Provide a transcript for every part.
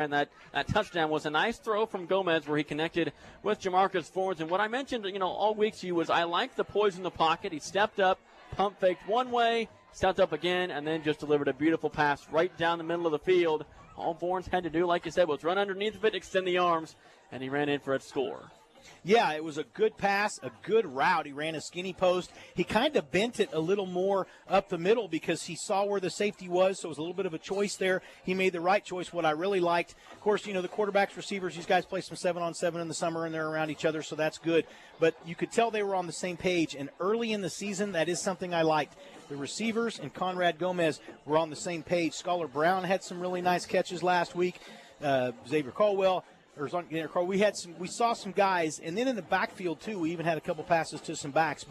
And that touchdown was a nice throw from Gomez where he connected with Jamarcus Forbes. And what I mentioned, all week to you was I like the poise in the pocket. He stepped up, pump faked one way, stepped up again, and then just delivered a beautiful pass right down the middle of the field. All Forbes had to do, like you said, was run underneath of it, extend the arms, and he ran in for a score. Yeah, it was a good pass, a good route. He ran a skinny post. He kind of bent it a little more up the middle because he saw where the safety was, so it was a little bit of a choice there. He made the right choice. What I really liked, of course, the quarterbacks, receivers, these guys play some 7-on-7 in the summer, and they're around each other, so that's good. But you could tell they were on the same page, and early in the season, that is something I liked. The receivers and Conrad Gomez were on the same page. Scholar Brown had some really nice catches last week. Xavier Caldwell. We saw some guys, and then in the backfield too, we even had a couple passes to some backs.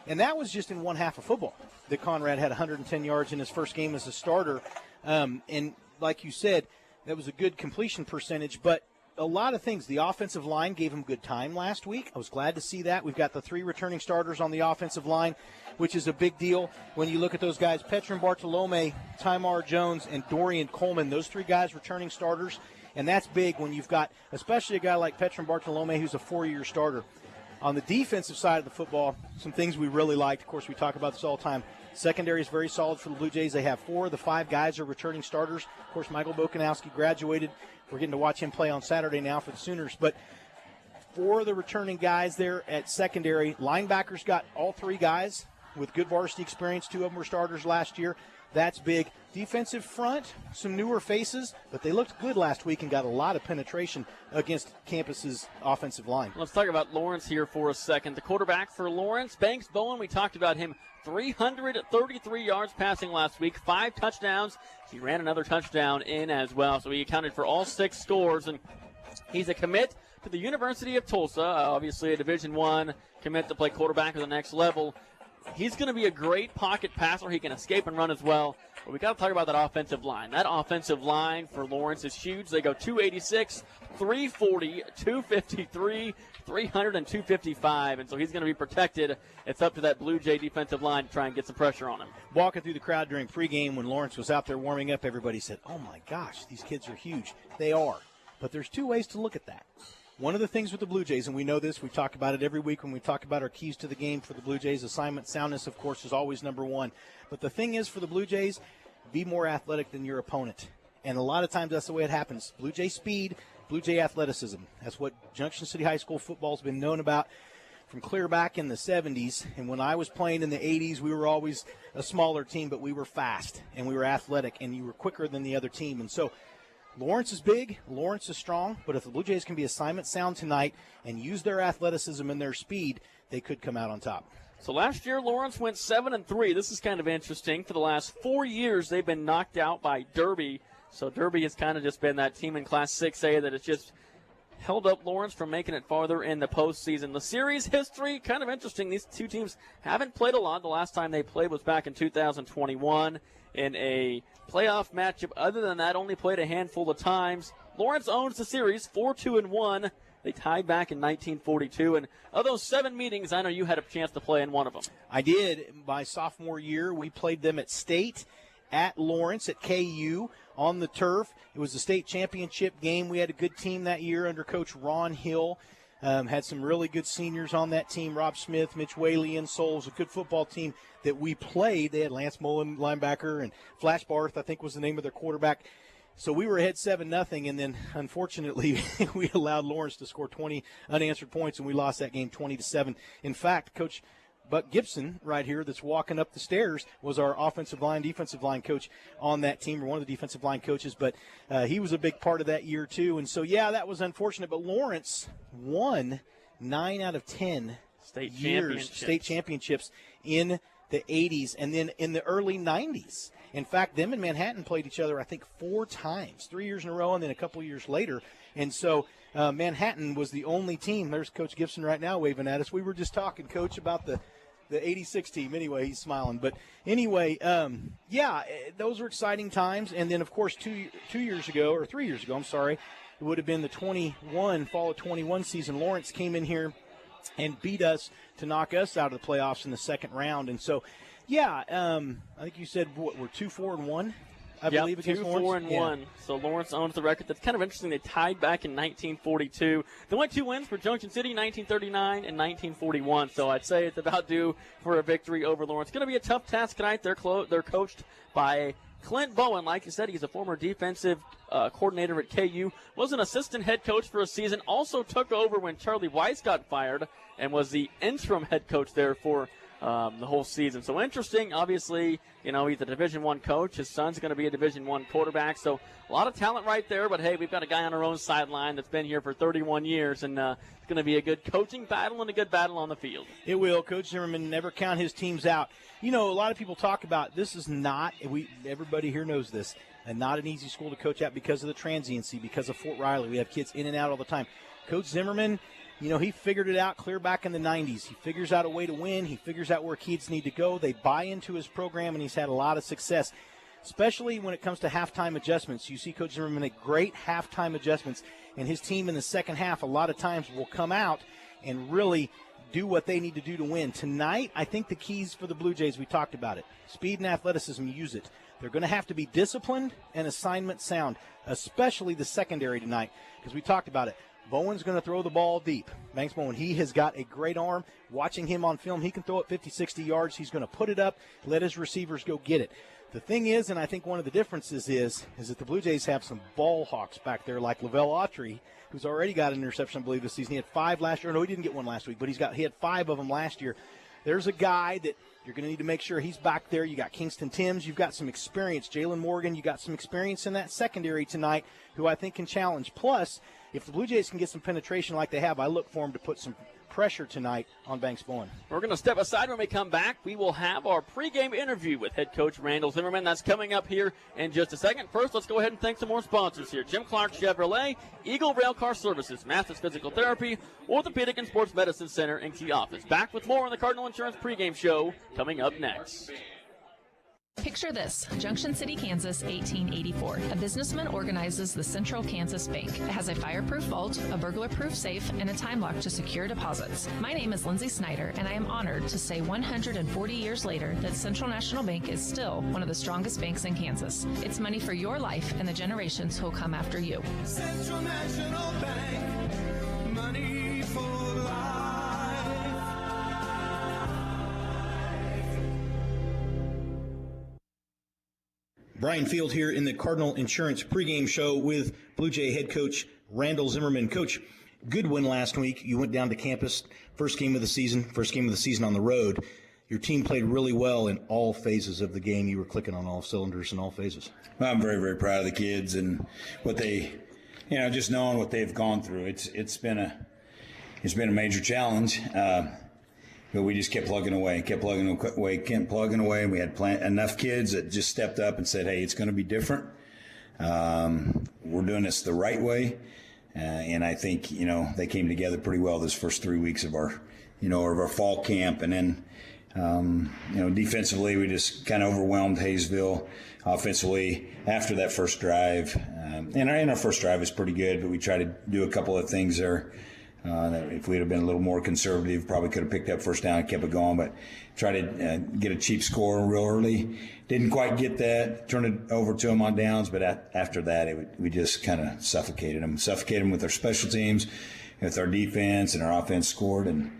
And that was just in one half of football that Conrad had 110 yards in his first game as a starter. And like you said, that was a good completion percentage. But a lot of things. The offensive line gave him good time last week. I was glad to see that. We've got the 3 returning starters on the offensive line, which is a big deal when you look at those guys. Petron Bartolome, Tymar Jones, and Dorian Coleman, those 3 guys returning starters. And that's big when you've got, especially a guy like Petron Bartolome, who's a 4-year starter. On the defensive side of the football, some things we really liked. Of course, we talk about this all the time. Secondary is very solid for the Blue Jays. They have 4 of the 5 guys are returning starters. Of course, Michael Bokanowski graduated. We're getting to watch him play on Saturday now for the Sooners. But 4 of the returning guys there at secondary. Linebackers got all 3 guys with good varsity experience. 2 of them were starters last year. That's big. Defensive front, some newer faces, but they looked good last week and got a lot of penetration against campus's offensive line. Let's talk about Lawrence here for a second. The quarterback for Lawrence, Banks Bowen, we talked about him, 333 yards passing last week, 5 touchdowns. He ran another touchdown in as well, so he accounted for all 6 scores, and he's a commit to the University of Tulsa, obviously a Division I commit to play quarterback at the next level. He's going to be a great pocket passer. He can escape and run as well. But we got to talk about that offensive line. That offensive line for Lawrence is huge. They go 286, 340, 253, 300, and 255. And so he's going to be protected. It's up to that Blue Jay defensive line to try and get some pressure on him. Walking through the crowd during pregame when Lawrence was out there warming up, everybody said, oh, my gosh, these kids are huge. They are. But there's 2 ways to look at that. One of the things with the Blue Jays, and we know this, we talk about it every week when we talk about our keys to the game for the Blue Jays, assignment soundness, of course, is always number 1. But the thing is for the Blue Jays, be more athletic than your opponent. And a lot of times that's the way it happens. Blue Jay speed, Blue Jay athleticism. That's what Junction City High School football has been known about from clear back in the 70s. And when I was playing in the 80s, we were always a smaller team, but we were fast and we were athletic and you were quicker than the other team. And so Lawrence is big, Lawrence is strong, but if the Blue Jays can be assignment sound tonight and use their athleticism and their speed, they could come out on top. So last year, Lawrence went 7-3. This is kind of interesting. For the last 4 years, they've been knocked out by Derby. So Derby has kind of just been that team in Class 6A that has just held up Lawrence from making it farther in the postseason. The series history, kind of interesting. These 2 teams haven't played a lot. The last time they played was back in 2021 in a playoff matchup. Other than that, only played a handful of times. Lawrence owns the series 4-2-1. They tied back in 1942. And of those 7 meetings, I know you had a chance to play in one of them. I did. My sophomore year, we played them at State, at Lawrence, at KU, on the turf. It was a state championship game. We had a good team that year under Coach Ron Hill. Had some really good seniors on that team. Rob Smith, Mitch Whaley, and Souls, a good football team that we played. They had Lance Mullen, linebacker, and Flash Barth, I think was the name of their quarterback. So we were ahead 7-0, and then unfortunately we allowed Lawrence to score 20 unanswered points, and we lost that game 20-7. In fact, Coach Buck Gibson right here that's walking up the stairs was our offensive line, defensive line coach on that team, or one of the defensive line coaches, but he was a big part of that year too. And so, yeah, that was unfortunate, but Lawrence won 9 out of 10 state championships in the 80s and then in the early 90s. In fact, them and Manhattan played each other, I think, 4 times, 3 years in a row and then a couple years later. And so Manhattan was the only team. There's Coach Gibson right now waving at us. We were just talking, Coach, about the 86 team. Anyway, he's smiling. But anyway, those were exciting times. And then, of course, 3 years ago, it would have been the fall of 21 season. Lawrence came in here and beat us to knock us out of the playoffs in the second round. And so, I think you said we're 2-4-1 I believe, against Lawrence. 2-4-1. So Lawrence owns the record. That's kind of interesting. They tied back in 1942. The only 2 wins for Junction City, 1939 and 1941. So I'd say it's about due for a victory over Lawrence. It's going to be a tough task tonight. They're coached by Clint Bowen. Like you said, he's a former defensive coordinator at KU. Was an assistant head coach for a season. Also took over when Charlie Weiss got fired and was the interim head coach there for the whole season. So interesting. Obviously, he's a Division I coach. His son's going to be a Division I quarterback. So a lot of talent right there. But, hey, we've got a guy on our own sideline that's been here for 31 years, and it's going to be a good coaching battle and a good battle on the field. It will. Coach Zimmerman never count his teams out. A lot of people talk about this is not – everybody here knows this – and not an easy school to coach at because of the transiency, because of Fort Riley. We have kids in and out all the time. Coach Zimmerman – he figured it out clear back in the 90s. He figures out a way to win. He figures out where kids need to go. They buy into his program, and he's had a lot of success, especially when it comes to halftime adjustments. You see Coach Zimmerman make great halftime adjustments, and his team in the second half a lot of times will come out and really do what they need to do to win. Tonight, I think the keys for the Blue Jays, we talked about it. Speed and athleticism, use it. They're going to have to be disciplined and assignment sound, especially the secondary tonight, because we talked about it. Bowen's going to throw the ball deep. Banks Bowen, he has got a great arm. Watching him on film, he can throw it 50, 60 yards. He's going to put it up, let his receivers go get it. The thing is, and I think one of the differences is that the Blue Jays have some ball hawks back there like Lavelle Autry, who's already got an interception, I believe, this season. He had 5 last year. No, he didn't get one last week, but he had 5 of them last year. There's a guy that you're going to need to make sure he's back there. You got Kingston Timms. You've got some experience. Jalen Morgan, you got some experience in that secondary tonight who I think can challenge. Plus, if the Blue Jays can get some penetration like they have, I look for them to put some pressure tonight on Banks Bowen. We're going to step aside. When we come back, we will have our pregame interview with head coach Randall Zimmerman. That's coming up here in just a second. First, let's go ahead and thank some more sponsors here. Jim Clark Chevrolet, Eagle Railcar Services, Mathis Physical Therapy, Orthopedic and Sports Medicine Center in Key Office. Back with more on the Cardinal Insurance pregame show coming up next. Picture this, Junction City, Kansas, 1884. A businessman organizes the Central Kansas Bank. It has a fireproof vault, a burglar-proof safe, and a time lock to secure deposits. My name is Lindsay Snyder, and I am honored to say 140 years later that Central National Bank is still one of the strongest banks in Kansas. It's money for your life and the generations who'll come after you. Central National Bank, money for life. Brian Field here in the Cardinal Insurance pregame show with Blue Jay head coach Randall Zimmerman. Coach, good win last week. You went down to campus, first game of the season on the road. Your team played really well in all phases of the game. You were clicking on all cylinders in all phases. Well, I'm very, very proud of the kids and what they, just knowing what they've gone through. It's been a major challenge. But we just kept plugging away. We had enough kids that just stepped up and said, hey, it's going to be different. We're doing this the right way. And I think, they came together pretty well this first 3 weeks of our fall camp. And then, defensively, we just kind of overwhelmed Hayesville. Offensively, after that first drive, and our first drive was pretty good, but we tried to do a couple of things there. That if we'd have been a little more conservative, probably could have picked up first down and kept it going, but try to get a cheap score real early. Didn't quite get that, turned it over to them on downs, but after that, we just kind of suffocated them with our special teams, with our defense, and our offense scored, and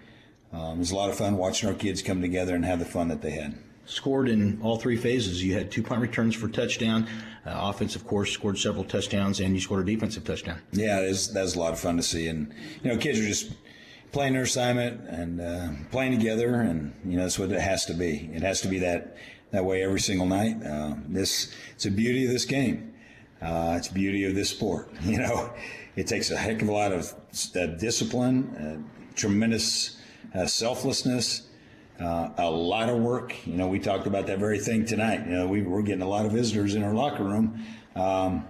it was a lot of fun watching our kids come together and have the fun that they had. Scored in all 3 phases. You had 2 punt returns for touchdown. Offense, of course, scored several touchdowns, and you scored a defensive touchdown. Yeah, that was a lot of fun to see. And, kids are just playing their assignment and playing together, and, that's what it has to be. It has to be that way every single night. It's the beauty of this game. It's the beauty of this sport. It takes a heck of a lot of discipline, tremendous selflessness, a lot of work. We talked about that very thing tonight. We're getting a lot of visitors in our locker room, and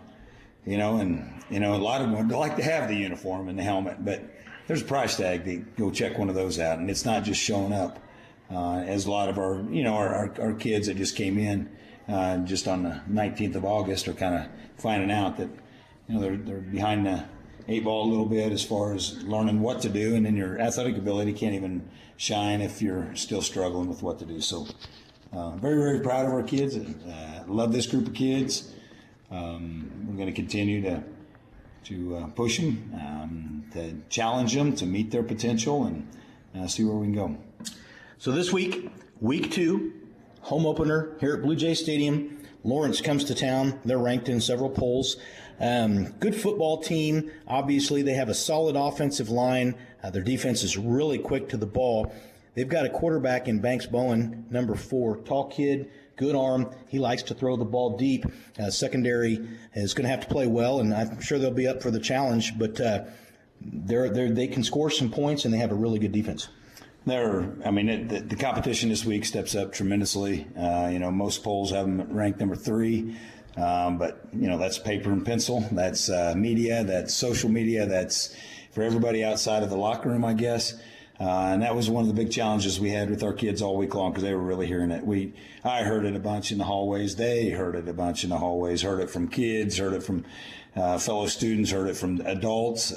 a lot of them would like to have the uniform and the helmet, but there's a price tag to go check one of those out, and it's not just showing up. As a lot of our, our kids that just came in just on the 19th of August are kind of finding out that, they're behind the 8 ball a little bit as far as learning what to do, and then your athletic ability can't even shine if you're still struggling with what to do. So very, very proud of our kids. Love this group of kids. we're going to continue to push them, to challenge them, to meet their potential, and see where we can go. So this week, week 2, home opener here at Blue Jay Stadium. Lawrence comes to town. They're ranked in several polls. Good football team. Obviously, they have a solid offensive line. Their defense is really quick to the ball. They've got a quarterback in Banks Bowen, number 4, tall kid, good arm. He likes to throw the ball deep. Secondary is going to have to play well, and I'm sure they'll be up for the challenge. But they can score some points, and they have a really good defense. The competition this week steps up tremendously. Most polls have them ranked number 3, but that's paper and pencil. That's media. That's social media. That's for everybody outside of the locker room, I guess. And that was one of the big challenges we had with our kids all week long because they were really hearing it. I heard it a bunch in the hallways. They heard it a bunch in the hallways. Heard it from kids. Heard it from fellow students. Heard it from adults.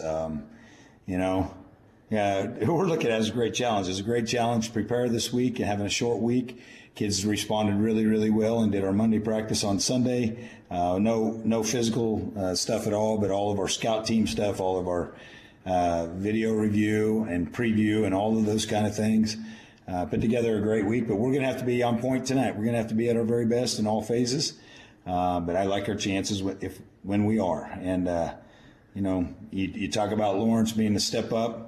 Yeah, we're looking at it as a great challenge. It's a great challenge to prepare this week and having a short week. Kids responded really, really well and did our Monday practice on Sunday. No physical stuff at all, but all of our scout team stuff, all of our video review and preview and all of those kind of things. Put together a great week, but we're going to have to be on point tonight. We're going to have to be at our very best in all phases. But I like our chances when we are. And, you talk about Lawrence being a step up.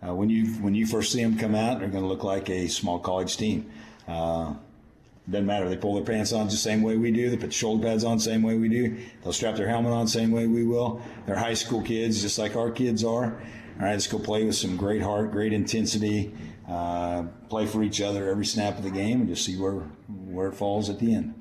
When you first see them come out, they're going to look like a small college team. Doesn't matter. They pull their pants on the same way we do. They put shoulder pads on the same way we do. They'll strap their helmet on the same way we will. They're high school kids, just like our kids are. All right, let's go play with some great heart, great intensity, play for each other every snap of the game, and just see where it falls at the end.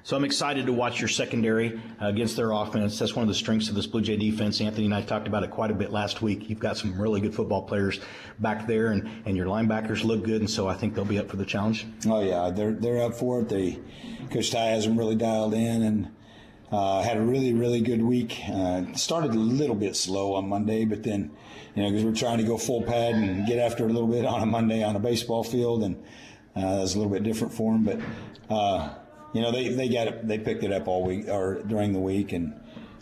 So I'm excited to watch your secondary against their offense. That's one of the strengths of this Blue Jay defense. Anthony and I talked about it quite a bit last week. You've got some really good football players back there, and your linebackers look good, and so I think they'll be up for the challenge. Oh, yeah, they're up for it. Coach Ty has them really dialed in and had a really, really good week. Started a little bit slow on Monday, but then, because we're trying to go full pad and get after it a little bit on a Monday on a baseball field, and it was a little bit different for them, but they got it. They picked it up all week or during the week, and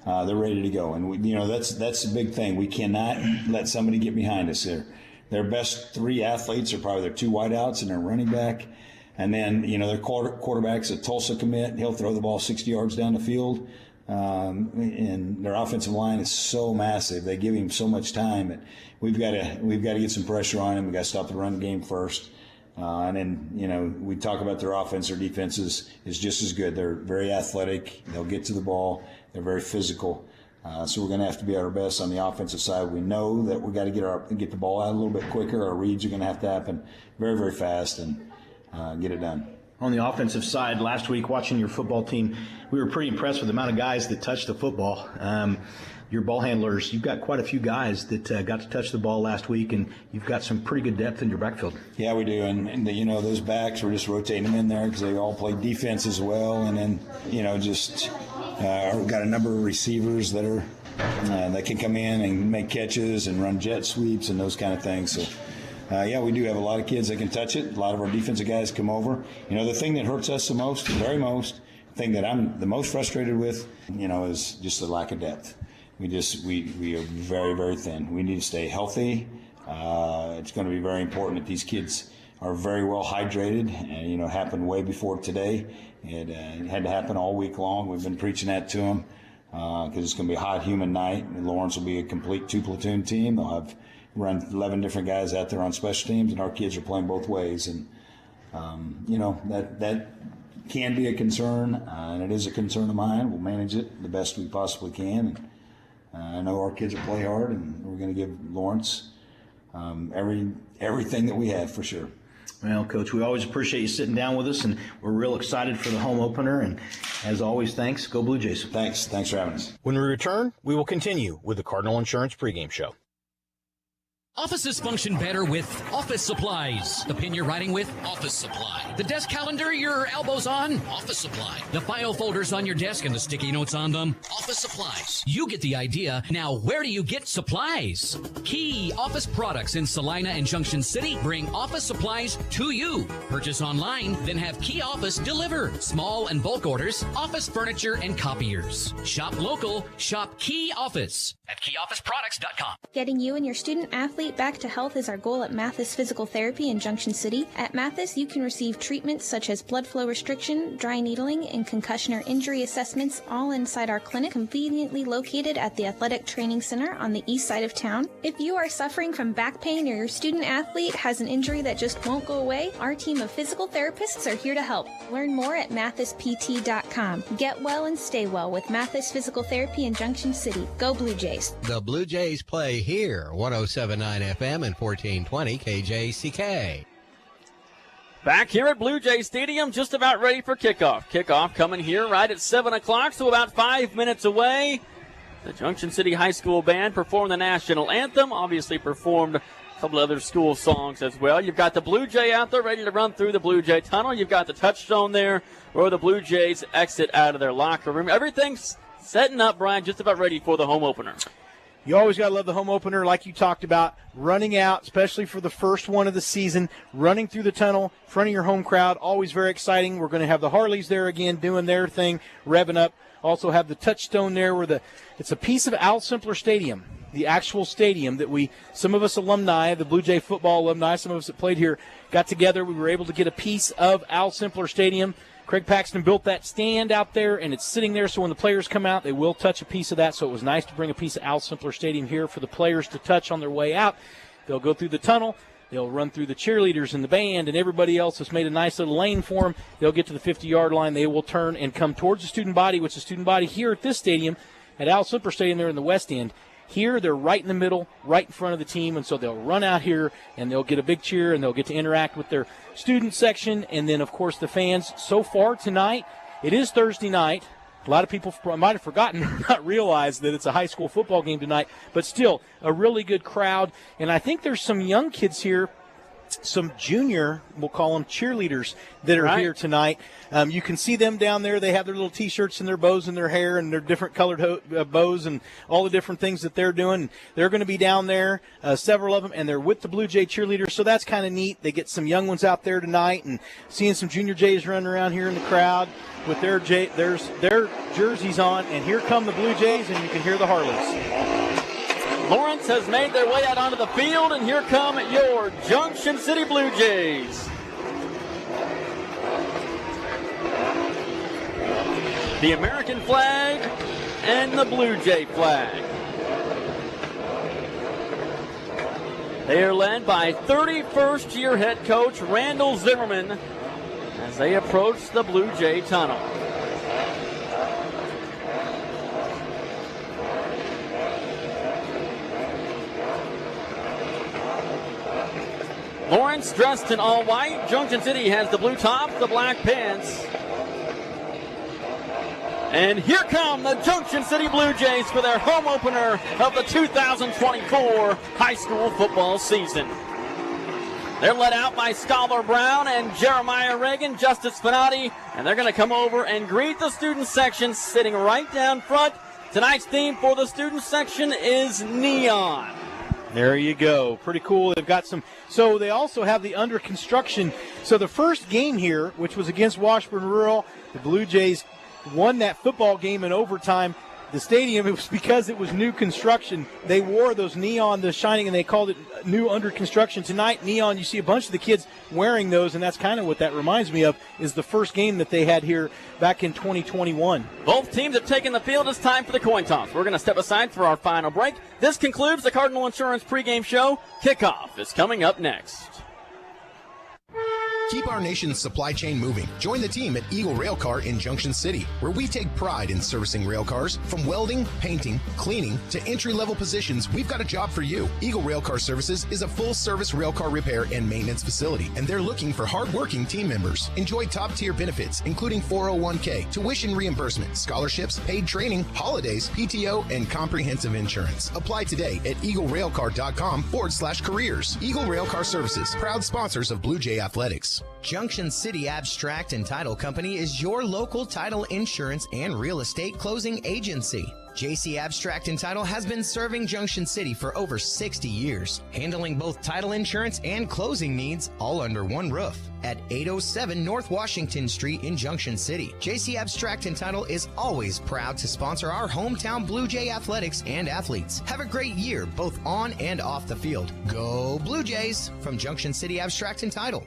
they're ready to go. And that's the big thing. We cannot let somebody get behind us there. Their best 3 athletes are probably their 2 wideouts and their running back, and then their quarterback's a Tulsa commit. He'll throw the ball 60 yards down the field, and their offensive line is so massive. They give him so much time that we've got to get some pressure on him. We got to stop the run game first. And then, we talk about their offense. Their defense is just as good. They're very athletic. They'll get to the ball. They're very physical. So we're going to have to be at our best on the offensive side. We know that we got to get the ball out a little bit quicker. Our reads are going to have to happen very, very fast and get it done. On the offensive side, last week watching your football team, we were pretty impressed with the amount of guys that touched the football. Your ball handlers, you've got quite a few guys that got to touch the ball last week, and you've got some pretty good depth in your backfield. Yeah, we do. And those backs, we're just rotating them in there because they all play defense as well. And then, we've got a number of receivers that are that can come in and make catches and run jet sweeps and those kind of things. So, we do have a lot of kids that can touch it. A lot of our defensive guys come over. The thing that hurts us the most, the thing that I'm the most frustrated with, is just the lack of depth. We are very, very thin. We need to stay healthy. It's going to be very important that these kids are very well hydrated. And, it happened way before today. It had to happen all week long. We've been preaching that to them because it's going to be a hot, humid night. And Lawrence will be a complete 2-platoon team. They'll have run 11 different guys out there on special teams, and our kids are playing both ways. And, that can be a concern, and it is a concern of mine. We'll manage it the best we possibly can. And, I know our kids will play hard, and we're going to give Lawrence everything that we have for sure. Well, Coach, we always appreciate you sitting down with us, and we're real excited for the home opener. And as always, thanks. Go Blue Jays. Thanks for having us. When we return, we will continue with the Cardinal Insurance pregame show. Offices function better with office supplies. The pen you're writing with? Office Supply. The desk calendar your elbow's on? Office Supply. The file folders on your desk and the sticky notes on them? Office Supplies. You get the idea. Now, where do you get supplies? Key Office products in Salina and Junction City bring office supplies to you. Purchase online, then have Key Office deliver. Small and bulk orders, office furniture, and copiers. Shop local, shop Key Office at keyofficeproducts.com. Getting you and your student athlete back to health is our goal at Mathis Physical Therapy in Junction City. At Mathis, you can receive treatments such as blood flow restriction, dry needling, and concussion or injury assessments all inside our clinic, conveniently located at the Athletic Training Center on the east side of town. If you are suffering from back pain or your student athlete has an injury that just won't go away, our team of physical therapists are here to help. Learn more at mathispt.com. Get well and stay well with Mathis Physical Therapy in Junction City. Go Blue Jays. The Blue Jays play here, 107.9 FM and 1420 KJCK. Back here at Blue Jay Stadium, just about ready for kickoff. Kickoff coming here right at 7 o'clock, so about 5 minutes away. The Junction City High School Band performed the national anthem, obviously performed a couple other school songs as well. You've got the Blue Jay out there ready to run through the Blue Jay tunnel. You've got the touchstone there where the Blue Jays exit out of their locker room. Everything's setting up, Brian, just about ready for the home opener. You always got to love the home opener, like you talked about, running out, especially for the first one of the season, running through the tunnel in front of your home crowd, always very exciting. We're going to have the Harleys there again doing their thing, revving up. Also have the touchstone there where it's a piece of Al Simpler Stadium, the actual stadium that some of us alumni, the Blue Jay football alumni, some of us that played here, got together. We were able to get a piece of Al Simpler Stadium. Craig Paxton built that stand out there, and it's sitting there, so when the players come out, they will touch a piece of that. So it was nice to bring a piece of Al Simpler Stadium here for the players to touch on their way out. They'll go through the tunnel. They'll run through the cheerleaders and the band, and everybody else has made a nice little lane for them. They'll get to the 50-yard line. They will turn and come towards the student body, which is the student body here at this stadium, at Al Simpler Stadium there in the west end. Here, they're right in the middle, right in front of the team, and so they'll run out here, and they'll get a big cheer, and they'll get to interact with their student section, and then, of course, the fans. So far tonight, it is Thursday night. A lot of people might have forgotten or not realized that it's a high school football game tonight, but still a really good crowd. And I think there's some young kids here, some junior, we'll call them cheerleaders, that are here tonight. You can see them down there. They have their little T-shirts and their bows in their hair and their different colored bows and all the different things that they're doing. They're going to be down there, several of them, and they're with the Blue Jay cheerleaders, so that's kind of neat. They get some young ones out there tonight and seeing some junior Jays running around here in the crowd with their jerseys on, and here come the Blue Jays, and you can hear the Harleys. Lawrence has made their way out onto the field, and here come your Junction City Blue Jays. The American flag and the Blue Jay flag. They are led by 31st-year head coach Randall Zimmerman as they approach the Blue Jay tunnel. Lawrence dressed in all white. Junction City has the blue top, the black pants. And here come the Junction City Blue Jays for their home opener of the 2024 high school football season. They're led out by Scholar Brown and Jeremiah Reagan, Justice Finati, and they're going to come over and greet the student section sitting right down front. Tonight's theme for the student section is neon. There you go. Pretty cool. They've got some. So they also have the under construction. So the first game here, which was against Washburn Rural, the Blue Jays won that football game in overtime. The stadium, it was because it was new construction. They wore those neon, the shining, and they called it new under construction. Tonight, neon, you see a bunch of the kids wearing those, and that's kind of what that reminds me of, is the first game that they had here back in 2021. Both teams have taken the field. It's time for the coin toss. We're going to step aside for our final break. This concludes the Cardinal Insurance pregame show. Kickoff is coming up next. Keep our nation's supply chain moving. Join the team at Eagle Railcar in Junction City, where we take pride in servicing rail cars. From welding, painting, cleaning, to entry-level positions, we've got a job for you. Eagle Railcar Services is a full-service railcar repair and maintenance facility, and they're looking for hard-working team members. Enjoy top-tier benefits, including 401k, tuition reimbursement, scholarships, paid training, holidays, PTO, and comprehensive insurance. Apply today at eaglerailcar.com/careers. Eagle Railcar Services, proud sponsors of Blue Jay Athletics. Junction City Abstract and Title Company is your local title insurance and real estate closing agency. JC Abstract and Title has been serving Junction City for over 60 years, handling both title insurance and closing needs all under one roof. At 807 North Washington Street in Junction City, JC Abstract and Title is always proud to sponsor our hometown Blue Jay athletics and athletes. Have a great year, both on and off the field. Go Blue Jays from Junction City Abstract and Title.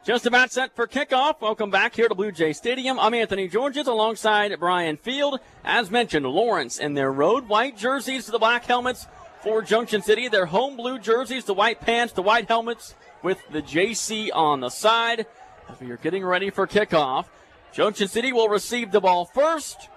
Just about set for kickoff. Welcome back here to Blue Jay Stadium. I'm Anthony Georges alongside Brian Field. As mentioned, Lawrence in their road white jerseys to the black helmets for Junction City. Their home blue jerseys, the white pants, the white helmets with the JC on the side. As we are getting ready for kickoff, Junction City will receive the ball first.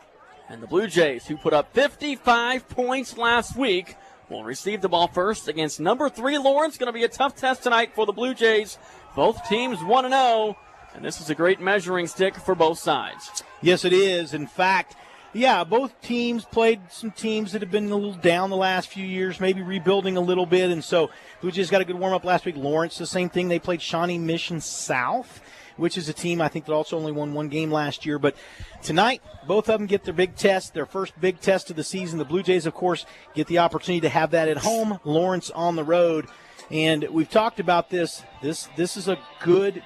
And the Blue Jays, who put up 55 points last week, will receive the ball first against number 3 Lawrence. Going to be a tough test tonight for the Blue Jays. Both teams 1-0, and this is a great measuring stick for both sides. Yes, it is. In fact, both teams played some teams that have been a little down the last few years, maybe rebuilding a little bit, and so Blue Jays got a good warm-up last week. Lawrence, the same thing. They played Shawnee Mission South, which is a team I think that also only won one game last year. But tonight, both of them get their big test, their first big test of the season. The Blue Jays, of course, get the opportunity to have that at home. Lawrence on the road. And we've talked about this. This is a good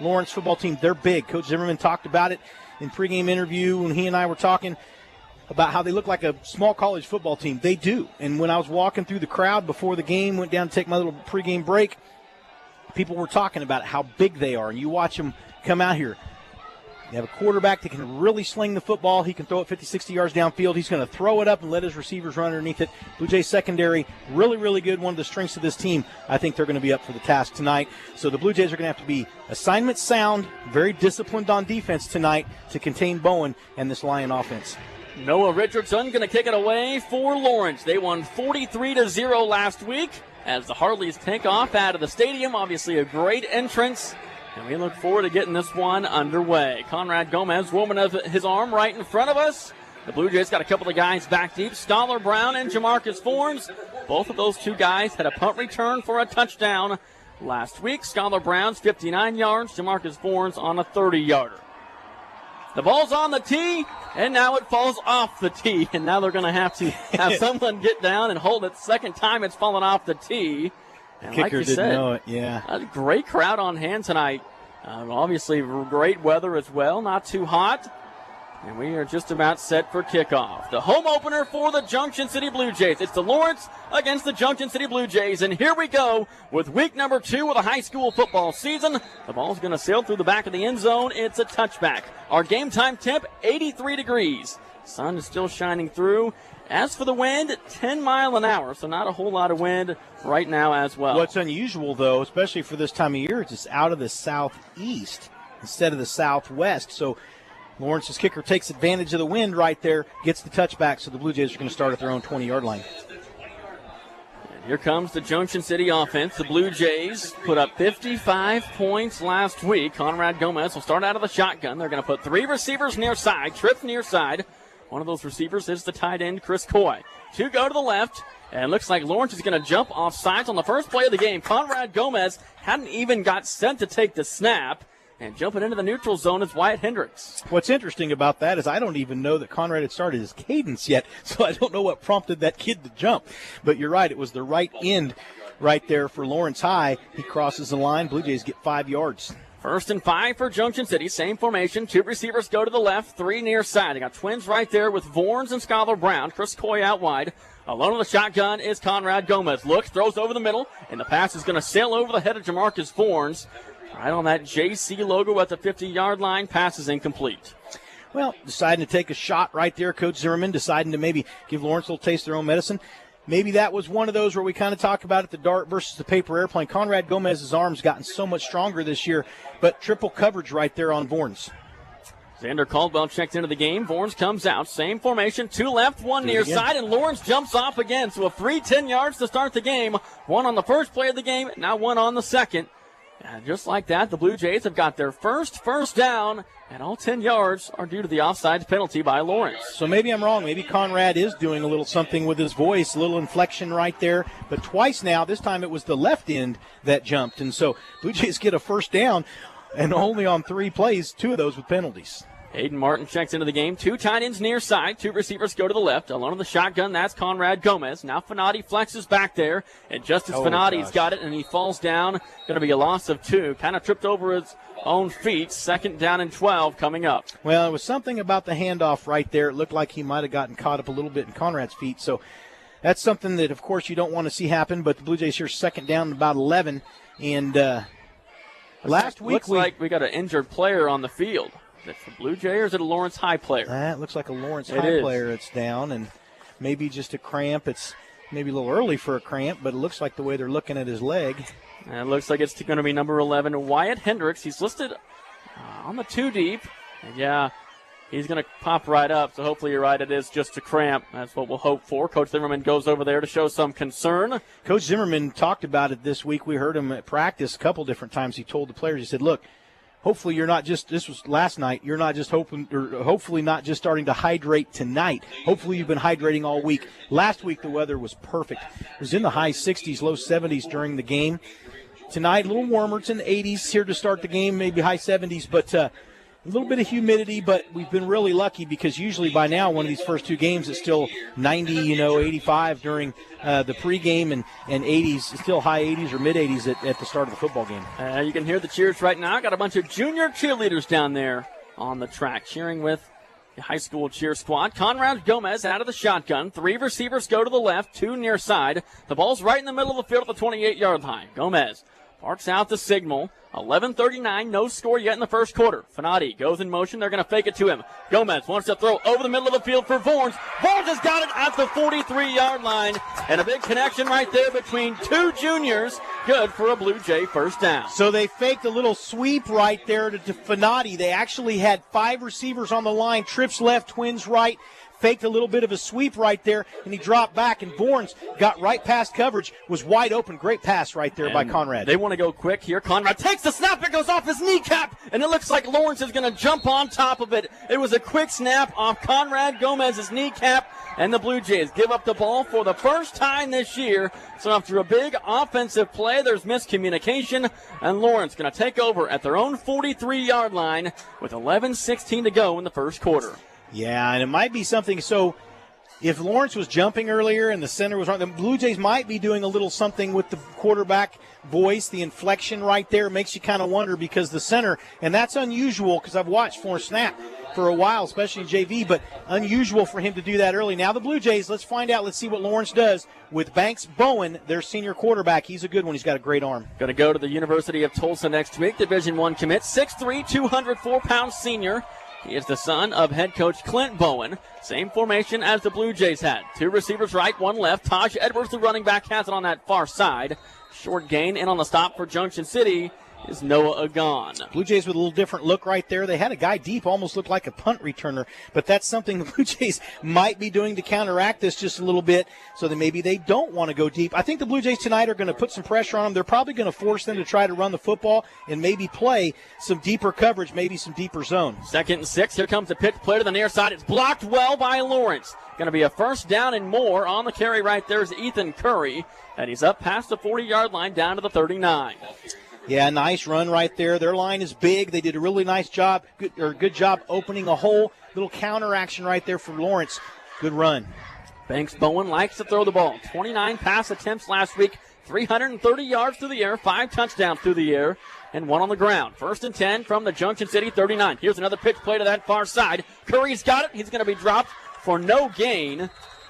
Lawrence football team. They're big. Coach Zimmerman talked about it in pregame interview when he and I were talking about how they look like a small college football team. They do. And when I was walking through the crowd before the game, went down to take my little pregame break, people were talking about how big they are. And you watch them come out here. They have a quarterback that can really sling the football. He can throw it 50, 60 yards downfield. He's going to throw it up and let his receivers run underneath it. Blue Jays secondary, really good. One of the strengths of this team. I think they're going to be up for the task tonight. So the Blue Jays are going to have to be assignment sound, very disciplined on defense tonight to contain Bowen and this Lion offense. Noah Richardson going to kick it away for Lawrence. They won 43-0 last week as the Harleys take off out of the stadium. Obviously a great entrance. And we look forward to getting this one underway. Conrad Gomez warming up his arm right in front of us. The Blue Jays got a couple of guys back deep. Scholar Brown and Jamarcus Fornes. Both of those two guys had a punt return for a touchdown last week. Scholar Brown's 59 yards. Jamarcus Fornes on a 30-yarder. The ball's on the tee, and now it falls off the tee. And now they're going to have someone get down and hold it. Second time it's fallen off the tee. And Kicker like you didn't said, know it, yeah. A great crowd on hand tonight. Obviously, great weather as well, not too hot. And we are just about set for kickoff. The home opener for the Junction City Blue Jays. It's the Lawrence against the Junction City Blue Jays. And here we go with week number 2 of the high school football season. The ball's going to sail through the back of the end zone. It's a touchback. Our game time temp, 83 degrees. Sun is still shining through. As for the wind, 10 mile an hour, so not a whole lot of wind right now as well. What's unusual, though, especially for this time of year, is it's out of the southeast instead of the southwest. So Lawrence's kicker takes advantage of the wind right there, gets the touchback, so the Blue Jays are going to start at their own 20-yard line. And here comes the Junction City offense. The Blue Jays put up 55 points last week. Conrad Gomez will start out of the shotgun. They're going to put 3 receivers near side, trips near side. One of those receivers is the tight end, Chris Coy. 2 go to the left, and it looks like Lawrence is going to jump off sides on the first play of the game. Conrad Gomez hadn't even got sent to take the snap, and jumping into the neutral zone is Wyatt Hendricks. What's interesting about that is I don't even know that Conrad had started his cadence yet, so I don't know what prompted that kid to jump. But you're right, it was the right end right there for Lawrence High. He crosses the line. Blue Jays get 5 yards. 1st and 5 for Junction City. Same formation. 2 receivers go to the left, 3 near side. They got twins right there with Vorns and Scholar Brown. Chris Coy out wide. Alone with the shotgun is Conrad Gomez. Looks, throws over the middle, and the pass is going to sail over the head of Jamarcus Vorns. Right on that JC logo at the 50-yard line. Pass is incomplete. Well, deciding to take a shot right there. Coach Zimmerman deciding to maybe give Lawrence a little taste of their own medicine. maybe that was one of those where we kind of talk about it, the dart versus the paper airplane. Conrad Gomez's arm's gotten so much stronger this year, but triple coverage right there on Vorns. Xander Caldwell checks into the game. Vorns comes out. Same formation. 2 left, 1 near side, and Lawrence jumps off again. So a free 10 yards to start the game. 1 on the first play of the game, now 1 on the second. And just like that, the Blue Jays have got their first down, and all 10 yards are due to the offsides penalty by Lawrence. So maybe I'm wrong. Maybe Conrad is doing a little something with his voice, a little inflection right there. But twice now, this time it was the left end that jumped. And so Blue Jays get a first down, and only on 3 plays, 2 of those with penalties. Hayden Martin checks into the game. 2 tight ends near side. 2 receivers go to the left. Alone in the shotgun, that's Conrad Gomez. Now Fanati flexes back there. And just as Fanati's got it and he falls down, going to be a loss of 2. Kind of tripped over his own feet. 2nd down and 12 coming up. Well, it was something about the handoff right there. It looked like he might have gotten caught up a little bit in Conrad's feet. So that's something that, of course, you don't want to see happen. But the Blue Jays here 2nd down and about 11. And last week looks like we got an injured player on the field. Is it for Blue Jay or is it a Lawrence High player? It looks like a Lawrence High player that's down, and maybe just a cramp. It's maybe a little early for a cramp, but it looks like the way they're looking at his leg. And it looks like it's going to be number 11, Wyatt Hendricks. He's listed on the 2 deep. And yeah, he's going to pop right up, so hopefully you're right, it is just a cramp. That's what we'll hope for. Coach Zimmerman goes over there to show some concern. Coach Zimmerman talked about it this week. We heard him at practice a couple different times. He told the players, he said, look, hopefully you're not just, this was last night, you're not just hopefully not just starting to hydrate tonight. Hopefully you've been hydrating all week. Last week the weather was perfect. It was in the high 60s, low 70s during the game. Tonight a little warmer. It's in the 80s here to start the game, maybe high 70s, but a little bit of humidity, but we've been really lucky because usually by now one of these first 2 games it's still 90, 85 during the pregame and 80s, still high 80s or mid 80s at the start of the football game. You can hear the cheers right now. Got a bunch of junior cheerleaders down there on the track cheering with the high school cheer squad. Conrad Gomez out of the shotgun. 3 receivers go to the left, 2 near side. The ball's right in the middle of the field at the 28-yard line. Gomez parks out the signal. 11:39, no score yet in the first quarter. Fanati goes in motion. They're going to fake it to him. Gomez wants to throw over the middle of the field for Vorns. Vorns has got it at the 43-yard line. And a big connection right there between 2 juniors. Good for a Blue Jay first down. So they faked a little sweep right there to Fanati. They actually had 5 receivers on the line. Trips left, Twins right. Faked a little bit of a sweep right there, and he dropped back, and Vorns got right past coverage, was wide open. Great pass right there by Conrad. They want to go quick here. Conrad takes the snap. It goes off his kneecap, and it looks like Lawrence is going to jump on top of it. It was a quick snap off Conrad Gomez's kneecap, and the Blue Jays give up the ball for the first time this year. So after a big offensive play, there's miscommunication, and Lawrence going to take over at their own 43-yard line with 11:16 to go in the first quarter. Yeah, and it might be something. So if Lawrence was jumping earlier and the center was wrong, the Blue Jays might be doing a little something with the quarterback voice, the inflection right there. Makes you kind of wonder because the center, and that's unusual because I've watched for snap for a while, especially in JV, but unusual for him to do that early. Now the Blue Jays, let's find out. Let's see what Lawrence does with Banks Bowen, their senior quarterback. He's a good one. He's got a great arm. Going to go to the University of Tulsa next week. Division I commit, 6'3", 204-pound senior. He is the son of head coach Clint Bowen. Same formation as the Blue Jays had. 2 receivers right, 1 left. Taj Edwards, the running back, has it on that far side. Short gain, and on the stop for Junction City is Noah Agon. Blue Jays with a little different look right there. They had a guy deep, almost looked like a punt returner, but that's something the Blue Jays might be doing to counteract this just a little bit, so that maybe they don't want to go deep. I think the Blue Jays tonight are going to put some pressure on them. They're probably going to force them to try to run the football and maybe play some deeper coverage, maybe some deeper zone. 2nd and 6. Here comes the pitch play to the near side. It's blocked well by Lawrence. Going to be a first down and more. On the carry right there is Ethan Curry, and he's up past the 40-yard line down to the 39. Yeah, nice run right there. Their line is big. They did a really nice job, good job opening a hole. Little counter action right there for Lawrence. Good run. Banks Bowen likes to throw the ball. 29 pass attempts last week, 330 yards through the air, 5 touchdowns through the air, and 1 on the ground. 1st and 10 from the Junction City 39. Here's another pitch play to that far side. Curry's got it. He's going to be dropped for no gain.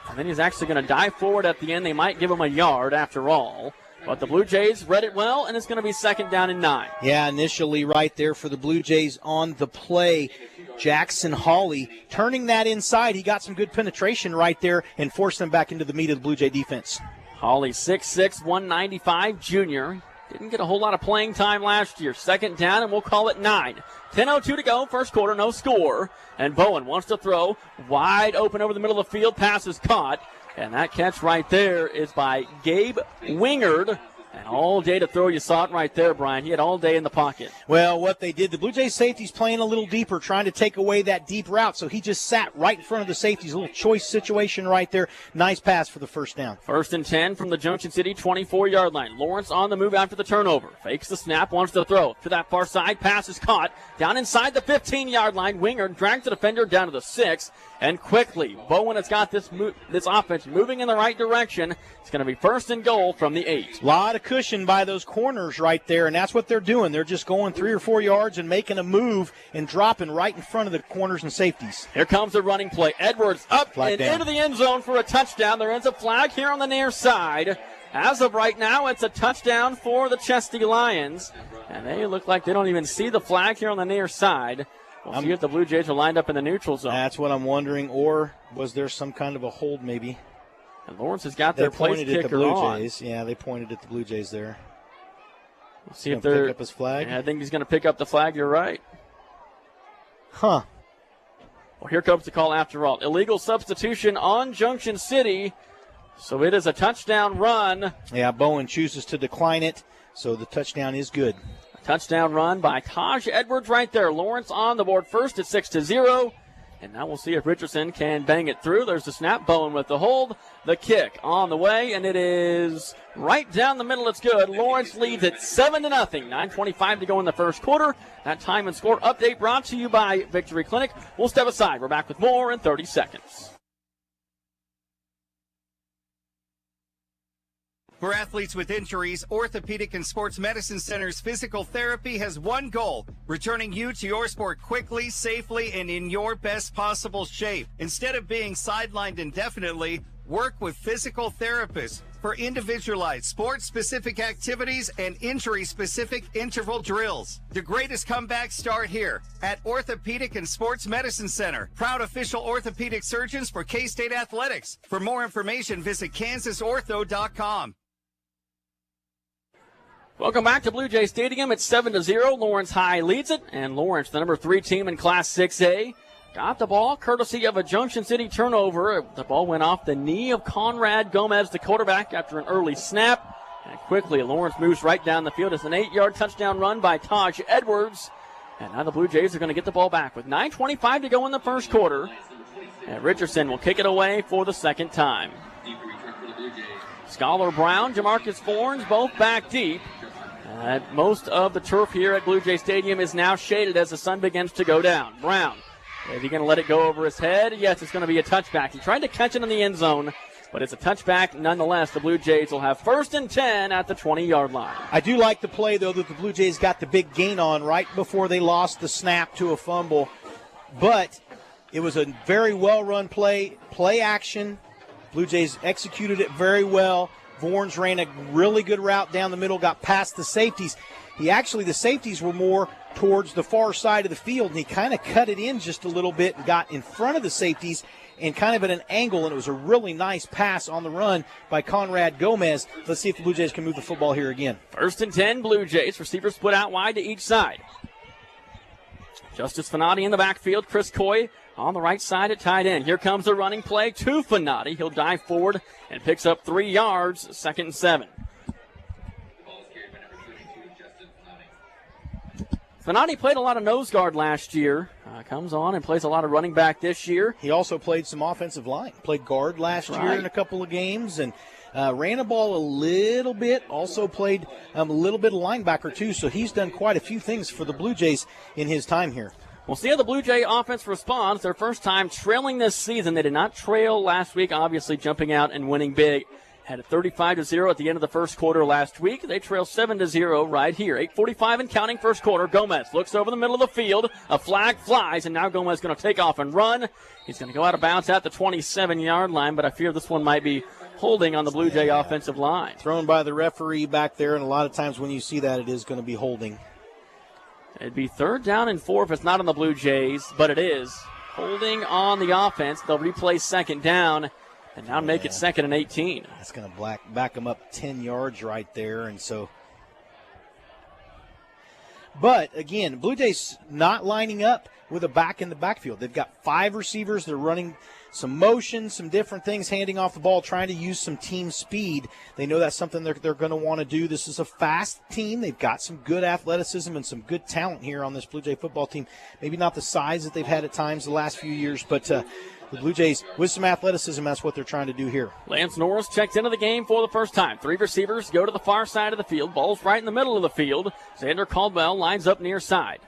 And then he's actually going to dive forward at the end. They might give him a yard after all. But the Blue Jays read it well, and it's going to be 2nd down and 9. Yeah, initially right there for the Blue Jays on the play. Jackson Hawley turning that inside. He got some good penetration right there and forced them back into the meat of the Blue Jay defense. Hawley, 6'6", 195 junior. Didn't get a whole lot of playing time last year. 2nd down, and we'll call it 9. 10:02 to go, first quarter, no score. And Bowen wants to throw wide open over the middle of the field. Pass is caught. And that catch right there is by Gabe Wingard. And all day to throw. You saw it right there, Brian. He had all day in the pocket. Well, what they did, the Blue Jays safety's playing a little deeper, trying to take away that deep route. So he just sat right in front of the safeties. A little choice situation right there. Nice pass for the first down. 1st and 10 from the Junction City 24-yard line. Lawrence on the move after the turnover. Fakes the snap, wants to throw. To that far side, pass is caught. Down inside the 15-yard line. Wingard drags the defender down to the 6. And quickly, Bowen has got this offense moving in the right direction. It's going to be 1st and goal from the 8. A lot of cushion by those corners right there, and that's what they're doing. They're just going 3 or 4 yards and making a move and dropping right in front of the corners and safeties. Here comes the running play. Edwards up Flag and down. into the end zone for a touchdown. There is a flag here on the near side. As of right now, it's a touchdown for the Chesty Lions. And they look like they don't even see the flag here on the near side. We'll see if the Blue Jays are lined up in the neutral zone. That's what I'm wondering. Or was there some kind of a hold maybe? And Lawrence has got their place kicker at the Blue on. Jays. Yeah, they pointed at the Blue Jays there. We'll see if they're pick up his flag. Yeah, I think he's going to pick up the flag. You're right. Huh. Well, here comes the call after all. Illegal substitution on Junction City. So it is a touchdown run. Yeah, Bowen chooses to decline it, so the touchdown is good. A touchdown run by Taj Edwards right there. Lawrence on the board first at 6-0. And now we'll see if Richardson can bang it through. There's the snap. Bowen with the hold. The kick on the way, and it is right down the middle. It's good. Lawrence leads at 7-0. 9:25 to go in the first quarter. That time and score update brought to you by Victory Clinic. We'll step aside. We're back with more in 30 seconds. For athletes with injuries, Orthopedic and Sports Medicine Center's physical therapy has one goal: returning you to your sport quickly, safely, and in your best possible shape. Instead of being sidelined indefinitely, work with physical therapists for individualized sport-specific activities and injury-specific interval drills. The greatest comebacks start here at Orthopedic and Sports Medicine Center, proud official orthopedic surgeons for K-State Athletics. For more information, visit kansasortho.com. Welcome back to Blue Jay Stadium. It's 7-0. Lawrence High leads it, and Lawrence, the number 3 team in Class 6A, got the ball courtesy of a Junction City turnover. The ball went off the knee of Conrad Gomez, the quarterback, after an early snap. And quickly, Lawrence moves right down the field. It's an 8-yard touchdown run by Taj Edwards. And now the Blue Jays are going to get the ball back with 9:25 to go in the first quarter. And Richardson will kick it away for the second time. Scholar Brown, Jamarcus Fornes, both back deep. Most of the turf here at Blue Jay Stadium is now shaded as the sun begins to go down. Brown, is he going to let it go over his head? Yes, it's going to be a touchback. He tried to catch it in the end zone, but it's a touchback nonetheless. The Blue Jays will have 1st and 10 at the 20-yard line. I do like the play, though, that the Blue Jays got the big gain on right before they lost the snap to a fumble. But it was a very well-run play action. Blue Jays executed it very well. Vorns ran a really good route down the middle, got past the safeties. The safeties were more towards the far side of the field, and he kind of cut it in just a little bit and got in front of the safeties and kind of at an angle, and it was a really nice pass on the run by Conrad Gomez. Let's see if the Blue Jays can move the football here again. 1st and 10, Blue Jays. Receivers split out wide to each side. Justice Fanati in the backfield. Chris Coy on the right side at tight end. Here comes the running play to Fanati. He'll dive forward and picks up 3 yards, 2nd and 7. Fanati played a lot of nose guard last year. Comes on and plays a lot of running back this year. He also played some offensive line. Played guard last year in a couple of games and ran the ball a little bit. Also played a little bit of linebacker too. So he's done quite a few things for the Blue Jays in his time here. We'll see how the Blue Jay offense responds. Their first time trailing this season. They did not trail last week, obviously jumping out and winning big Had a 35-0 at the end of the first quarter last week. They trail 7-0 right here. 8:45 and counting first quarter. Gomez looks over the middle of the field. A flag flies, and now Gomez is going to take off and run. He's going to go out of bounds at the 27-yard line, but I fear this one might be holding on the Blue Jay offensive line. Thrown by the referee back there, and a lot of times when you see that, it is going to be holding. It'd be 3rd down and 4 if it's not on the Blue Jays, but it is. Holding on the offense. They'll replay 2nd down. And now make it 2nd and 18. That's going to back them up 10 yards right there. And so, but again, Blue Jays not lining up with a back in the backfield. They've got 5 receivers. They're running some motion, some different things, handing off the ball, trying to use some team speed. They know that's something they're going to want to do. This is a fast team. They've got some good athleticism and some good talent here on this Blue Jay football team. Maybe not the size that they've had at times the last few years, but the Blue Jays, with some athleticism, that's what they're trying to do here. Lance Norris checks into the game for the first time. 3 receivers go to the far side of the field. Ball's right in the middle of the field. Xander Caldwell lines up near side.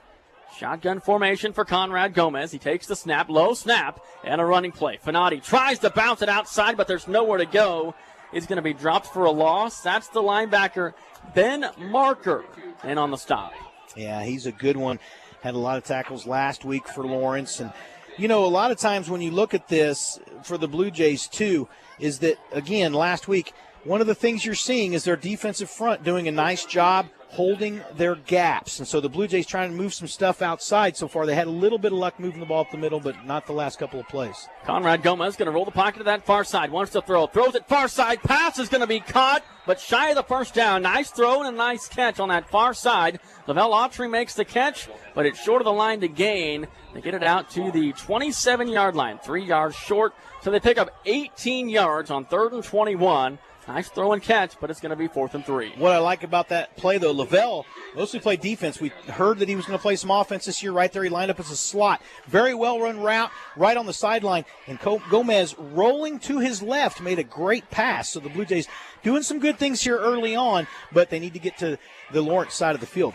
Shotgun formation for Conrad Gomez. He takes the snap, low snap, and a running play. Finati tries to bounce it outside, but there's nowhere to go. It's going to be dropped for a loss. That's the linebacker, Ben Marker, in on the stop. Yeah, he's a good one. Had a lot of tackles last week for Lawrence, and you know, a lot of times when you look at this for the Blue Jays, too, is that, again, last week, one of the things you're seeing is their defensive front doing a nice job holding their gaps. And so the Blue Jays trying to move some stuff outside so far. They had a little bit of luck moving the ball up the middle, but not the last couple of plays. Conrad Gomez going to roll the pocket to that far side. Wants to throw. Throws it far side. Pass is going to be caught, but shy of the first down. Nice throw and a nice catch on that far side. Lavelle Autry makes the catch, but it's short of the line to gain. They get it out to the 27-yard line, 3 yards short. So they pick up 18 yards on 3rd and 21. Nice throw and catch, but it's going to be 4th and 3. What I like about that play, though, Lavelle mostly played defense. We heard that he was going to play some offense this year right there. He lined up as a slot. Very well-run route right on the sideline. And Gomez rolling to his left made a great pass. So the Blue Jays doing some good things here early on, but they need to get to the Lawrence side of the field.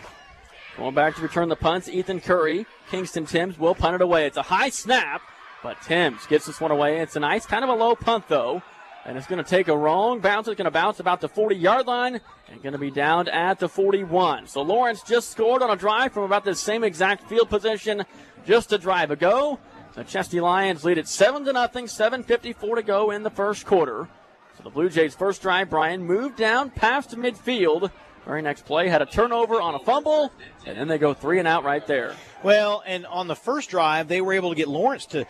Going back to return the punts, Ethan Curry. Kingston Timms will punt it away. It's a high snap, but Timms gets this one away. It's a nice, kind of a low punt, though. And it's going to take a wrong bounce. It's going to bounce about the 40-yard line and going to be down at the 41. So Lawrence just scored on a drive from about the same exact field position just a drive ago. The Chesty Lions lead it 7-0, 7:54 to go in the first quarter. So the Blue Jays' first drive, Brian, moved down past midfield. Very next play had a turnover on a fumble, and then they go 3 and out right there. Well, and on the first drive, they were able to get Lawrence to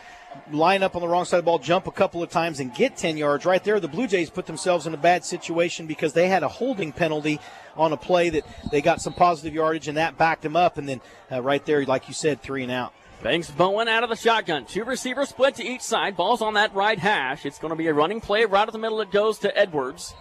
line up on the wrong side of the ball, jump a couple of times, and get 10 yards. Right there, the Blue Jays put themselves in a bad situation because they had a holding penalty on a play that they got some positive yardage, and that backed them up. And then right there, like you said, 3 and out. Banks Bowen out of the shotgun. 2 receivers split to each side. Ball's on that right hash. It's going to be a running play. Right at the middle it goes to Edwards.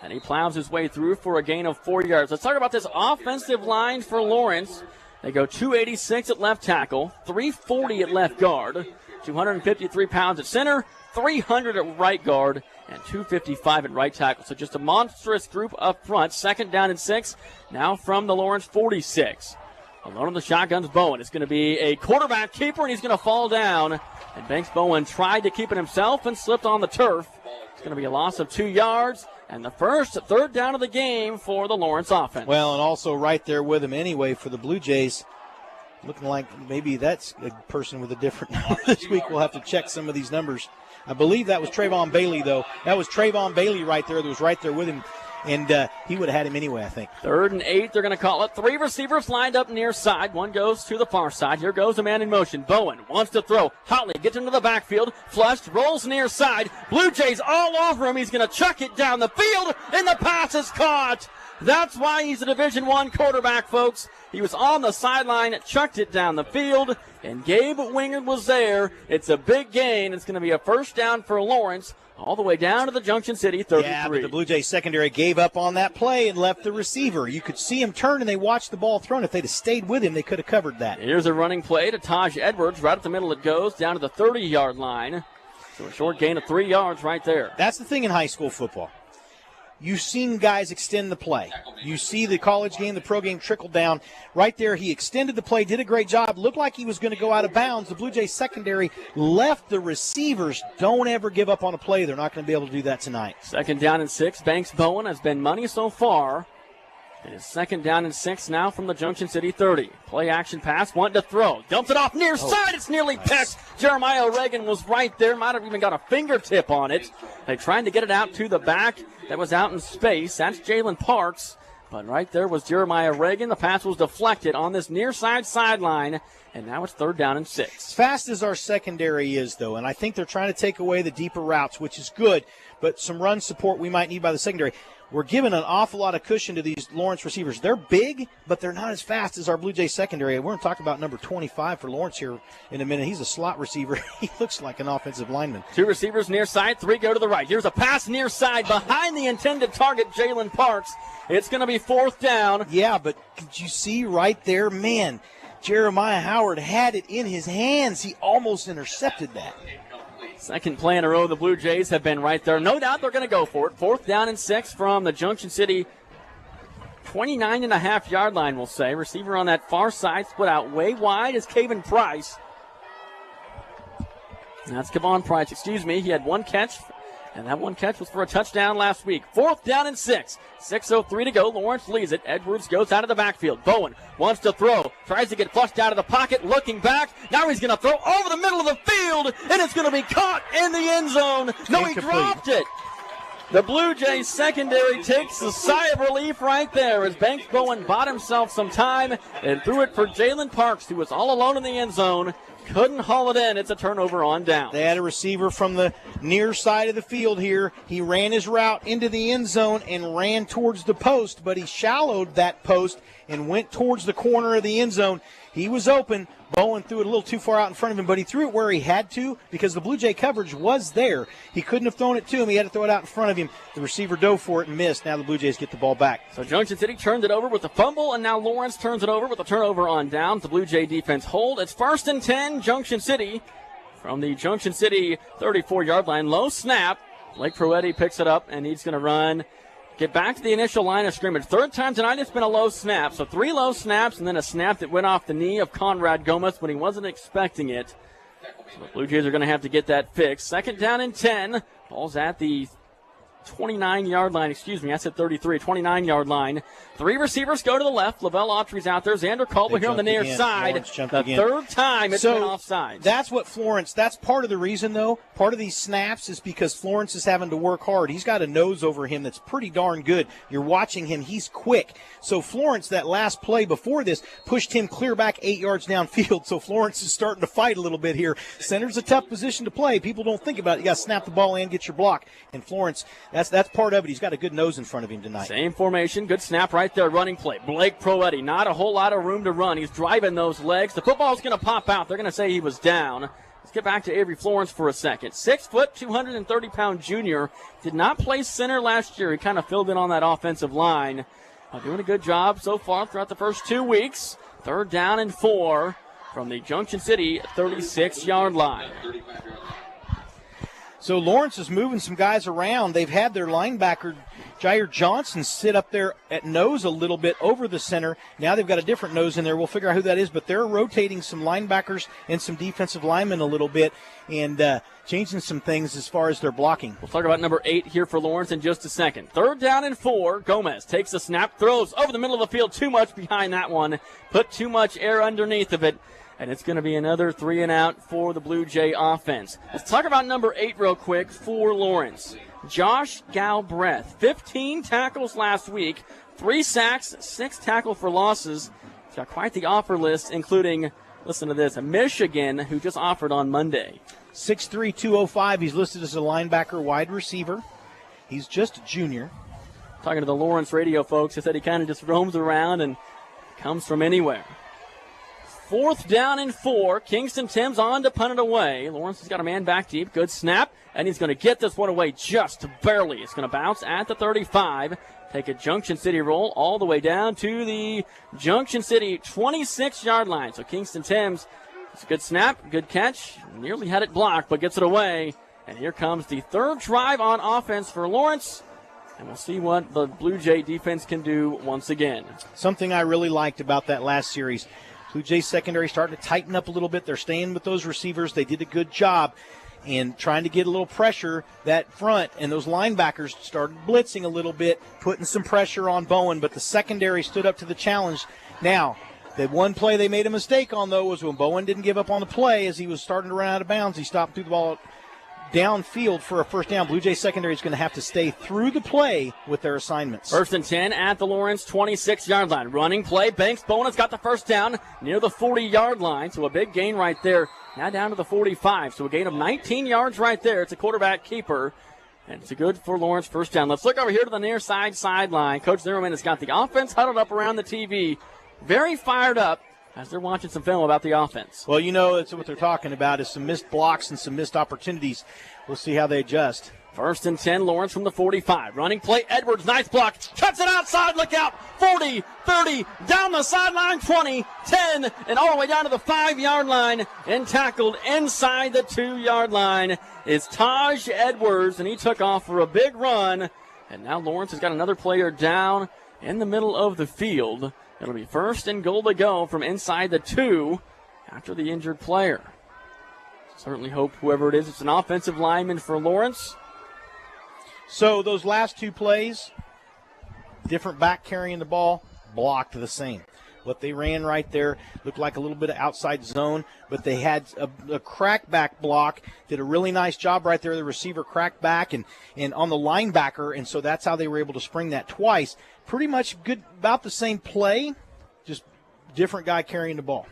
And he plows his way through for a gain of 4 yards. Let's talk about this offensive line for Lawrence. They go 286 at left tackle, 340 at left guard, 253 pounds at center, 300 at right guard, and 255 at right tackle. So just a monstrous group up front. 2nd down and 6. Now from the Lawrence 46. Alone in the shotgun's Bowen. It's going to be a quarterback keeper, and he's going to fall down. And Banks Bowen tried to keep it himself and slipped on the turf. It's going to be a loss of 2 yards. And the first 3rd down of the game for the Lawrence offense. Well, and also right there with him anyway for the Blue Jays. Looking like maybe that's a person with a different number this week. We'll have to check some of these numbers. I believe that was Trayvon Bailey, though. That was Trayvon Bailey right there that was right there with him. And he would have had him anyway, I think. 3rd and 8, they're going to call it. 3 receivers lined up near side. One goes to the far side. Here goes a man in motion. Bowen wants to throw. Hotley gets into the backfield. Flushed, rolls near side. Blue Jays all over him. He's going to chuck it down the field, and the pass is caught. That's why he's a Division I quarterback, folks. He was on the sideline, chucked it down the field, and Gabe Wingard was there. It's a big gain. It's going to be a first down for Lawrence. All the way down to the Junction City 33. Yeah, but the Blue Jays secondary gave up on that play and left the receiver. You could see him turn, and they watched the ball thrown. If they'd have stayed with him, they could have covered that. Here's a running play to Taj Edwards. Right at the middle it goes, down to the 30-yard line. So a short gain of 3 yards right there. That's the thing in high school football. you've seen guys extend the play. You see the college game, the pro game trickle down. Right there, he extended the play, did a great job. Looked like he was going to go out of bounds. The Blue Jays secondary left the receivers. Don't ever give up on a play. They're not going to be able to do that tonight. 2nd down and 6. Banks Bowen has been money so far. It is 2nd down and 6 now from the Junction City 30. Play action pass, wanting to throw. Dumps it off near side. It's nearly picked. Jeremiah Reagan was right there. Might have even got a fingertip on it. They're trying to get it out to the back. That was out in space. That's Jalen Parks. But right there was Jeremiah Reagan. The pass was deflected on this near side sideline. And now it's 3rd down and 6. As fast as our secondary is, though, and I think they're trying to take away the deeper routes, which is good, but some run support we might need by the secondary. We're giving an awful lot of cushion to these Lawrence receivers. They're big, but they're not as fast as our Blue Jays secondary. We're going to talk about number 25 for Lawrence here in a minute. He's a slot receiver. He looks like an offensive lineman. 2 receivers near side, 3 go to the right. Here's a pass near side behind the intended target, Jalen Parks. It's going to be 4th down. Yeah, but did you see right there? Man, Jeremiah Howard had it in his hands. He almost intercepted that. 2nd play in a row, the Blue Jays have been right there. No doubt they're going to go for it. 4th down and 6 from the Junction City 29.5-yard line, we'll say. Receiver on that far side, split out way wide is Kaven Price. That's Kevon Price, He had 1 catch, and that 1 catch was for a touchdown last week. 4th down and 6. 6:03 to go. Lawrence leads it. Edwards goes out of the backfield. Bowen wants to throw. Tries to get flushed out of the pocket. Looking back. Now he's going to throw over the middle of the field, and it's going to be caught in the end zone. No, he dropped it. The Blue Jays secondary takes a sigh of relief right there as Banks Bowen bought himself some time and threw it for Jalen Parks, who was all alone in the end zone. Couldn't haul it in. It's a turnover on down. They had a receiver from the near side of the field here. He ran his route into the end zone and ran towards the post, but he shallowed that post and went towards the corner of the end zone. He was open. Bowen threw it a little too far out in front of him, but he threw it where he had to because the Blue Jay coverage was there. He couldn't have thrown it to him. He had to throw it out in front of him. The receiver dove for it and missed. Now the Blue Jays get the ball back. So Junction City turned it over with a fumble, and now Lawrence turns it over with a turnover on down. The Blue Jay defense hold. It's 1st and 10, Junction City. From the Junction City 34-yard line, low snap. Blake Proetti picks it up, and he's going to run. Get back to the initial line of scrimmage. 3rd time tonight it's been a low snap. So 3 low snaps and then a snap that went off the knee of Conrad Gomez when he wasn't expecting it. So the Blue Jays are going to have to get that fixed. 2nd down and 10. Ball's at the 29-yard line. I said 33, 29-yard line. 3 receivers go to the left. Lavelle Autry's out there. Xander Caldwell here on the near side. The 3rd time it's been offside. That's what Florence, that's part of the reason, though. Part of these snaps is because Florence is having to work hard. He's got a nose over him that's pretty darn good. You're watching him. He's quick. So Florence, that last play before this, pushed him clear back 8 yards downfield. So Florence is starting to fight a little bit here. Center's a tough position to play. People don't think about it. You got to snap the ball in, get your block. And Florence, that's part of it. He's got a good nose in front of him tonight. Same formation. Good snap right there. Running play. Blake Proetti. Not a whole lot of room to run. He's driving those legs. The football's going to pop out. They're going to say he was down. Let's get back to Avery Florence for a second. 6 foot, 230-pound junior. Did not play center last year. He kind of filled in on that offensive line. Doing a good job so far throughout the first 2 weeks. 3rd down and 4 from the Junction City 36-yard line. So Lawrence is moving some guys around. They've had their linebacker, Jair Johnson, sit up there at nose a little bit over the center. Now they've got a different nose in there. We'll figure out who that is, but they're rotating some linebackers and some defensive linemen a little bit and changing some things as far as their blocking. We'll talk about number 8 here for Lawrence in just a second. 3rd down and 4. Gomez takes a snap, throws over the middle of the field. Too much behind that one. Put too much air underneath of it. And it's going to be another 3 and out for the Blue Jay offense. Let's talk about number 8 real quick for Lawrence. Josh Galbraith, 15 tackles last week, 3 sacks, 6 tackle for losses. He's got quite the offer list, including, listen to this, Michigan, who just offered on Monday. 6'3", 205. He's listed as a linebacker, wide receiver. He's just a junior. Talking to the Lawrence radio folks, they said he kind of just roams around and comes from anywhere. 4th down and 4. Kingston Timms on to punt it away. Lawrence has got a man back deep. Good snap. And he's going to get this one away just barely. It's going to bounce at the 35. Take a Junction City roll all the way down to the Junction City 26-yard line. So Kingston Timms, it's a good snap, good catch. Nearly had it blocked, but gets it away. And here comes the 3rd drive on offense for Lawrence. And we'll see what the Blue Jay defense can do once again. Something I really liked about that last series, Blue Jays secondary starting to tighten up a little bit. They're staying with those receivers. They did a good job in trying to get a little pressure that front, and those linebackers started blitzing a little bit, putting some pressure on Bowen, but the secondary stood up to the challenge. Now, the one play they made a mistake on, though, was when Bowen didn't give up on the play as he was starting to run out of bounds. He stopped through the ball downfield for a first down. Blue Jays secondary is going to have to stay through the play with their assignments. 1st and 10 at the Lawrence 26-yard line. Running play. Banks Bowen has got the first down near the 40-yard line, so a big gain right there. Now down to the 45, so a gain of 19 yards right there. It's a quarterback keeper, and it's a good for Lawrence first down. Let's look over here to the near side sideline. Coach Zimmerman has got the offense huddled up around the TV, very fired up as they're watching some film about the offense. Well, you know, that's what they're talking about is some missed blocks and some missed opportunities. We'll see how they adjust. 1st and 10, Lawrence from the 45. Running play, Edwards, nice block. Cuts it outside, look out. 40, 30, down the sideline, 20, 10, and all the way down to the 5-yard line. And tackled inside the 2-yard line is Taj Edwards, and he took off for a big run. And now Lawrence has got another player down in the middle of the field. It'll be 1st and goal to go from inside the 2 after the injured player. Certainly hope whoever it is, it's an offensive lineman for Lawrence. So those last 2 plays, different back carrying the ball, blocked the same. What they ran right there looked like a little bit of outside zone, but they had a crackback block, did a really nice job right there. The receiver cracked back and on the linebacker, and so that's how they were able to spring that twice. Pretty much good, about the same play, just different guy carrying the ball.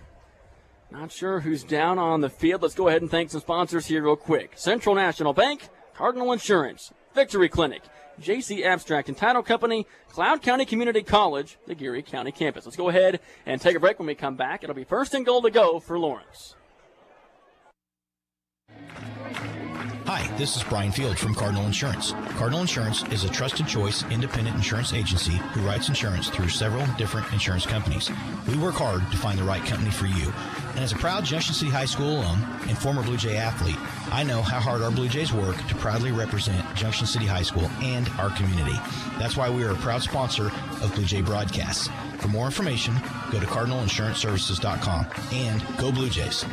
Not sure who's down on the field. Let's go ahead and thank some sponsors here real quick. Central National Bank, Cardinal Insurance, Victory Clinic, JC Abstract and Title Company, Cloud County Community College, the Geary County campus. Let's go ahead and take a break. When we come back, it'll be 1st and goal to go for Lawrence. Hi, this is Brian Field from Cardinal Insurance. Cardinal Insurance is a trusted choice independent insurance agency who writes insurance through several different insurance companies. We work hard to find the right company for you. And as a proud Junction City High School alum and former Blue Jay athlete, I know how hard our Blue Jays work to proudly represent Junction City High School and our community. That's why we are a proud sponsor of Blue Jay Broadcasts. For more information, go to cardinalinsuranceservices.com and go Blue Jays.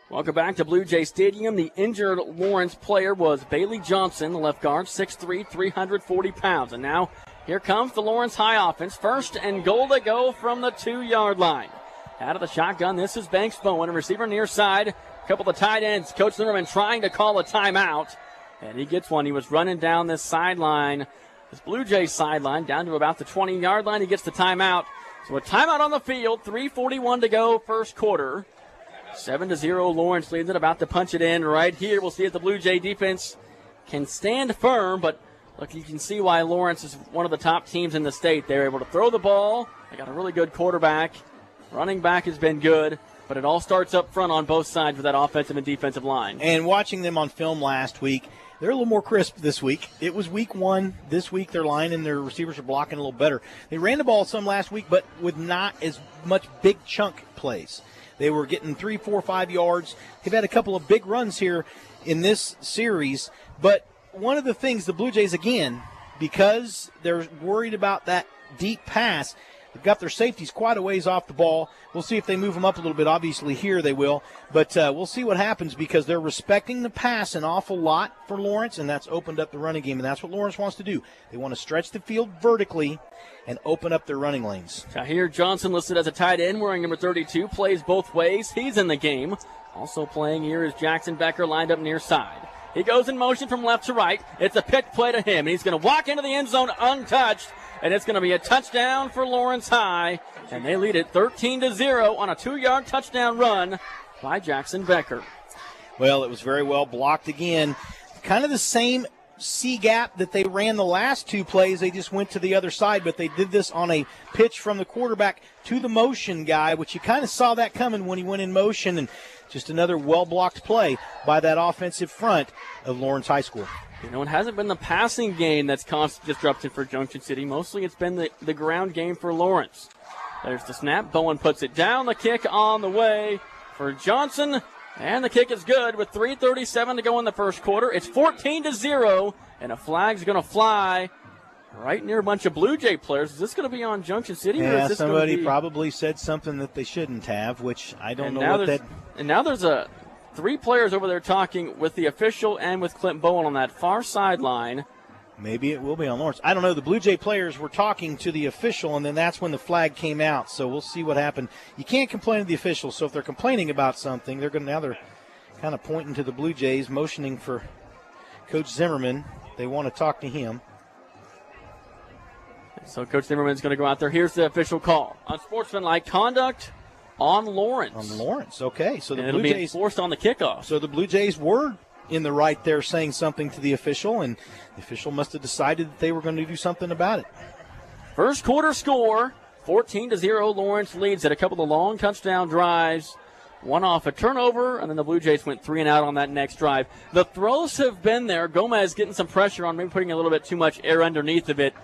Welcome back to Blue Jay Stadium. The injured Lawrence player was Bailey Johnson, the left guard, 6'3", 340 pounds. And now here comes the Lawrence High offense. 1st and goal to go from the 2-yard line. Out of the shotgun, this is Banks Bowen, a receiver near side. A couple of tight ends. Coach Zimmerman trying to call a timeout. And he gets one. He was running down this sideline, this Blue Jay sideline, down to about the 20-yard line. He gets the timeout. So a timeout on the field, 3:41 to go, first quarter. 7-0, Lawrence leads it, about to punch it in right here. We'll see if the Blue Jay defense can stand firm, but look, you can see why Lawrence is one of the top teams in the state. They're able to throw the ball. They got a really good quarterback. Running back has been good, but it all starts up front on both sides with that offensive and defensive line. And watching them on film last week, they're a little more crisp this week. It was week 1. This week their line and their receivers are blocking a little better. They ran the ball some last week, but with not as much big chunk plays. They were getting 3, 4, 5 yards. They've had a couple of big runs here in this series. But one of the things, the Blue Jays, again, because they're worried about that deep pass, they've got their safeties quite a ways off the ball. We'll see if they move them up a little bit. Obviously here they will. But we'll see what happens because they're respecting the pass an awful lot for Lawrence, and that's opened up the running game. And that's what Lawrence wants to do. They want to stretch the field vertically and open up their running lanes. Tahir Johnson listed as a tight end, wearing number 32, plays both ways. He's in the game. Also playing here is Jackson Becker, lined up near side. He goes in motion from left to right. It's a pick play to him, and he's going to walk into the end zone untouched, and it's going to be a touchdown for Lawrence High, and they lead it 13-0 on a 2-yard touchdown run by Jackson Becker. Well, it was very well blocked again. Kind of the same C-gap that they ran the last 2 plays. They just went to the other side, but they did this on a pitch from the quarterback to the motion guy, which you kind of saw that coming when he went in motion, and just another well-blocked play by that offensive front of Lawrence High School. You know, it hasn't been the passing game that's caused disruption for Junction City. Mostly it's been the ground game for Lawrence. There's the snap. Bowen puts it down. The kick on the way for Johnson. And the kick is good with 3:37 to go in the first quarter. It's 14-0, and a flag's going to fly right near a bunch of Blue Jay players. Is this going to be on Junction City? Yeah, or is this somebody be... probably said something that they shouldn't have, which I don't know what that. And now there's three players over there talking with the official and with Clint Bowen on that far sideline. Maybe it will be on Lawrence. I don't know. The Blue Jay players were talking to the official, and then that's when the flag came out. So we'll see what happened. You can't complain to the officials. So if they're complaining about something, they're kind of pointing to the Blue Jays, motioning for Coach Zimmerman. They want to talk to him. So Coach Zimmerman's going to go out there. Here's the official call. Unsportsmanlike conduct on Lawrence. On Lawrence, okay. So the and Blue it'll be Jays forced on the kickoff. So the Blue Jays were in the right there saying something to the official, and the official must have decided that they were going to do something about it. First quarter score, 14-0. Lawrence leads at a couple of long touchdown drives. One off a turnover, and then the Blue Jays went 3 and out on that next drive. The throws have been there. Gomez getting some pressure on, maybe putting a little bit too much air underneath of it.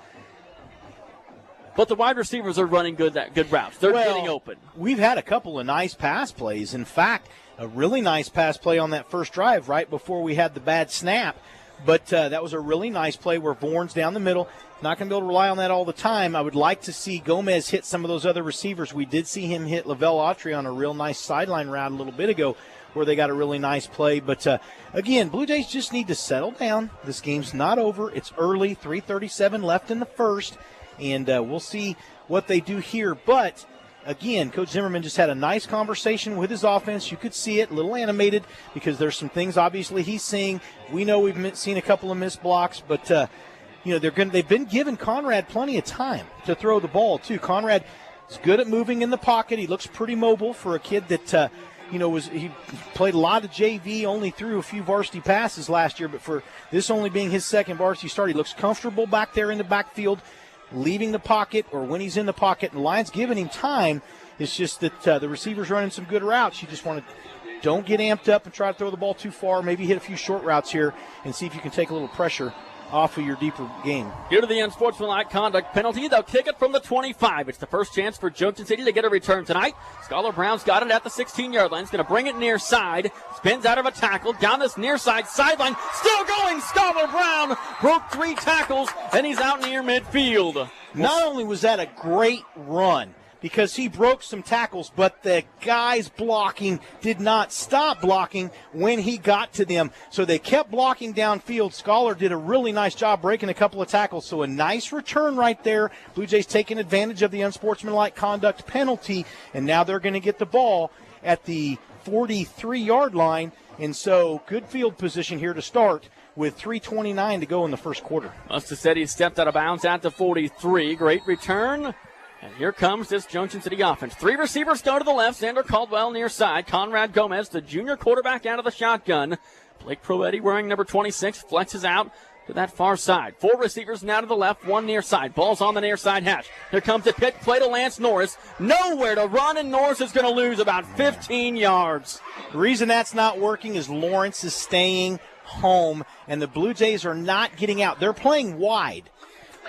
But the wide receivers are running good routes. They're getting open. We've had a couple of nice pass plays. In fact, a really nice pass play on that first drive right before we had the bad snap. But that was a really nice play where Bourne's down the middle. Not going to be able to rely on that all the time. I would like to see Gomez hit some of those other receivers. We did see him hit Lavelle Autry on a real nice sideline route a little bit ago where they got a really nice play. But, again, Blue Jays just need to settle down. This game's not over. It's early, 3:37 left in the first. And we'll see what they do here. But, again, Coach Zimmerman just had a nice conversation with his offense. You could see it, a little animated, because there's some things obviously he's seeing. We know we've seen a couple of missed blocks, but, they've been giving Conrad plenty of time to throw the ball, too. Conrad is good at moving in the pocket. He looks pretty mobile for a kid that, he played a lot of JV, only threw a few varsity passes last year, but for this only being his second varsity start, he looks comfortable back there in the backfield, leaving the pocket or when he's in the pocket, and the line's giving him time. It's just that the receiver's running some good routes. You just don't get amped up and try to throw the ball too far. Maybe hit a few short routes here and see if you can take a little pressure off of your deeper game. Due to the unsportsmanlike conduct penalty, they'll kick it from the 25. It's the first chance for Junction City to get a return tonight. Scholar Brown's got it at the 16-yard line. He's going to bring it near side. Spins out of a tackle down this near side sideline. Still going. Scholar Brown broke 3 tackles, and he's out near midfield. Not only was that a great run, because he broke some tackles, but the guys blocking did not stop blocking when he got to them. So they kept blocking downfield. Scholar did a really nice job breaking a couple of tackles. So a nice return right there. Blue Jays taking advantage of the unsportsmanlike conduct penalty, and now they're going to get the ball at the 43-yard line. And so good field position here to start with 3:29 to go in the first quarter. Must have said he stepped out of bounds at the 43. Great return. And here comes this Junction City offense. 3 receivers go to the left. Xander Caldwell near side. Conrad Gomez, the junior quarterback, out of the shotgun. Blake Proetti wearing number 26 flexes out to that far side. 4 receivers now to the left, 1 near side. Ball's on the near side hash. Here comes the pitch play to Lance Norris. Nowhere to run, and Norris is going to lose about 15 yards. The reason that's not working is Lawrence is staying home, and the Blue Jays are not getting out. They're playing wide.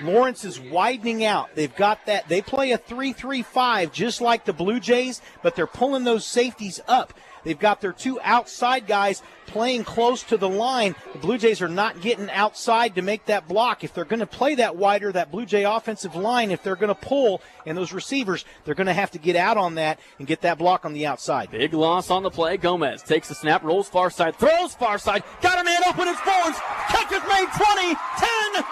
Lawrence is widening out. They've got that. They play a 3-3-5 just like the Blue Jays, but they're pulling those safeties up. They've got their 2 outside guys playing close to the line. The Blue Jays are not getting outside to make that block. If they're going to play that wider, that Blue Jay offensive line, if they're going to pull, and those receivers, they're going to have to get out on that and get that block on the outside. Big loss on the play. Gomez takes the snap, rolls far side, throws far side, got a man open, it's Bourne. Catch is made, 20, 10,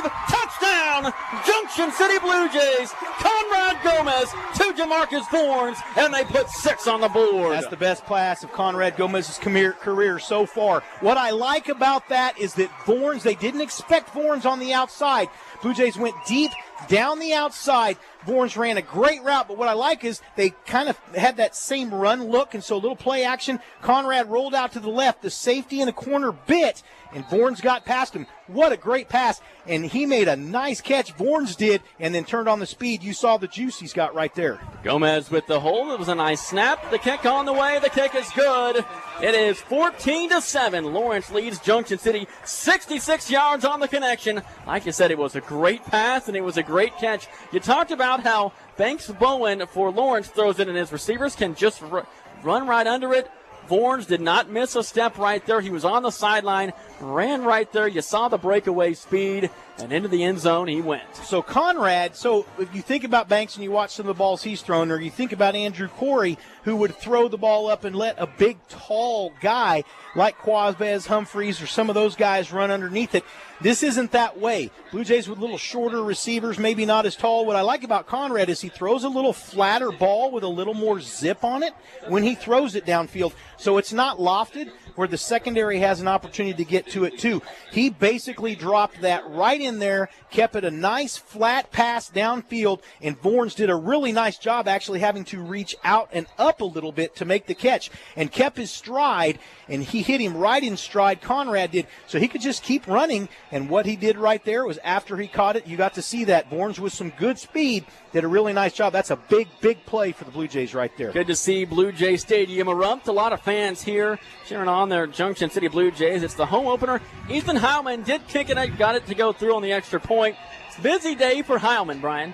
5, touchdown! Junction City Blue Jays, Conrad Gomez to Jamarcus Bourne, and they put 6 on the board. That's the best pass of Conrad Gomez's career so far. What I like about that is that Bourne, they didn't expect Bourne on the outside. Blue Jays went deep down the outside. Bourne ran a great route, but what I like is they kind of had that same run look, and so a little play action. Conrad rolled out to the left. The safety in the corner bit, and Bourne got past him. What a great pass, and he made a nice catch, Bourne did, and then turned on the speed. You saw the juice he's got right there. Gomez with the hold. It was a nice snap. The kick on the way. The kick is good. It is 14-7. Lawrence leads Junction City 66 yards on the connection. Like I said, it was a great pass, and it was a great catch. You talked about how Banks Bowen for Lawrence throws it, and his receivers can just run right under it. Vorns did not miss a step right there. He was on the sideline, ran right there. You saw the breakaway speed, and into the end zone he went. So Conrad, if you think about Banks and you watch some of the balls he's thrown, or you think about Andrew Corey, who would throw the ball up and let a big, tall guy like Quazvez Humphreys or some of those guys run underneath it, this isn't that way. Blue Jays with little shorter receivers, maybe not as tall. What I like about Conrad is he throws a little flatter ball with a little more zip on it when he throws it downfield. So it's not lofted where the secondary has an opportunity to get to it too. He basically dropped that right in there, kept it a nice flat pass downfield, and Vorns did a really nice job actually having to reach out and up a little bit to make the catch and kept his stride, and he hit him right in stride, Conrad did, so he could just keep running. And what he did right there was after he caught it, you got to see that Vorns with some good speed did a really nice job. That's a big, big play for the Blue Jays right there. Good to see Blue Jay Stadium erupt. A lot of fans here cheering on their Junction City Blue Jays. It's the home opener. Ethan Heilman did kick it, got it to go through on the extra point. It's a busy day for Heilman, Brian.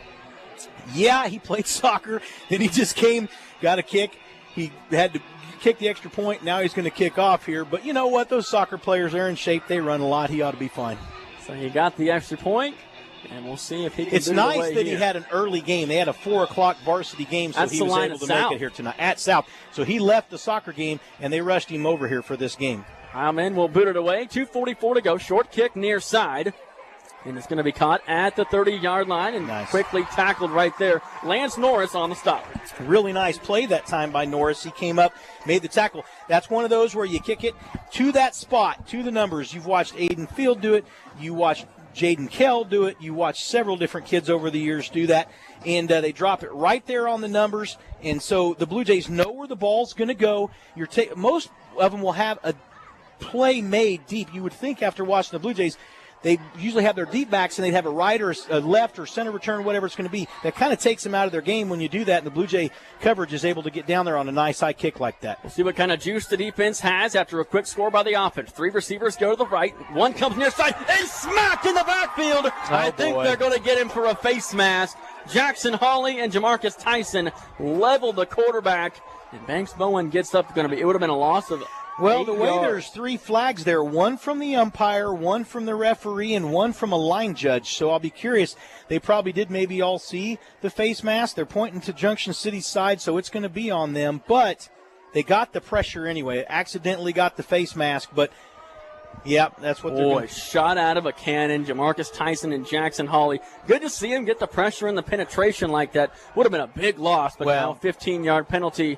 Yeah, he played soccer. Then he just came, got a kick. He had to kick the extra point. Now he's going to kick off here. But you know what? Those soccer players, they're in shape. They run a lot. He ought to be fine. So he got the extra point, and we'll see if he can It's do nice it away that here. he had an early game. They had a 4 o'clock varsity game, so That's he the was line able of to South. make it here tonight at South. So he left the soccer game, and they rushed him over here for this game. Heilman will boot it away. 2:44 to go. Short kick near side. And it's going to be caught at the 30-yard line and quickly tackled right there. Lance Norris on the stop. Really nice play that time by Norris. He came up, made the tackle. That's one of those where you kick it to that spot, to the numbers. You've watched Aiden Field do it. You watched Jaden Kell do it. You watched several different kids over the years do that. And they drop it right there on the numbers. And so the Blue Jays know where the ball's going to go. Most of them will have a play made deep. You would think after watching the Blue Jays, they usually have their deep backs and they'd have a right or a left or center return, whatever it's going to be. That kind of takes them out of their game when you do that, and the Blue Jay coverage is able to get down there on a nice high kick like that. We'll see what kind of juice the defense has after a quick score by the offense. 3 receivers go to the right. One comes near side and smacked in the backfield. I think they're going to get him for a face mask. Jackson Hawley and Jamarcus Tyson leveled the quarterback, and Banks Bowen gets up. It would have been a loss of Well, the way 8 yards. there's 3 flags there, one from the umpire, one from the referee, and one from a line judge. So I'll be curious. They probably did maybe all see the face mask. They're pointing to Junction City's side, so it's going to be on them. But they got the pressure anyway. Accidentally got the face mask, but yeah, that's what they're doing. Shot out of a cannon. Jamarcus Tyson and Jackson Hawley. Good to see him get the pressure and the penetration like that. Would have been a big loss, but now 15-yard penalty.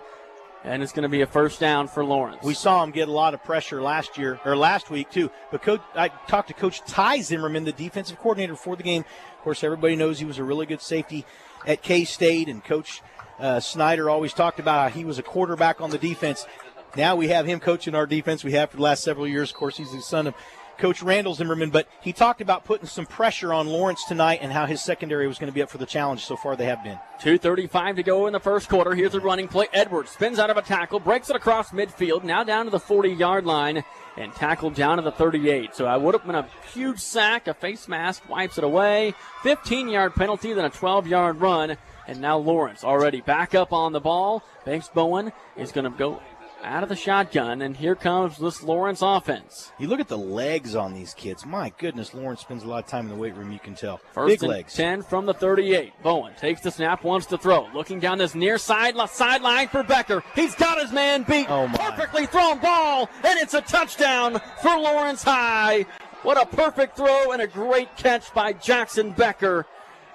And it's going to be a first down for Lawrence. We saw him get a lot of pressure last week, too. But I talked to Coach Ty Zimmerman, the defensive coordinator for the game. Of course, everybody knows he was a really good safety at K-State, and Coach Snyder always talked about how he was a quarterback on the defense. Now we have him coaching our defense. We have for the last several years. Of course, he's the son of Coach Randall Zimmerman, but he talked about putting some pressure on Lawrence tonight and how his secondary was going to be up for the challenge. So far they have been. 2:35 to go in the first quarter. Here's a running play. Edwards spins out of a tackle, breaks it across midfield, now down to the 40-yard line, and tackled down to the 38. So I would have been a huge sack. A face mask wipes it away. 15-yard penalty, then a 12-yard run. And now Lawrence already back up on the ball. Banks Bowen is going to go out of the shotgun, and here comes this Lawrence offense. You look at the legs on these kids. My goodness, Lawrence spends a lot of time in the weight room, you can tell. First Big and legs. 10 from the 38. Bowen takes the snap, wants to throw. Looking down this near sideline for Becker. He's got his man beat. Perfectly thrown ball, and it's a touchdown for Lawrence High. What a perfect throw and a great catch by Jackson Becker.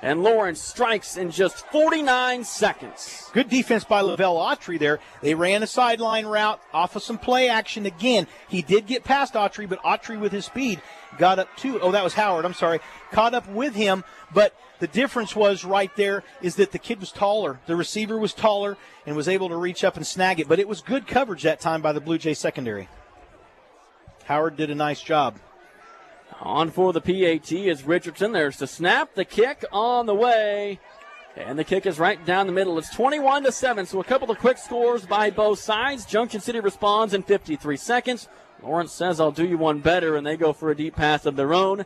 And Lawrence strikes in just 49 seconds. Good defense by Lavelle Autry there. They ran a sideline route off of some play action again. He did get past Autry, but Autry with his speed got up to, that was Howard, I'm sorry, caught up with him. But the difference was right there is that the kid was taller. The receiver was taller and was able to reach up and snag it. But it was good coverage that time by the Blue Jay secondary. Howard did a nice job. On for the PAT is Richardson. There's the snap, the kick on the way. And the kick is right down the middle. It's 21-7, so a couple of quick scores by both sides. Junction City responds in 53 seconds. Lawrence says, I'll do you one better, and they go for a deep pass of their own.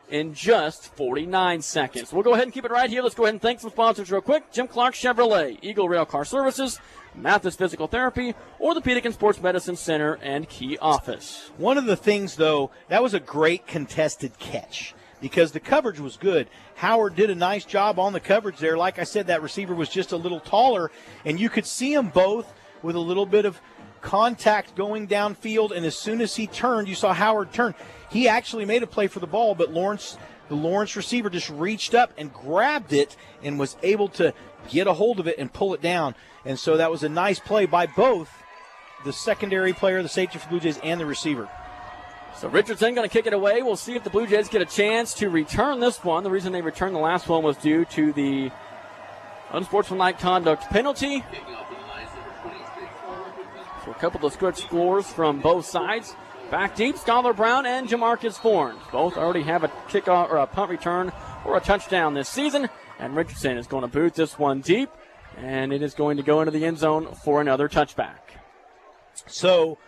in just 49 seconds. We'll go ahead and keep it right here. Let's go ahead and thank some sponsors real quick. Jim Clark Chevrolet, Eagle Rail Car Services, Mathis Physical Therapy, Orthopedic and Sports Medicine Center, and Key Office. One of the things, though, that was a great contested catch because the coverage was good. Howard did a nice job on the coverage there. Like I said, that receiver was just a little taller, and you could see them both with a little bit of contact going downfield, and as soon as he turned, you saw Howard turn. He actually made a play for the ball, but the Lawrence receiver just reached up and grabbed it and was able to get a hold of it and pull it down. And so that was a nice play by both the secondary player, the safety for the Blue Jays, and the receiver. So Richardson going to kick it away. We'll see if the Blue Jays get a chance to return this one. The reason they returned the last one was due to the unsportsmanlike conduct penalty. So a couple of good scores from both sides. Back deep, Scholar Brown and Jamarcus Fornes. Both already have a kickoff or a punt return or a touchdown this season. And Richardson is going to boot this one deep, and it is going to go into the end zone for another touchback. So,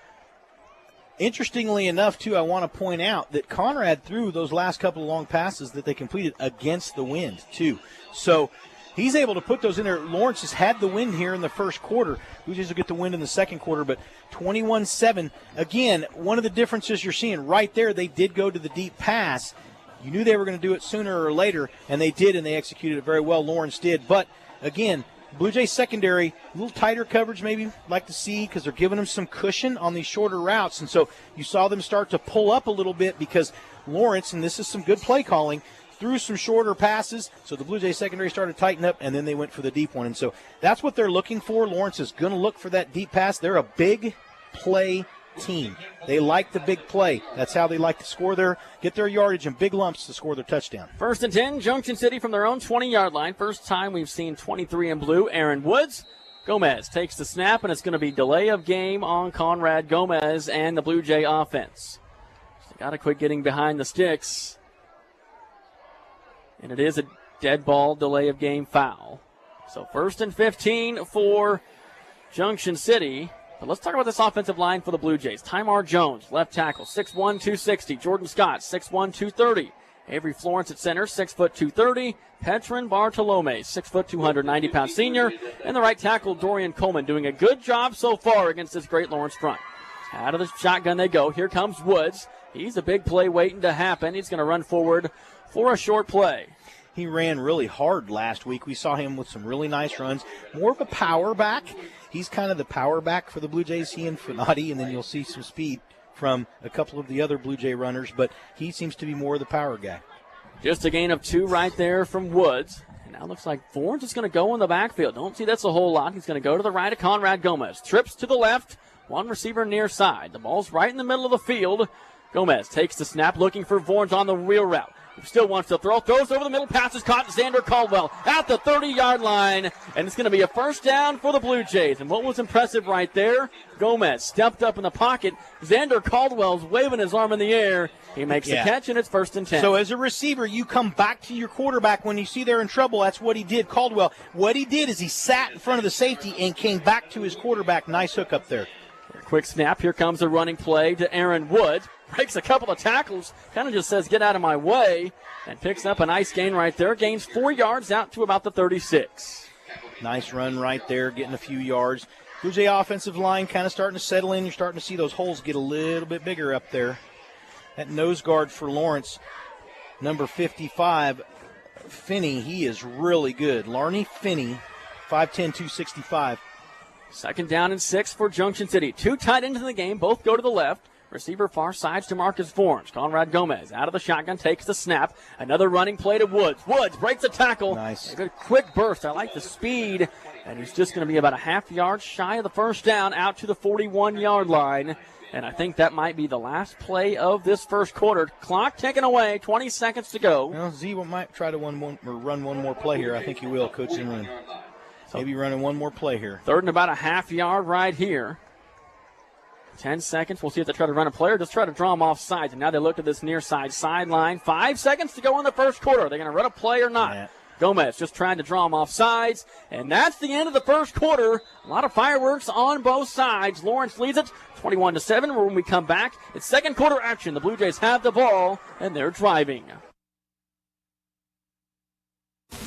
interestingly enough, too, I want to point out that Conrad threw those last couple of long passes that they completed against the wind, too. So, he's able to put those in there. Lawrence has had the win here in the first quarter. Blue Jays will get the win in the second quarter, but 21-7. Again, one of the differences you're seeing right there, they did go to the deep pass. You knew they were going to do it sooner or later, and they did, and they executed it very well. Lawrence did. But, again, Blue Jays secondary, a little tighter coverage maybe like to see because they're giving them some cushion on these shorter routes. And so you saw them start to pull up a little bit because Lawrence, and this is some good play calling, threw some shorter passes, so the Blue Jays secondary started to tighten up, and then they went for the deep one. And so that's what they're looking for. Lawrence is going to look for that deep pass. They're a big play team. They like the big play. That's how they like to score get their yardage in big lumps to score their touchdown. 1st and 10, Junction City from their own 20-yard line. First time we've seen 23 in blue, Aaron Woods. Gomez takes the snap, and it's going to be delay of game on Conrad Gomez and the Blue Jay offense. So got to quit getting behind the sticks. And it is a dead ball delay of game foul. So 1st and 15 for Junction City. But let's talk about this offensive line for the Blue Jays. Tymar Jones, left tackle, 6'1", 260. Jordan Scott, 6'1", 230. Avery Florence at center, 6', 230. Petrin Bartolome, 6', 290-pound senior. And the right tackle, Dorian Coleman, doing a good job so far against this great Lawrence front. Out of the shotgun they go. Here comes Woods. He's a big play waiting to happen. He's going to run forward for a short play. He ran really hard last week. We saw him with some really nice runs. More of a power back. He's kind of the power back for the Blue Jays, he and Fenati, and then you'll see some speed from a couple of the other Blue Jay runners, but he seems to be more of the power guy. Just a gain of 2 right there from Woods. And now looks like Fornes is going to go in the backfield. Don't see that's a whole lot. He's going to go to the right of Conrad Gomez. Trips to the left. One receiver near side. The ball's right in the middle of the field. Gomez takes the snap, looking for Fornes on the wheel route. He still wants to throw. Throws over the middle. Passes caught. Xander Caldwell at the 30-yard line. And it's going to be a first down for the Blue Jays. And what was impressive right there, Gomez stepped up in the pocket. Xander Caldwell's waving his arm in the air. He makes the catch, and it's 1st and 10. So as a receiver, you come back to your quarterback when you see they're in trouble. That's what he did, Caldwell. What he did is he sat in front of the safety and came back to his quarterback. Nice hook up there. Quick snap. Here comes a running play to Aaron Woods. Breaks a couple of tackles. Kind of just says, get out of my way. And picks up a nice gain right there. Gains 4 yards out to about the 36. Nice run right there, getting a few yards. Blue Jay offensive line kind of starting to settle in. You're starting to see those holes get a little bit bigger up there. That nose guard for Lawrence, number 55, Finney, he is really good. Larney Finney, 5'10", 265. 2nd down and 6 for Junction City. 2 tight ends in the game. Both go to the left. Receiver far sides to Marcus Fornes. Conrad Gomez out of the shotgun, takes the snap. Another running play to Woods. Woods breaks a tackle. Nice. A good quick burst. I like the speed. And he's just going to be about a half yard shy of the first down out to the 41-yard line. And I think that might be the last play of this first quarter. Clock ticking away, 20 seconds to go. Well, Z might try to run one more play here. I think he will, Coach Zimmerman. Maybe running one more play here. 3rd and about a half yard right here. 10 seconds. We'll see if they try to run a play or just try to draw them off sides. And now they look at this near side sideline. 5 seconds to go in the first quarter. Are they going to run a play or not? Yeah. Gomez just trying to draw them off sides. And that's the end of the first quarter. A lot of fireworks on both sides. Lawrence leads it 21-7. When we come back, it's second quarter action. The Blue Jays have the ball, and they're driving.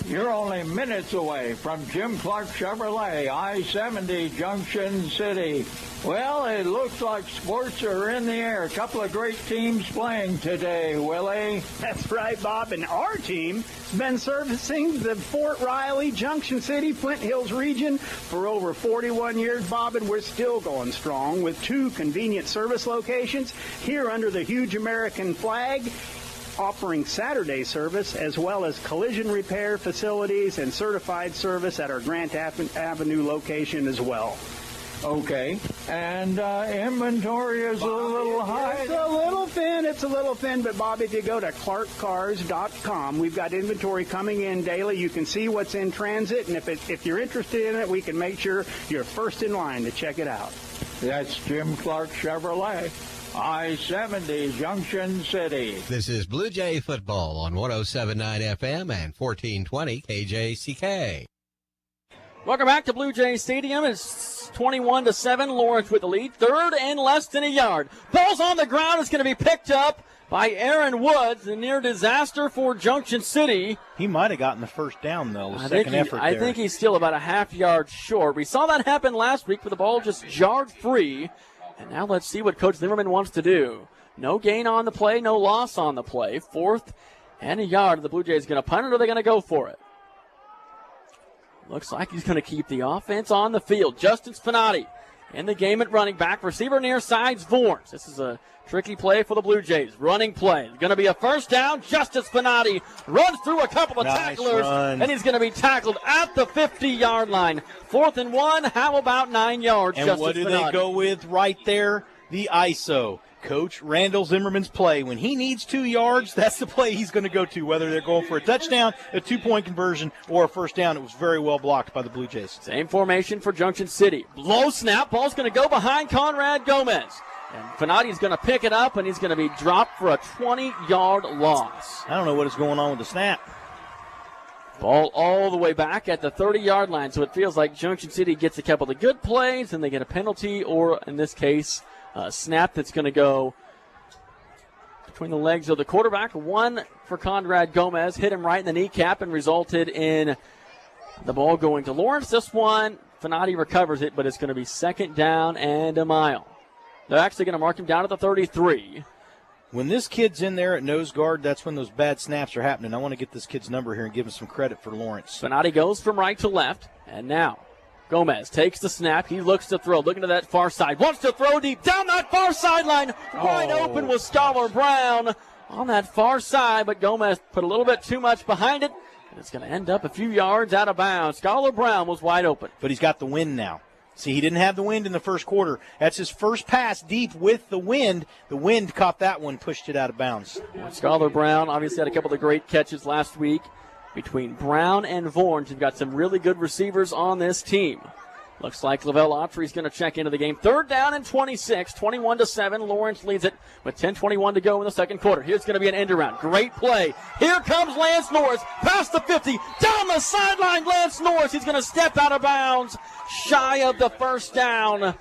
You're only minutes away from Jim Clark Chevrolet, I-70, Junction City. Well, it looks like sports are in the air. A couple of great teams playing today, Willie. That's right, Bob. And our team has been servicing the Fort Riley, Junction City, Flint Hills region for over 41 years, Bob, and we're still going strong with 2 convenient service locations here under the huge American flag, offering Saturday service as well as collision repair facilities and certified service at our Grant Avenue location as well. Okay, and inventory is a little high. It's a little thin, but Bob, if you go to clarkcars.com, we've got inventory coming in daily. You can see what's in transit, and if you're interested in it, we can make sure you're first in line to check it out. That's Jim Clark Chevrolet, I-70, Junction City. This is Blue Jay football on 107.9 FM and 1420 KJCK. Welcome back to Blue Jay Stadium. It's 21-7. Lawrence with the lead. 3rd and less than a yard. Ball's on the ground. It's going to be picked up by Aaron Woods. A near disaster for Junction City. He might have gotten the first down, though. I think he's still about a half yard short. We saw that happen last week, but the ball just jarred free. And now let's see what Coach Zimmerman wants to do. No gain on the play, no loss on the play. 4th and a yard. The Blue Jays going to punt it, or are they going to go for it? Looks like he's going to keep the offense on the field. Justin Spinati in the game at running back. Receiver near side's Vorns. This is a tricky play for the Blue Jays. Running play. Going to be a first down. Justin Spinati runs through a couple of tacklers, and he's going to be tackled at the 50-yard line. 4th and 1. How about 9 yards? And Justin what do Spinati. they go with right there? The ISO. Coach Randall Zimmerman's play. When he needs 2 yards, that's the play he's going to go to, whether they're going for a touchdown, a 2-point conversion, or a first down. It was very well blocked by the Blue Jays. Same formation for Junction City. Low snap. Ball's going to go behind Conrad Gomez. And Fanati's going to pick it up, and he's going to be dropped for a 20-yard loss. I don't know what is going on with the snap. Ball all the way back at the 30-yard line, so it feels like Junction City gets a couple of good plays, and they get a penalty, or in this case, a snap that's going to go between the legs of the quarterback. 1 for Conrad Gomez, hit him right in the kneecap and resulted in the ball going to Lawrence. This one, Fanati recovers it, but it's going to be 2nd down and a mile. They're actually going to mark him down at the 33. When this kid's in there at nose guard, that's when those bad snaps are happening. I want to get this kid's number here and give him some credit for Lawrence. Fanati goes from right to left, and now Gomez takes the snap. He looks to throw, looking to that far side. Wants to throw deep down that far sideline. Wide open with Scholar Brown on that far side, but Gomez put a little bit too much behind it, and it's going to end up a few yards out of bounds. Scholar Brown was wide open. But he's got the wind now. See, he didn't have the wind in the first quarter. That's his first pass deep with the wind. The wind caught that one, pushed it out of bounds. Scholar Brown obviously had a couple of great catches last week. Between Brown and Vorns, you've got some really good receivers on this team. Looks like Lavelle Autry's going to check into the game. 3rd down and 26, 21-7. Lawrence leads it with 10:21 to go in the second quarter. Here's going to be an end around. Great play. Here comes Lance Norris past the 50. Down the sideline, Lance Norris. He's going to step out of bounds, shy of the first down.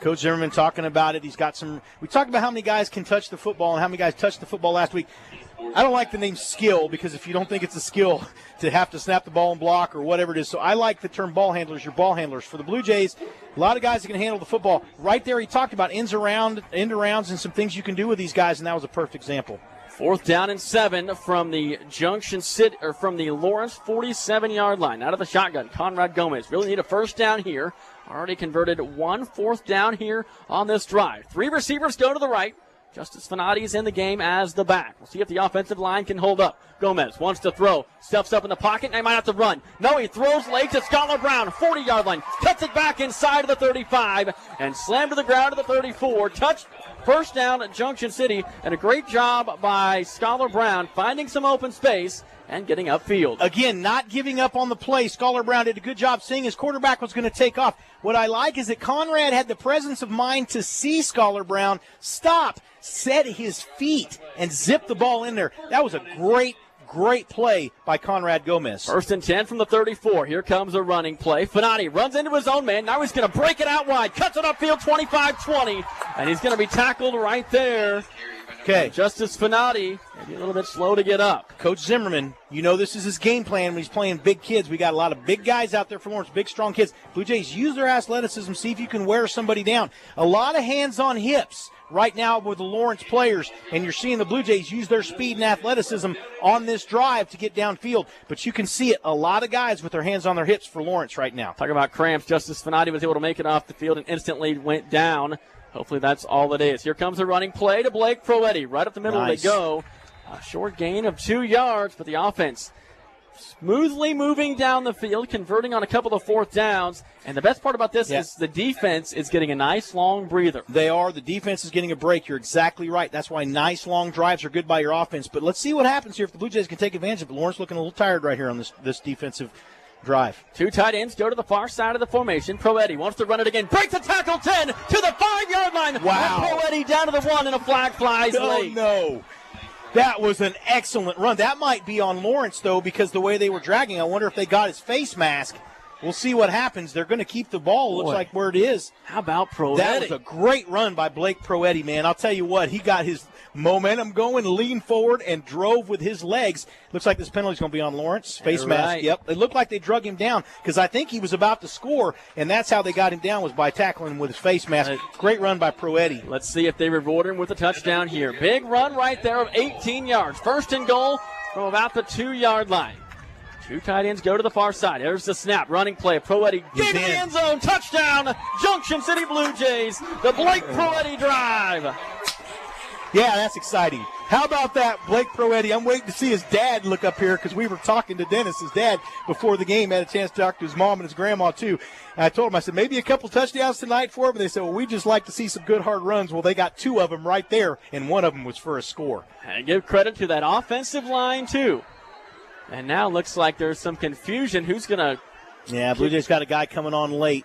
Coach Zimmerman talking about it. He's got some. We talked about how many guys can touch the football and how many guys touched the football last week. I don't like the name skill because if you don't think it's a skill to have to snap the ball and block or whatever it is. So I like the term ball handlers, your ball handlers. For the Blue Jays, a lot of guys that can handle the football. Right there he talked about end arounds and some things you can do with these guys, and that was a perfect example. 4th down and 7 from the Junction City, or from the Lawrence 47-yard line. Out of the shotgun, Conrad Gomez. Really need a first down here. Already converted 1 4th down here on this drive. 3 receivers go to the right. Justice Fanati's in the game as the back. We'll see if the offensive line can hold up. Gomez wants to throw. Steps up in the pocket, and he might have to run. No, he throws late to Scholar Brown. 40-yard line. Cuts it back inside of the 35 and slammed to the ground at the 34. Touch. First down at Junction City, and a great job by Scholar Brown finding some open space and getting upfield. Again, not giving up on the play. Scholar Brown did a good job seeing his quarterback was going to take off. What I like is that Conrad had the presence of mind to see Scholar Brown stop, set his feet, and zip the ball in there. That was a great play by Conrad Gomez. 1st and 10 from the 34. Here comes a running play. Fanati runs into his own man. Now he's going to break it out wide. Cuts it upfield 25-20. And he's going to be tackled right there Okay. Justice Finati, maybe a little bit slow to get up. Coach Zimmerman, you know this is his game plan when he's playing big kids. We got a lot of big guys out there for Lawrence, big, strong kids. Blue Jays, use their athleticism, see if you can wear somebody down. A lot of hands on hips right now with the Lawrence players, and you're seeing the Blue Jays use their speed and athleticism on this drive to get downfield. But you can see it, a lot of guys with their hands on their hips for Lawrence right now. Talking about cramps, Justice Finati was able to make it off the field and instantly went down. Hopefully that's all it is. Here comes a running play to Blake Proetti. Right up the middle they go. A short gain of 2 yards, but the offense smoothly moving down the field, converting on a couple of fourth downs. And the best part about this is the defense is getting a nice long breather. They are. The defense is getting a break. You're exactly right. That's why nice long drives are good by your offense. But let's see what happens here if the Blue Jays can take advantage of it. Lawrence looking a little tired right here on this defensive drive. 2 tight ends go to the far side of the formation. Proetti wants to run it again. Breaks the tackle 10 to the 5-yard line. Wow. And Proetti down to the 1 and a flag flies late. No. That was an excellent run. That might be on Lawrence, though, because the way they were dragging. I wonder if they got his face mask. We'll see what happens. They're going to keep the ball. Looks like where it is. How about Proetti? That was a great run by Blake Proetti, man. I'll tell you what. He got his momentum going, leaned forward, and drove with his legs. Looks like this penalty's going to be on Lawrence. Face mask. Yep. It looked like they drug him down because I think he was about to score, and that's how they got him down was by tackling him with his face mask. Great run by Proetti. Let's see if they reward him with a touchdown here. Big run right there of 18 yards. First and goal from about the 2-yard line. 2 tight ends go to the far side. There's the snap. Running play. Proetti deep in the end zone. Touchdown. Junction City Blue Jays. The Blake Proetti drive. Yeah, that's exciting. How about that, Blake Proetti? I'm waiting to see his dad look up here because we were talking to Dennis, his dad, before the game. Had a chance to talk to his mom and his grandma, too. And I told him, I said, maybe a couple touchdowns tonight for him. And they said, well, we just like to see some good, hard runs. Well, they got 2 of them right there, and one of them was for a score. And give credit to that offensive line, too. And now looks like there's some confusion. Who's going to... Yeah, Blue Jays got a guy coming on late.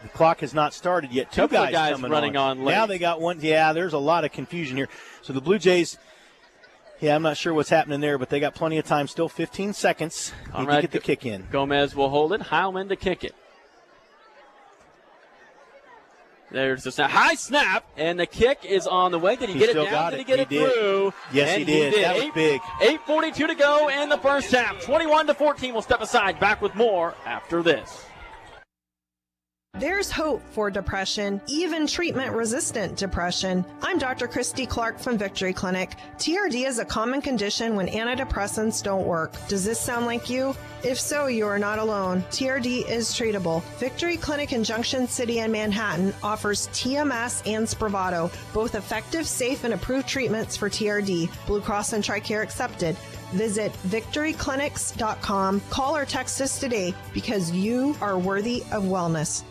The clock has not started yet. 2 guys coming running on late. Now they got one. Yeah, there's a lot of confusion here. So the Blue Jays, I'm not sure what's happening there, but they got plenty of time. Still 15 seconds. Need to get the kick in. Gomez will hold it. Heilman to kick it. There's the snap. High snap, and the kick is on the way. Did he get it down? Did he get it through? Yes, he did. That was big. 8:42 to go in the first half. 21-14. We'll step aside. Back with more after this. There's hope for depression, even treatment-resistant depression. I'm Dr. Christy Clark from Victory Clinic. TRD is a common condition when antidepressants don't work. Does this sound like you? If so, you are not alone. TRD is treatable. Victory Clinic in Junction City and Manhattan offers TMS and Spravato, both effective, safe, and approved treatments for TRD. Blue Cross and TRICARE accepted. Visit victoryclinics.com. Call or text us today because you are worthy of wellness.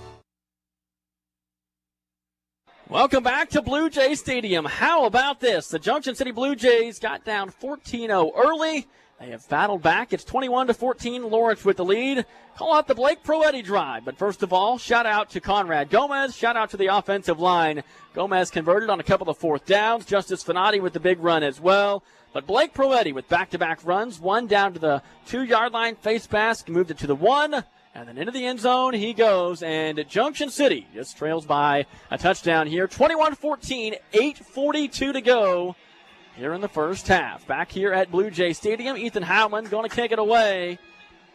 Welcome back to Blue Jay Stadium. How about this? The Junction City Blue Jays got down 14-0 early. They have battled back. It's 21-14. Lawrence with the lead. Call out the Blake Proetti drive. But first of all, shout out to Conrad Gomez. Shout out to the offensive line. Gomez converted on a couple of fourth downs. Justice Finati with the big run as well. But Blake Proetti with back-to-back runs. One down to the 2-yard line. Face mask. Moved it to the 1. And then into the end zone he goes, and Junction City just trails by a touchdown here. 21-14, 8:42 to go here in the first half. Back here at Blue Jay Stadium, Ethan Heilman going to kick it away.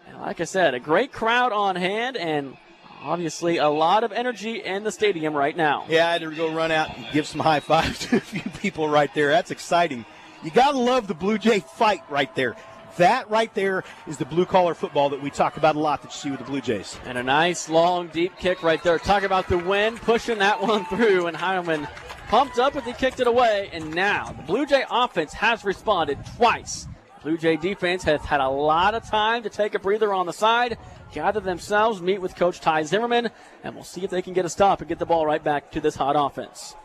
And like I said, a great crowd on hand, and obviously a lot of energy in the stadium right now. Yeah, I had to go run out and give some high fives to a few people right there. That's exciting. You got to love the Blue Jay fight right there. That right there is the blue-collar football that we talk about a lot that you see with the Blue Jays. And a nice, long, deep kick right there. Talk about the wind pushing that one through, and Heilman pumped up as he kicked it away. And now the Blue Jay offense has responded twice. Blue Jay defense has had a lot of time to take a breather on the side, gather themselves, meet with Coach Ty Zimmerman, and we'll see if they can get a stop and get the ball right back to this hot offense.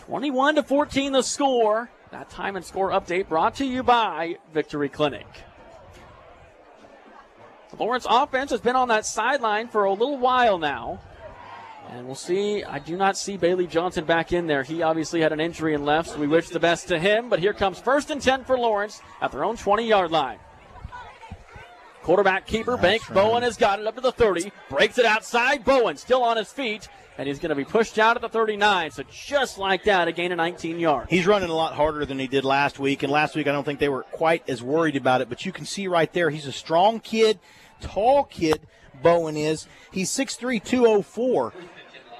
21-14 the score. That time and score update brought to you by Victory Clinic. The Lawrence offense has been on that sideline for a little while now. And we'll see. I do not see Bailey Johnson back in there. He obviously had an injury and left, so we wish the best to him. But here comes 1st and 10 for Lawrence at their own 20-yard line. Quarterback keeper, Banks Bowen has got it up to the 30. Breaks it outside. Bowen still on his feet. and he's going to be pushed out at the 39. So just like that, a gain of 19 yards. He's running a lot harder than he did last week, and last week I don't think they were quite as worried about it, but you can see right there he's a strong kid, tall kid, Bowen is. He's 6'3", 204.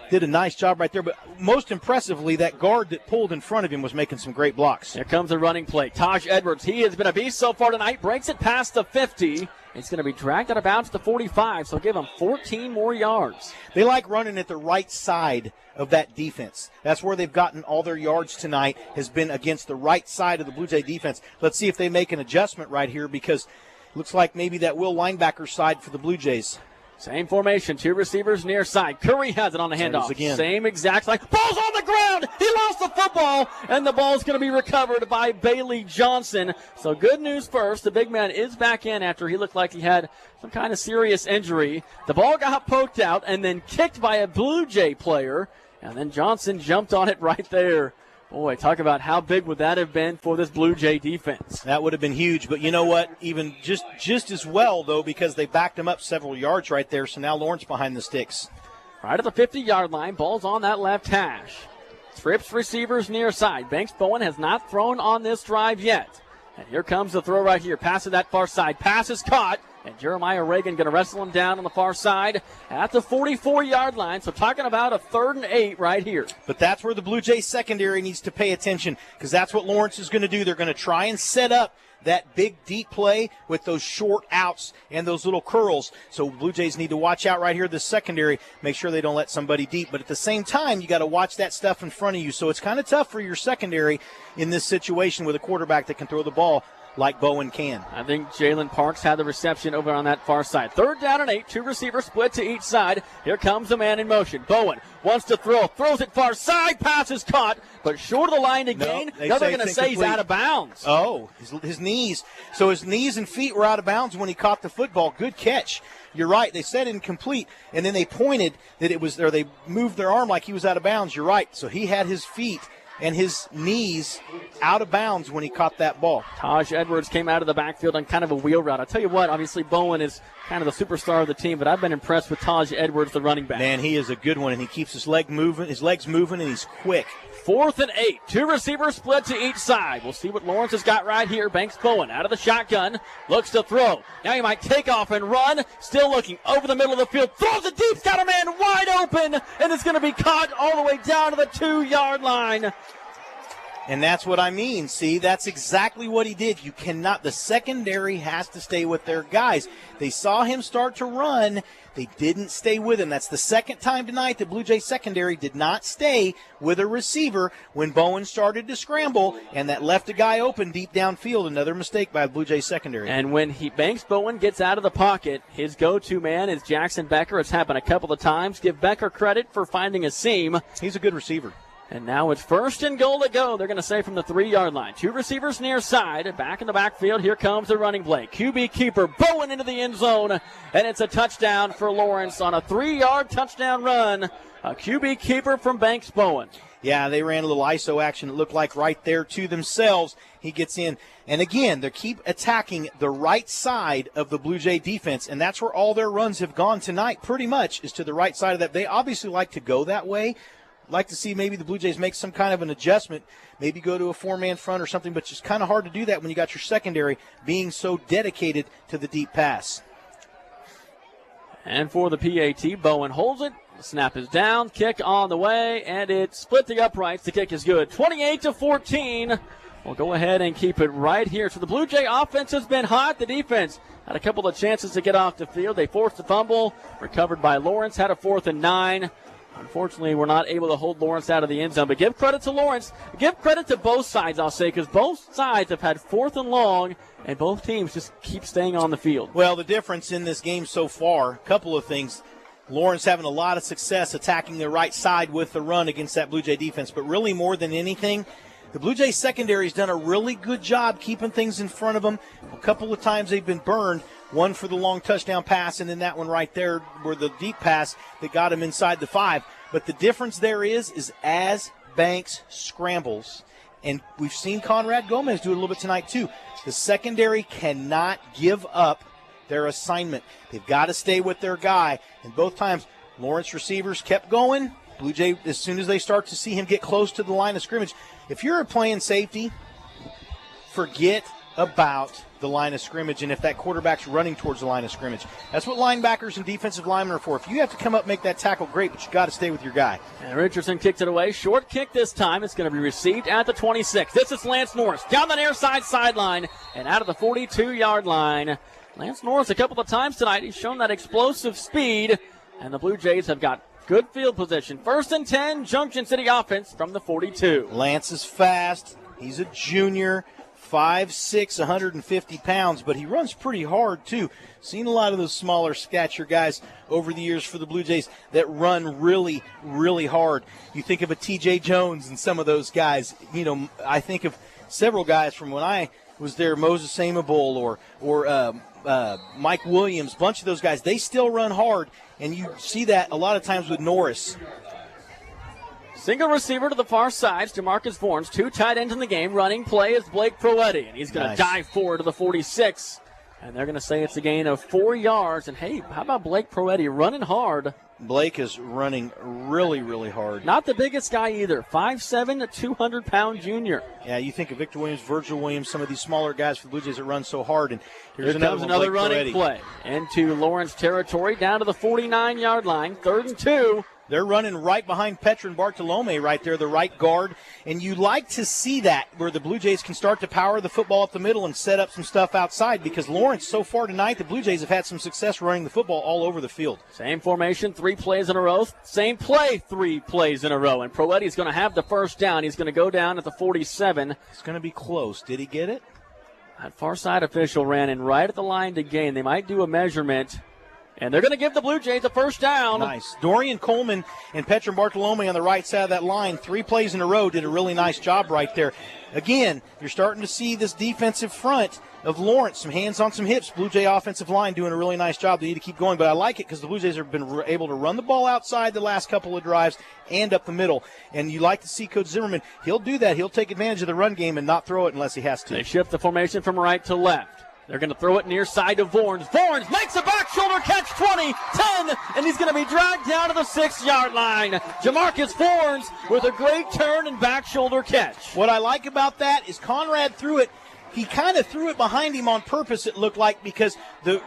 Did a nice job right there, but most impressively, that guard that pulled in front of him was making some great blocks. Here comes a running play. Taj Edwards, he has been a beast so far tonight, breaks it past the 50. It's going to be dragged out of bounds to the 45, so give him 14 more yards. They like running at the right side of that defense. That's where they've gotten all their yards tonight, has been against the right side of the Blue Jay defense. Let's see if they make an adjustment right here, because it looks like maybe that will linebacker side for the Blue Jays. Same formation, 2 receivers near side. Curry has it on the handoff. Again. Same exact like ball's on the ground. He lost the football, and the ball's going to be recovered by Bailey Johnson. So good news first. The big man is back in after he looked like he had some kind of serious injury. The ball got poked out and then kicked by a Blue Jay player, and then Johnson jumped on it right there. Boy, talk about how big would that have been for this Blue Jay defense. That would have been huge, but you know what? Even just as well, though, because they backed him up several yards right there, so now Lawrence behind the sticks. Right at the 50-yard line, ball's on that left hash. Trips receivers near side. Banks Bowen has not thrown on this drive yet. And here comes the throw right here. Pass to that far side. Pass is caught. And Jeremiah Reagan going to wrestle him down on the far side at the 44-yard line. So talking about a 3rd and 8 right here. But that's where the Blue Jays secondary needs to pay attention, because that's what Lawrence is going to do. They're going to try and set up that big deep play with those short outs and those little curls. So Blue Jays need to watch out right here, the secondary, make sure they don't let somebody deep. But at the same time, you got to watch that stuff in front of you. So it's kind of tough for your secondary in this situation with a quarterback that can throw the ball like Bowen can. I think Jalen Parks had the reception over on that far side. 3rd down and 8, 2 receivers split to each side. Here comes the man in motion. Bowen wants to throw, throws it far side, pass is caught, but short of the line to gain. Now they're going to say he's out of bounds. Oh, his knees. So his knees and feet were out of bounds when he caught the football. Good catch. You're right. They said incomplete, and then they pointed that it was, or they moved their arm like he was out of bounds. You're right. So he had his feet and his knees out of bounds when he caught that ball. Taj Edwards came out of the backfield on kind of a wheel route. I'll tell you what, obviously Bowen is kind of the superstar of the team, but I've been impressed with Taj Edwards, the running back. Man, he is a good one, and he keeps his legs moving, and he's quick. 4th and 8, 2 receivers split to each side. We'll see what Lawrence has got right here. Banks Bowen out of the shotgun, looks to throw. Now he might take off and run, still looking over the middle of the field, throws it deep, got a man wide open, and it's going to be caught all the way down to the 2-yard line. And that's what I mean. See, that's exactly what he did. You cannot, the secondary has to stay with their guys. They saw him start to run. They didn't stay with him. That's the second time tonight the Blue Jay secondary did not stay with a receiver when Bowen started to scramble, and that left a guy open deep downfield. Another mistake by the Blue Jay secondary. And when Banks Bowen gets out of the pocket, his go-to man is Jackson Becker. It's happened a couple of times. Give Becker credit for finding a seam. He's a good receiver. And now it's 1st and goal to go. They're going to say from the 3-yard line. 2 receivers near side. Back in the backfield. Here comes the running play. QB keeper Bowen into the end zone. And it's a touchdown for Lawrence on a 3-yard touchdown run. A QB keeper from Banks Bowen. Yeah, they ran a little ISO action. It looked like right there to themselves. He gets in. And again, they keep attacking the right side of the Blue Jay defense. And that's where all their runs have gone tonight pretty much, is to the right side of that. They obviously like to go that way. Like to see maybe the Blue Jays make some kind of an adjustment, maybe go to a 4-man front or something, but it's kind of hard to do that when you got your secondary being so dedicated to the deep pass. And for the PAT, Bowen holds it. The snap is down, kick on the way, and it split the uprights. The kick is good. 28-14. We'll go ahead and keep it right here. So the Blue Jay offense has been hot. The defense had a couple of chances to get off the field. They forced the fumble, recovered by Lawrence, had a 4th and 9. Unfortunately, we're not able to hold Lawrence out of the end zone. But give credit to Lawrence. Give credit to both sides, I'll say, because both sides have had 4th and long, and both teams just keep staying on the field. Well, the difference in this game so far, a couple of things. Lawrence having a lot of success attacking the right side with the run against that Blue Jay defense. But really more than anything, the Blue Jay secondary has done a really good job keeping things in front of them. A couple of times they've been burned. One for the long touchdown pass, and then that one right there where the deep pass that got him inside the 5. But the difference there is as Banks scrambles, and we've seen Conrad Gomez do it a little bit tonight too, the secondary cannot give up their assignment. They've got to stay with their guy. And both times, Lawrence receivers kept going, Blue Jay, as soon as they start to see him get close to the line of scrimmage, if you're playing safety, forget about the line of scrimmage and if that quarterback's running towards the line of scrimmage. That's what linebackers and defensive linemen are for. If you have to come up and make that tackle, great, but you got to stay with your guy. And Richardson kicked it away. Short kick this time. It's going to be received at the 26. This is Lance Norris down the near side sideline and out of the 42-yard line. Lance Norris a couple of times tonight. He's shown that explosive speed, and the Blue Jays have got good field position. 1st and 10, Junction City offense from the 42. Lance is fast. He's a junior. 5'6", 150 pounds, but he runs pretty hard, too. Seen a lot of those smaller stature guys over the years for the Blue Jays that run really, really hard. You think of a T.J. Jones and some of those guys. You know, I think of several guys from when I was there, Moses Amabole or Mike Williams, a bunch of those guys. They still run hard, and you see that a lot of times with Norris. Single receiver to the far side, DeMarcus Vorns. 2 tight ends in the game. Running play is Blake Proetti, and he's going to dive forward to the 46. And they're going to say it's a gain of 4 yards. And, hey, how about Blake Proetti running hard? Blake is running really, really hard. Not the biggest guy either. 5'7", a 200-pound junior. Yeah, you think of Victor Williams, Virgil Williams, some of these smaller guys for the Blue Jays that run so hard. And Here comes another running play into Lawrence territory down to the 49-yard line. 3rd and 2. They're running right behind Petrin Bartolome right there, the right guard. And you like to see that where the Blue Jays can start to power the football up the middle and set up some stuff outside because Lawrence, so far tonight, the Blue Jays have had some success running the football all over the field. Same formation, 3 plays in a row. Same play, 3 plays in a row. And Proetti's going to have the first down. He's going to go down at the 47. It's going to be close. Did he get it? That far side official ran in right at the line to gain. They might do a measurement. And they're going to give the Blue Jays a first down. Nice. Dorian Coleman and Petrin Bartolome on the right side of that line, 3 plays in a row, did a really nice job right there. Again, you're starting to see this defensive front of Lawrence, some hands on some hips. Blue Jay offensive line doing a really nice job. They need to keep going, but I like it because the Blue Jays have been able to run the ball outside the last couple of drives and up the middle. And you like to see Coach Zimmerman. He'll do that. He'll take advantage of the run game and not throw it unless he has to. They shift the formation from right to left. They're going to throw it near side to Vorns. Vorns makes a back shoulder catch, 20, 10, and he's going to be dragged down to the 6-yard line. Jamarcus Vorns with a great turn and back shoulder catch. What I like about that is Conrad threw it. He kind of threw it behind him on purpose, it looked like, because the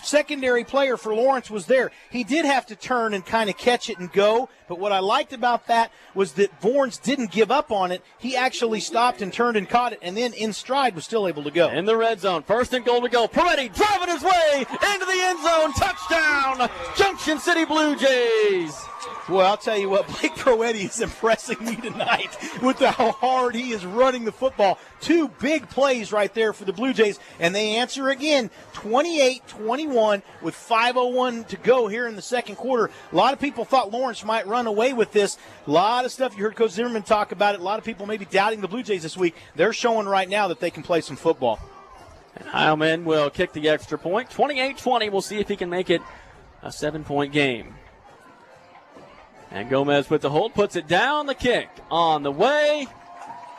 secondary player for Lawrence was there. He did have to turn and kind of catch it and go, but what I liked about that was that Vorns didn't give up on it. He actually stopped and turned and caught it, and then in stride was still able to go. In the red zone, 1st and goal to go. Proetti driving his way into the end zone. Touchdown, Junction City Blue Jays. Well, I'll tell you what, Blake Proetti is impressing me tonight with how hard he is running the football. 2 big plays right there for the Blue Jays, and they answer again, 28-21 with 5:01 to go here in the second quarter. A lot of people thought Lawrence might run away with this. A lot of stuff. You heard Coach Zimmerman talk about it. A lot of people maybe doubting the Blue Jays this week. They're showing right now that they can play some football. And Heilman will kick the extra point. 28-20. We'll see if he can make it a 7-point game. And Gomez with the hold, puts it down. The kick on the way.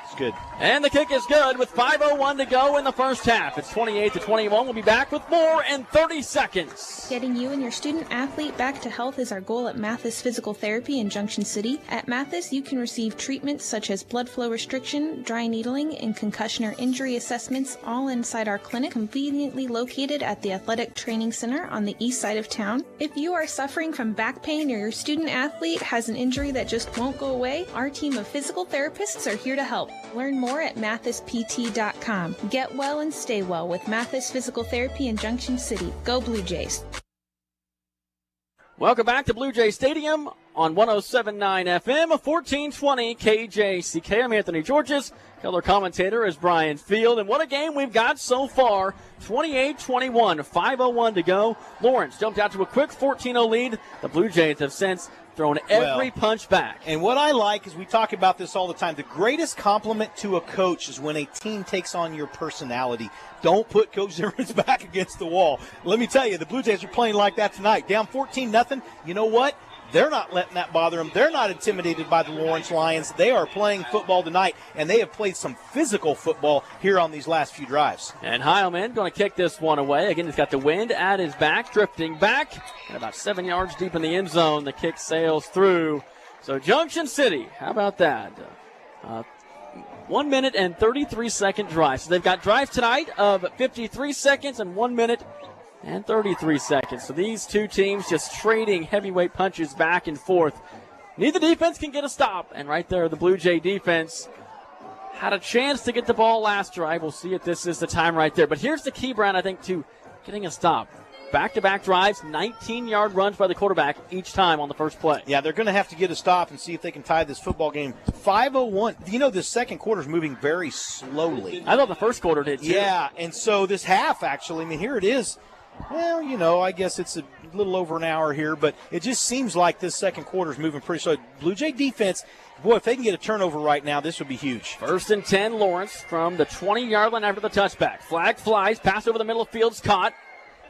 It's good. And the kick is good with 5:01 to go in the first half. It's 28-21. We'll be back with more in 30 seconds. Getting you and your student athlete back to health is our goal at Mathis Physical Therapy in Junction City. At Mathis, you can receive treatments such as blood flow restriction, dry needling, and concussion or injury assessments all inside our clinic, conveniently located at the Athletic Training Center on the east side of town. If you are suffering from back pain or your student athlete has an injury that just won't go away, our team of physical therapists are here to help. Learn more at mathispt.com. Get well and stay well with Mathis Physical Therapy in Junction City. Go Blue Jays. Welcome back to Blue Jay Stadium on 107.9 FM, 1420 KJCK. I'm Anthony Georges. Color commentator is Brian Field. And what a game we've got so far. 28-21, 5:01 to go. Lawrence jumped out to a quick 14-0 lead. The Blue Jays have since thrown every punch back. And what I like is we talk about this all the time. The greatest compliment to a coach is when a team takes on your personality. Don't put Coach Zimmerman's back against the wall. Let me tell you, the Blue Jays are playing like that tonight. Down 14-0. You know what? They're not letting that bother them. They're not intimidated by the Lawrence Lions. They are playing football tonight, and they have played some physical football here on these last few drives. And Heilman going to kick this one away. Again, he's got the wind at his back, drifting back, and about 7 yards deep in the end zone. The kick sails through. So Junction City, how about that? 1 minute and 33-second drive. So they've got drives tonight of 53 seconds and 1 minute and 33 seconds. So these two teams just trading heavyweight punches back and forth. Neither defense can get a stop. And right there, the Blue Jay defense had a chance to get the ball last drive. We'll see if this is the time right there. But here's the key, Brown, I think, to getting a stop. Back-to-back drives, 19-yard runs by the quarterback each time on the first play. Yeah, they're going to have to get a stop and see if they can tie this football game. 5:01. You know, this second quarter is moving very slowly. I thought the first quarter did, too. Yeah, and so this half, actually, I mean, here it is. Well, you know, I guess it's a little over an hour here, but it just seems like this second quarter is moving pretty slow. Blue Jay defense, boy, if they can get a turnover right now, this would be huge. 1st and 10, Lawrence from the 20-yard line after the touchback. Flag flies, pass over the middle of the field's caught.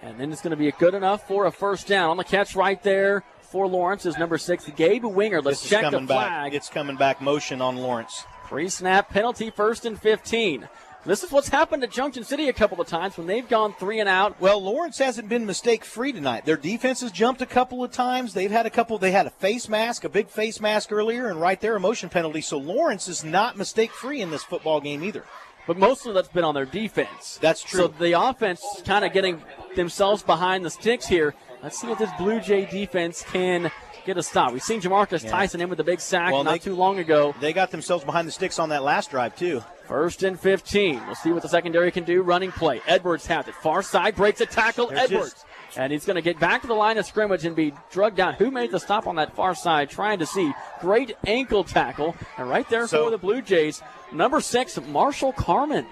And then it's going to be good enough for a first down. On the catch right there for Lawrence is number 6, Gabe Winger. Let's check the flag. It's coming back. Motion on Lawrence. Pre-snap penalty, 1st and 15. This is what's happened to Junction City a couple of times when they've gone 3 and out. Well, Lawrence hasn't been mistake-free tonight. Their defense has jumped a couple of times. They had a face mask, a big face mask earlier, and right there a motion penalty. So Lawrence is not mistake-free in this football game either. But most of that's been on their defense. That's true. So the offense is kind of getting themselves behind the sticks here. Let's see if this Blue Jay defense can get a stop. We've seen Jamarcus Tyson in with the big sack not too long ago. They got themselves behind the sticks on that last drive, too. 1st and 15. We'll see what the secondary can do. Running play. Edwards has it. Far side, breaks a tackle. Edwards. And he's going to get back to the line of scrimmage and be drugged down. Who made the stop on that far side? Trying to see. Great ankle tackle. And right there for the Blue Jays, number 6, Marshall Carmen.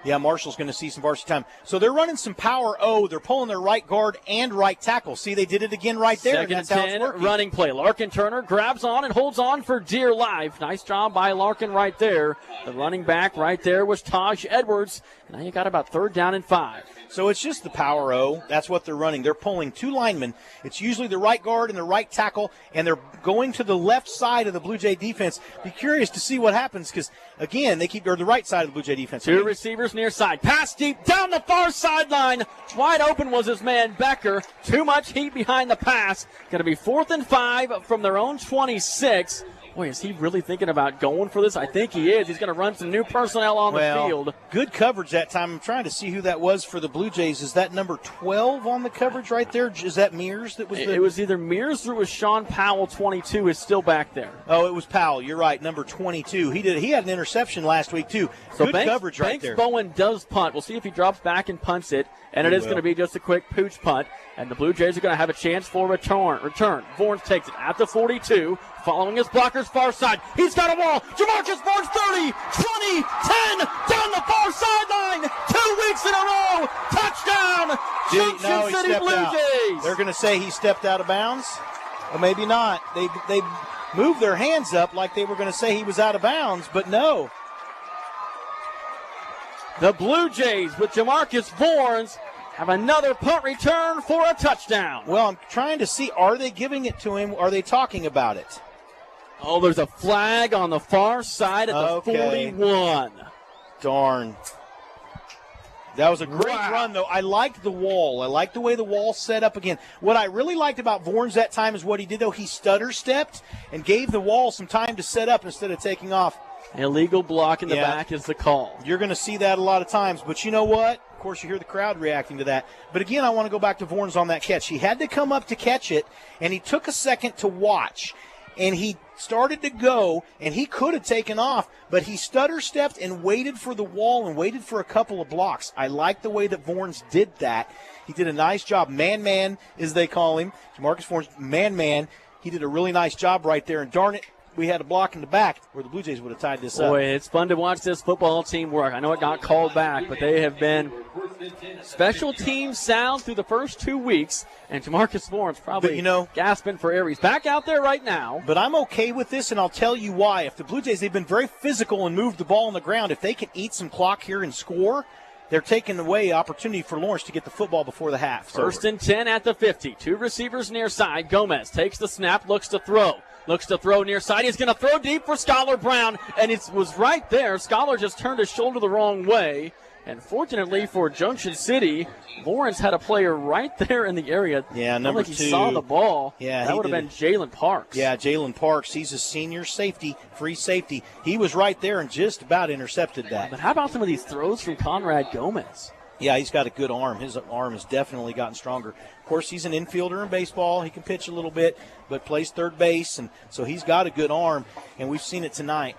Yeah, Marshall's going to see some varsity time. So they're running some power O. They're pulling their right guard and right tackle. See, they did it again right there. 2nd and 10, running play. Larkin Turner grabs on and holds on for dear life. Nice job by Larkin right there. The running back right there was Taj Edwards. Now you got about 3rd down and 5. So it's just the power O. That's what they're running. They're pulling 2 linemen. It's usually the right guard and the right tackle, and they're going to the left side of the Blue Jay defense. Be curious to see what happens because, again, they keep the right side of the Blue Jay defense. 2 receivers near side. Pass deep down the far sideline. Wide open was his man Becker. Too much heat behind the pass. Going to be 4th and 5 from their own 26. Boy, is he really thinking about going for this? I think he is. He's going to run some new personnel on the field. Good coverage that time. I'm trying to see who that was for the Blue Jays. Is that number 12 on the coverage right there? Is that Mears? It was either Mears or it was Sean Powell, 22, is still back there. Oh, it was Powell. You're right, number 22. He had an interception last week, too. So good coverage right there. Banks Bowen does punt. We'll see if he drops back and punts it. And it is going to be just a quick pooch punt. And the Blue Jays are going to have a chance for return. Vorns takes it at the 42. Following his blockers far side. He's got a wall. Jamarcus Vorns 30, 20, 10, down the far sideline. 2 weeks in a row. Touchdown. Junction City Blue Jays. They're going to say he stepped out of bounds. Or maybe not. They moved their hands up like they were going to say he was out of bounds, but no. The Blue Jays with Jamarcus Vorns have another punt return for a touchdown. Well, I'm trying to see, are they giving it to him? Are they talking about it? Oh, there's a flag on the far side at the 41. Darn. That was a great run, though. I liked the wall. I liked the way the wall set up again. What I really liked about Vorns that time is what he did, though. He stutter-stepped and gave the wall some time to set up instead of taking off. Illegal block in the back is the call. You're going to see that a lot of times. But you know what? Of course, you hear the crowd reacting to that. But again, I want to go back to Vorns on that catch. He had to come up to catch it, and he took a second to watch. And he started to go, and he could have taken off, but he stutter-stepped and waited for the wall and waited for a couple of blocks. I like the way that Vorns did that. He did a nice job. Man, as they call him. Jamarcus Vorns, man. He did a really nice job right there, and darn it, we had a block in the back where the Blue Jays would have tied this up. Boy, it's fun to watch this football team work. I know it got called back, but they have been special teams sound through the first 2 weeks, and Jamarcus Vorns probably gasping for air. He's back out there right now. But I'm okay with this, and I'll tell you why. If the Blue Jays, they've been very physical and moved the ball on the ground. If they can eat some clock here and score, they're taking away opportunity for Lawrence to get the football before the half. 1st and 10 at the 50. 2 receivers near side. Gomez takes the snap, looks to throw. Looks to throw near side. He's going to throw deep for Scholar Brown, and it was right there. Scholar just turned his shoulder the wrong way. And fortunately for Junction City, Lawrence had a player right there in the area. Yeah, number 2. He saw the ball. Yeah, that would have been Jalen Parks. Yeah, Jalen Parks. He's a senior safety, free safety. He was right there and just about intercepted that. But how about some of these throws from Conrad Gomez? Yeah, he's got a good arm. His arm has definitely gotten stronger. Of course, he's an infielder in baseball. He can pitch a little bit, but plays third base, and so he's got a good arm, and we've seen it tonight.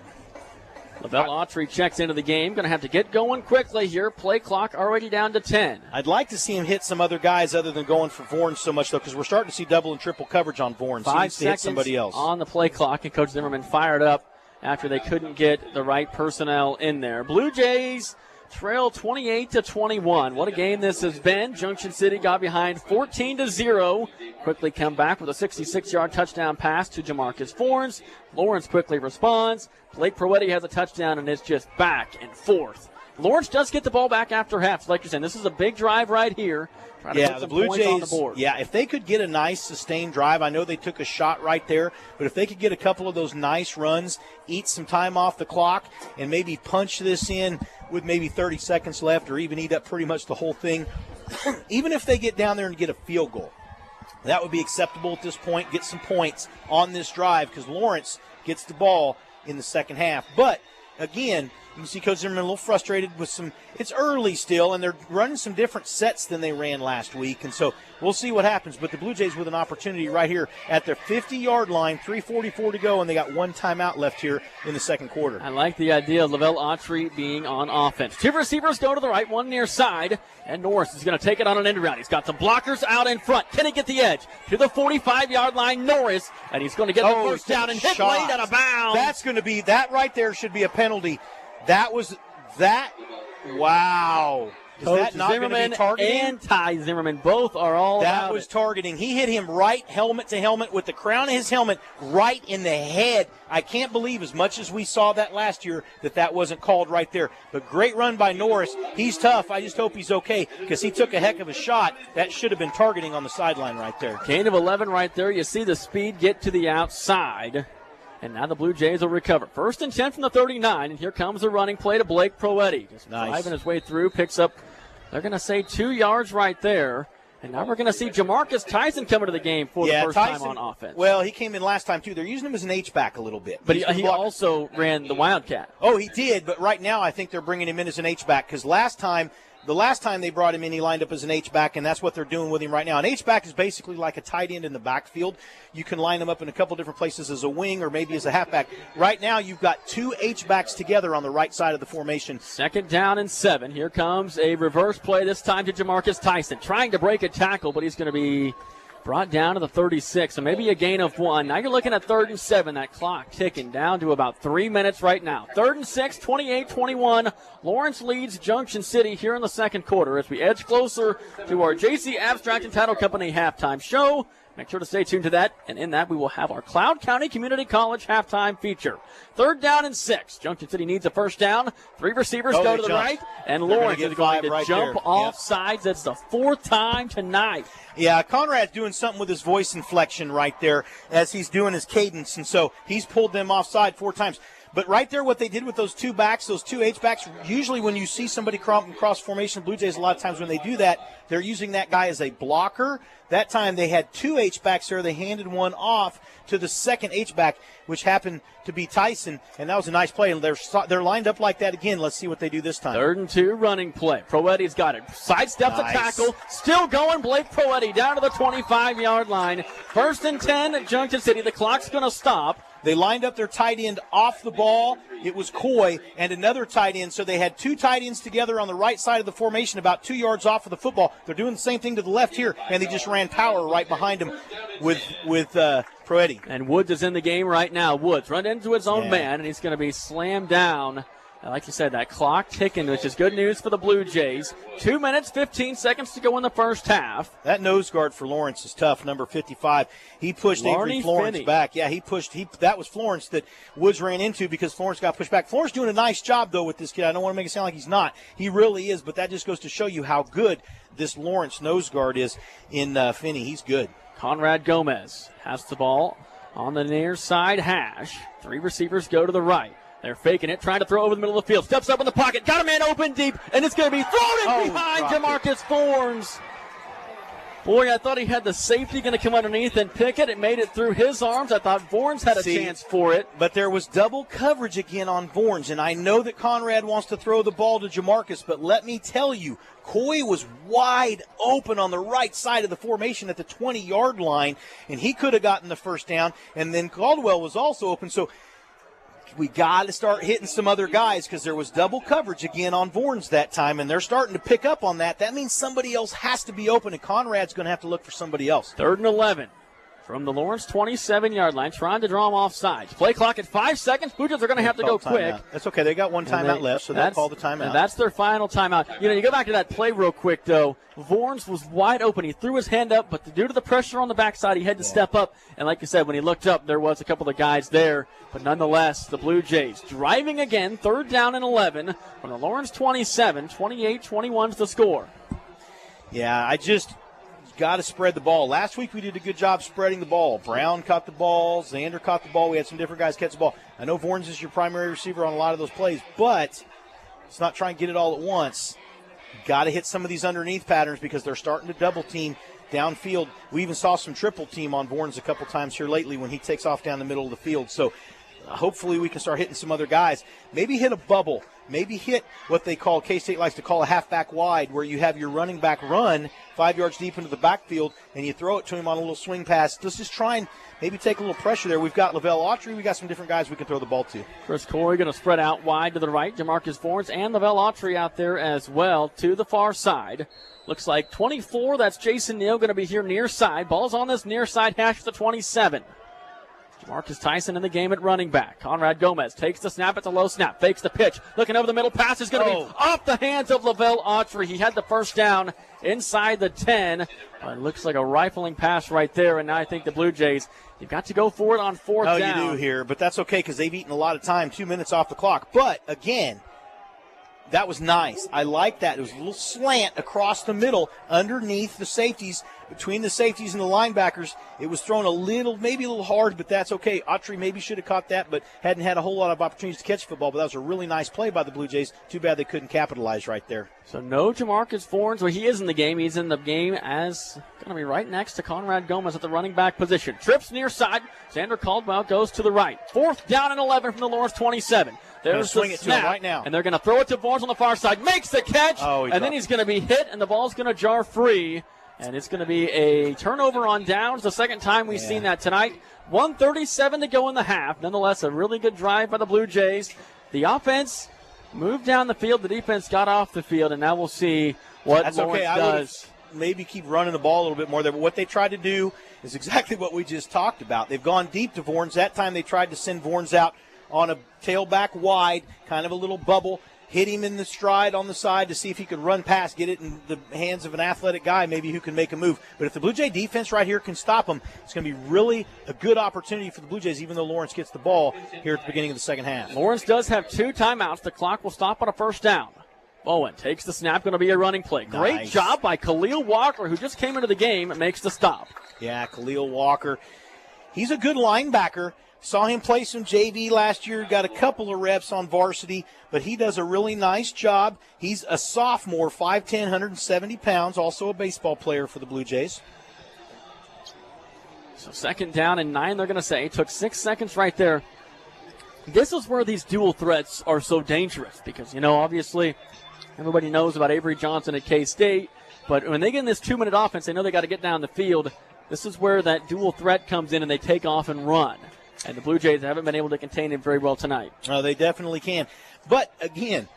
Lavelle Autry checks into the game. Going to have to get going quickly here. Play clock already down to 10. I'd like to see him hit some other guys other than going for Vorn so much, though, because we're starting to see double and triple coverage on Vorn. 5 he needs to hit seconds somebody else. On the play clock, and Coach Zimmerman fired up after they couldn't get the right personnel in there. Blue Jays trail 28-21. What a game this has been. Junction City got behind 14-0. Quickly come back with a 66-yard touchdown pass to Jamarcus Forns. Lawrence quickly responds. Blake Proetti has a touchdown, and it's just back and forth. Lawrence does get the ball back after half. So like you're saying, this is a big drive right here. Yeah, the Blue Jays, on the board. Yeah, if they could get a nice sustained drive, I know they took a shot right there, but if they could get a couple of those nice runs, eat some time off the clock, and maybe punch this in with maybe 30 seconds left or even eat up pretty much the whole thing, even if they get down there and get a field goal, that would be acceptable at this point, get some points on this drive because Lawrence gets the ball in the second half. But, again, you can see Coach Zimmerman a little frustrated with some – it's early still, and they're running some different sets than they ran last week. And so we'll see what happens. But the Blue Jays with an opportunity right here at their 50-yard line, 3:44 to go, and they got one timeout left here in the second quarter. I like the idea of Lavelle Autry being on offense. 2 receivers go to the right, 1 near side, and Norris is going to take it on an end around. He's got some blockers out in front. Can he get the edge? To the 45-yard line, Norris, and he's going to get the first down and hit late out of bounds. That's going to be – that right there should be a penalty. That was that. Wow. Is Coach that not going to be targeting? And Ty Zimmerman both are all about That was targeting. He hit him right helmet to helmet with the crown of his helmet right in the head. I can't believe, as much as we saw that last year, that wasn't called right there. But great run by Norris. He's tough. I just hope he's okay because he took a heck of a shot. That should have been targeting on the sideline right there. Gain of 11 right there. You see the speed get to the outside. And now the Blue Jays will recover. 1st and 10 from the 39, and here comes a running play to Blake Proetti. Just driving his way through, picks up, they're going to say 2 yards right there. And now we're going to see Jamarcus Tyson coming to the game for the first time on offense. Well, he came in last time, too. They're using him as an H-back a little bit. But he also ran the Wildcat. Oh, he did, but right now I think they're bringing him in as an H-back because the last time they brought him in, he lined up as an H-back, and that's what they're doing with him right now. An H-back is basically like a tight end in the backfield. You can line him up in a couple different places as a wing or maybe as a halfback. Right now, you've got 2 H-backs together on the right side of the formation. 2nd down and 7. Here comes a reverse play, this time to Jamarcus Tyson. Trying to break a tackle, but he's going to be brought down to the 36, so maybe a gain of 1. Now you're looking at 3rd and 7. That clock ticking down to about 3 minutes right now. 3rd and 6, 28-21. Lawrence leads Junction City here in the second quarter as we edge closer to our JC Abstract and Title Company halftime show. Make sure to stay tuned to that, and in that we will have our Cloud County Community College halftime feature. 3rd down and 6. Junction City needs a first down. 3 receivers go to the right, and Lawrence is going to jump off sides. That's the 4th time tonight. Yeah, Conrad's doing something with his voice inflection right there as he's doing his cadence, and so he's pulled them offside 4 times. But right there, what they did with those 2 backs, those 2 H-backs, usually when you see somebody cross formation, Blue Jays, a lot of times when they do that, they're using that guy as a blocker. That time they had 2 H-backs there. They handed one off to the second H-back, which happened to be Tyson, and that was a nice play. And they're lined up like that again. Let's see what they do this time. 3rd and 2 running play. Proetti's got it. Sidesteps a tackle. Still going. Blake Proetti down to the 25-yard line. 1st and 10 at Junction City. The clock's going to stop. They lined up their tight end off the ball. It was Coy and another tight end. So they had 2 tight ends together on the right side of the formation about 2 yards off of the football. They're doing the same thing to the left here, and they just ran power right behind him with Proetti. And Woods is in the game right now. Woods run into his own man, and he's going to be slammed down. Like you said, that clock ticking, which is good news for the Blue Jays. 2 minutes, 15 seconds to go in the first half. That nose guard for Lawrence is tough, number 55. He pushed Avery Florence back. Yeah, that was Florence that Woods ran into because Florence got pushed back. Florence doing a nice job, though, with this kid. I don't want to make it sound like he's not. He really is, but that just goes to show you how good this Lawrence nose guard is in Finney. He's good. Conrad Gomez has the ball on the near side hash. 3 receivers go to the right. They're faking it, trying to throw over the middle of the field. Steps up in the pocket, got a man open deep, and it's going to be thrown in behind Jamarcus Fornes. Boy, I thought he had the safety going to come underneath and pick it. It made it through his arms. I thought Vorns had a chance for it. But there was double coverage again on Vorns, and I know that Conrad wants to throw the ball to Jamarcus, but let me tell you, Coy was wide open on the right side of the formation at the 20-yard line, and he could have gotten the first down, and then Caldwell was also open. So we got to start hitting some other guys because there was double coverage again on Vorns that time, and they're starting to pick up on that. That means somebody else has to be open, and Conrad's going to have to look for somebody else. 3rd and 11 from the Lawrence 27-yard line, trying to draw them off sides. Play clock at 5 seconds. Blue Jays are going to have to go quick. That's okay. They got one timeout left, so they'll call the timeout. And that's their final timeout. You go back to that play real quick, though. Vorns was wide open. He threw his hand up, but due to the pressure on the backside, he had to step up. And like you said, when he looked up, there was a couple of guys there. But nonetheless, the Blue Jays driving again, 3rd down and 11 from the Lawrence 27, 28-21's the score. Yeah, I just got to spread the ball. Last week we did a good job spreading the ball. Brown caught the ball. Xander caught the ball. We had some different guys catch the ball. I know Vorns is your primary receiver on a lot of those plays, but let's not try and get it all at once. Got to hit some of these underneath patterns because they're starting to double team downfield. We even saw some triple team on Vorns a couple times here lately when he takes off down the middle of the field. So hopefully we can start hitting some other guys. Maybe hit a bubble. Maybe hit what they call, K-State likes to call a halfback wide, where you have your running back run 5 yards deep into the backfield and you throw it to him on a little swing pass. Let's just try and maybe take a little pressure there. We've got Lavelle Autry. We've got some different guys we can throw the ball to. Chris Corey going to spread out wide to the right. Jamarcus Vorns and Lavelle Autry out there as well to the far side. Looks like 24, that's Jason Neal, going to be here near side. Ball's on this near side hash to the 27. Marcus Tyson in the game at running back. Conrad Gomez takes the snap. It's a low snap. Fakes the pitch. Looking over the middle. Pass is going to be off the hands of Lavelle Autry. He had the first down inside the 10. It looks like a rifling pass right there. And now I think the Blue Jays, you've got to go for it on 4th down. You do here, but that's okay because they've eaten a lot of time. 2 minutes off the clock. But, again, that was nice. I like that. It was a little slant across the middle underneath the safeties, between the safeties and the linebackers. It was thrown maybe a little hard, but that's okay. Autry maybe should have caught that, but hadn't had a whole lot of opportunities to catch football. But that was a really nice play by the Blue Jays. Too bad they couldn't capitalize right there. So no Jamarcus Vorns. Well, he is in the game. He's in the game as going to be right next to Conrad Gomez at the running back position. Trips near side. Xander Caldwell goes to the right. 4th down and 11 from the Lawrence 27. There's swing the it snap, to him right now. And they're going to throw it to Vorns on the far side. Makes the catch, and then he's going to be hit, and the ball's going to jar free. And it's going to be a turnover on downs. The second time we've seen that tonight. 1:37 to go in the half. Nonetheless, a really good drive by the Blue Jays. The offense moved down the field. The defense got off the field, and now we'll see what Lawrence does. Maybe keep running the ball a little bit more there. But what they tried to do is exactly what we just talked about. They've gone deep to Vorns. That time they tried to send Vorns out on a tailback wide, kind of a little bubble. Hit him in the stride on the side to see if he could run past, get it in the hands of an athletic guy maybe who can make a move. But if the Blue Jay defense right here can stop him, it's going to be really a good opportunity for the Blue Jays, even though Lawrence gets the ball here at the beginning of the second half. Lawrence does have 2 timeouts. The clock will stop on a first down. Bowen takes the snap, going to be a running play. Great job by Khalil Walker, who just came into the game and makes the stop. Yeah, Khalil Walker. He's a good linebacker. Saw him play some JV last year, got a couple of reps on varsity, but he does a really nice job. He's a sophomore, 5'10", 170 pounds, also a baseball player for the Blue Jays. So 2nd down and 9, they're going to say. Took 6 seconds right there. This is where these dual threats are so dangerous because, obviously everybody knows about Avery Johnson at K-State, but when they get in this 2-minute offense, they know they got to get down the field. This is where that dual threat comes in and they take off and run. And the Blue Jays haven't been able to contain him very well tonight. Oh, they definitely can. But, again,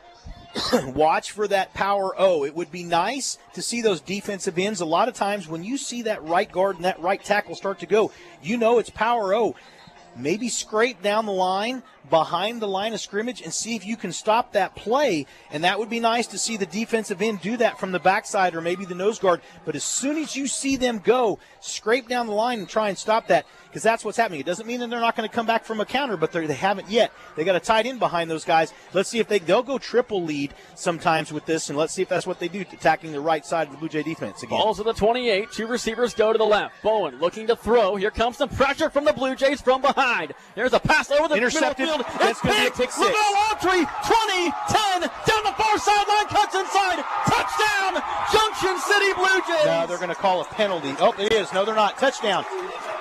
watch for that power O. It would be nice to see those defensive ends. A lot of times when you see that right guard and that right tackle start to go, it's power O. Maybe scrape down the line, behind the line of scrimmage and see if you can stop that play. And that would be nice to see the defensive end do that from the backside or maybe the nose guard. But as soon as you see them go, scrape down the line and try and stop that, because that's what's happening. It doesn't mean that they're not going to come back from a counter, but they haven't yet. They got a tight end behind those guys. Let's see if they'll go triple lead sometimes with this, and let's see if that's what they do, attacking the right side of the Blue Jay defense again. Balls to the 28. 2 receivers go to the left. Bowen looking to throw. Here comes some pressure from the Blue Jays from behind. There's a pass over the intercepted. Middle field. That's going to be a pick 6. Lavelle Autry, 20, 10, down the far sideline, cuts inside. Touchdown, Junction City Blue Jays. No, they're going to call a penalty. Oh, it is. No, they're not. Touchdown.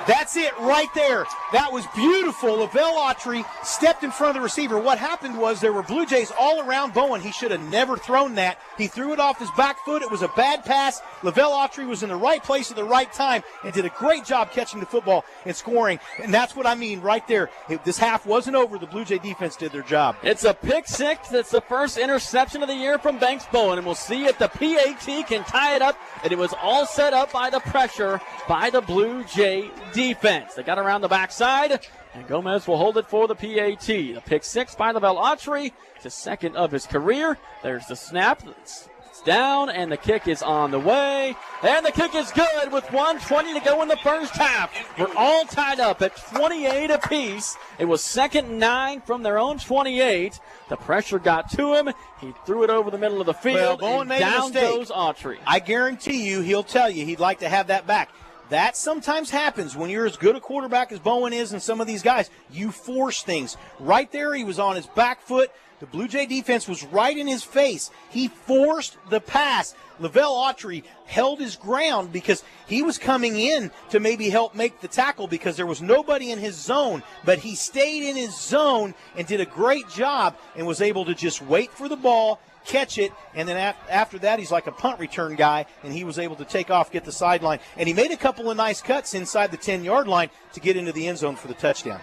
That's it right there. That was beautiful. Lavelle Autry stepped in front of the receiver. What happened was there were Blue Jays all around Bowen. He should have never thrown that. He threw it off his back foot. It was a bad pass. Lavelle Autry was in the right place at the right time and did a great job catching the football and scoring. And that's what I mean right there. This half wasn't over. The Blue Jay defense did their job. It's a pick 6. That's the first interception of the year from Banks Bowen. And we'll see if the PAT can tie it up. And it was all set up by the pressure by the Blue Jay defense. They got around the backside, and Gomez will hold it for the PAT. The pick 6 by Lavelle Autry. It's the second of his career. There's the snap. It's down, and the kick is on the way. And the kick is good with 1:20 to go in the first half. We're all tied up at 28 apiece. It was 2nd and 9 from their own 28. The pressure got to him. He threw it over the middle of the field. Well, Bowen made down a mistake. Goes Autry. I guarantee you he'll tell you he'd like to have that back. That sometimes happens when you're as good a quarterback as Bowen is and some of these guys. You force things. Right there, he was on his back foot. The Blue Jay defense was right in his face. He forced the pass. Lavelle Autry held his ground because he was coming in to maybe help make the tackle because there was nobody in his zone. But he stayed in his zone and did a great job and was able to just wait for the ball, catch it, and then after that he's like a punt return guy, and he was able to take off, get the sideline. And he made a couple of nice cuts inside the 10-yard line to get into the end zone for the touchdown.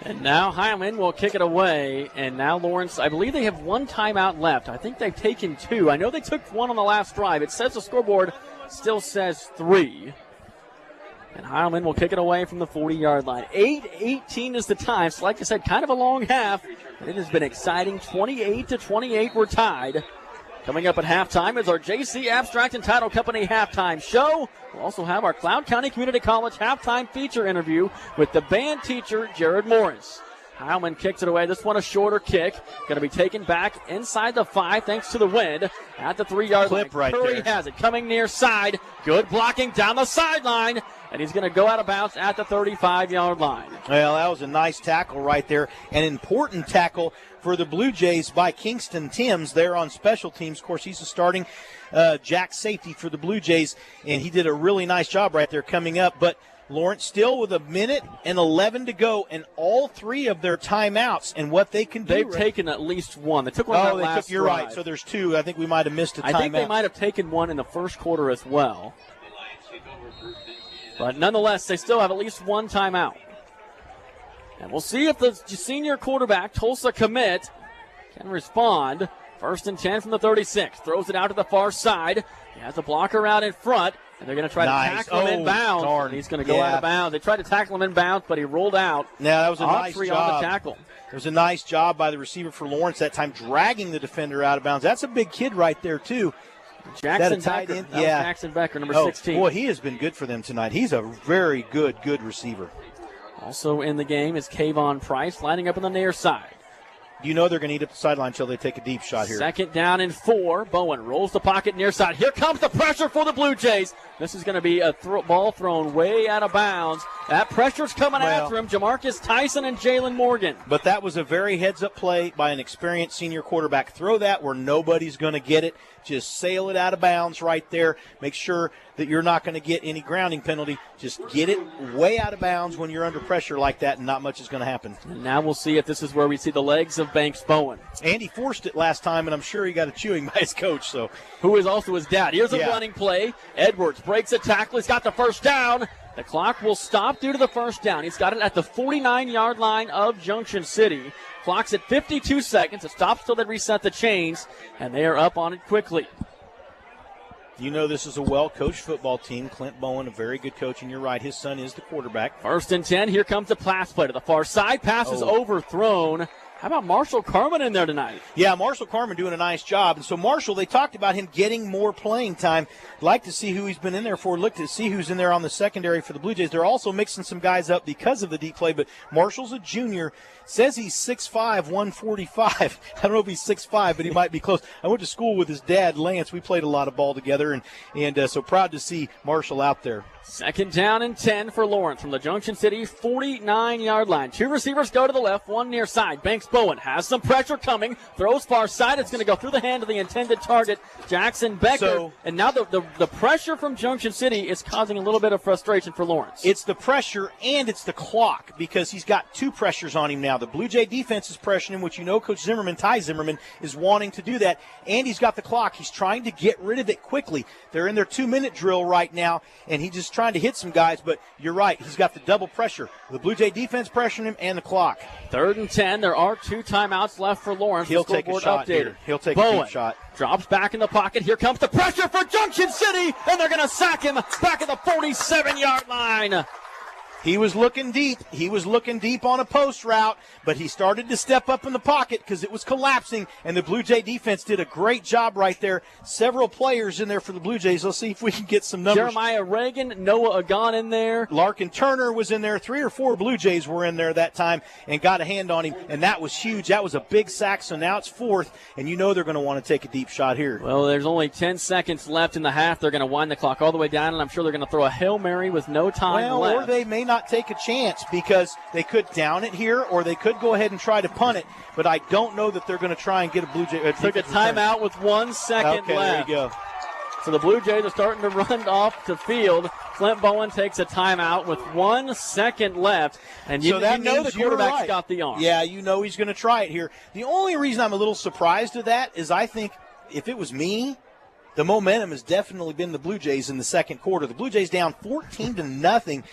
And now Hyman will kick it away. And now Lawrence, I believe they have one timeout left. I think they've taken 2. I know they took one on the last drive. It says the scoreboard still says 3. And Hyman will kick it away from the 40-yard line. 8:18 is the time. So like I said, kind of a long half. It has been exciting. 28-28 we're tied. Coming up at halftime is our JC Abstract and Title Company halftime show. We'll also have our Cloud County Community College halftime feature interview with the band teacher, Jared Morris. Heilman kicks it away. This one a shorter kick. Going to be taken back inside the 5 thanks to the wind at the 3-yard line. Right Curry there. has it coming near side. Good blocking down the sideline. And he's going to go out of bounds at the 35-yard line. Well, that was a nice tackle right there. An important tackle for the Blue Jays by Kingston Timms. They're on special teams. Of course, he's a starting jack safety for the Blue Jays, and he did a really nice job right there coming up. But Lawrence still with 1:11 to go, and all 3 of their timeouts and what they can do. They've taken at least one. They took one that last You're drive. right. So there's 2. I think we might have missed a timeout. I think they might have taken one in the first quarter as well. But nonetheless, they still have at least one timeout. And we'll see if the senior quarterback, Tulsa commit, can respond. 1st and 10 from the 36. Throws it out to the far side. He has a blocker out in front, and they're going to try to tackle him inbounds. Darn. He's going to go out of bounds. They tried to tackle him inbounds, but he rolled out. Yeah, that was a nice Autry job. on the tackle. It was a nice job by the receiver for Lawrence that time, dragging the defender out of bounds. That's a big kid right there, too. Jackson Becker. Jackson Becker, number 16. Boy, he has been good for them tonight. He's a very good receiver. Also in the game is Kayvon Price lining up on the near side. You know they're going to eat up the sideline until they take a deep shot here. 2nd down and 4. Bowen rolls the pocket near side. Here comes the pressure for the Blue Jays. This is going to be a ball thrown way out of bounds. That pressure's coming after him. Jamarcus Tyson and Jalen Morgan. But that was a very heads-up play by an experienced senior quarterback. Throw that where nobody's going to get it. Just sail it out of bounds right there. Make sure that you're not going to get any grounding penalty. Just get it way out of bounds when you're under pressure like that, and not much is going to happen. And now we'll see if this is where we see the legs of Banks Bowen. Andy forced it last time, and I'm sure he got a chewing by his coach. So, who is also his dad. Here's a running play. Edwards breaks a tackle. He's got the first down. The clock will stop due to the first down. He's got it at the 49-yard line of Junction City. Clock's at 52 seconds. It stops till they reset the chains, and they are up on it quickly. You know this is a well-coached football team. Clint Bowen, a very good coach, and you're right, his son is the quarterback. 1st and 10. Here comes the pass play to the far side. Pass is overthrown. How about Marshall Carman in there tonight? Yeah, Marshall Carman doing a nice job. And so Marshall, they talked about him getting more playing time. Like to see who he's been in there for. Look to see who's in there on the secondary for the Blue Jays. They're also mixing some guys up because of the deep play, but Marshall's a junior. Says he's 6'5", 145. I don't know if he's 6'5", but he might be close. I went to school with his dad, Lance. We played a lot of ball together, and so proud to see Marshall out there. 2nd down and 10 for Lawrence from the Junction City 49-yard line. 2 receivers go to the left, 1 near side. Banks Bowen has some pressure coming, throws far side. It's going to go through the hand of the intended target, Jackson Becker. And now the pressure from Junction City is causing a little bit of frustration for Lawrence. It's the pressure and it's the clock because he's got 2 pressures on him now. The Blue Jay defense is pressuring him, which you know Coach Zimmerman, Ty Zimmerman, is wanting to do that. And he's got the clock. He's trying to get rid of it quickly. They're in their 2-minute drill right now, and he's just trying to hit some guys, but you're right. He's got the double pressure. The Blue Jay defense pressuring him and the clock. 3rd and 10. There are 2 timeouts left for Lawrence. He'll take a shot here. He'll take a deep shot. Drops back in the pocket. Here comes the pressure for Junction City, and they're going to sack him back at the 47-yard line. He was looking deep. He was looking deep on a post route, but he started to step up in the pocket because it was collapsing, and the Blue Jay defense did a great job right there. Several players in there for the Blue Jays. Let's see if we can get some numbers. Jeremiah Reagan, Noah Agon in there. Larkin Turner was in there. 3 or 4 Blue Jays were in there that time and got a hand on him, and that was huge. That was a big sack, so now it's 4th, and you know they're going to want to take a deep shot here. Well, there's only 10 seconds left in the half. They're going to wind the clock all the way down, and I'm sure they're going to throw a Hail Mary with no time left. Or they may not take a chance because they could down it here or they could go ahead and try to punt it, but I don't know that they're going to try and get a Blue Jay. Took a timeout with 1 second left. There you go. So the Blue Jays are starting to run off the field. Clint Bowen takes a timeout with 1 second left, and you know the quarterback's got the arm. Yeah, you know he's going to try it here. The only reason I'm a little surprised at that is I think if it was me, the momentum has definitely been the Blue Jays in the second quarter. The Blue Jays down 14-0.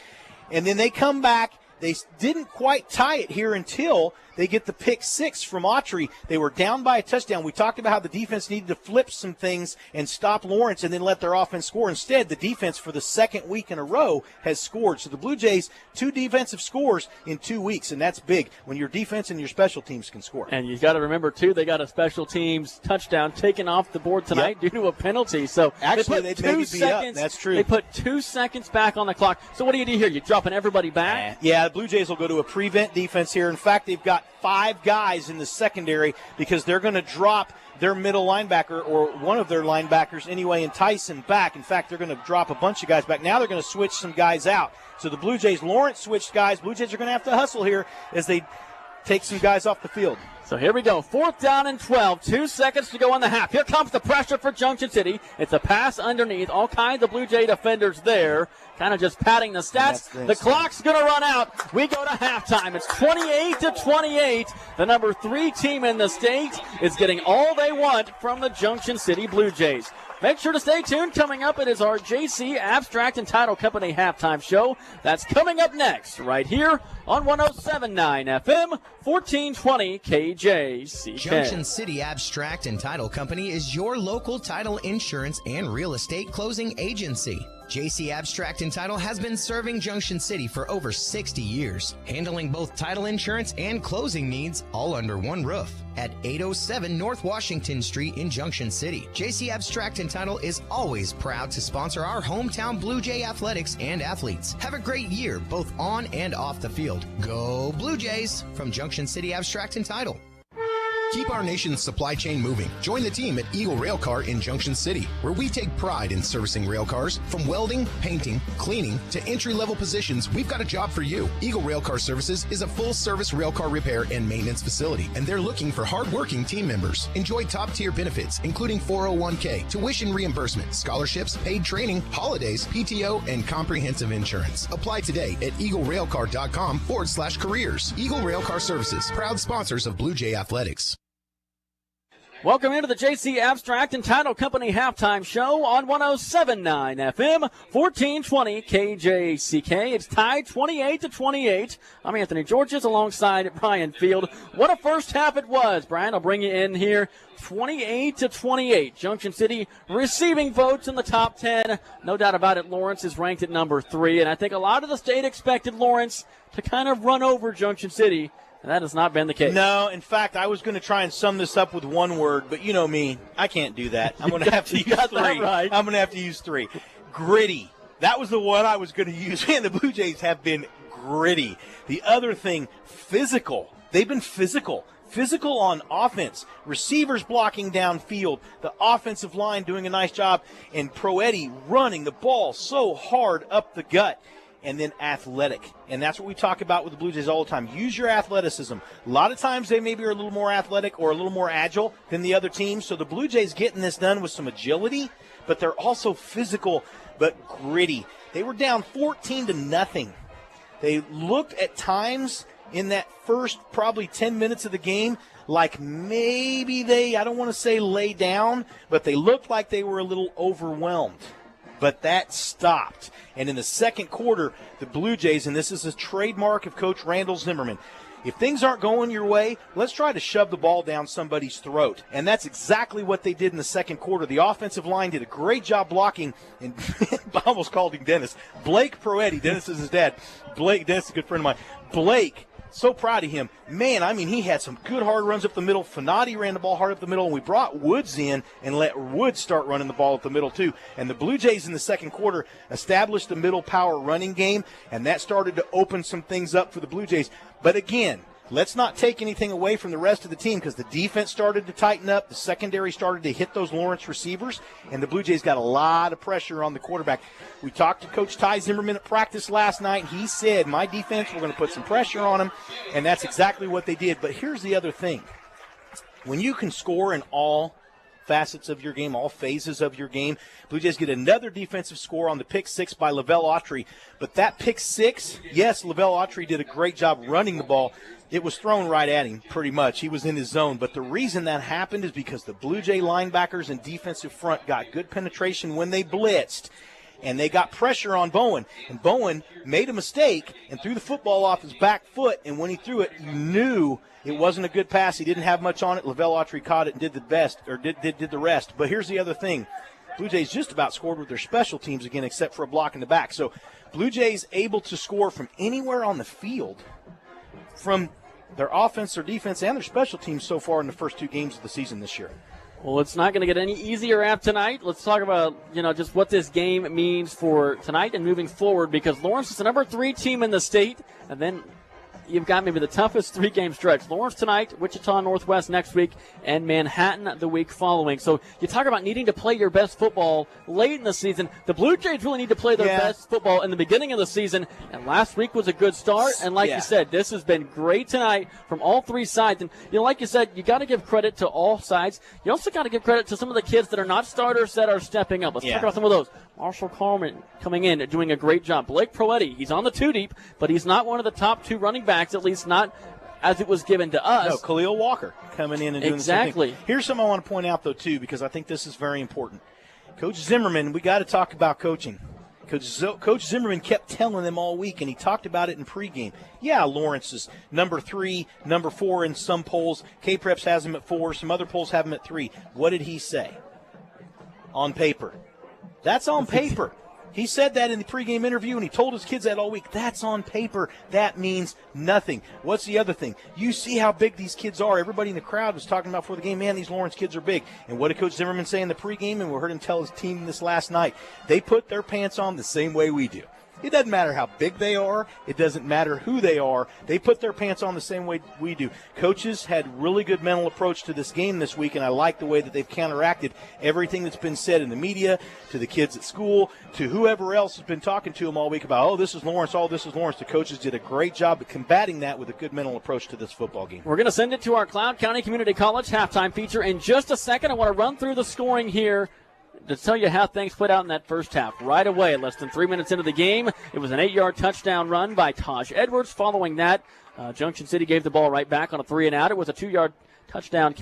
And then they come back. They didn't quite tie it here until they get the pick 6 from Autry. They were down by a touchdown. We talked about how the defense needed to flip some things and stop Lawrence and then let their offense score. Instead, the defense for the second week in a row has scored. So the Blue Jays, 2 defensive scores in 2 weeks, and that's big when your defense and your special teams can score. And you've got to remember, too, they got a special teams touchdown taken off the board tonight due to a penalty. So actually, they put maybe 2 seconds. That's true. They put 2 seconds back on the clock. So what do you do here? You dropping everybody back? Yeah, the Blue Jays will go to a prevent defense here. In fact, they've got 5 guys in the secondary because they're going to drop their middle linebacker or one of their linebackers anyway and Tyson back. In fact, they're going to drop a bunch of guys back. Now they're going to switch some guys out. So the Blue Jays, Lawrence switched guys. Blue Jays are going to have to hustle here as they take some guys off the field. So here we go. 4th down and 12. 2 seconds to go on the half. Here comes the pressure for Junction City. It's a pass underneath. All kinds of Blue Jay defenders there. Kind of just padding the stats. The clock's going to run out. We go to halftime. It's 28-28. The number 3 team in the state is getting all they want from the Junction City Blue Jays. Make sure to stay tuned. Coming up, it is our JC Abstract and Title Company halftime show. That's coming up next right here on 107.9 FM, 1420 KJCK. Junction City Abstract and Title Company is your local title insurance and real estate closing agency. JC Abstract and Title has been serving Junction City for over 60 years, handling both title insurance and closing needs all under one roof at 807 North Washington Street in Junction City. JC Abstract and Title is always proud to sponsor our hometown Blue Jay athletics and athletes. Have a great year, both on and off the field. Go Blue Jays from Junction City Abstract and Title. Keep our nation's supply chain moving. Join the team at Eagle Railcar in Junction City, where we take pride in servicing railcars. From welding, painting, cleaning, to entry-level positions, we've got a job for you. Eagle Railcar Services is a full-service railcar repair and maintenance facility, and they're looking for hard-working team members. Enjoy top-tier benefits, including 401k, tuition reimbursement, scholarships, paid training, holidays, PTO, and comprehensive insurance. Apply today at eaglerailcar.com/careers. Eagle Railcar Services, proud sponsors of Blue Jay Athletics. Welcome into the JC Abstract and Title Company halftime show on 107.9 FM, 1420 KJCK. It's tied 28-28. I'm Anthony Georges alongside Brian Field. What a first half it was. Brian, I'll bring you in here. 28-28. Junction City receiving votes in the top 10. No doubt about it, Lawrence is ranked at number 3, and I think a lot of the state expected Lawrence to kind of run over Junction City. And that has not been the case. No, in fact, I was going to try and sum this up with one word, but you know me, I can't do that. I'm going to have to use 3. Right. I'm going to have to use 3. Gritty. That was the one I was going to use. Man, the Blue Jays have been gritty. The other thing, physical. They've been physical. Physical on offense. Receivers blocking downfield. The offensive line doing a nice job. And Proetti running the ball so hard up the gut. And then athletic. And that's what we talk about with the Blue Jays all the time. Use your athleticism. A lot of times they maybe are a little more athletic or a little more agile than the other teams. So the Blue Jays getting this done with some agility, but they're also physical but gritty. They were down 14-0. They looked at times in that first probably 10 minutes of the game like maybe they, I don't want to say lay down, but they looked like they were a little overwhelmed. But that stopped. And in the second quarter, the Blue Jays, and this is a trademark of Coach Randall Zimmerman, if things aren't going your way, let's try to shove the ball down somebody's throat. And that's exactly what they did in the second quarter. The offensive line did a great job blocking, and I almost called him Dennis. Blake Proetti, Dennis is his dad. Dennis is a good friend of mine. Blake, so proud of him. Man, I mean, he had some good hard runs up the middle. Fanati ran the ball hard up the middle, and we brought Woods in and let Woods start running the ball up the middle too. And the Blue Jays in the second quarter established the middle power running game, and that started to open some things up for the Blue Jays. But again, let's not take anything away from the rest of the team because the defense started to tighten up. The secondary started to hit those Lawrence receivers, and the Blue Jays got a lot of pressure on the quarterback. We talked to Coach Ty Zimmerman at practice last night. He said, my defense, we're going to put some pressure on them, and that's exactly what they did. But here's the other thing. When you can score in all facets of your game, all phases of your game, Blue Jays get another defensive score on the pick 6 by Lavelle Autry. But that pick 6, yes, Lavelle Autry did a great job running the ball. It was thrown right at him pretty much. He was in his zone. But the reason that happened is because the Blue Jay linebackers and defensive front got good penetration when they blitzed. And they got pressure on Bowen. And Bowen made a mistake and threw the football off his back foot. And when he threw it, you knew it wasn't a good pass. He didn't have much on it. Lavelle Autry caught it and did the best, or did the rest. But here's the other thing. Blue Jays just about scored with their special teams again, except for a block in the back. So Blue Jays able to score from anywhere on the field from their offense, their defense, and their special teams so far in the first 2 games of the season this year. Well, it's not going to get any easier after tonight. Let's talk about, just what this game means for tonight and moving forward, because Lawrence is the number 3 team in the state, and then you've got maybe the toughest 3-game stretch. Lawrence tonight, Wichita Northwest next week, and Manhattan the week following. So you talk about needing to play your best football late in the season. The Blue Jays really need to play their best football in the beginning of the season, and last week was a good start. And like you said, this has been great tonight from all 3 sides. And, like you said, you got to give credit to all sides. You also got to give credit to some of the kids that are not starters that are stepping up. Let's talk about some of those. Marshall Carmen coming in, doing a great job. Blake Proetti, he's on the 2-deep, but he's not one of the top 2 running backs, at least not as it was given to us. No, Khalil Walker coming in and doing the same thing. Here's something I want to point out, though, too, because I think this is very important. Coach Zimmerman, we got to talk about coaching. Coach Zimmerman kept telling them all week, and he talked about it in pregame. Yeah, Lawrence is number 3, number 4 in some polls. K-Preps has him at 4. Some other polls have him at 3. What did he say? On paper. That's on paper. He said that in the pregame interview, and he told his kids that all week. That's on paper. That means nothing. What's the other thing? You see how big these kids are. Everybody in the crowd was talking about before the game, man, these Lawrence kids are big. And what did Coach Zimmerman say in the pregame? And we heard him tell his team this last night. They put their pants on the same way we do. It doesn't matter how big they are. It doesn't matter who they are. They put their pants on the same way we do. Coaches had really good mental approach to this game this week, and I like the way that they've counteracted everything that's been said in the media, to the kids at school, to whoever else has been talking to them all week about, oh, this is Lawrence, oh, this is Lawrence. The coaches did a great job of combating that with a good mental approach to this football game. We're going to send it to our Cloud County Community College halftime feature in just a second. I want to run through the scoring here to tell you how things played out in that first half. Right away, less than 3 minutes into the game, it was an 8-yard touchdown run by Taj Edwards. Following that, Junction City gave the ball right back on a 3-and-out. It was a 2-yard touchdown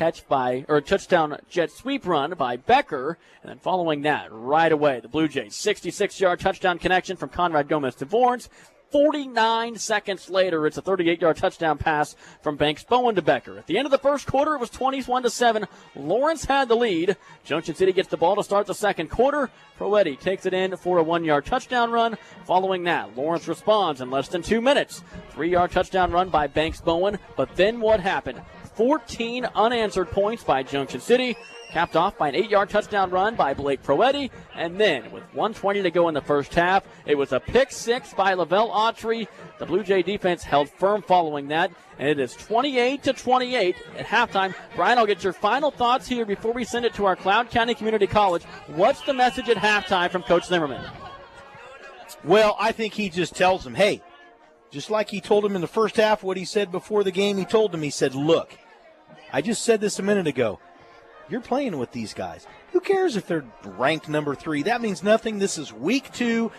jet sweep run by Becker. And then following that, right away, the Blue Jays 66-yard touchdown connection from Conrad Gomez to Vorns. 49 seconds later, it's a 38-yard touchdown pass from Banks Bowen to Becker. At the end of the first quarter, it was 21-7. Lawrence had the lead. Junction City gets the ball to start the second quarter. Proetti takes it in for a 1-yard touchdown run. Following that, Lawrence responds in less than 2 minutes. 3-yard touchdown run by Banks Bowen. But then what happened? 14 unanswered points by Junction City, capped off by an 8-yard touchdown run by Blake Proetti. And then, with 1:20 to go in the first half, it was a pick six by Lavelle Autry. The Blue Jay defense held firm following that, and it is 28-28 at halftime. Brian, I'll get your final thoughts here before we send it to our Cloud County Community College. What's the message at halftime from Coach Zimmerman? Well, I think he just tells them, hey, just like he told him in the first half what he said before the game, he told him, he said, look, I just said this a minute ago. You're playing with these guys. Who cares if they're ranked number 3? That means nothing. This is week 2.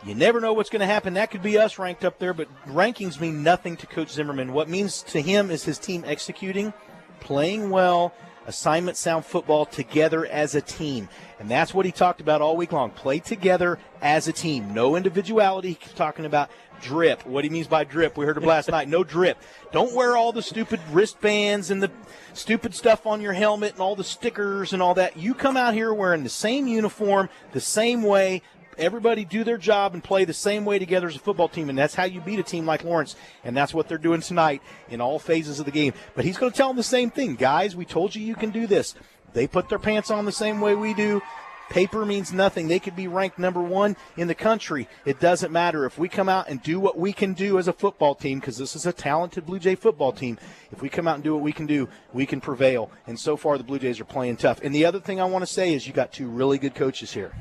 You never know what's going to happen. That could be us ranked up there, but rankings mean nothing to Coach Zimmerman. What means to him is his team executing, playing well, assignment sound football together as a team. And that's what he talked about all week long. Play together as a team. No individuality. He's talking about drip. What he means by drip, we heard it last night. No drip. Don't wear all the stupid wristbands and the stupid stuff on your helmet and all the stickers and all that. You come out here wearing the same uniform, the same way. Everybody do their job and play the same way together as a football team, and that's how you beat a team like Lawrence, and that's what they're doing tonight in all phases of the game. But he's going to tell them the same thing. Guys, we told you can do this. They put their pants on the same way we do. Paper means nothing. They could be ranked number 1 in the country. It doesn't matter. If we come out and do what we can do as a football team, because this is a talented Blue Jay football team, if we come out and do what we can do, we can prevail. And so far the Blue Jays are playing tough. And the other thing I want to say is you got 2 really good coaches here.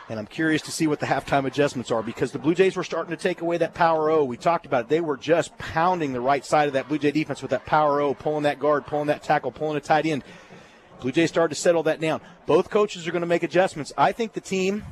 And I'm curious to see what the halftime adjustments are, because the Blue Jays were starting to take away that power O. We talked about it. They were just pounding the right side of that Blue Jay defense with that power O, pulling that guard, pulling that tackle, pulling a tight end. Blue Jays started to settle that down. Both coaches are going to make adjustments. I think the team,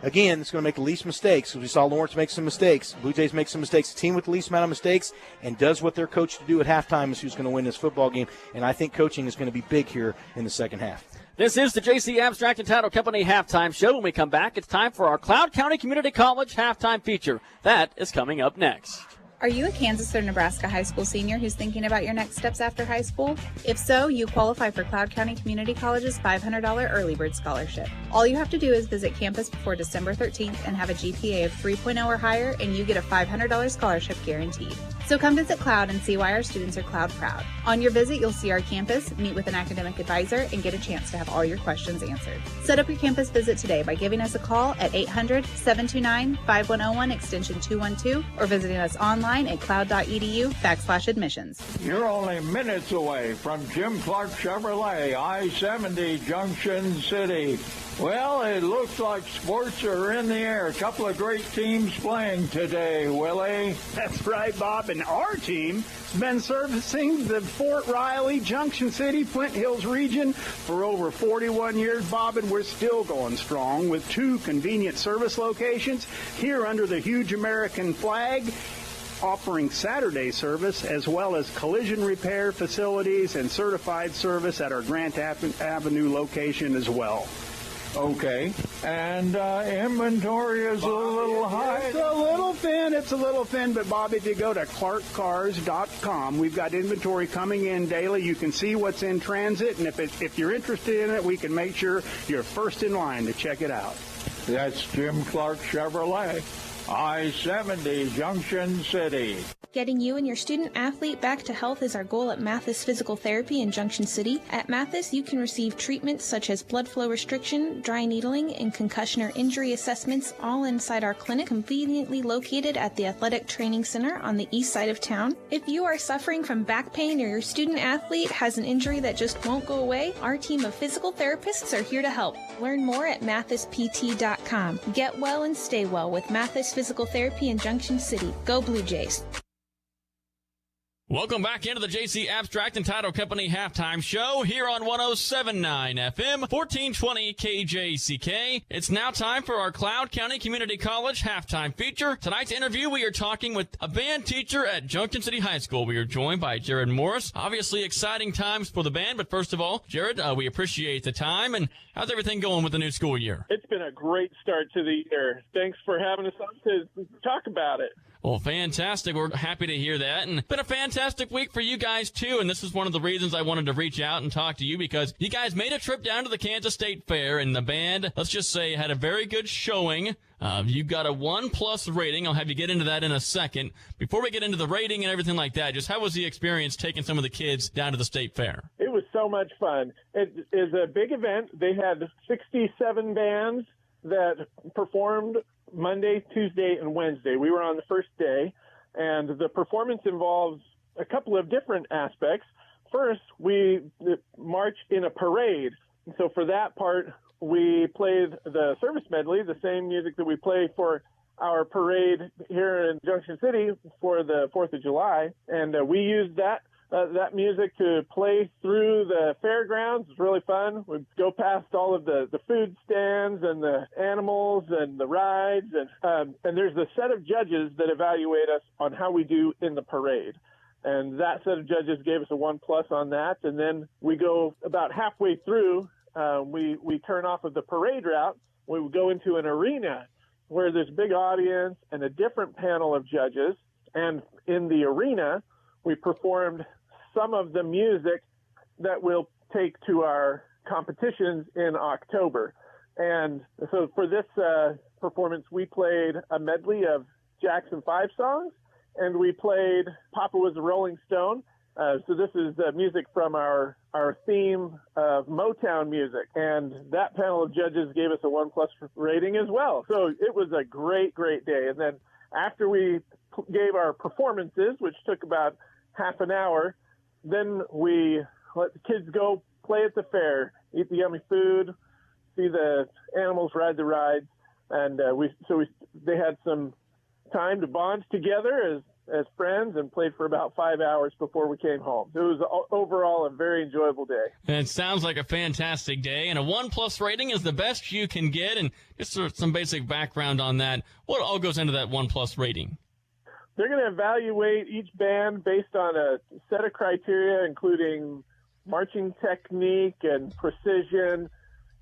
again, is going to make the least mistakes, because we saw Lawrence make some mistakes. Blue Jays make some mistakes. The team with the least amount of mistakes and does what they're coached to do at halftime is who's going to win this football game. And I think coaching is going to be big here in the second half. This is the JC Abstract and Title Company halftime show. When we come back, it's time for our Cloud County Community College halftime feature. That is coming up next. Are you a Kansas or Nebraska high school senior who's thinking about your next steps after high school? If so, you qualify for Cloud County Community College's $500 Early Bird Scholarship. All you have to do is visit campus before December 13th and have a GPA of 3.0 or higher, and you get a $500 scholarship guaranteed. So come visit Cloud and see why our students are Cloud proud. On your visit, you'll see our campus, meet with an academic advisor, and get a chance to have all your questions answered. Set up your campus visit today by giving us a call at 800-729-5101 extension 212 or visiting us online at cloud.edu/admissions. You're only minutes away from Jim Clark Chevrolet, I-70, Junction City. Well, it looks like sports are in the air. A couple of great teams playing today, Willie. That's right, Bob. And our team has been servicing the Fort Riley, Junction City, Flint Hills region for over 41 years, Bob, and we're still going strong with 2 convenient service locations here under the huge American flag, offering Saturday service as well as collision repair facilities and certified service at our Grant Avenue location as well. Okay, and inventory is a little high. It's a little thin, but Bob, if you go to clarkcars.com, we've got inventory coming in daily. You can see what's in transit, and if you're interested in it, we can make sure you're first in line to check it out. That's Jim Clark Chevrolet, I-70, Junction City. Getting you and your student athlete back to health is our goal at Mathis Physical Therapy in Junction City. At Mathis, you can receive treatments such as blood flow restriction, dry needling, and concussion or injury assessments all inside our clinic, conveniently located at the Athletic Training Center on the east side of town. If you are suffering from back pain or your student athlete has an injury that just won't go away, our team of physical therapists are here to help. Learn more at mathispt.com. Get well and stay well with Mathis Physical Therapy in Junction City. Go Blue Jays. Welcome back into the JC Abstract and Title Company halftime show here on 107.9 FM, 1420 KJCK. It's now time for our Cloud County Community College halftime feature. Tonight's interview, we are talking with a band teacher at Junction City High School. We are joined by Jared Morris. Obviously exciting times for the band, but first of all, Jared, we appreciate the time. And how's everything going with the new school year? It's been a great start to the year. Thanks for having us on to talk about it. Well, fantastic. We're happy to hear that. And it's been a fantastic week for you guys, too. And this is one of the reasons I wanted to reach out and talk to you, because you guys made a trip down to the Kansas State Fair, and the band, let's just say, had a very good showing. You've got a 1+ rating. I'll have you get into that in a second. Before we get into the rating and everything like that, just how was the experience taking some of the kids down to the State Fair? It was so much fun. It is a big event. They had 67 bands that performed Monday, Tuesday, and Wednesday. We were on the first day, and the performance involves a couple of different aspects. First, we march in a parade. So for that part, we played the service medley, the same music that we play for our parade here in Junction City for the 4th of July. And we used that music to play through the fairgrounds. It's really fun. We go past all of the food stands and the animals and the rides. And there's a set of judges that evaluate us on how we do in the parade. And that set of judges gave us a 1+ on that. And then we go about halfway through, we turn off of the parade route. We go into an arena where there's a big audience and a different panel of judges. And in the arena, we performed some of the music that we'll take to our competitions in October. And so for this performance, we played a medley of Jackson 5 songs, and we played Papa Was a Rolling Stone. So this is music from our theme of Motown music. And that panel of judges gave us a 1+ rating as well. So it was a great, great day. And then after we gave our performances, which took about half an hour, then we let the kids go play at the fair, eat the yummy food, see the animals ride the rides, and they had some time to bond together as friends and played for about 5 hours before we came home. So it was overall a very enjoyable day. And it sounds like a fantastic day, and a 1+ rating is the best you can get. And just sort of some basic background on that, what all goes into that 1+ rating? They're going to evaluate each band based on a set of criteria, including marching technique and precision,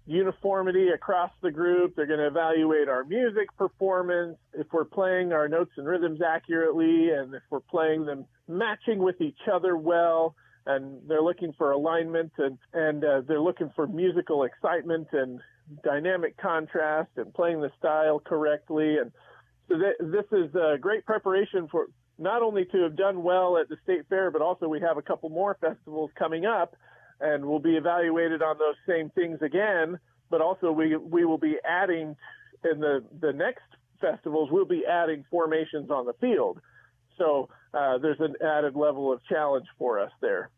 uniformity across the group. They're going to evaluate our music performance, if we're playing our notes and rhythms accurately, and if we're playing them matching with each other well. And they're looking for alignment, and they're looking for musical excitement and dynamic contrast and playing the style correctly. And so this is a great preparation for not only to have done well at the State Fair, but also we have a couple more festivals coming up, and we'll be evaluated on those same things again. But also we will be adding, in the next festivals, we'll be adding formations on the field. So there's an added level of challenge for us there.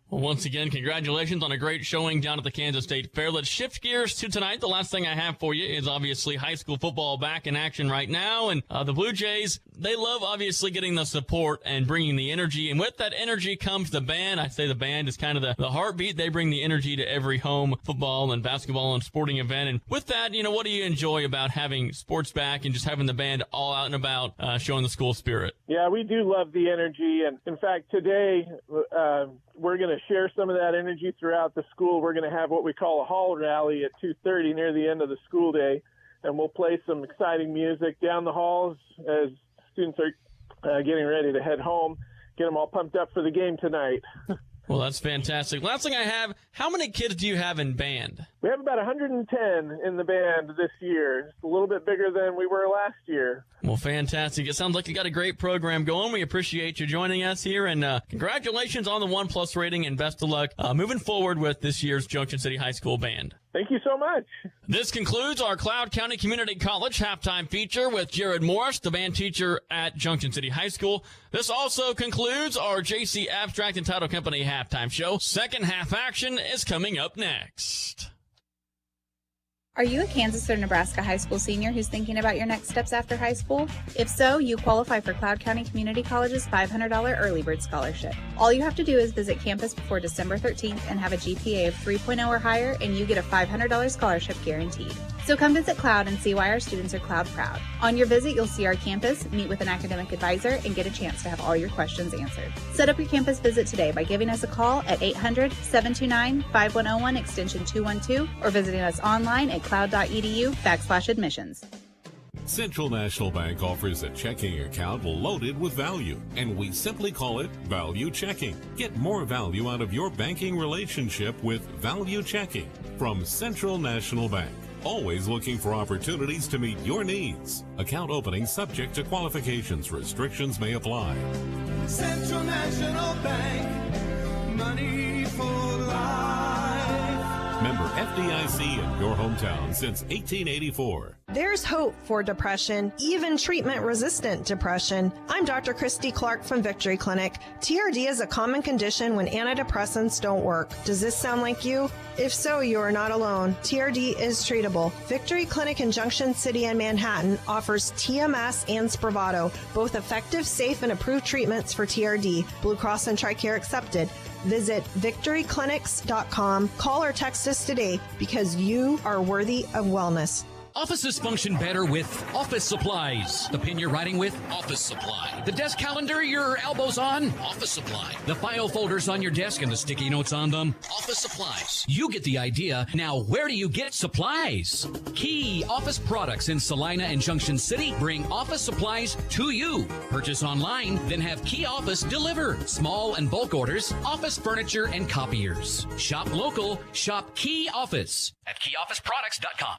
Well, once again, congratulations on a great showing down at the Kansas State Fair. Let's shift gears to tonight. The last thing I have for you is obviously high school football back in action right now. And the Blue Jays, they love obviously getting the support and bringing the energy. And with that energy comes the band. I say the band is kind of the heartbeat. They bring the energy to every home football and basketball and sporting event. And with that, what do you enjoy about having sports back and just having the band all out and about showing the school spirit? Yeah, we do love the energy. And in fact, today, we're going to share some of that energy throughout the school. We're going to have what we call a hall rally at 2:30 near the end of the school day, and we'll play some exciting music down the halls as students are getting ready to head home, get them all pumped up for the game tonight. Well, that's fantastic. Last thing I have, how many kids do you have in band? We have about 110 in the band this year. It's a little bit bigger than we were last year. Well, fantastic. It sounds like you got a great program going. We appreciate you joining us here, and congratulations on the 1+ rating, and best of luck moving forward with this year's Junction City High School Band. Thank you so much. This concludes our Cloud County Community College halftime feature with Jared Morris, the band teacher at Junction City High School. This also concludes our JC Abstract and Title Company halftime show. Second half action is coming up next. Are you a Kansas or Nebraska high school senior who's thinking about your next steps after high school? If so, you qualify for Cloud County Community College's $500 early bird scholarship. All you have to do is visit campus before December 13th and have a GPA of 3.0 or higher, and you get a $500 scholarship guaranteed. So come visit Cloud and see why our students are Cloud proud. On your visit, you'll see our campus, meet with an academic advisor, and get a chance to have all your questions answered. Set up your campus visit today by giving us a call at 800-729-5101 extension 212 or visiting us online at cloud.edu/admissions. Central National Bank offers a checking account loaded with value, and we simply call it Value Checking. Get more value out of your banking relationship with Value Checking from Central National Bank. Always looking for opportunities to meet your needs. Account opening subject to qualifications. Restrictions may apply. Central National Bank, money for life. Member FDIC in your hometown since 1884. There's hope for depression, even treatment-resistant depression. I'm Dr. Christy Clark from Victory Clinic. TRD is a common condition when antidepressants don't work. Does this sound like you? If so, you are not alone. TRD is treatable. Victory Clinic in Junction City and Manhattan offers TMS and Spravato, both effective, safe, and approved treatments for TRD. Blue Cross and TRICARE accepted. Visit victoryclinics.com. Call or text us today because you are worthy of wellness. Offices function better with office supplies. The pen you're writing with? Office Supply. The desk calendar your elbows on? Office Supply. The file folders on your desk and the sticky notes on them? Office Supplies. You get the idea. Now, where do you get supplies? Key Office Products in Salina and Junction City bring office supplies to you. Purchase online, then have Key Office deliver. Small and bulk orders, office furniture, and copiers. Shop local. Shop Key Office at keyofficeproducts.com.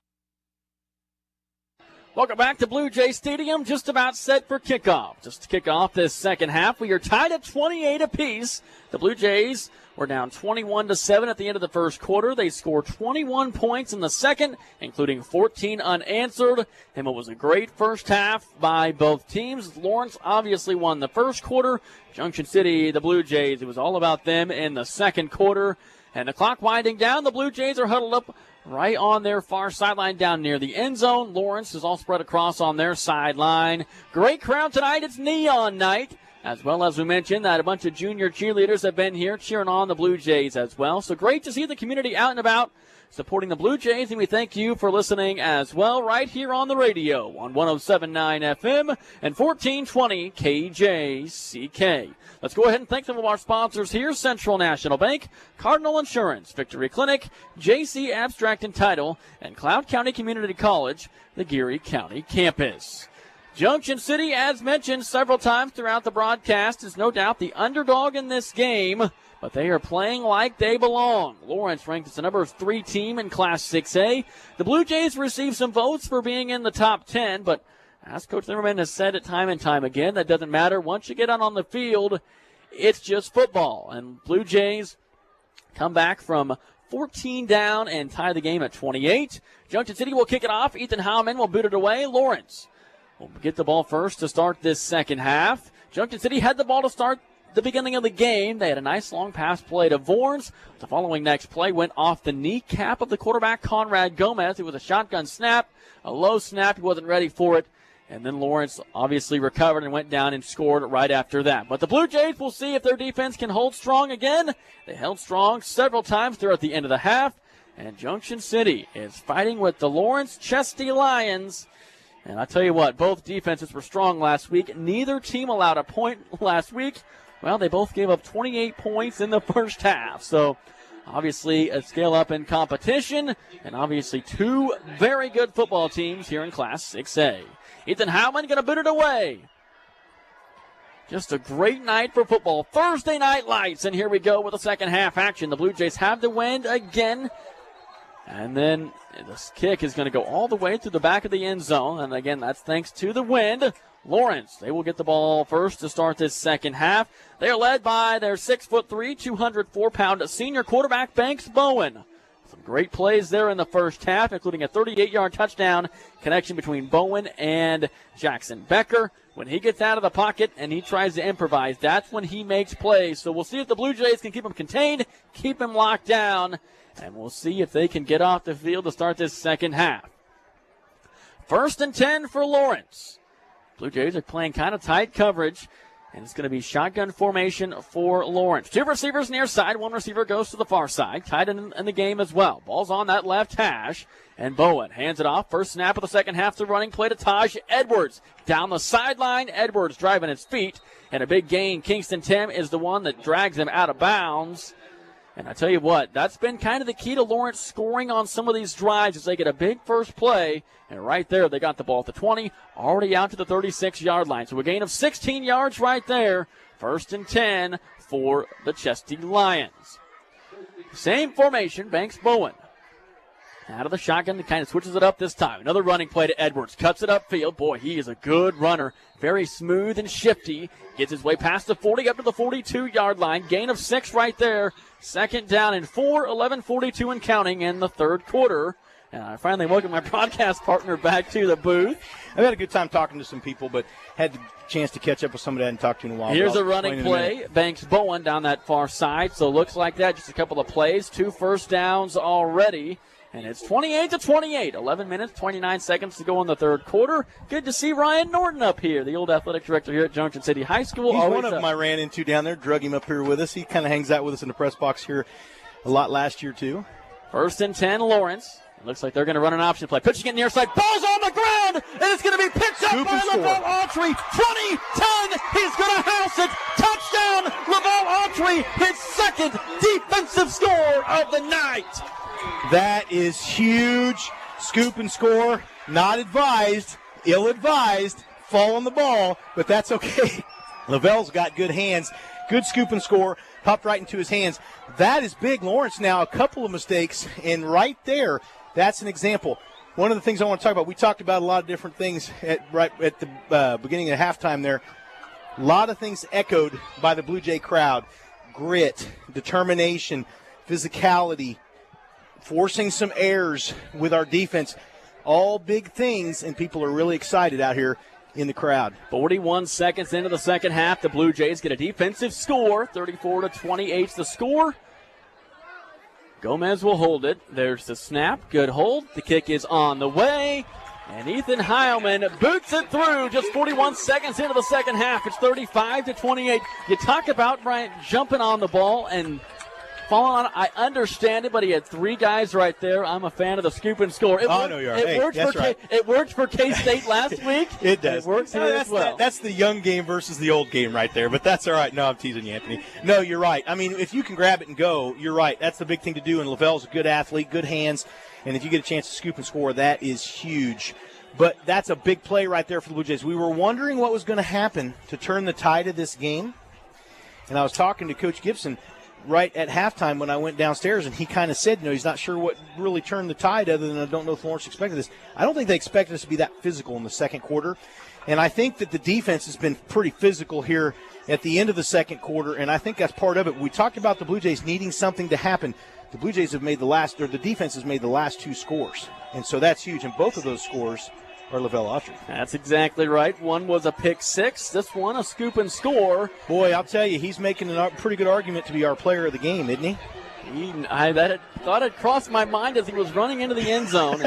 Welcome back to Blue Jay Stadium, just about set for kickoff. Just to kick off this second half, we are tied at 28 apiece. The Blue Jays were down 21-7 at the end of the first quarter. They scored 21 points in the second, including 14 unanswered. And it was a great first half by both teams. Lawrence obviously won the first quarter. Junction City, the Blue Jays, it was all about them in the second quarter. And the clock winding down, the Blue Jays are huddled up right on their far sideline down near the end zone. Lawrence is all spread across on their sideline. Great crowd tonight. It's neon night. As well as we mentioned that a bunch of junior cheerleaders have been here cheering on the Blue Jays as well. So great to see the community out and about supporting the Blue Jays, and we thank you for listening as well right here on the radio on 107.9 FM and 1420 KJCK. Let's go ahead and thank some of our sponsors here: Central National Bank, Cardinal Insurance, Victory Clinic, JC Abstract and Title, and Cloud County Community College, the Geary County campus. Junction City, as mentioned several times throughout the broadcast, is no doubt the underdog in this game, but they are playing like they belong. Lawrence ranked as the number 3 team in Class 6A. The Blue Jays received some votes for being in the top 10, but as Coach Zimmerman has said it time and time again, that doesn't matter. Once you get out on the field, it's just football. And Blue Jays come back from 14 down and tie the game at 28. Junction City will kick it off. Ethan Howman will boot it away. Lawrence will get the ball first to start this second half. Junction City had the ball to start the beginning of the game. They had a nice long pass play to Vorns. The following next play went off the kneecap of the quarterback, Conrad Gomez. It was a shotgun snap, a low snap. He wasn't ready for it. And then Lawrence obviously recovered and went down and scored right after that. But the Blue Jays will see if their defense can hold strong again. They held strong several times throughout the end of the half. And Junction City is fighting with the Lawrence Chesty Lions. And I tell you what, both defenses were strong last week. Neither team allowed a point last week. Well, they both gave up 28 points in the first half. So obviously a scale up in competition. And obviously two very good football teams here in Class 6A. Ethan Howman going to boot it away. Just a great night for football. Thursday night lights, and here we go with the second half action. The Blue Jays have the wind again. And then this kick is going to go all the way to the back of the end zone. And again, that's thanks to the wind. Lawrence, they will get the ball first to start this second half. They are led by their 6'3", 204-pound senior quarterback, Banks Bowen. Some great plays there in the first half, including a 38-yard touchdown connection between Bowen and Jackson Becker. When he gets out of the pocket and he tries to improvise, that's when he makes plays. So we'll see if the Blue Jays can keep him contained, keep him locked down. and we'll see if they can get off the field to start this second half. 1st and 10 for Lawrence. Blue Jays are playing kind of tight coverage, and it's going to be shotgun formation for Lawrence. 2 receivers near side. 1 receiver goes to the far side. Tight in the game as well. Ball's on that left hash, and Bowen hands it off. First snap of the second half, the running play to Taj Edwards. Down the sideline, Edwards driving his feet, and a big gain. Kingston Tim is the one that drags him out of bounds. And I tell you what, that's been kind of the key to Lawrence scoring on some of these drives as they get a big first play. And right there, they got the ball at the 20, already out to the 36-yard line. So a gain of 16 yards right there. 1st and 10 for the Chesty Lions. Same formation, Banks Bowen. Out of the shotgun, he kind of switches it up this time. Another running play to Edwards. Cuts it upfield. Boy, he is a good runner. Very smooth and shifty. Gets his way past the 40 up to the 42-yard line. Gain of 6 right there. 2nd down and 4, 11:42 and counting in the third quarter. And I finally welcome my broadcast partner back to the booth. I've had a good time talking to some people, but had the chance to catch up with somebody I hadn't talked to in a while. Here's a running play. Banks Bowen down that far side. So looks like that. Just a couple of plays. 2 first downs already. And it's 28-28. 11 minutes, 29 seconds to go in the third quarter. Good to see Ryan Norton up here, the old athletic director here at Junction City High School. He's one of them I ran into down there, drug him up here with us. He kind of hangs out with us in the press box here a lot last year, too. 1st and 10, Lawrence. It looks like they're going to run an option play. Pitching it near side. Ball's on the ground, and it's going to be picked up by Lavelle Autry. 20-10. He's going to house it. Touchdown, Lavelle Autry. His 2nd defensive score of the night. That is huge. Scoop and score. Not advised. Ill-advised. Fall on the ball, but that's okay. Lavelle's got good hands. Good scoop and score. Popped right into his hands. That is big. Lawrence now a couple of mistakes, and right there, that's an example. One of the things I want to talk about, we talked about a lot of different things right at the beginning of halftime there. A lot of things echoed by the Blue Jay crowd. Grit, determination, physicality, forcing some errors with our defense. All big things, and people are really excited out here in the crowd. 41 seconds into the second half, the Blue Jays get a defensive score. 34-28 the score. Gomez will hold it. There's the snap. Good hold. The kick is on the way. And Ethan Heilman boots it through just 41 seconds into the second half. It's 35-28. You talk about Bryant jumping on the ball and falling on it. I understand it, but he had 3 guys right there. I'm a fan of the scoop and score. It worked for K-State last week. It does. It works here as well. That's the young game versus the old game right there, but that's all right. No, I'm teasing you, Anthony. No, you're right. I mean, if you can grab it and go, you're right. That's the big thing to do, and Lavelle's a good athlete, good hands, and if you get a chance to scoop and score, that is huge. But that's a big play right there for the Blue Jays. We were wondering what was going to happen to turn the tide of this game, and I was talking to Coach Gibson right at halftime when I went downstairs, and he kind of said, he's not sure what really turned the tide other than I don't know if Lawrence expected this. I don't think they expected us to be that physical in the second quarter, and I think that the defense has been pretty physical here at the end of the second quarter, and I think that's part of it. We talked about the Blue Jays needing something to happen. The Blue Jays have made the defense has made the last 2 scores, and so that's huge, and both of those scores are Lavelle Autry. That's exactly right. One was a pick 6. This one a scoop and score. Boy, I'll tell you, he's making a pretty good argument to be our player of the game, isn't he? I thought it crossed my mind as he was running into the end zone.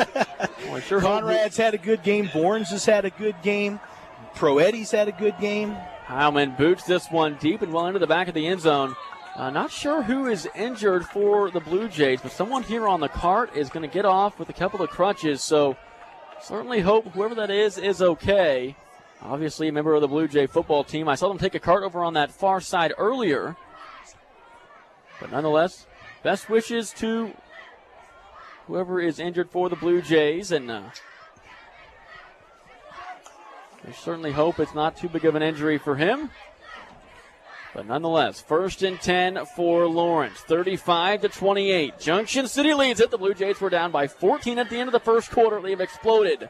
Conrad's had a good game. Bournes has had a good game. Proetti's had a good game. Heilman boots this one deep and well into the back of the end zone. Not sure who is injured for the Blue Jays, but someone here on the cart is going to get off with a couple of crutches, so certainly hope whoever that is okay. Obviously a member of the Blue Jay football team. I saw them take a cart over on that far side earlier. But nonetheless, best wishes to whoever is injured for the Blue Jays. And we certainly hope it's not too big of an injury for him. But nonetheless, 1st and 10 for Lawrence, 35-28. Junction City leads it. The Blue Jays were down by 14 at the end of the first quarter. They've exploded.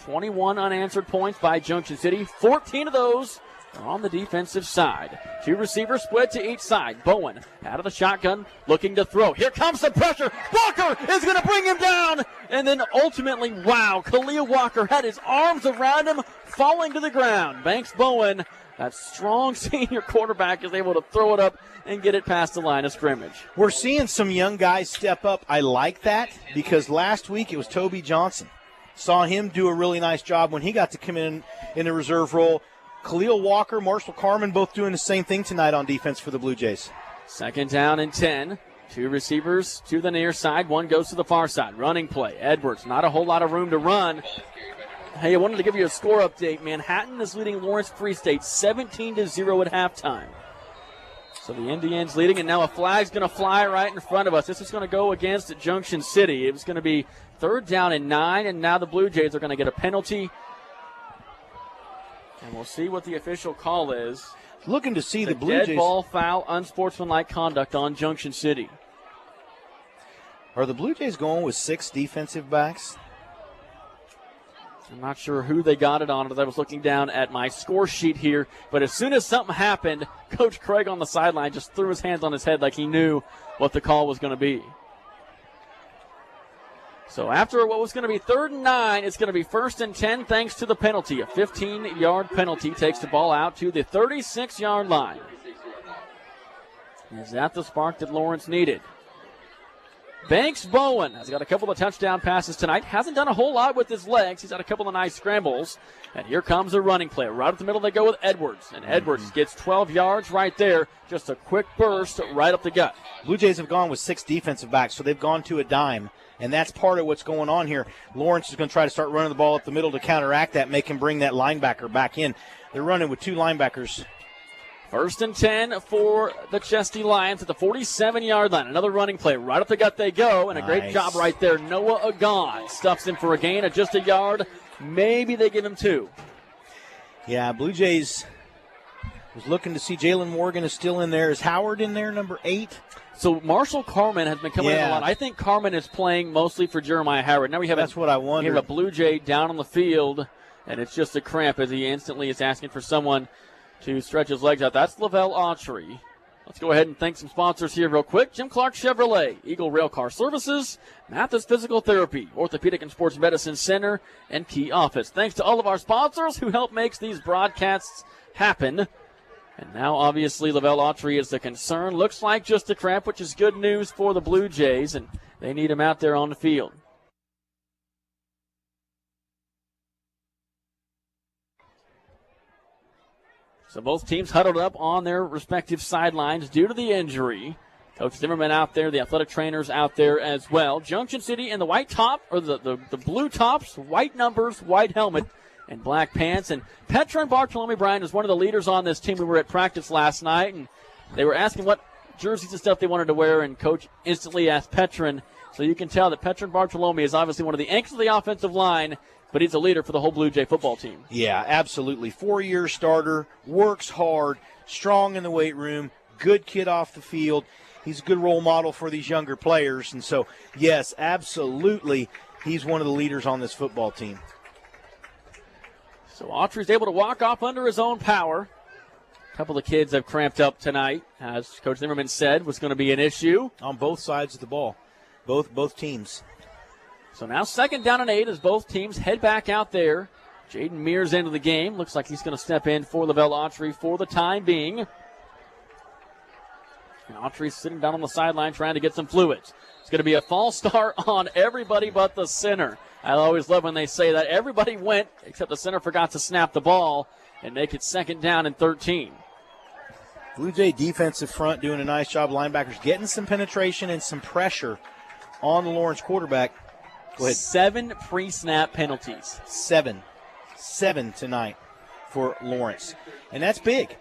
21 unanswered points by Junction City. 14 of those are on the defensive side. 2 receivers split to each side. Bowen out of the shotgun, looking to throw. Here comes the pressure. Walker is going to bring him down. And then ultimately, wow, Khalil Walker had his arms around him, falling to the ground. Banks Bowen that strong senior quarterback is able to throw it up and get it past the line of scrimmage. We're seeing some young guys step up. I like that because last week it was Toby Johnson. Saw him do a really nice job when he got to come in a reserve role. Khalil Walker, Marshall Carman, both doing the same thing tonight on defense for the Blue Jays. 2nd down and 10. 2 receivers to the near side. 1 goes to the far side. Running play. Edwards, not a whole lot of room to run. Hey, I wanted to give you a score update. Manhattan is leading Lawrence Free State 17-0 at halftime. So the Indians leading, and now a flag's going to fly right in front of us. This is going to go against Junction City. It was going to be 3rd down and 9, and now the Blue Jays are going to get a penalty. And we'll see what the official call is. Looking to see the Blue Jays. Jays. Dead ball foul, unsportsmanlike conduct on Junction City. Are the Blue Jays going with 6 defensive backs? I'm not sure who they got it on as I was looking down at my score sheet here. But as soon as something happened, Coach Craig on the sideline just threw his hands on his head like he knew what the call was going to be. So after what was going to be 3rd and 9, it's going to be 1st and 10 thanks to the penalty. A 15-yard penalty takes the ball out to the 36-yard line. Is that the spark that Lawrence needed? Banks Bowen has got a couple of touchdown passes tonight. Hasn't done a whole lot with his legs. He's had a couple of nice scrambles. And here comes a running play. Right up the middle they go with Edwards. And Edwards gets 12 yards right there. Just a quick burst right up the gut. Blue Jays have gone with 6 defensive backs, so they've gone to a dime. And that's part of what's going on here. Lawrence is going to try to start running the ball up the middle to counteract that, make him bring that linebacker back in. They're running with 2 linebackers. 1st and 10 for the Chesty Lions at the 47-yard line. Another running play. Right up the gut they go, and a great job right there. Noah Agon stuffs him for a gain of just a yard. Maybe they give him 2. Yeah, Blue Jays was looking to see Jalen Morgan is still in there. Is Howard in there, number 8? So Marshall Carman has been coming in a lot. I think Carman is playing mostly for Jeremiah Howard. Now we have That's what I wondered. We have a Blue Jay down on the field, and it's just a cramp as he instantly is asking for someone to stretch his legs out. That's Lavelle Autry. Let's go ahead and thank some sponsors here real quick. Jim Clark Chevrolet, Eagle Railcar Services, Mathis Physical Therapy, Orthopedic and Sports Medicine Center, and Key Office. Thanks to all of our sponsors who help make these broadcasts happen. And now, obviously, Lavelle Autry is the concern. Looks like just a cramp, which is good news for the Blue Jays, and they need him out there on the field. So both teams huddled up on their respective sidelines due to the injury. Coach Zimmerman out there, the athletic trainers out there as well. Junction City in the white top, or the blue tops, white numbers, white helmet, and black pants. And Petra and Bartolome Bryan is one of the leaders on this team. We were at practice last night, and they were asking what jerseys and stuff they wanted to wear, and Coach instantly asked Petrin. So you can tell that Petrin Bartolome is obviously one of the anchors of the offensive line, but he's a leader for the whole Blue Jay football team. Yeah, absolutely. 4-year starter, works hard, strong in the weight room, good kid off the field. He's a good role model for these younger players. And so, yes, absolutely, he's one of the leaders on this football team. So Autry's able to walk off under his own power. A couple of kids have cramped up tonight, as Coach Zimmerman said was going to be an issue. On both sides of the ball, both teams. So now 2nd down and 8 as both teams head back out there. Jaden Mears into the game. Looks like he's going to step in for Lavelle Autry for the time being. And Autry's sitting down on the sideline trying to get some fluids. It's going to be a false start on everybody but the center. I always love when they say that. Everybody went except the center forgot to snap the ball and make it 2nd down and 13. Blue Jay defensive front doing a nice job. Linebackers getting some penetration and some pressure on the Lawrence quarterback. Go ahead. 7 pre-snap penalties. 7 tonight for Lawrence. And that's big.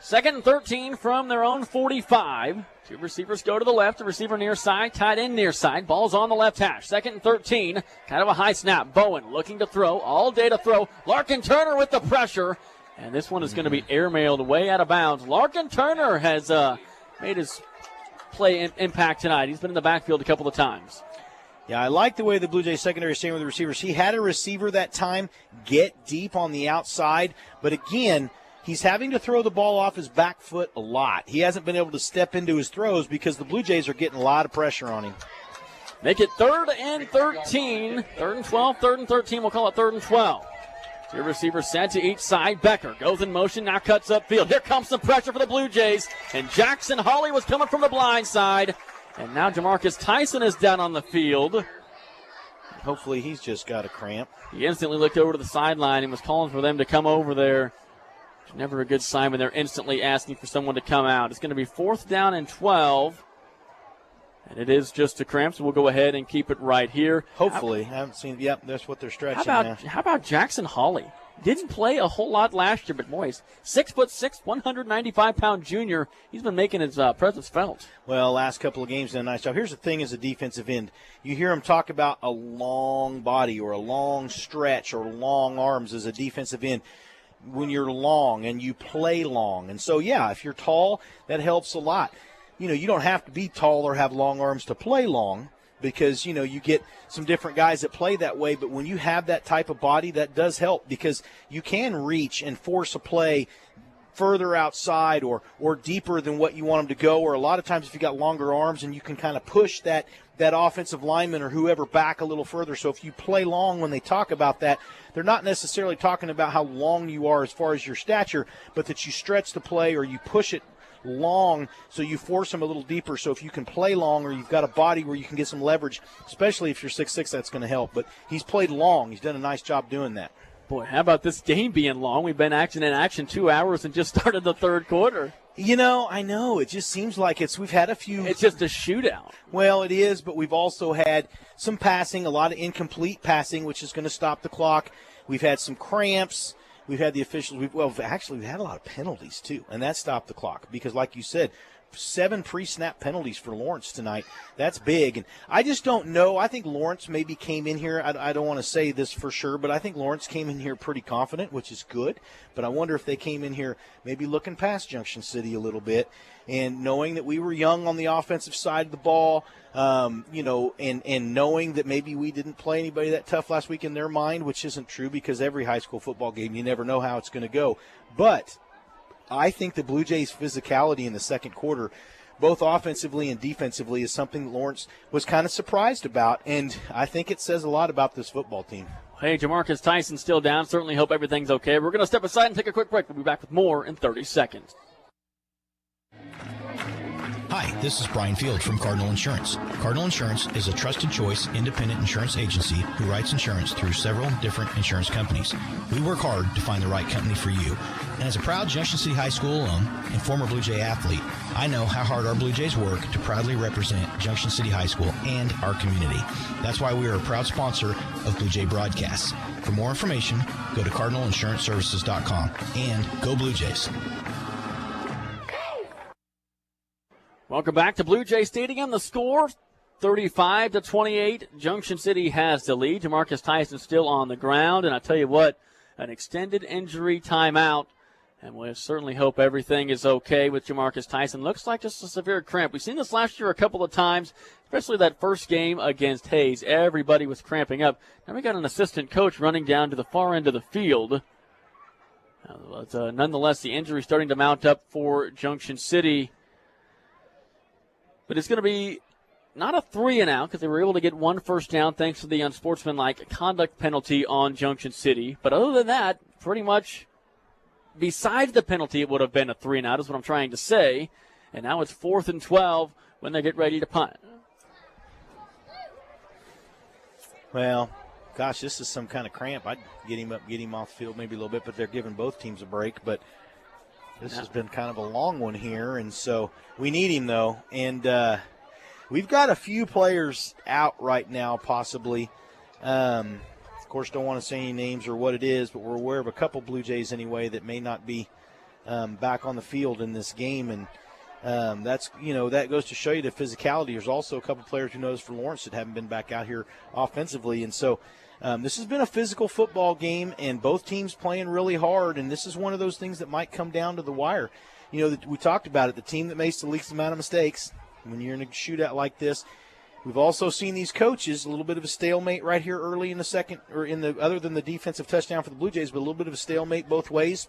2nd and 13 from their own 45. 2 receivers go to the left. The receiver near side, tight end near side. Ball's on the left hash. 2nd and 13. Kind of a high snap. Bowen looking to throw. All day to throw. Larkin Turner with the pressure. And this one is going to be airmailed way out of bounds. Larkin Turner has made his play impact tonight. He's been in the backfield a couple of times. Yeah, I like the way the Blue Jays secondary is staying with the receivers. He had a receiver that time get deep on the outside, but again, he's having to throw the ball off his back foot a lot. He hasn't been able to step into his throws because the Blue Jays are getting a lot of pressure on him. Make it 3rd and 13. 3rd and 12, 3rd and 13. We'll call it 3rd and 12. Two receivers set to each side. Becker goes in motion, now cuts upfield. Here comes some pressure for the Blue Jays. And Jackson Hawley was coming from the blind side. And now Jamarcus Tyson is down on the field. Hopefully he's just got a cramp. He instantly looked over to the sideline and was calling for them to come over there. Never a good sign when they're instantly asking for someone to come out. It's going to be 4th down and 12. And it is just a cramp, so we'll go ahead and keep it right here. Hopefully. I haven't seen. Yep, that's what they're stretching. How about Jackson Hawley? Didn't play a whole lot last year, but boy, he's 6'6", 195-pound junior. He's been making his presence felt. Well, last couple of games done a nice job. Here's the thing as a defensive end. You hear him talk about a long body or a long stretch or long arms as a defensive end when you're long and you play long. And so, yeah, if you're tall, that helps a lot. You know, you don't have to be tall or have long arms to play long because, you know, you get some different guys that play that way. But when you have that type of body, that does help because you can reach and force a play further outside or deeper than what you want them to go. Or a lot of times if you got longer arms and you can kind of push that offensive lineman or whoever back a little further. So if you play long, when they talk about that, they're not necessarily talking about how long you are as far as your stature, but that you stretch the play or you push it long so you force them a little deeper. So if you can play long or you've got a body where you can get some leverage, especially if you're 6'6", that's going to help. But he's played long. He's done a nice job doing that. Boy, how about this game being long? We've been in action 2 hours and just started the third quarter. You know, I know. It just seems like we've had a few. It's just a shootout. Well, it is, but we've also had some passing, a lot of incomplete passing, which is going to stop the clock. We've had some cramps. We've had the officials. We've had a lot of penalties, too, and that stopped the clock because, like you said, 7 pre-snap penalties for Lawrence tonight. That's big. And I just don't know. I think Lawrence maybe came in here. I don't want to say this for sure, but I think Lawrence came in here pretty confident, which is good. But I wonder if they came in here maybe looking past Junction City a little bit and knowing that we were young on the offensive side of the ball, you know, and knowing that maybe we didn't play anybody that tough last week in their mind, which isn't true because every high school football game, you never know how it's going to go. But I think the Blue Jays' physicality in the second quarter, both offensively and defensively, is something that Lawrence was kind of surprised about, and I think it says a lot about this football team. Hey, Jamarcus Tyson still down. Certainly hope everything's okay. We're going to step aside and take a quick break. We'll be back with more in 30 seconds. Hi, this is Brian Field from Cardinal Insurance. Cardinal Insurance is a trusted choice independent insurance agency who writes insurance through several different insurance companies. We work hard to find the right company for you. And as a proud Junction City High School alum and former Blue Jay athlete, I know how hard our Blue Jays work to proudly represent Junction City High School and our community. That's why we are a proud sponsor of Blue Jay Broadcasts. For more information, go to cardinalinsuranceservices.com and go Blue Jays. Welcome back to Blue Jay Stadium. The score, 35-28. Junction City has the lead. Jamarcus Tyson still on the ground. And I tell you what, an extended injury timeout. And we'll certainly hope everything is okay with Jamarcus Tyson. Looks like just a severe cramp. We've seen this last year a couple of times, especially that first game against Hayes. Everybody was cramping up. Now we got an assistant coach running down to the far end of the field. Nonetheless, the injury starting to mount up for Junction City. But it's going to be not a 3-and-out because they were able to get one first down thanks to the unsportsmanlike conduct penalty on Junction City. But other than that, pretty much besides the penalty, it would have been a 3-and-out is what I'm trying to say. And now it's 4th and 12 when they get ready to punt. Well, gosh, this is some kind of cramp. I'd get him off the field maybe a little bit, but they're giving both teams a break. But this has been kind of a long one here, and so we need him, though. And we've got a few players out right now, possibly. Of course, don't want to say any names or what it is, but we're aware of a couple Blue Jays anyway that may not be back on the field in this game. And that's, that goes to show you the physicality. There's also a couple players who noticed for Lawrence that haven't been back out here offensively. And so this has been a physical football game, and both teams playing really hard, and this is one of those things that might come down to the wire. We talked about it, the team that makes the least amount of mistakes when you're in a shootout like this. We've also seen these coaches, a little bit of a stalemate right here early in the second, or other than the defensive touchdown for the Blue Jays, but a little bit of a stalemate both ways.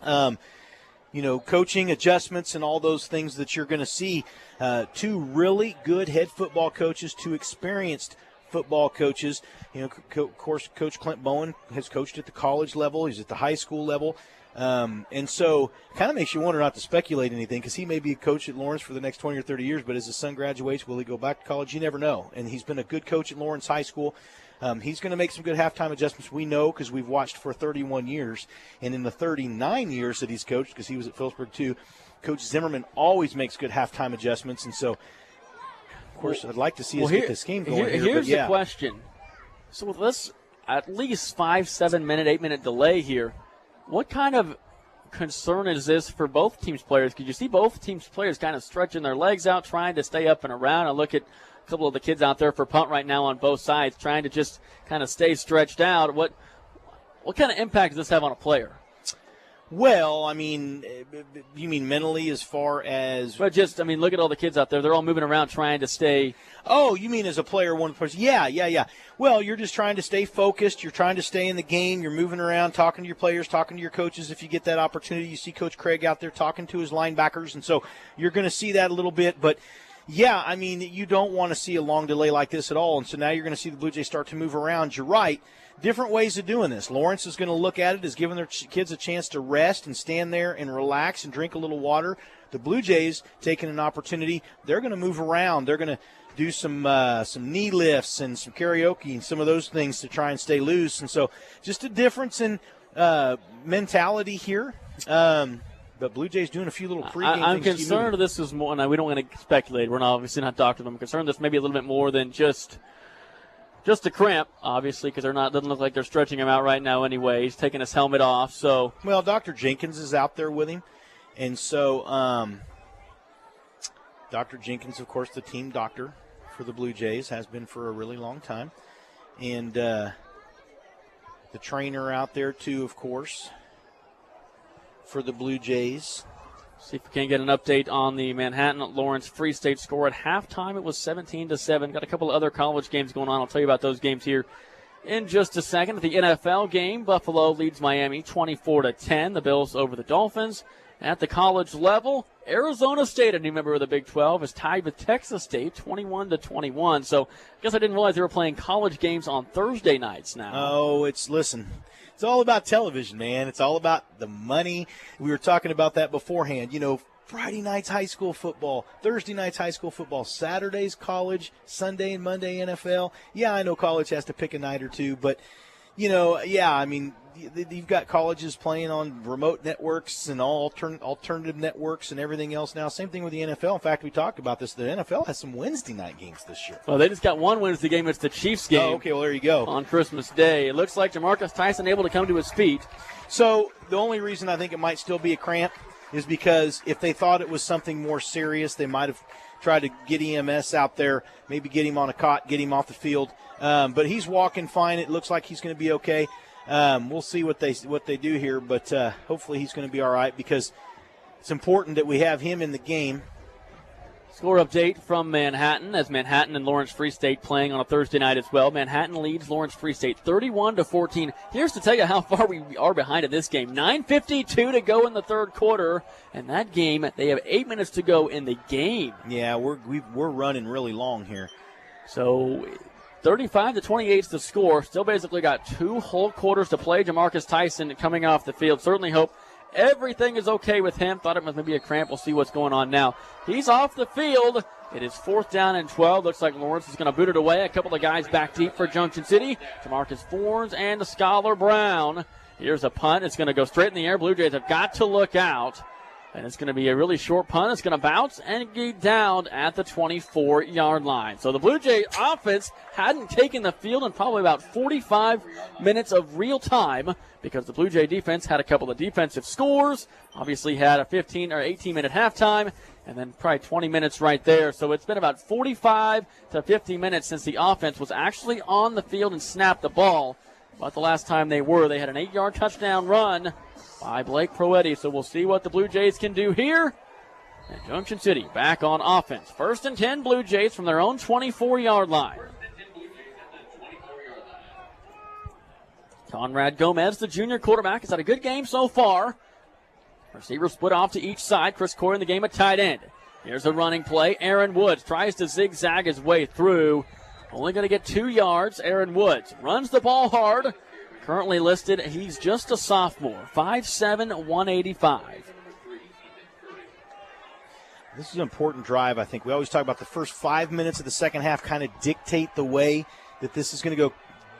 Coaching adjustments and all those things that you're going to see. Two really good head football coaches, two experienced football coaches. Of course, Coach Clint Bowen has coached at the college level. He's at the high school level. And so kind of makes you wonder not to speculate anything, because he may be a coach at Lawrence for the next 20 or 30 years, but as his son graduates, will he go back to college? You never know. And he's been a good coach at Lawrence High School. He's going to make some good halftime adjustments. We know, because we've watched for 31 years. And in the 39 years that he's coached, because he was at Phillipsburg too, Coach Zimmerman always makes good halftime adjustments. And so, of course, I'd like to see us get this game going here. Here's the question. So with this at least 5, 7 minute, 8 minute delay here, what kind of concern is this for both teams' players? Because you see both teams' players kind of stretching their legs out, trying to stay up and around. I look at a couple of the kids out there for punt right now on both sides, trying to just kind of stay stretched out. What kind of impact does this have on a player? Well, I mean, you mean mentally as far as? But look at all the kids out there. They're all moving around trying to stay. Oh, you mean as a player, one person? Yeah. Well, you're just trying to stay focused. You're trying to stay in the game. You're moving around, talking to your players, talking to your coaches. If you get that opportunity, you see Coach Craig out there talking to his linebackers, and so you're going to see that a little bit. But, yeah, I mean, you don't want to see a long delay like this at all, and so now you're going to see the Blue Jays start to move around. You're right. Different ways of doing this. Lawrence is going to look at it as giving their kids a chance to rest and stand there and relax and drink a little water. The Blue Jays taking an opportunity. They're going to move around. They're going to do some knee lifts and some karaoke and some of those things to try and stay loose. And so just a difference in mentality here. But Blue Jays doing a few little pregame things. I'm concerned this is more, and we don't want to speculate. We're obviously not doctors. I'm concerned this may be a little bit more than just a cramp, obviously, because doesn't look like they're stretching him out right now anyway. He's taking his helmet off. So, well, Dr. Jenkins is out there with him. And so Dr. Jenkins, of course, the team doctor for the Blue Jays, has been for a really long time. And the trainer out there, too, of course, for the Blue Jays. See if we can get an update on the Manhattan-Lawrence Free State score. At halftime, it was 17-7. Got a couple of other college games going on. I'll tell you about those games here in just a second. At the NFL game, Buffalo leads Miami 24-10. The Bills over the Dolphins. At the college level, Arizona State, a new member of the Big 12, is tied with Texas State 21-21. So I guess I didn't realize they were playing college games on Thursday nights now. Oh, it's all about television, man. It's all about the money. We were talking about that beforehand. Friday nights high school football, Thursday nights high school football, Saturdays college, Sunday and Monday NFL. Yeah, I know college has to pick a night or two, but, you've got colleges playing on remote networks and all alternative networks and everything else now. Same thing with the NFL. In fact, we talked about this. The NFL has some Wednesday night games this year. Well, they just got one Wednesday game. It's the Chiefs game. Oh, okay. Well, there you go. On Christmas Day. It looks like Jamarcus Tyson able to come to his feet. So the only reason I think it might still be a cramp is because if they thought it was something more serious, they might have tried to get EMS out there, maybe get him on a cot, get him off the field. But he's walking fine. It looks like he's going to be okay. We'll see what they do here, but hopefully he's going to be all right, because it's important that we have him in the game. Score update from Manhattan, as Manhattan and Lawrence Free State playing on a Thursday night as well. Manhattan leads Lawrence Free State 31-14. Here's to tell you how far we are behind in this game. 9:52 to go in the third quarter, and that game, they have 8 minutes to go in the game. Yeah, we're running really long here. So 35-28 is the score. Still basically got 2 whole quarters to play. Jamarcus Tyson coming off the field. Certainly hope everything is okay with him. Thought it was maybe a cramp. We'll see what's going on now. He's off the field. It is 4th down and 12. Looks like Lawrence is going to boot it away. A couple of guys back deep for Junction City. Jamarcus Fornes and Scholar Brown. Here's a punt. It's going to go straight in the air. Blue Jays have got to look out. And it's going to be a really short punt. It's going to bounce and get down at the 24-yard line. So the Blue Jay offense hadn't taken the field in probably about 45 minutes of real time, because the Blue Jay defense had a couple of defensive scores, obviously had a 15 or 18-minute halftime, and then probably 20 minutes right there. So it's been about 45 to 50 minutes since the offense was actually on the field and snapped the ball. But the last time they had an 8-yard touchdown run by Blake Proetti. So we'll see what the Blue Jays can do here. And Junction City back on offense. 1st and 10 Blue Jays from their own 24-yard line. Conrad Gomez, the junior quarterback, has had a good game so far. Receivers split off to each side. Chris Corey in the game at tight end. Here's a running play. Aaron Woods tries to zigzag his way through. Only going to get 2 yards. Aaron Woods runs the ball hard. Currently listed, he's just a sophomore. 5'7", 185. This is an important drive, I think. We always talk about the first 5 minutes of the second half kind of dictate the way that this is going to go.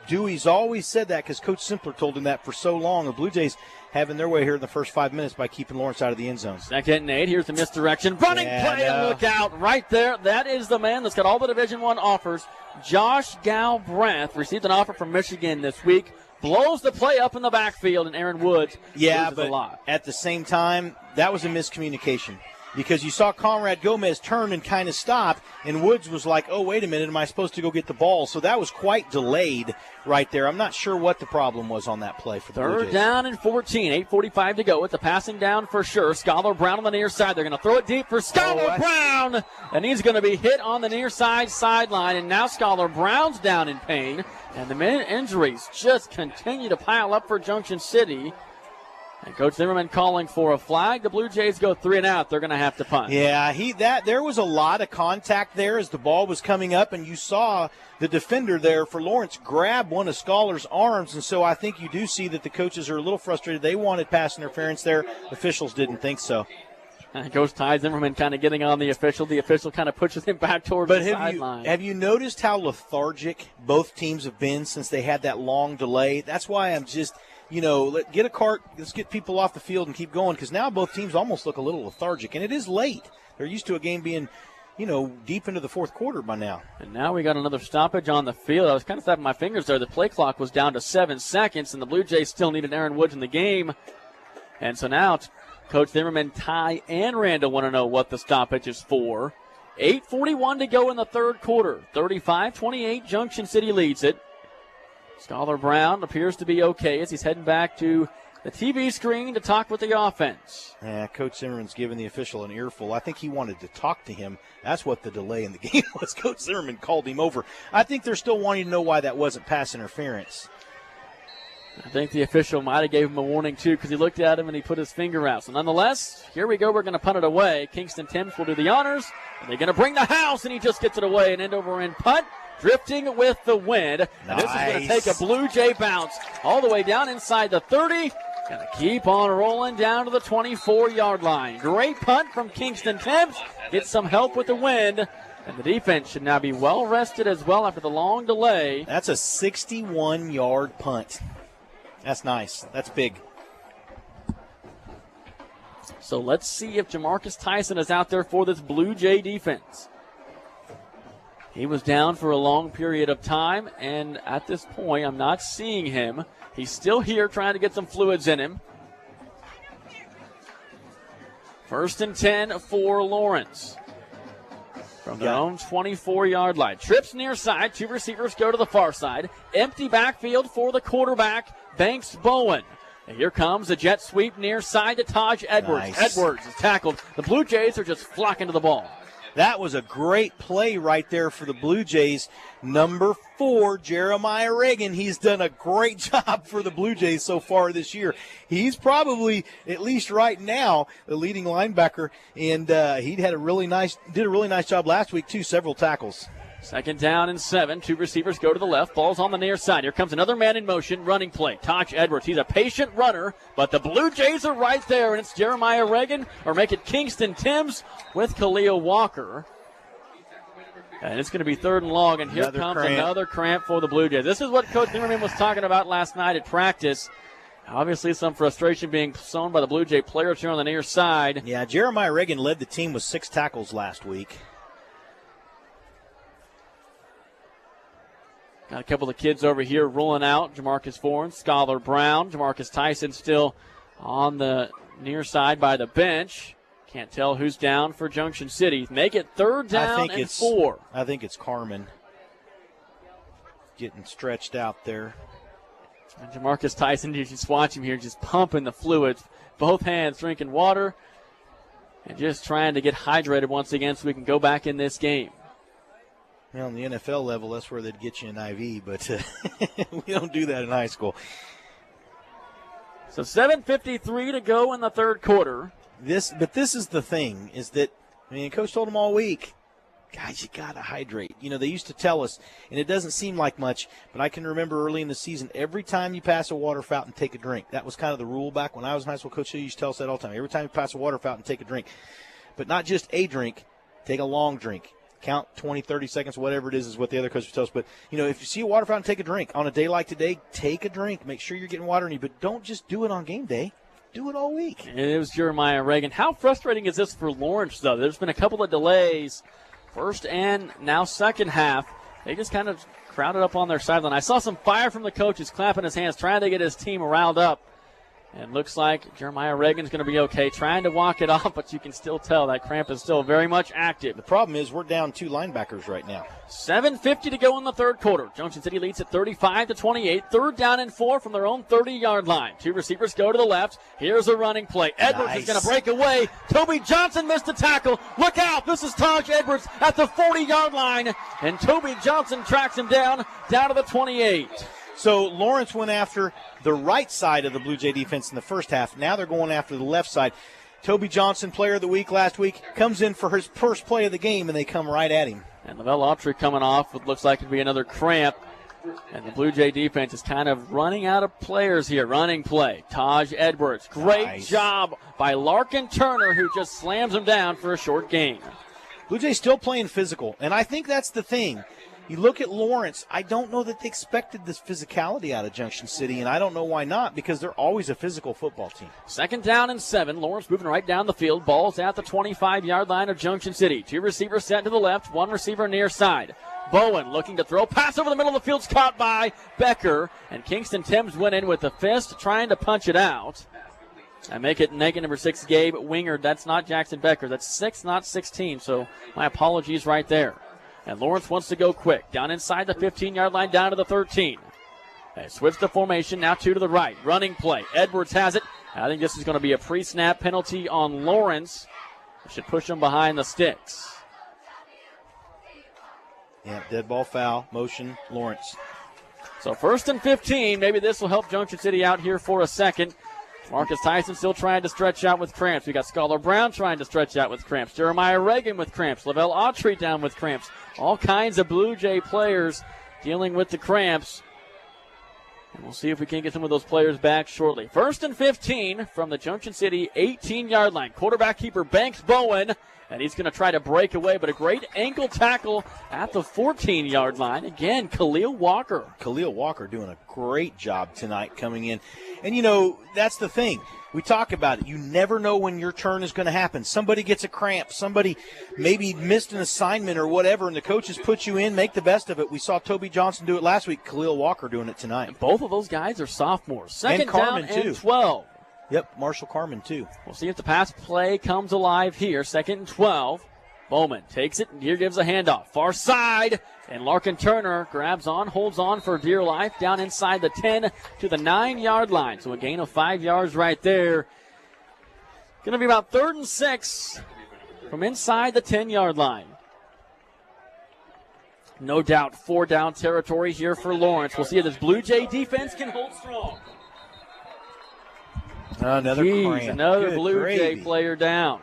Dewey's always said that because Coach Simpler told him that for so long. The Blue Jays having their way here in the first 5 minutes by keeping Lawrence out of the end zone. 2nd and 8. Here's the misdirection. Running play and look out right there. That is the man that's got all the Division I offers. Josh Galbraith received an offer from Michigan this week. Blows the play up in the backfield, and Aaron Woods loses but a lot. At the same time, that was a miscommunication. Because you saw Conrad Gomez turn and kind of stop, and Woods was like, oh, wait a minute, am I supposed to go get the ball? So that was quite delayed right there. I'm not sure what the problem was on that play for the Blue Jays. 3rd down and 14, 8:45 to go. With the passing down for sure. Scholar Brown on the near side. They're going to throw it deep for Scholar Brown, and he's going to be hit on the near side sideline, and now Scholar Brown's down in pain, and the injuries just continue to pile up for Junction City. And Coach Zimmerman calling for a flag. The Blue Jays go 3 and out. They're going to have to punt. Yeah, there was a lot of contact there as the ball was coming up, and you saw the defender there for Lawrence grab one of Scholar's arms, and so I think you do see that the coaches are a little frustrated. They wanted pass interference there. Officials didn't think so. And Coach Ty Zimmerman kind of getting on the official. The official kind of pushes him back towards the sideline. Have you noticed how lethargic both teams have been since they had that long delay? That's why I'm just – get a cart, let's get people off the field and keep going, because now both teams almost look a little lethargic, and it is late. They're used to a game being, deep into the fourth quarter by now. And now we got another stoppage on the field. I was kind of snapping my fingers there. The play clock was down to 7 seconds, and the Blue Jays still needed Aaron Woods in the game. And so now Coach Zimmerman, Ty, and Randall want to know what the stoppage is for. 8:41 to go in the third quarter. 35-28, Junction City leads it. Scholar Brown appears to be okay as he's heading back to the TV screen to talk with the offense. Yeah, Coach Zimmerman's giving the official an earful. I think he wanted to talk to him. That's what the delay in the game was. Coach Zimmerman called him over. I think they're still wanting to know why that wasn't pass interference. I think the official might have gave him a warning, too, because he looked at him and he put his finger out. So, nonetheless, here we go. We're going to punt it away. Kingston Timms will do the honors. And they're going to bring the house, and he just gets it away. An end-over-end punt. Drifting with the wind. And this is going to take a Blue Jay bounce all the way down inside the 30. Going to keep on rolling down to the 24-yard line. Great punt from Kingston Timms. Gets some help with the wind. And the defense should now be well rested as well after the long delay. That's a 61-yard punt. That's nice. That's big. So let's see if Jamarcus Tyson is out there for this Blue Jay defense. He was down for a long period of time, and at this point, I'm not seeing him. He's still here trying to get some fluids in him. 1st and 10 for Lawrence. From their own 24-yard line. Trips near side. 2 receivers go to the far side. Empty backfield for the quarterback, Banks Bowen. And here comes a jet sweep near side to Taj Edwards. Nice. Edwards is tackled. The Blue Jays are just flocking to the ball. That was a great play right there for the Blue Jays. Number 4, Jeremiah Reagan. He's done a great job for the Blue Jays so far this year. He's probably, at least right now, the leading linebacker, and he did a really nice job last week too. Several tackles. 2nd down and 7. 2 receivers go to the left. Ball's on the near side. Here comes another man in motion. Running play. Taj Edwards. He's a patient runner, but the Blue Jays are right there, and it's Jeremiah Reagan, or make it Kingston Timms with Khalil Walker. And it's going to be 3rd and long, and here comes another cramp for the Blue Jays. This is what Coach Zimmerman was talking about last night at practice. Obviously some frustration being sown by the Blue Jay players here on the near side. Yeah, Jeremiah Reagan led the team with 6 tackles last week. Got a couple of kids over here rolling out. Jamarcus Foreign, Scholar Brown. Jamarcus Tyson still on the near side by the bench. Can't tell who's down for Junction City. Make it 3rd down and 4. I think it's Carmen getting stretched out there. And Jamarcus Tyson, you just watch him here just pumping the fluids. Both hands drinking water and just trying to get hydrated once again so we can go back in this game. Well, on the NFL level, that's where they'd get you an IV, but we don't do that in high school. So 7:53 to go in the third quarter. But this is the thing, is that, Coach told them all week, guys, you got to hydrate. They used to tell us, and it doesn't seem like much, but I can remember early in the season, every time you pass a water fountain, take a drink. That was kind of the rule back when I was in high school. Coach Hill used to tell us that all the time. Every time you pass a water fountain, take a drink. But not just a drink, take a long drink. Count 20, 30 seconds, whatever it is what the other coaches tell us. But, if you see a water fountain, take a drink. On a day like today, take a drink. Make sure you're getting water in you, but don't just do it on game day. Do it all week. It was Jeremiah Reagan. How frustrating is this for Lawrence, though? There's been a couple of delays, first and now second half. They just kind of crowded up on their sideline. I saw some fire from the coaches clapping his hands, trying to get his team riled up. And looks like Jeremiah Reagan's going to be okay, trying to walk it off, but you can still tell that cramp is still very much active. The problem is we're down 2 linebackers right now. 7:50 to go in the third quarter. Junction City leads at 35-28. Third down and 4 from their own 30-yard line. 2 receivers go to the left. Here's a running play. Edwards is going to break away. Toby Johnson missed the tackle. Look out. This is Taj Edwards at the 40-yard line. And Toby Johnson tracks him down to the 28. So Lawrence went after the right side of the Blue Jay defense in the first half. Now they're going after the left side. Toby Johnson, player of the week last week, comes in for his first play of the game, and they come right at him. And Lavelle Autry coming off what looks like to be another cramp. And the Blue Jay defense is kind of running out of players here. Running play. Taj Edwards. Great job by Larkin Turner, who just slams him down for a short gain. Blue Jay's still playing physical, and I think that's the thing. You look at Lawrence, I don't know that they expected this physicality out of Junction City, and I don't know why not, because they're always a physical football team. Second down and 7. Lawrence moving right down the field. Ball's at the 25-yard line of Junction City. 2 receivers set to the left, 1 receiver near side. Bowen looking to throw. Pass over the middle of the field's caught by Becker, and Kingston Timms went in with the fist, trying to punch it out. And make it naked number 6, Gabe Wingard. That's not Jackson Becker. That's 6, not 16, so my apologies right there. And Lawrence wants to go quick. Down inside the 15-yard line, down to the 13. They switch the formation, now 2 to the right. Running play. Edwards has it. I think this is going to be a pre-snap penalty on Lawrence. It should push him behind the sticks. Yeah, dead ball foul. Motion, Lawrence. So 1st and 15. Maybe this will help Junction City out here for a second. Marcus Tyson still trying to stretch out with cramps. We got Scholar Brown trying to stretch out with cramps. Jeremiah Reagan with cramps. Lavelle Autry down with cramps. All kinds of Blue Jay players dealing with the cramps. And we'll see if we can get some of those players back shortly. 1st and 15 from the Junction City 18-yard line. Quarterback keeper Banks Bowen. And he's going to try to break away, but a great ankle tackle at the 14-yard line. Again, Khalil Walker. Khalil Walker doing a great job tonight coming in. And, that's the thing. We talk about it. You never know when your turn is going to happen. Somebody gets a cramp. Somebody maybe missed an assignment or whatever, and the coaches put you in. Make the best of it. We saw Toby Johnson do it last week. Khalil Walker doing it tonight. And both of those guys are sophomores. Second and Carmen, down and too. 12. Yep, Marshall Carmen, too. We'll see if the pass play comes alive here. 2nd and 12. Bowman takes it, and here gives a handoff. Far side, and Larkin Turner grabs on, holds on for dear life, down inside the 10 to the 9-yard line. So a gain of 5 yards right there. Going to be about 3rd and 6 from inside the 10-yard line. No doubt 4-down territory here for Lawrence. We'll see if this Blue Jay defense can hold strong. Another cramp. Another Good Blue gravy. Jay player down.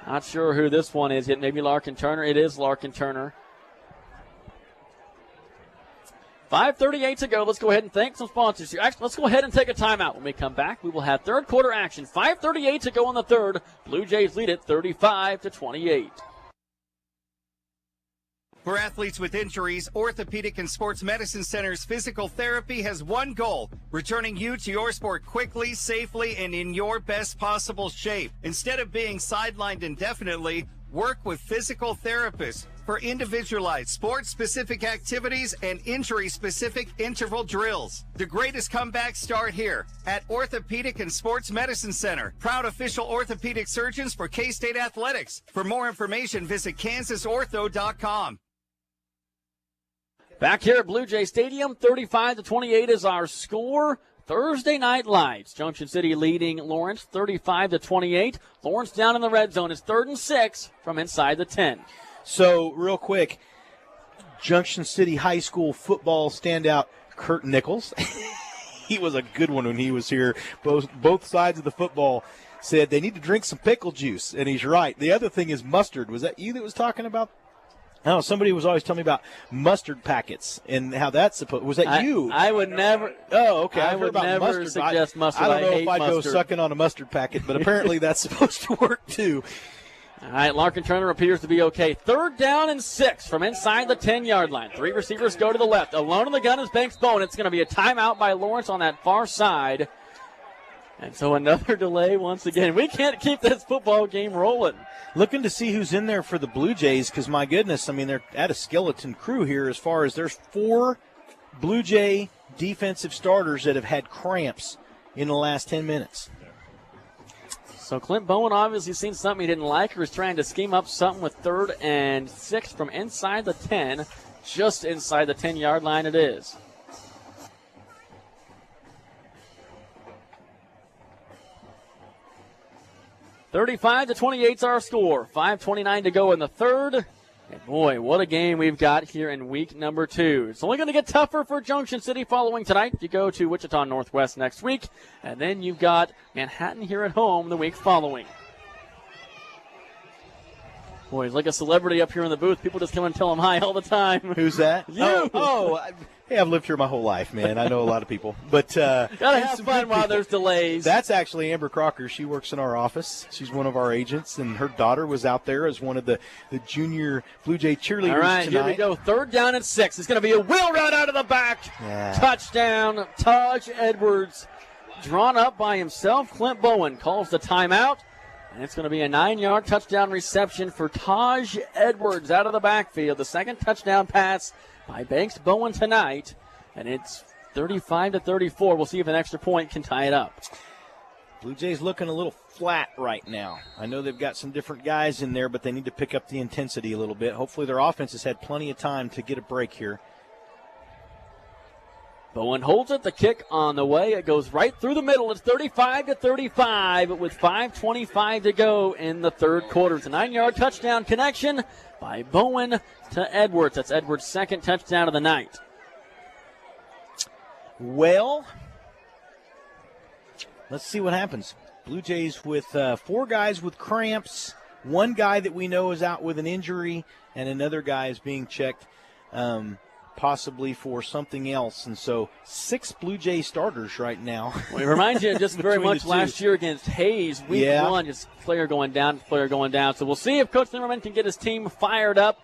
Not sure who this one is yet. Maybe Larkin Turner. It is Larkin Turner. 5:38 to go. Let's go ahead and thank some sponsors here. Actually, let's go ahead and take a timeout. When we come back, we will have third quarter action. 5:38 to go in the third. Blue Jays lead it 35-28. For athletes with injuries, Orthopedic and Sports Medicine Center's physical therapy has one goal: returning you to your sport quickly, safely, and in your best possible shape. Instead of being sidelined indefinitely, work with physical therapists for individualized sport-specific activities and injury-specific interval drills. The greatest comebacks start here at Orthopedic and Sports Medicine Center, proud official orthopedic surgeons for K-State Athletics. For more information, visit kansasortho.com. Back here at Blue Jay Stadium, 35-28 is our score. Thursday Night Lights. Junction City leading Lawrence 35-28. Lawrence down in the red zone. It's 3rd and 6 from inside the 10. So, real quick, Junction City High School football standout Kurt Nichols. He was a good one when he was here. Both sides of the football said they need to drink some pickle juice, and he's right. The other thing is mustard. Was that you that was talking about? No, somebody was always telling me about mustard packets and how that's supposed. Was that you? I would never. Oh, okay. I would never suggest mustard. I don't know if I'd go mustard. sucking on a mustard packet, but apparently that's supposed to work too. All right, Larkin Turner appears to be okay. 3rd down and 6 from inside the 10-yard line. 3 receivers go to the left. Alone in the gun is Banks Bowen. It's going to be a timeout by Lawrence on that far side. And so another delay once again. We can't keep this football game rolling. Looking to see who's in there for the Blue Jays because, my goodness, I mean, they're at a skeleton crew here as far as there's 4 Blue Jay defensive starters that have had cramps in the last 10 minutes. So Clint Bowen obviously seen something he didn't like, or was trying to scheme up something with 3rd and 6 from inside the 10. Just inside the 10-yard line it is. $35-28's our score. 5:29 to go in the 3rd. And boy, what a game we've got here in week number 2. It's only going to get tougher for Junction City following tonight. You go to Wichita Northwest next week, and then you've got Manhattan here at home the week following. Boy, he's like a celebrity up here in the booth. People just come and tell him hi all the time. Who's that? You. Hey, I've lived here my whole life, man. I know a lot of people. But gotta have fun while there's delays. That's actually Amber Crocker. She works in our office. She's one of our agents, and her daughter was out there as one of the junior Blue Jay cheerleaders all right, tonight. Here we go. 3rd down and 6. It's going to be a wheel route out of the back. Yeah. Touchdown, Taj Edwards. Drawn up by himself. Clint Bowen calls the timeout. And it's going to be a 9-yard touchdown reception for Taj Edwards out of the backfield. The 2nd touchdown pass by Banks Bowen tonight. And it's 35-34. We'll see if an extra point can tie it up. Blue Jays looking a little flat right now. I know they've got some different guys in there, but they need to pick up the intensity a little bit. Hopefully their offense has had plenty of time to get a break here. Bowen holds it. The kick on the way. It goes right through the middle. It's 35-35 with 5:25 to go in the 3rd quarter. It's a 9-yard touchdown connection by Bowen to Edwards. That's Edwards' 2nd touchdown of the night. Well, let's see what happens. Blue Jays with 4 guys with cramps, 1 guy that we know is out with an injury, and another guy is being checked possibly for something else. And so 6 Blue Jay starters right now. Well, it reminds you just very much last year against Hayes. Week 1, just player going down. So we'll see if Coach Zimmerman can get his team fired up.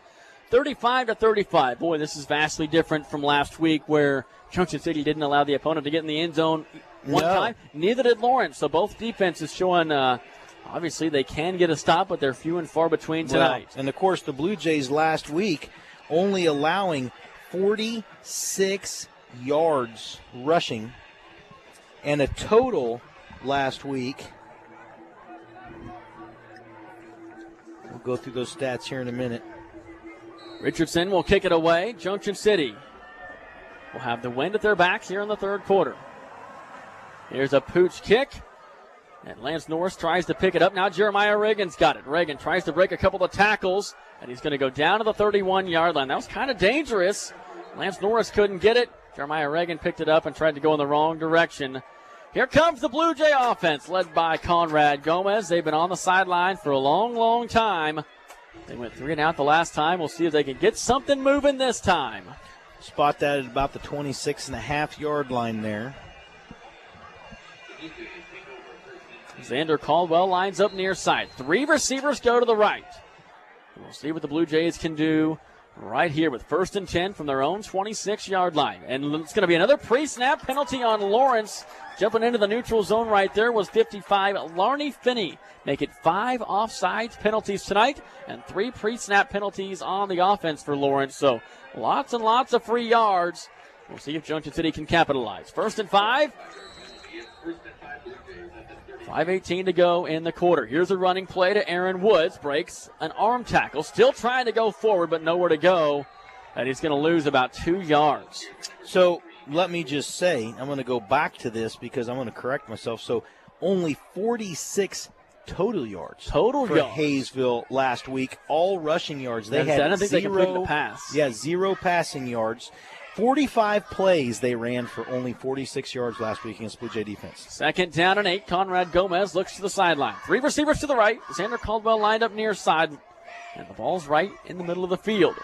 35-35. Boy, this is vastly different from last week where Junction City didn't allow the opponent to get in the end zone one time. Neither did Lawrence. So both defenses showing obviously they can get a stop, but they're few and far between tonight. Well, and, of course, the Blue Jays last week only allowing 46 yards rushing, and a total last week. We'll go through those stats here in a minute. Richardson will kick it away. Junction City will have the wind at their back here in the 3rd quarter. Here's a pooch kick. And Lance Norris tries to pick it up. Now Jeremiah Reagan's got it. Reagan tries to break a couple of tackles, and he's going to go down to the 31-yard line. That was kind of dangerous. Lance Norris couldn't get it. Jeremiah Reagan picked it up and tried to go in the wrong direction. Here comes the Blue Jay offense, led by Conrad Gomez. They've been on the sideline for a long, long time. They went 3 and out the last time. We'll see if they can get something moving this time. Spot that at about the 26.5-yard line there. Xander Caldwell lines up near side. 3 receivers go to the right. We'll see what the Blue Jays can do right here with 1st and 10 from their own 26-yard line. And it's going to be another pre-snap penalty on Lawrence. Jumping into the neutral zone right there was 55, Larney Finney. Make it 5 offsides penalties tonight and 3 pre-snap penalties on the offense for Lawrence. So lots and lots of free yards. We'll see if Junction City can capitalize. 1st and 5. 5:18 to go in the quarter. Here's a running play to Aaron Woods. Breaks an arm tackle. Still trying to go forward, but nowhere to go. And he's going to lose about 2 yards. So let me just say, I'm going to go back to this because I'm going to correct myself. So only 46 total yards for Hayesville last week. All rushing yards. They had I don't think they completed the pass. Yeah, 0 passing yards. 45 plays they ran for only 46 yards last week against Blue Jay defense. 2nd down and 8. Conrad Gomez looks to the sideline. 3 receivers to the right. Xander Caldwell lined up near side. And the ball's right in the middle of the field.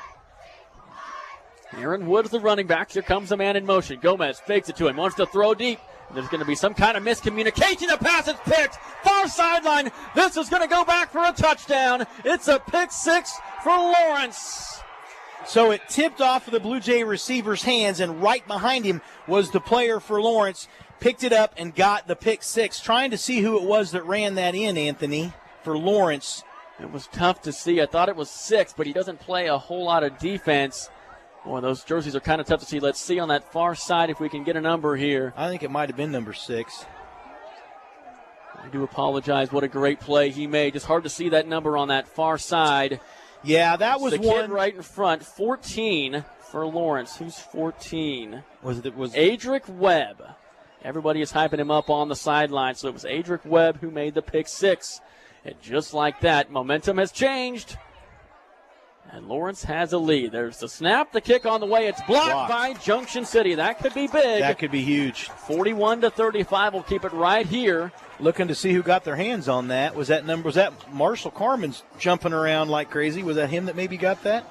Aaron Woods, the running back. Here comes a man in motion. Gomez fakes it to him. Wants to throw deep. And there's going to be some kind of miscommunication. The pass is picked. Far sideline. This is going to go back for a touchdown. It's a pick 6 for Lawrence. So it tipped off of the Blue Jay receiver's hands, and right behind him was the player for Lawrence. Picked it up and got the pick 6. Trying to see who it was that ran that in, Anthony, for Lawrence. It was tough to see. I thought it was 6, but he doesn't play a whole lot of defense. Boy, those jerseys are kind of tough to see. Let's see on that far side if we can get a number here. I think it might have been number 6. I do apologize. What a great play he made. Just hard to see that number on that far side. Yeah, that was the one. Kid right in front. 14 for Lawrence. Who's 14? Was Adric Webb. Everybody is hyping him up on the sideline. So it was Adric Webb who made the pick 6. And just like that, momentum has changed. And Lawrence has a lead. There's the snap, the kick on the way. It's blocked by Junction City. That could be big. That could be huge. 41-35. We'll keep it right here. Looking to see who got their hands on that. Was that Marshall Carmen's jumping around like crazy? Was that him that maybe got that?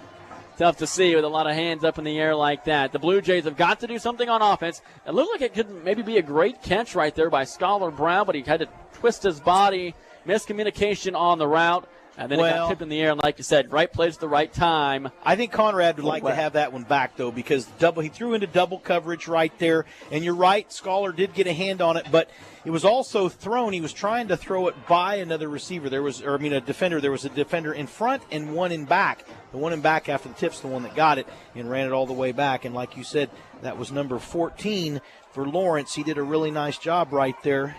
Tough to see with a lot of hands up in the air like that. The Blue Jays have got to do something on offense. It looked like it could maybe be a great catch right there by Scholar Brown, but he had to twist his body. Miscommunication on the route. And then it got tipped in the air, and like you said, right place at the right time. I think Conrad would like to have that one back, though, because he threw into double coverage right there. And you're right, Scholar did get a hand on it, but it was also thrown. He was trying to throw it by another receiver. A defender. There was a defender in front and one in back. The one in back after the tip's the one that got it and ran it all the way back. And like you said, that was number 14 for Lawrence. He did a really nice job right there.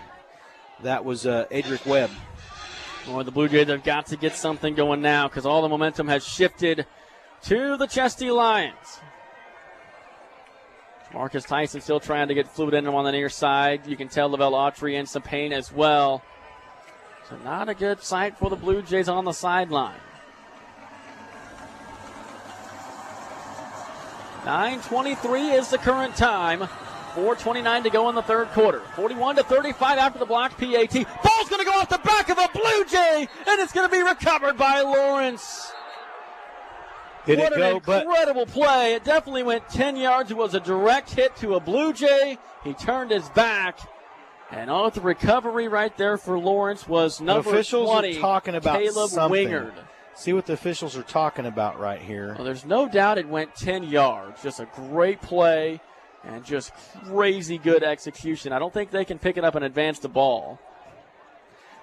That was Adric Webb. Well, the Blue Jays have got to get something going now because all the momentum has shifted to the Chesty Lions. Marcus Tyson still trying to get fluid in him on the near side. You can tell Lavelle Autry in some pain as well. So not a good sight for the Blue Jays on the sideline. 9:23 is the current time. 4:29 to go in the third quarter. 41-35 after the blocked PAT. Ball's going to go off the back of a Blue Jay, and it's going to be recovered by Lawrence. What an incredible play. It definitely went 10 yards. It was a direct hit to a Blue Jay. He turned his back. And on the recovery right there for Lawrence was number 20, are talking about Caleb something. Wingard. See what the officials are talking about right here. Well, there's no doubt it went 10 yards. Just a great play. And just crazy good execution. I don't think they can pick it up and advance the ball.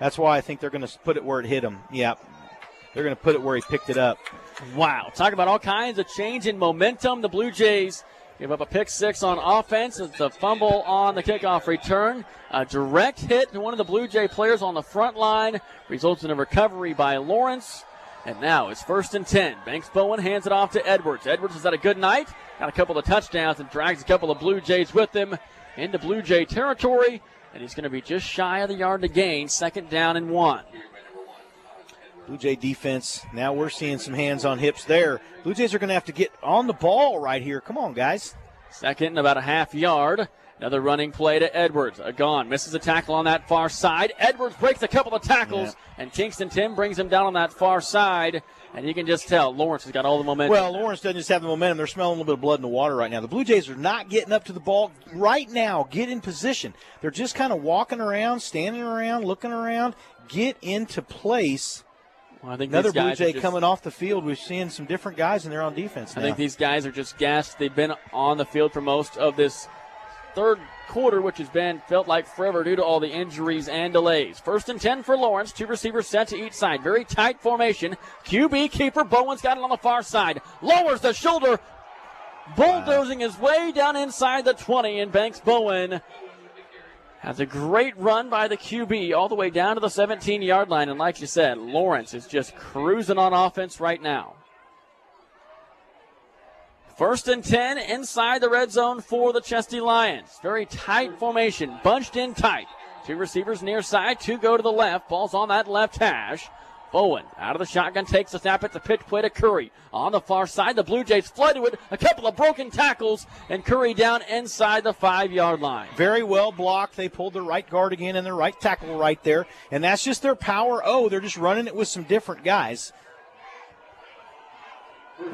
That's why I think they're going to put it where it hit him. Yeah, they're going to put it where he picked it up. Wow. Talk about all kinds of change in momentum. The Blue Jays give up a pick 6 on offense. It's a fumble on the kickoff return. A direct hit to one of the Blue Jay players on the front line. Results in a recovery by Lawrence. And now it's 1st and 10. Banks Bowen hands it off to Edwards. Edwards has had a good night. Got a couple of touchdowns and drags a couple of Blue Jays with him into Blue Jay territory. And he's going to be just shy of the yard to gain. 2nd down and 1. Blue Jay defense. Now we're seeing some hands on hips there. Blue Jays are going to have to get on the ball right here. Come on, guys. 2nd and about a half yard. Another running play to Edwards. Gone. Misses a tackle on that far side. Edwards breaks a couple of tackles, and Kingston Tim brings him down on that far side. And you can just tell Lawrence has got all the momentum. Well, Lawrence doesn't just have the momentum. They're smelling a little bit of blood in the water right now. The Blue Jays are not getting up to the ball right now. Get in position. They're just kind of walking around, standing around, looking around. Get into place. Well, I think another Blue Jay coming off the field. We're seeing some different guys, and they're on defense now. I think these guys are just gassed. They've been on the field for most of this third quarter, which has been felt like forever due to all the injuries and delays. 1st and 10 for Lawrence. 2 receivers set to each side. Very tight formation. QB keeper. Bowen's got it on the far side. Lowers the shoulder. Bulldozing his way down inside the 20. And Banks Bowen has a great run by the QB all the way down to the 17-yard line. And like you said, Lawrence is just cruising on offense right now. 1st and 10 inside the red zone for the Chesty Lions. Very tight formation, bunched in tight. 2 receivers near side, 2 go to the left. Ball's on that left hash. Bowen out of the shotgun, takes the snap. It's a pitch play to Curry. On the far side, the Blue Jays flooded with a couple of broken tackles, and Curry down inside the 5-yard line. Very well blocked. They pulled their right guard again and their right tackle right there, and that's just their power. They're just running it with some different guys.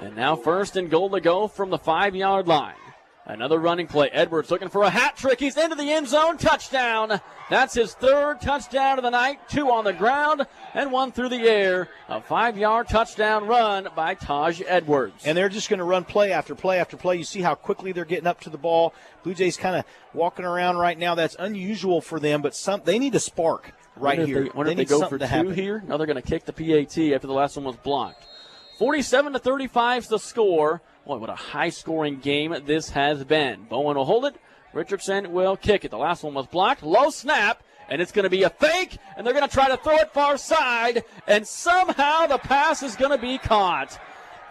And now 1st and goal to go from the 5-yard line. Another running play. Edwards looking for a hat trick. He's into the end zone. Touchdown. That's his 3rd touchdown of the night. 2 on the ground and 1 through the air. A 5-yard touchdown run by Taj Edwards. And they're just going to run play after play after play. You see how quickly they're getting up to the ball. Blue Jays kind of walking around right now. That's unusual for them, but they need a spark right here. Wonder if they go for 2 here. Now they're going to kick the PAT after the last one was blocked. 47-35 is the score. Boy, what a high-scoring game this has been. Bowen will hold it. Richardson will kick it. The last one was blocked. Low snap, and it's going to be a fake, and they're going to try to throw it far side, and somehow the pass is going to be caught.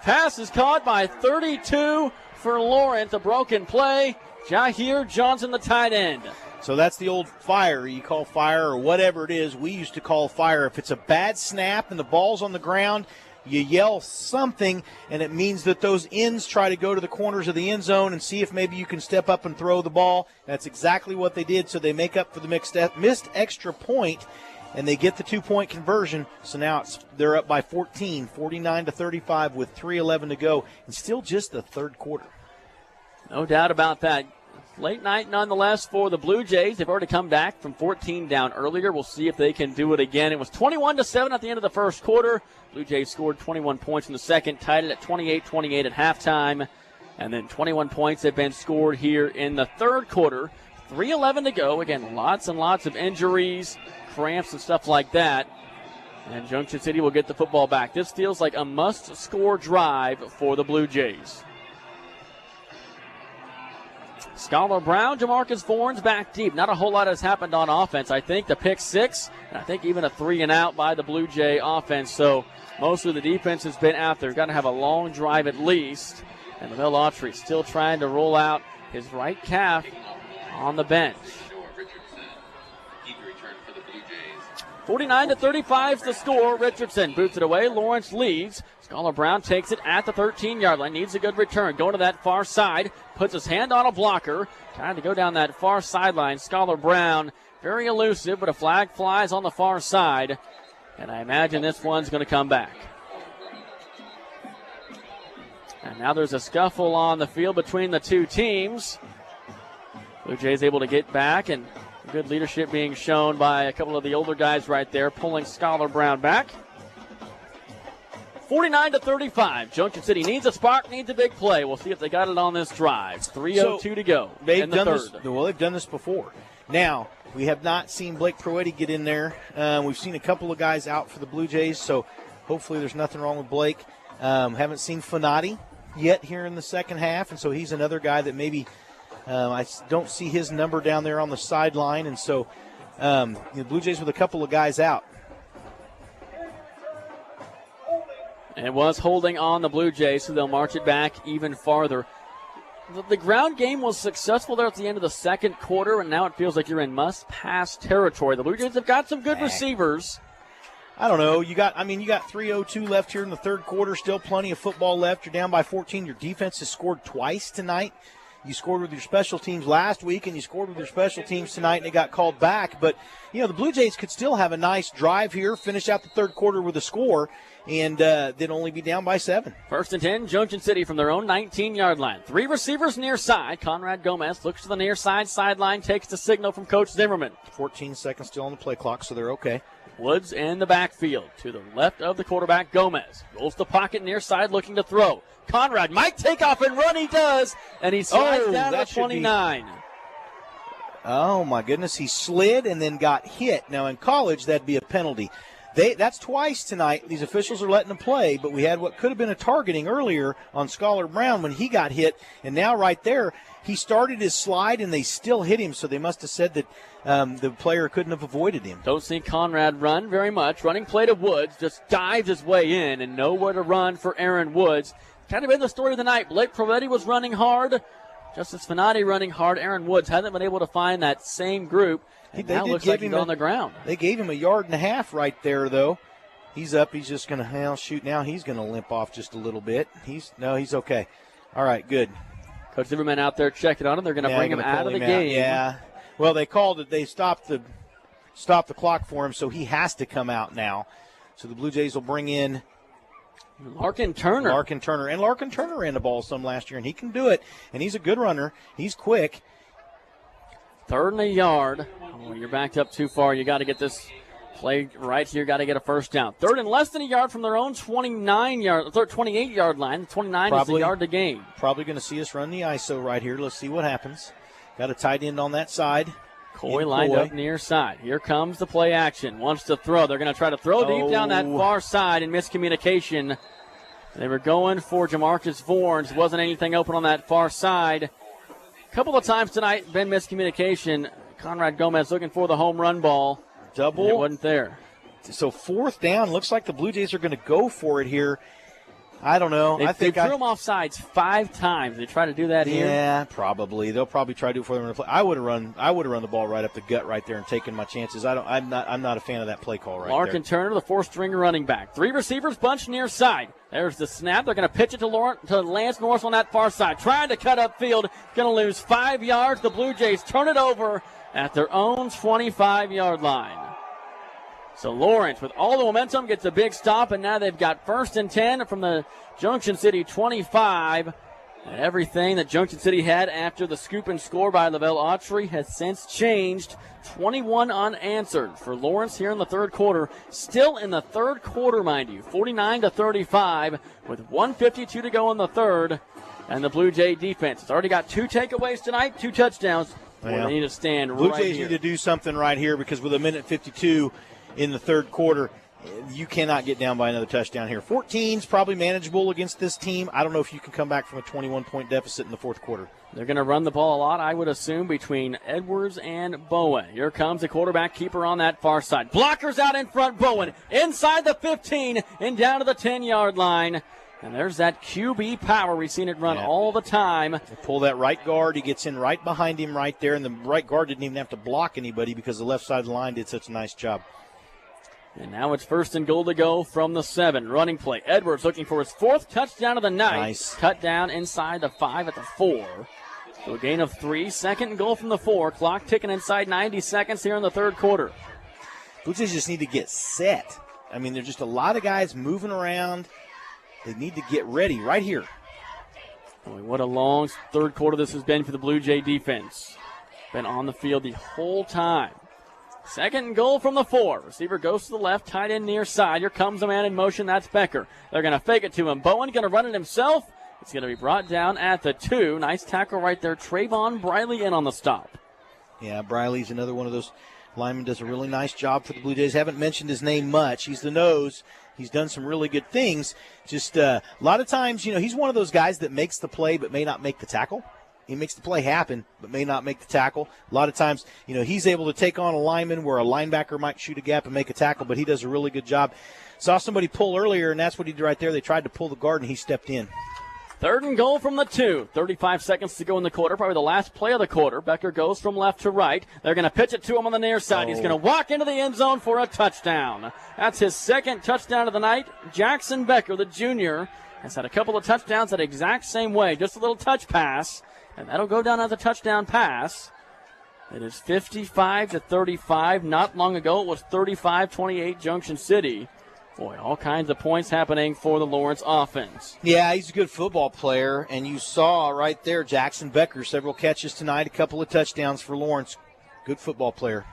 Pass is caught by 32 for Lawrence. A broken play. Jahir Johnson, the tight end. So that's the old fire. You call fire or whatever it is. We used to call fire. If it's a bad snap and the ball's on the ground, you yell something, and it means that those ends try to go to the corners of the end zone and see if maybe you can step up and throw the ball. That's exactly what they did, so they make up for the missed extra point, and they get the 2-point conversion. So now they're up by 14, 49-35 with 3:11 to go, and still just the 3rd quarter. No doubt about that. Late night nonetheless for the Blue Jays. They've already come back from 14 down earlier. We'll see if they can do it again. It was 21-7 at the end of the 1st quarter. Blue Jays scored 21 points in the 2nd, tied it at 28-28 at halftime. And then 21 points have been scored here in the 3rd quarter. 3:11 to go. Again, lots and lots of injuries, cramps and stuff like that. And Junction City will get the football back. This feels like a must-score drive for the Blue Jays. Scholar Brown, Jamarcus Vaughn's back deep. Not a whole lot has happened on offense. I think the pick 6, and I think even a 3-and-out by the Blue Jay offense. So most of the defense has been out there. Got to have a long drive at least. And LaMel Autry still trying to roll out his right calf on the bench. 49-35 is the score. Richardson boots it away. Lawrence leads. Scholar Brown takes it at the 13-yard line. Needs a good return. Going to that far side. Puts his hand on a blocker. Trying to go down that far sideline. Scholar Brown, very elusive, but a flag flies on the far side. And I imagine this one's going to come back. And now there's a scuffle on the field between the two teams. Blue Jays able to get back, and good leadership being shown by a couple of the older guys right there, pulling Scholar Brown back. 49-35. Junction City needs a spark, needs a big play. We'll see if they got it on this drive. 3:02 to go in the 3rd. They've done this before. Now, we have not seen Blake Proetti get in there. We've seen a couple of guys out for the Blue Jays, so hopefully there's nothing wrong with Blake. Haven't seen Fanati yet here in the 2nd half, and so he's another guy that maybe I don't see his number down there on the sideline, and so the Blue Jays with a couple of guys out. And was holding on the Blue Jays, so they'll march it back even farther. The ground game was successful there at the end of the 2nd quarter, and now it feels like you're in must-pass territory. The Blue Jays have got some good receivers. I don't know. You got 3:02 left here in the 3rd quarter. Still plenty of football left. You're down by 14. Your defense has scored twice tonight. You scored with your special teams last week, and you scored with your special teams tonight, and it got called back. But, the Blue Jays could still have a nice drive here, finish out the 3rd quarter with a score, and then only be down by 7. 1st and 10, Junction City from their own 19-yard line. 3 receivers near side. Conrad Gomez looks to the near side sideline, takes the signal from Coach Zimmerman. 14 seconds still on the play clock, so they're okay. Woods in the backfield to the left of the quarterback, Gomez. Rolls the pocket near side looking to throw. Conrad might take off and run. He does, and he slides down to 29. Oh, my goodness. He slid and then got hit. Now, in college, that'd be a penalty. That's twice tonight. These officials are letting them play, but we had what could have been a targeting earlier on Scholar Brown when he got hit, and now right there, he started his slide, and they still hit him, so they must have said that the player couldn't have avoided him. Don't see Conrad run very much. Running play to Woods, just dives his way in, and nowhere to run for Aaron Woods. Kind of been the story of the night. Blake Proetti was running hard. Justice Fanati running hard. Aaron Woods hasn't been able to find that same group. And now looks like he's on the ground. They gave him a 1.5 yards right there, though. He's up. He's just going to shoot now. He's going to limp off just a little bit. He's okay. All right, good. Coach Zimmerman out there checking on him. They're going to bring him out of the game. Yeah. Well, they called it. They stopped the clock for him, so he has to come out now. So the Blue Jays will bring in Larkin Turner. And Larkin Turner ran the ball some last year, and he can do it. And he's a good runner. He's quick. 3rd and a yard. Oh, you're backed up too far. You got to get this play right here. Got to get a first down. 3rd and less than a yard from their own 28-yard line. 29 is the yard to gain. Probably going to see us run the ISO right here. Let's see what happens. Got a tight end on that side. Coy lined up near side. Here comes the play action. Wants to throw. They're going to try to throw deep down that far side in miscommunication. They were going for Jamarcus Vorns. Wasn't anything open on that far side. A couple of times tonight, been miscommunication. Conrad Gomez looking for the home run ball. Double. It wasn't there. So 4th down. Looks like the Blue Jays are going to go for it here. I don't know. They threw him off sides 5 times. They try to do that here. Yeah, probably. They'll probably try to do it for them in the play. I would have run the ball right up the gut right there and taken my chances. I'm not a fan of that play call right Larkin Turner, the 4th-string running back. 3 receivers bunched near side. There's the snap. They're going to pitch it to Lance Norris on that far side. Trying to cut upfield. Going to lose 5 yards. The Blue Jays turn it over at their own 25-yard line. So Lawrence, with all the momentum, gets a big stop, and now they've got 1st and 10 from the Junction City 25. And everything that Junction City had after the scoop and score by Lavelle Autry has since changed. 21 unanswered for Lawrence here in the 3rd quarter. Still in the 3rd quarter, mind you, 49-35 with 1:52 to go in the 3rd. And the Blue Jay defense has already got 2 takeaways tonight, 2 touchdowns. Well, they need to stand Blue right Jays here. need to do something right here because with 1:52 in the 3rd quarter, you cannot get down by another touchdown here. 14's probably manageable against this team. I don't know if you can come back from a 21-point deficit in the 4th quarter. They're going to run the ball a lot, I would assume, between Edwards and Bowen. Here comes the quarterback keeper on that far side. Blockers out in front. Bowen inside the 15 and down to the 10-yard line. And there's that QB power. We've seen it run all the time. They pull that right guard. He gets in right behind him right there, and the right guard didn't even have to block anybody because the left side of the line did such a nice job. And now it's 1st and goal to go from the 7. Running play. Edwards looking for his 4th touchdown of the night. Nice. Cut down inside the 5 at the 4. So a gain of 3. 2nd and goal from the 4. Clock ticking inside 90 seconds here in the 3rd quarter. Blue Jays just need to get set. I mean, there's just a lot of guys moving around. They need to get ready right here. Boy, what a long 3rd quarter this has been for the Blue Jay defense. Been on the field the whole time. 2nd and goal from the 4. Receiver goes to the left, tight end near side. Here comes a man in motion. That's Becker. They're going to fake it to him. Bowen going to run it himself. It's going to be brought down at the 2. Nice tackle right there. Trayvon Briley in on the stop. Yeah, Briley's another one of those linemen. Does a really nice job for the Blue Jays. Haven't mentioned his name much. He's the nose. He's done some really good things. Just a lot of times, he's one of those guys that makes the play but may not make the tackle. He makes the play happen, but may not make the tackle. A lot of times, he's able to take on a lineman where a linebacker might shoot a gap and make a tackle, but he does a really good job. Saw somebody pull earlier, and that's what he did right there. They tried to pull the guard, and he stepped in. 3rd and goal from the 2. 35 seconds to go in the quarter, probably the last play of the quarter. Becker goes from left to right. They're going to pitch it to him on the near side. He's going to walk into the end zone for a touchdown. That's his 2nd touchdown of the night. Jackson Becker, the junior, has had a couple of touchdowns that exact same way. Just a little touch pass. And that'll go down as a touchdown pass. It is 55-35. Not long ago, it was 35-28 Junction City. Boy, all kinds of points happening for the Lawrence offense. Yeah, he's a good football player. And you saw right there Jackson Becker, several catches tonight, a couple of touchdowns for Lawrence. Good football player.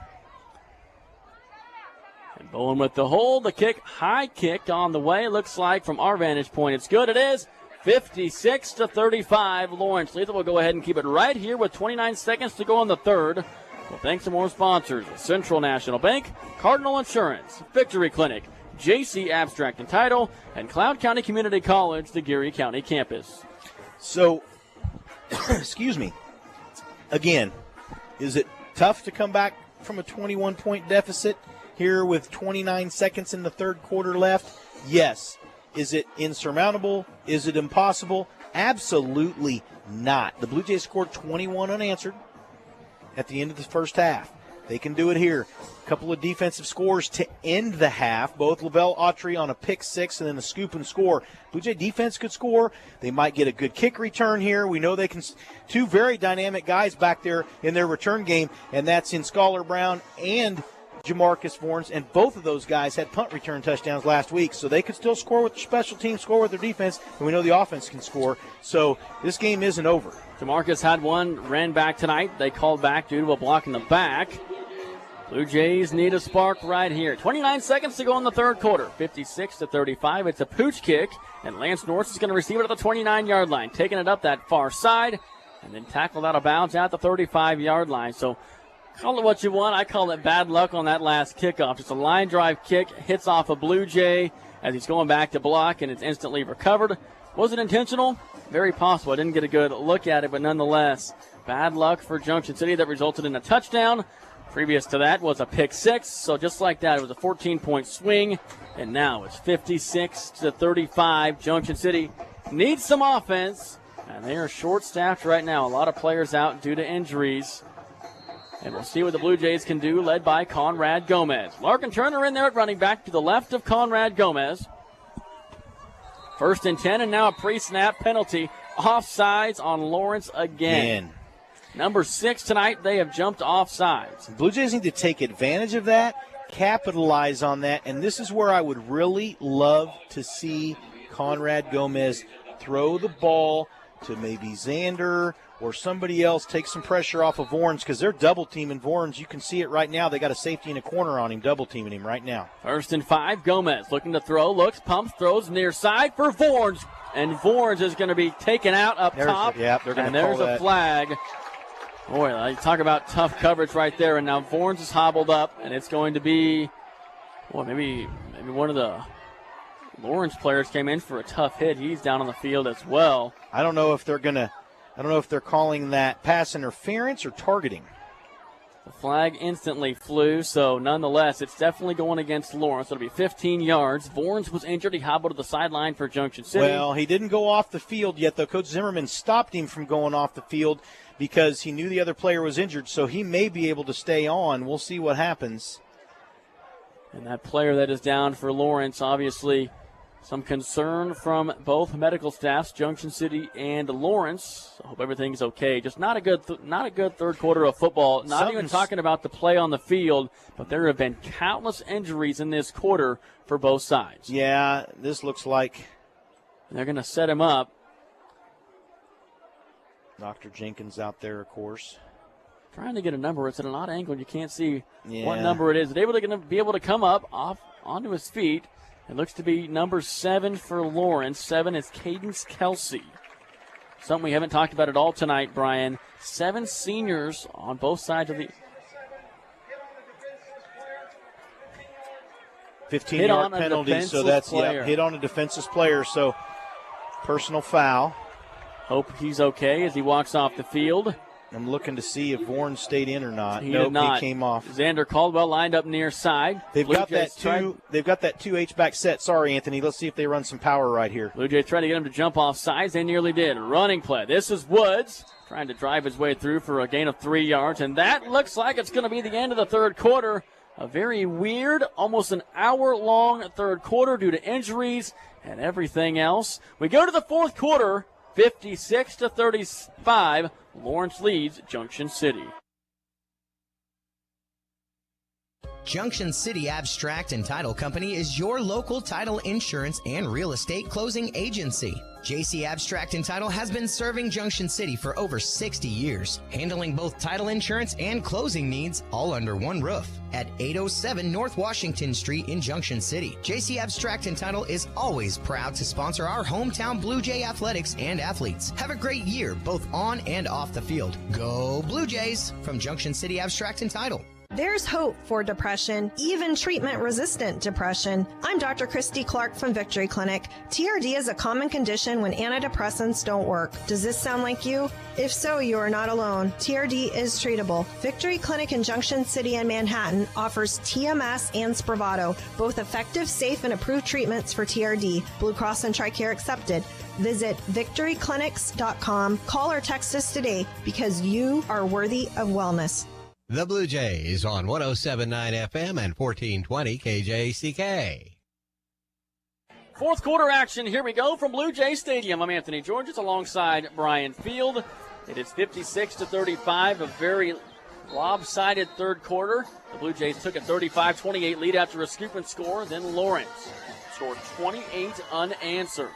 And Bowen with the hold. The kick, high kick on the way. Looks like from our vantage point it's good. It is. 56-35. Lawrence Lethal will go ahead and keep it right here with 29 seconds to go in the 3rd. Well, thanks to more sponsors: Central National Bank, Cardinal Insurance, Victory Clinic, JC Abstract and Title, and Cloud County Community College, the Geary County campus. So, excuse me. Again, is it tough to come back from a 21-point deficit here with 29 seconds in the 3rd quarter left? Yes. Is it insurmountable? Is it impossible? Absolutely not. The Blue Jays scored 21 unanswered at the end of the first half. They can do it here. A couple of defensive scores to end the half. Both Lavelle Autry on a pick six and then a scoop and score. Blue Jay defense could score. They might get a good kick return here. We know they can. Two very dynamic guys back there in their return game, and that's in Scholar Brown and Jamarcus Vorns, and both of those guys had punt return touchdowns last week, so they could still score with their special teams, score with their defense, and we know the offense can score. So this game isn't over. Jamarcus had one, ran back tonight. They called back due to a block in the back. Blue Jays need a spark right here. 29 seconds to go in the third quarter. 56-35. It's a pooch kick, and Lance Norris is going to receive it at the 29-yard line, taking it up that far side, and then tackled out of bounds at the 35-yard line. So call it what you want. I call it bad luck on that last kickoff. Just a line drive kick, hits off a Blue Jay as he's going back to block, and it's instantly recovered. Was it intentional? Very possible. I didn't get a good look at it, but nonetheless, bad luck for Junction City that resulted in a touchdown. Previous to that was a pick six, so just like that, it was a 14-point swing, and now it's 56-35. Junction City needs some offense, and they are short-staffed right now. A lot of players out due to injuries. And we'll see what the Blue Jays can do, led by Conrad Gomez. Larkin Turner in there at running back to the left of Conrad Gomez. 1st and 10, and now a pre-snap penalty. Offsides on Lawrence again. Number 6 tonight, they have jumped offsides. Blue Jays need to take advantage of that, capitalize on that, and this is where I would really love to see Conrad Gomez throw the ball to maybe Xander or somebody else, take some pressure off of Vorns, because they're double-teaming Vorns. You can see it right now. They got a safety in a corner on him, double-teaming him right now. 1st and 5, Gomez looking to throw, looks, pumps, throws near side for Vorns, and Vorns is going to be taken out up top. They're going to and there's call a that. Flag. Boy, you talk about tough coverage right there, and now Vorns is hobbled up, and it's going to be, maybe one of the Lawrence players came in for a tough hit. He's down on the field as well. I don't know if they're calling that pass interference or targeting. The flag instantly flew, so nonetheless, it's definitely going against Lawrence. It'll be 15 yards. Vorns was injured. He hobbled to the sideline for Junction City. Well, he didn't go off the field yet, though. Coach Zimmerman stopped him from going off the field because he knew the other player was injured, so he may be able to stay on. We'll see what happens. And that player that is down for Lawrence, obviously some concern from both medical staffs, Junction City and Lawrence. I hope everything's okay. Just not a good third quarter of football. Not even talking about the play on the field, but there have been countless injuries in this quarter for both sides. Yeah, this looks like they're going to set him up. Dr. Jenkins out there, of course. Trying to get a number. It's at an odd angle. You can't see Yeah. what number it is. They're going to be able to come up off onto his feet. It looks to be number 7 for Lawrence. 7 is Cadence Kelsey. Something we haven't talked about at all tonight, Brian. 7 seniors on both sides of the 15-yard penalty, so that's hit on a defensive player, so personal foul. Hope he's okay as he walks off the field. I'm looking to see if Vorn stayed in or not. He did not. He came off. Xander Caldwell lined up near side. They've got that 2 H-back set. Sorry, Anthony. Let's see if they run some power right here. Blue Jays trying to get him to jump off sides. They nearly did. Running play. This is Woods trying to drive his way through for a gain of 3 yards, and that looks like it's going to be the end of the third quarter. A very weird, almost an hour-long third quarter due to injuries and everything else. We go to the fourth quarter, 56-35. Lawrence leads Junction City. Junction City Abstract and Title Company is your local title insurance and real estate closing agency. JC Abstract and Title has been serving Junction City for over 60 years, handling both title insurance and closing needs all under one roof. At 807 North Washington Street in Junction City, JC Abstract and Title is always proud to sponsor our hometown Blue Jay athletics and athletes. Have a great year, both on and off the field. Go Blue Jays from Junction City Abstract and Title. There's hope for depression, even treatment-resistant depression. I'm Dr. Christy Clark from Victory Clinic. TRD is a common condition when antidepressants don't work. Does this sound like you? If so, you are not alone. TRD is treatable. Victory Clinic in Junction City and Manhattan offers TMS and Spravato, both effective, safe, and approved treatments for TRD. Blue Cross and TRICARE accepted. Visit victoryclinics.com. Call or text us today because you are worthy of wellness. The Blue Jays on 107.9 FM and 1420 KJCK. Fourth quarter action. Here we go from Blue Jay Stadium. I'm Anthony Georges alongside Brian Field. It is 56-35, a very lopsided third quarter. The Blue Jays took a 35-28 lead after a scoop and score. Then Lawrence scored 28 unanswered.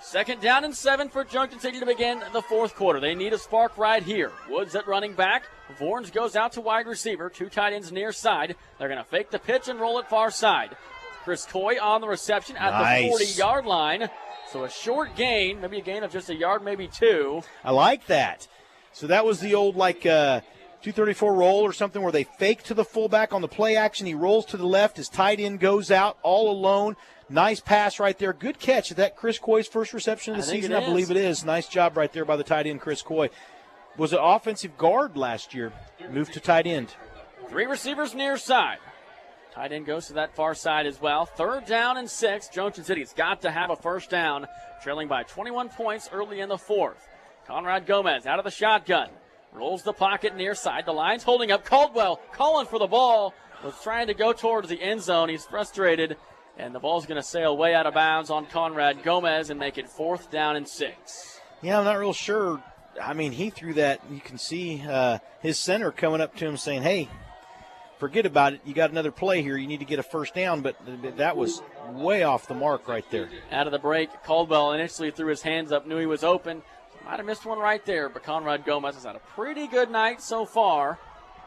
Second down and 7 for Junction City to begin the fourth quarter. They need a spark right here. Woods at running back. Vorns goes out to wide receiver. 2 tight ends near side. They're going to fake the pitch and roll it far side. Chris Coy on the reception at the 40-yard line. So a short gain, maybe a gain of just a yard, maybe 2. I like that. So that was the old 234 roll or something where they fake to the fullback on the play action. He rolls to the left. His tight end goes out all alone. Nice pass right there. Good catch. Is that Chris Coy's first reception of the season? I believe it is. Nice job right there by the tight end, Chris Coy. Was an offensive guard last year. Moved to tight end. 3 receivers near side. Tight end goes to that far side as well. Third down and 6. Junction City's got to have a first down, trailing by 21 points early in the fourth. Conrad Gomez out of the shotgun. Rolls the pocket near side. The line's holding up. Caldwell calling for the ball. Was trying to go towards the end zone. He's frustrated. And the ball's going to sail way out of bounds on Conrad Gomez and make it 4th down and 6. Yeah, I'm not real sure. I mean, he threw that. You can see his center coming up to him saying, hey, forget about it. You got another play here. You need to get a first down. But that was way off the mark right there. Out of the break, Caldwell initially threw his hands up, knew he was open. Might have missed one right there, but Conrad Gomez has had a pretty good night so far.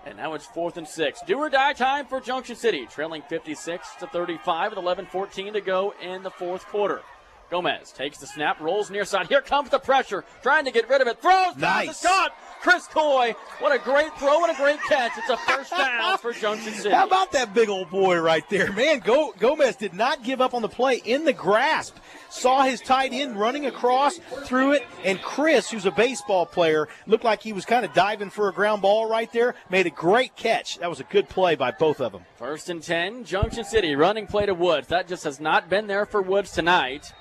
And now it's 4th and 6. Do or die time for Junction City, trailing 56-35 with 11:14 to go in the fourth quarter. Gomez takes the snap, rolls near side. Here comes the pressure, trying to get rid of it. Throws, nice. It's caught. Chris Coy, what a great throw and a great catch. It's a first down for Junction City. How about that big old boy right there? Man, Gomez did not give up on the play in the grasp. Saw his tight end running across, threw it, and Chris, who's a baseball player, looked like he was kind of diving for a ground ball right there, made a great catch. That was a good play by both of them. 1st and 10, Junction City, running play to Woods. That just has not been there for Woods tonight.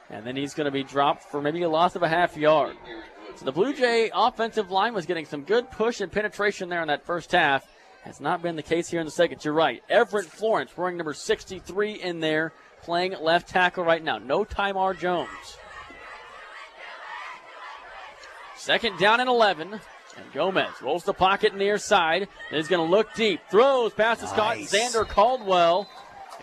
And then he's going to be dropped for maybe a loss of a half yard. So the Blue Jay offensive line was getting some good push and penetration there in that first half. Has not been the case here in the second. You're right. Everett Florence wearing number 63 in there, playing left tackle right now. No Tymar Jones. Second down and 11. And Gomez rolls the pocket near side. And he's going to look deep. Throws, passes caught. Xander Caldwell.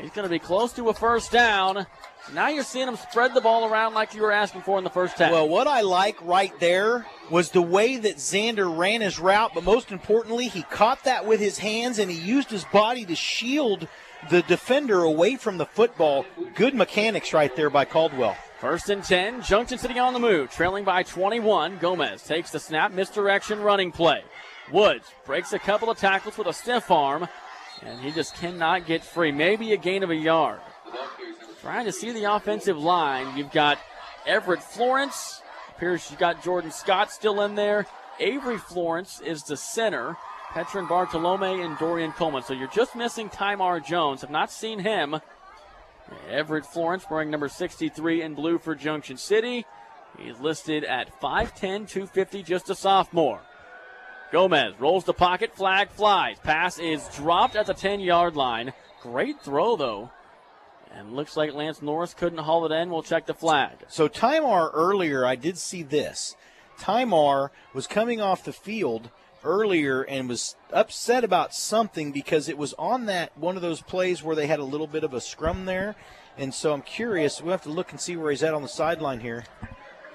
He's going to be close to a first down. Now you're seeing him spread the ball around like you were asking for in the first half. Well, what I like right there was the way that Xander ran his route, but most importantly, he caught that with his hands and he used his body to shield the defender away from the football. Good mechanics right there by Caldwell. 1st and 10, Junction City on the move, trailing by 21. Gomez takes the snap, misdirection running play. Woods breaks a couple of tackles with a stiff arm, and he just cannot get free. Maybe a gain of a yard. Trying to see the offensive line. You've got Everett Florence. Appears you've got Jordan Scott still in there. Avery Florence is the center. Petron Bartolome and Dorian Coleman. So you're just missing Tymar Jones. Have not seen him. Everett Florence wearing number 63 in blue for Junction City. He's listed at 5'10", 250, just a sophomore. Gomez rolls the pocket, flag flies. Pass is dropped at the 10-yard line. Great throw, though. And looks like Lance Norris couldn't haul it in. We'll check the flag. So Tymar earlier, I did see this. Tymar was coming off the field earlier and was upset about something because it was on that one of those plays where they had a little bit of a scrum there. And so I'm curious. We'll have to look and see where he's at on the sideline here.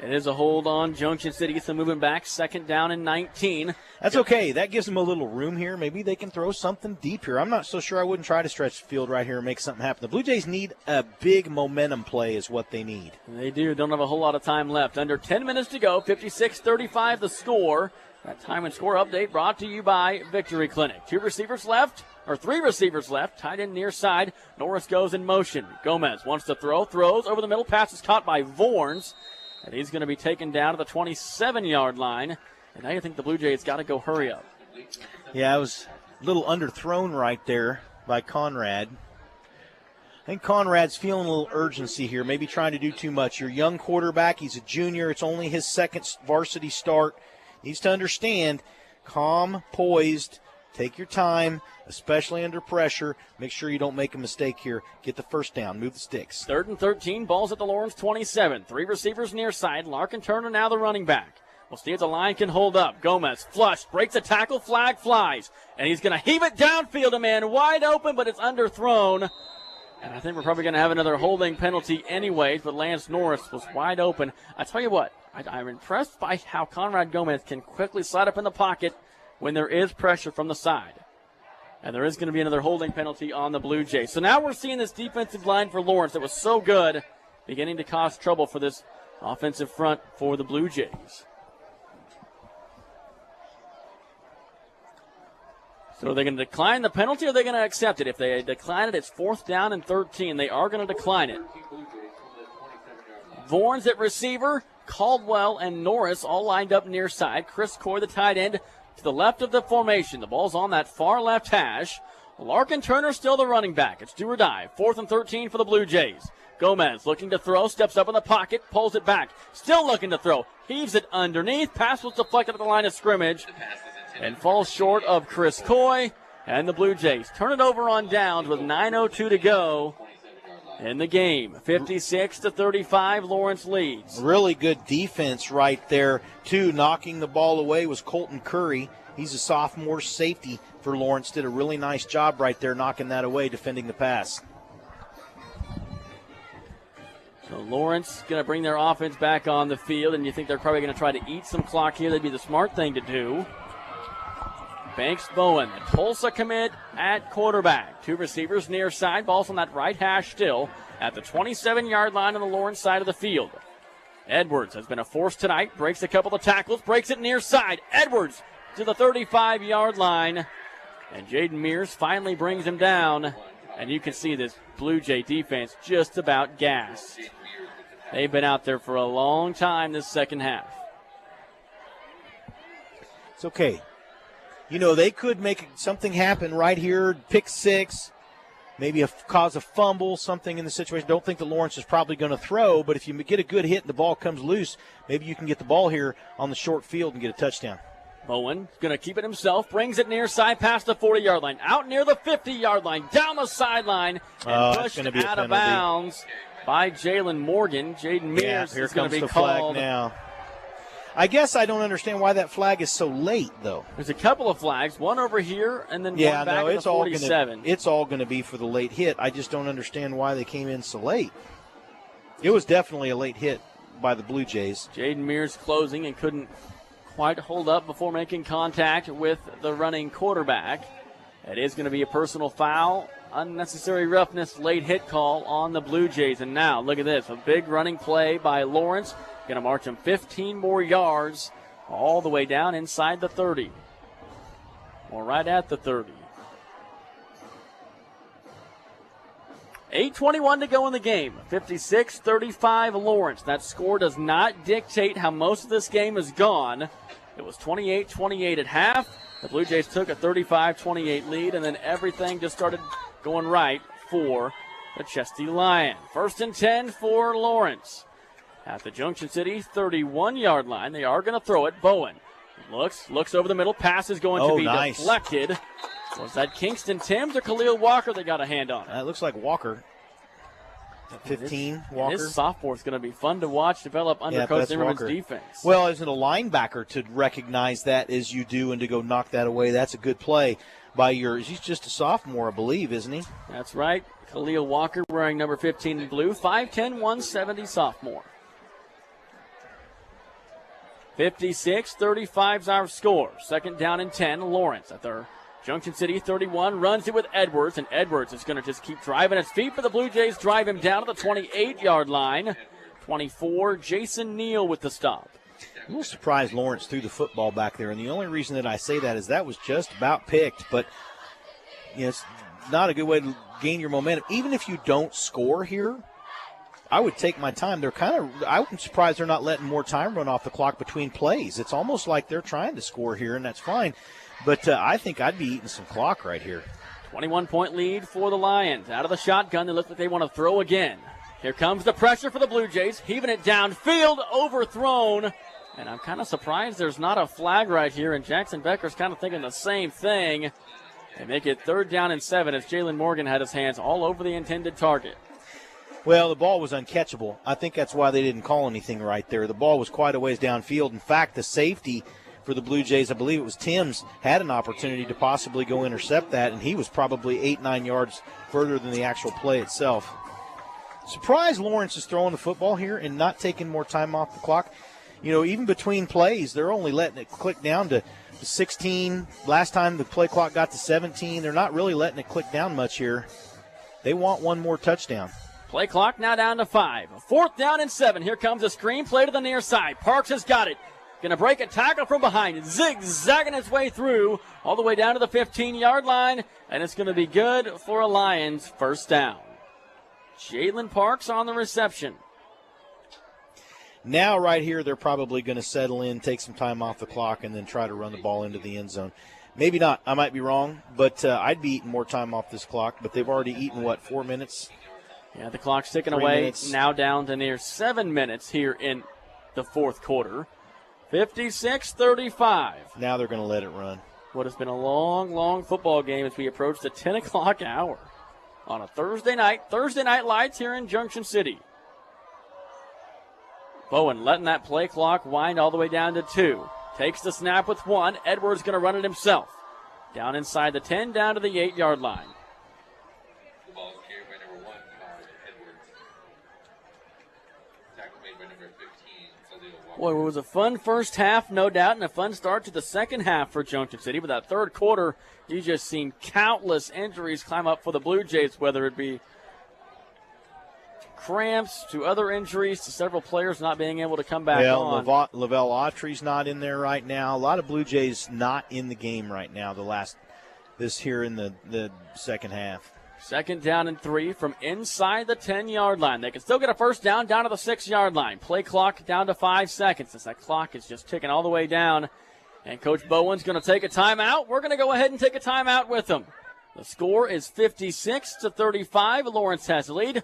It is a hold on Junction City. Gets them moving back. Second down and 19. That's okay. That gives them a little room here. Maybe they can throw something deep here. I'm not so sure. I wouldn't try to stretch the field right here and make something happen. The Blue Jays need a big momentum play is what they need. They do. Don't have a whole lot of time left. Under 10 minutes to go. 56-35 the score. That time and score update brought to you by Victory Clinic. 3 receivers left. Tight end near side. Norris goes in motion. Gomez wants to throw. Throws over the middle. Pass is caught by Vorns. And he's going to be taken down to the 27-yard line. And now you think the Blue Jays got to go hurry up. Yeah, it was a little underthrown right there by Conrad. I think Conrad's feeling a little urgency here, maybe trying to do too much. Your young quarterback, he's a junior. It's only his second varsity start. Needs to understand calm, poised. Take your time, especially under pressure. Make sure you don't make a mistake here. Get the first down. Move the sticks. 3rd and 13. Ball's at the Lawrence 27. 3 receivers near side. Larkin Turner now the running back. We'll see if the line can hold up. Gomez flush, breaks a tackle, flag flies. And he's going to heave it downfield. A man wide open, but it's underthrown. And I think we're probably going to have another holding penalty anyways, but Lance Norris was wide open. I tell you what, I'm impressed by how Conrad Gomez can quickly slide up in the pocket when there is pressure from the side. And there is going to be another holding penalty on the Blue Jays. So now we're seeing this defensive line for Lawrence that was so good beginning to cause trouble for this offensive front for the Blue Jays. So are they going to decline the penalty or are they going to accept it? If they decline it, it's 4th down and 13. They are going to decline it. Vorns at receiver, Caldwell and Norris all lined up near side. Chris Coy, the tight end, to the left of the formation. The ball's on that far left hash. Larkin Turner still the running back. It's do or die. 4th and 13 for the Blue Jays. Gomez looking to throw, steps up in the pocket, pulls it back. Still looking to throw, heaves it underneath. Pass was deflected at the line of scrimmage and falls short of Chris Coy. And the Blue Jays turn it over on downs with 9:02 to go in the game. 56-35, Lawrence leads. Really good defense right there, too. Knocking the ball away was Colton Curry. He's a sophomore safety for Lawrence. Did a really nice job right there knocking that away, defending the pass. So Lawrence going to bring their offense back on the field, and you think they're probably going to try to eat some clock here. That'd be the smart thing to do. Banks Bowen, the Tulsa commit at quarterback. 2 receivers near side. Ball's on that right hash still at the 27-yard line on the Lawrence side of the field. Edwards has been a force tonight. Breaks a couple of tackles. Breaks it near side. Edwards to the 35-yard line. And Jaden Mears finally brings him down. And you can see this Blue Jay defense just about gassed. They've been out there for a long time this second half. It's okay. You know, they could make something happen right here, pick 6, maybe cause a fumble, something in the situation. Don't think that Lawrence is probably going to throw, but if you get a good hit and the ball comes loose, maybe you can get the ball here on the short field and get a touchdown. Bowen going to keep it himself, brings it near side past the 40-yard line, out near the 50-yard line, down the sideline, and pushed out of bounds by Jalen Morgan. Jaden Mears is going to be called. Flag now. I guess I don't understand why that flag is so late, though. There's a couple of flags, one over here and then one back at the 47. It's all going to be for the late hit. I just don't understand why they came in so late. It was definitely a late hit by the Blue Jays. Jaden Mears closing and couldn't quite hold up before making contact with the running quarterback. It is going to be a personal foul, unnecessary roughness, late hit call on the Blue Jays. And now, look at this, a big running play by Lawrence. Going to march him 15 more yards all the way down inside the 30. Or right at the 30. 8:21 to go in the game. 56-35 Lawrence. That score does not dictate how most of this game has gone. It was 28-28 at half. The Blue Jays took a 35-28 lead, and then everything just started going right for the Chesty Lion. 1st and 10 for Lawrence. At the Junction City 31-yard line, they are going to throw it. Bowen looks over the middle. Pass is going to be deflected. Was that Kingston Timms or Khalil Walker that got a hand on it? It looks like Walker. 15, Walker. This sophomore is going to be fun to watch develop under Coach Zimmerman's defense. Well, isn't a linebacker to recognize that as you do and to go knock that away? That's a good play by he's just a sophomore, I believe, isn't he? That's right. Khalil Walker wearing number 15 in blue, 5'10", 170 sophomore. 56-35 is our score. 2nd down and 10, Lawrence at their Junction City 31, runs it with Edwards, and Edwards is going to just keep driving his feet, but the Blue Jays drive him down to the 28-yard line. 24, Jason Neal with the stop. I'm a little surprised Lawrence threw the football back there, and the only reason that I say that is that was just about picked, but it's not a good way to gain your momentum. Even if you don't score here, I would take my time. I'm surprised they're not letting more time run off the clock between plays. It's almost like they're trying to score here, and that's fine. But I think I'd be eating some clock right here. 21-point lead for the Lions. Out of the shotgun, they look like they want to throw again. Here comes the pressure for the Blue Jays, heaving it downfield, overthrown, And I'm kind of surprised there's not a flag right here, and Jackson Becker's kind of thinking the same thing. They make it 3rd down and 7 as Jalen Morgan had his hands all over the intended target. Well, the ball was uncatchable. I think that's why they didn't call anything right there. The ball was quite a ways downfield. In fact, the safety for the Blue Jays, I believe it was Timms, had an opportunity to possibly go intercept that, and he was probably 8-9 yards further than the actual play itself. Surprised Lawrence is throwing the football here and not taking more time off the clock. You know, even between plays, they're only letting it click down to 16. Last time the play clock got to 17. They're not really letting it click down much here. They want one more touchdown. Play clock now down to 5. 4th down and 7. Here comes a screen play to the near side. Parks has got it. Going to break a tackle from behind. Zigzagging its way through all the way down to the 15-yard line. And it's going to be good for a Lions 1st down. Jalen Parks on the reception. Now right here they're probably going to settle in, take some time off the clock, and then try to run the ball into the end zone. Maybe not. I might be wrong, but I'd be eating more time off this clock. But they've already eaten, 4 minutes? Yeah, the clock's ticking away. Minutes. Now down to near 7 minutes here in the 4th quarter. 56-35. Now they're going to let it run. What has been a long, long football game as we approach the 10 o'clock hour on a Thursday night. Thursday night lights here in Junction City. Bowen letting that play clock wind all the way down to 2. Takes the snap with 1. Edwards going to run it himself. Down inside the 10, down to the 8-yard line. The ball is carried by number 1, Edwards. Tackle made by number 15, Khalil Walker. Boy, it was a fun first half, no doubt, and a fun start to the second half for Junction City. But that 3rd quarter, you just seen countless injuries climb up for the Blue Jays, whether it be cramps to other injuries to several players not being able to come back on. Lavelle Autry's not in there right now. A lot of Blue Jays not in the game right now. This here in the second half. 2nd down and 3 from inside the 10-yard line. They can still get a 1st down to the 6-yard line. Play clock down to 5 seconds as that clock is just ticking all the way down. And Coach Bowen's going to take a timeout. We're going to go ahead and take a timeout with him. The score is 56-35. Lawrence has the lead.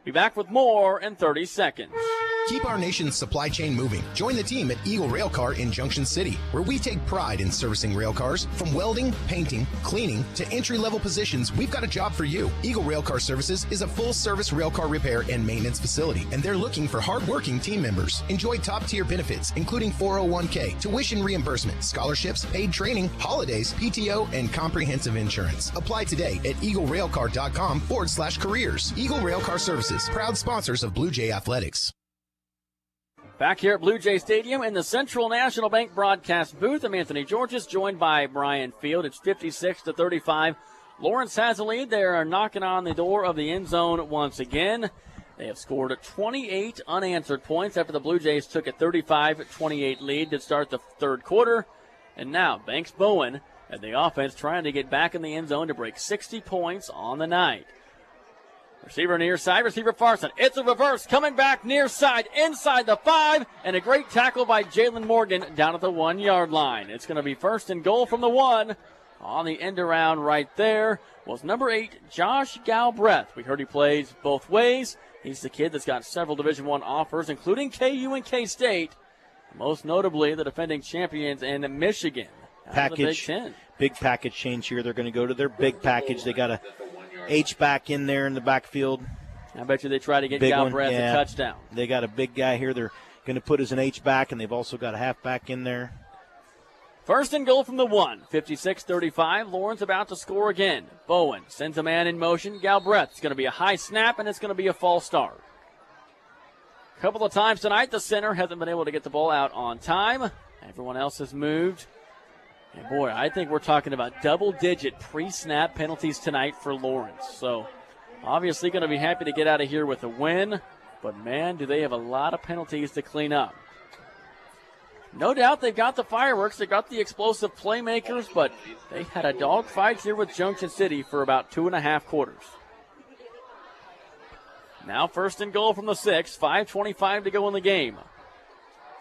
Be back with more in 30 seconds. Keep our nation's supply chain moving. Join the team at Eagle Railcar in Junction City, where we take pride in servicing railcars. From welding, painting, cleaning, to entry-level positions, we've got a job for you. Eagle Railcar Services is a full-service railcar repair and maintenance facility, and they're looking for hard-working team members. Enjoy top-tier benefits, including 401k, tuition reimbursement, scholarships, paid training, holidays, PTO, and comprehensive insurance. Apply today at eaglerailcar.com/careers. Eagle Railcar Services, proud sponsors of Blue Jay Athletics. Back here at Blue Jay Stadium in the Central National Bank broadcast booth, I'm Anthony Georges, joined by Brian Field. It's 56-35. Lawrence has a lead. They are knocking on the door of the end zone once again. They have scored 28 unanswered points after the Blue Jays took a 35-28 lead to start the 3rd quarter. And now Banks Bowen and the offense trying to get back in the end zone to break 60 points on the night. Receiver near side, receiver far side. It's a reverse, coming back near side, inside the 5, and a great tackle by Jalen Morgan down at the 1-yard line. It's going to be 1st and goal from the 1. On the end around right there was number 8, Josh Galbraith. We heard he plays both ways. He's the kid that's got several Division I offers, including KU and K-State, most notably the defending champions in Michigan. Package, big package change here. They're going to go to their big package. They got a H-back in there in the backfield. I bet you they try to get Galbraith a touchdown. They got a big guy here they're going to put as an H-back, and they've also got a halfback in there. 1st and goal from the 1. 56-35. Lawrence about to score again. Bowen sends a man in motion. Galbraith. It's going to be a high snap, and it's going to be a false start. A couple of times tonight, the center hasn't been able to get the ball out on time. Everyone else has moved. And boy, I think we're talking about double-digit pre-snap penalties tonight for Lawrence. So, obviously going to be happy to get out of here with a win. But, man, do they have a lot of penalties to clean up. No doubt they've got the fireworks. They've got the explosive playmakers. But they had a dogfight here with Junction City for about 2.5 quarters. Now 1st and goal from the 6. 5:25 to go in the game.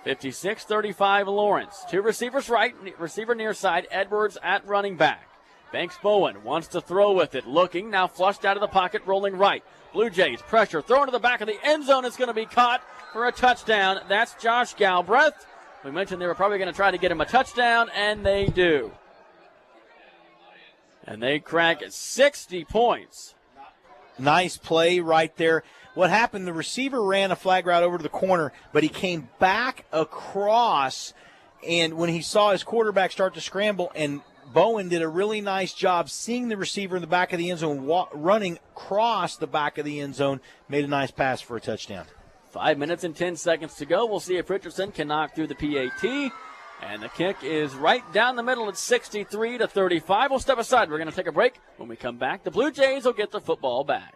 56-35 Lawrence. 2 receivers right, receiver near side, Edwards at running back. Banks Bowen wants to throw with it, looking, now flushed out of the pocket, rolling right. Blue Jays pressure, thrown to the back of the end zone. It's going to be caught for a touchdown. That's Josh Galbraith. We mentioned they were probably going to try to get him a touchdown, and they do. And they crack 60 points. Nice play right there. What happened, the receiver ran a flag route over to the corner, but he came back across, and when he saw his quarterback start to scramble, and Bowen did a really nice job seeing the receiver in the back of the end zone, running across the back of the end zone, made a nice pass for a touchdown. 5 minutes and 10 seconds to go. We'll see if Richardson can knock through the PAT. And the kick is right down the middle at 63-35. We'll step aside. We're going to take a break. When we come back, the Blue Jays will get the football back.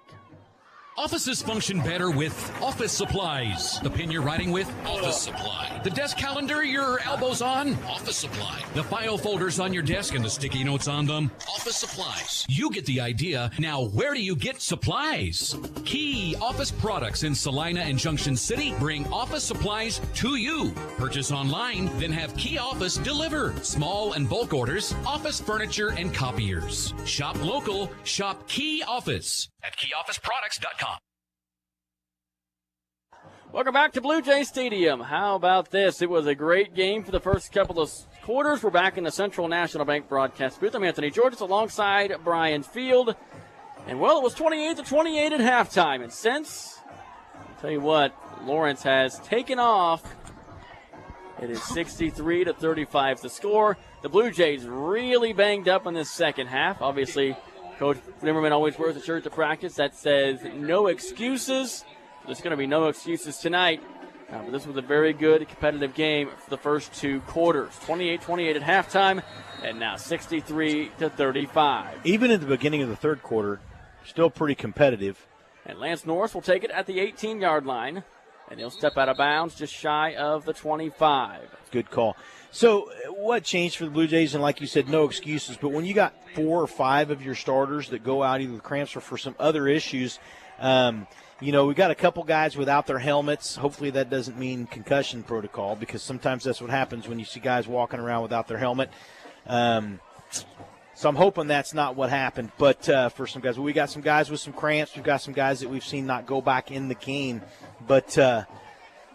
Offices function better with office supplies. The pen you're writing with? Office Supply. The desk calendar your elbows on? Office Supply. The file folders on your desk and the sticky notes on them? Office Supplies. You get the idea. Now, where do you get supplies? Key Office products in Salina and Junction City bring office supplies to you. Purchase online, then have Key Office deliver. Small and bulk orders, office furniture and copiers. Shop local, shop Key Office at keyofficeproducts.com. Welcome back to Blue Jay Stadium. How about this? It was a great game for the first couple of quarters. We're back in the Central National Bank broadcast booth. I'm Anthony Georges alongside Brian Field. And, well, it was 28-28 at halftime. And since, I'll tell you what, Lawrence has taken off. It is 63-35 the score. The Blue Jays really banged up in this second half. Obviously, Coach Zimmerman always wears a shirt to practice that says no excuses. There's going to be no excuses tonight. But this was a very good competitive game for the first two quarters. 28-28 at halftime, and now 63-35. Even at the beginning of the third quarter, still pretty competitive. And Lance Norris will take it at the 18-yard line, and he'll step out of bounds just shy of the 25. Good call. So what changed for the Blue Jays? And like you said, no excuses. But when you got 4 or 5 of your starters that go out either with cramps or for some other issues, you know, we got a couple guys without their helmets. Hopefully that doesn't mean concussion protocol, because sometimes that's what happens when you see guys walking around without their helmet. So I'm hoping that's not what happened. But for some guys, we got some guys with some cramps. We've got some guys that we've seen not go back in the game. But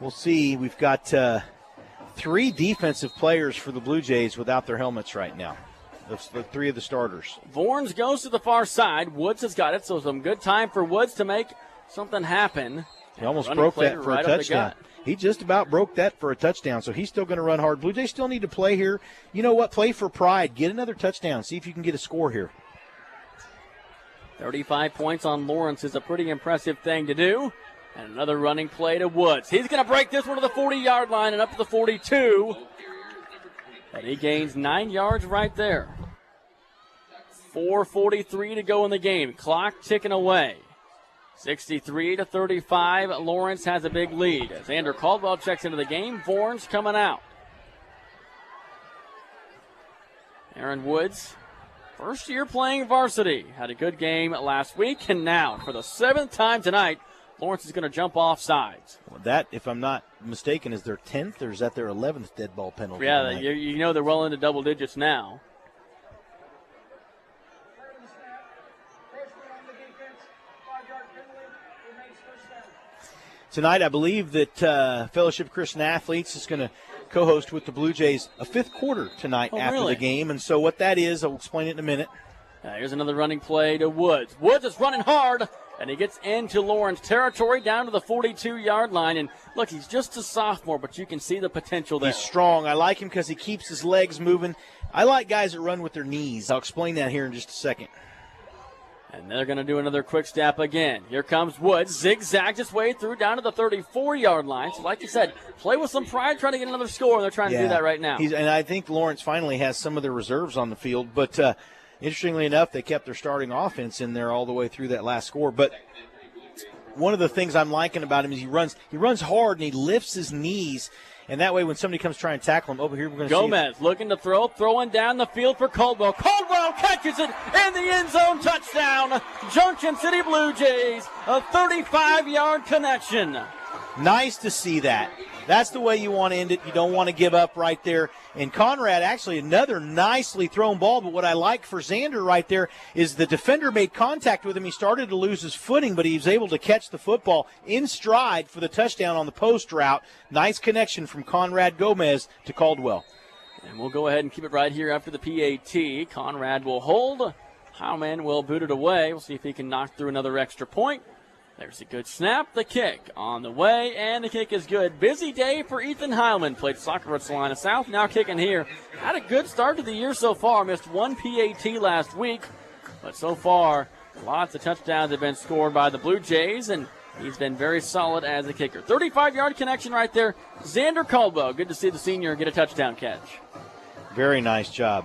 we'll see. We've got 3 defensive players for the Blue Jays without their helmets right now. The 3 of the starters. Vorns goes to the far side. Woods has got it, so some good time for Woods to make something happen. He almost broke that for a touchdown. He just about broke that for a touchdown, so he's still going to run hard. Blue Jays still need to play here. You know what? Play for pride. Get another touchdown. See if you can get a score here. 35 points on Lawrence is a pretty impressive thing to do. And another running play to Woods. He's going to break this one to the 40-yard line and up to the 42. And he gains 9 yards right there. 4:43 to go in the game. Clock ticking away. 63-35. Lawrence has a big lead. As Andrew Caldwell checks into the game, Vorns coming out. Aaron Woods, first year playing varsity, had a good game last week, and now for the 7th time tonight, Lawrence is going to jump off sides. Well, that, if I'm not mistaken, is their 10th, or is that their 11th dead ball penalty? Yeah, you know they're well into double digits now. Tonight, I believe that Fellowship of Christian Athletes is going to co-host with the Blue Jays a 5th quarter tonight after the game. And so what that is, I'll explain it in a minute. Here's another running play to Woods. Woods is running hard, and he gets into Lawrence territory down to the 42-yard line. And, look, he's just a sophomore, but you can see the potential there. He's strong. I like him because he keeps his legs moving. I like guys that run with their knees. I'll explain that here in just a second. And they're going to do another quick step again. Here comes Woods. Zigzags his way through down to the 34-yard line. So like you said, play with some pride, try to get another score. They're trying to do that right now. And I think Lawrence finally has some of their reserves on the field. But interestingly enough, they kept their starting offense in there all the way through that last score. But one of the things I'm liking about him is he runs hard and he lifts his knees. And that way when somebody comes trying to tackle him, over here we're going to see Gomez looking to throw, throwing down the field for Caldwell. Caldwell catches it in the end zone, touchdown. Junction City Blue Jays, a 35-yard connection. Nice to see that. That's the way you want to end it. You don't want to give up right there. And Conrad, actually another nicely thrown ball, but what I like for Xander right there is the defender made contact with him. He started to lose his footing, but he was able to catch the football in stride for the touchdown on the post route. Nice connection from Conrad Gomez to Caldwell. And we'll go ahead and keep it right here after the PAT. Conrad will hold. Howman will boot it away. We'll see if he can knock through another extra point. There's a good snap. The kick on the way, and the kick is good. Busy day for Ethan Heilman. Played soccer at Salina South, now kicking here. Had a good start to the year so far. Missed one PAT last week, but so far, lots of touchdowns have been scored by the Blue Jays, and he's been very solid as a kicker. 35-yard connection right there. Xander Caldwell. Good to see the senior get a touchdown catch. Very nice job.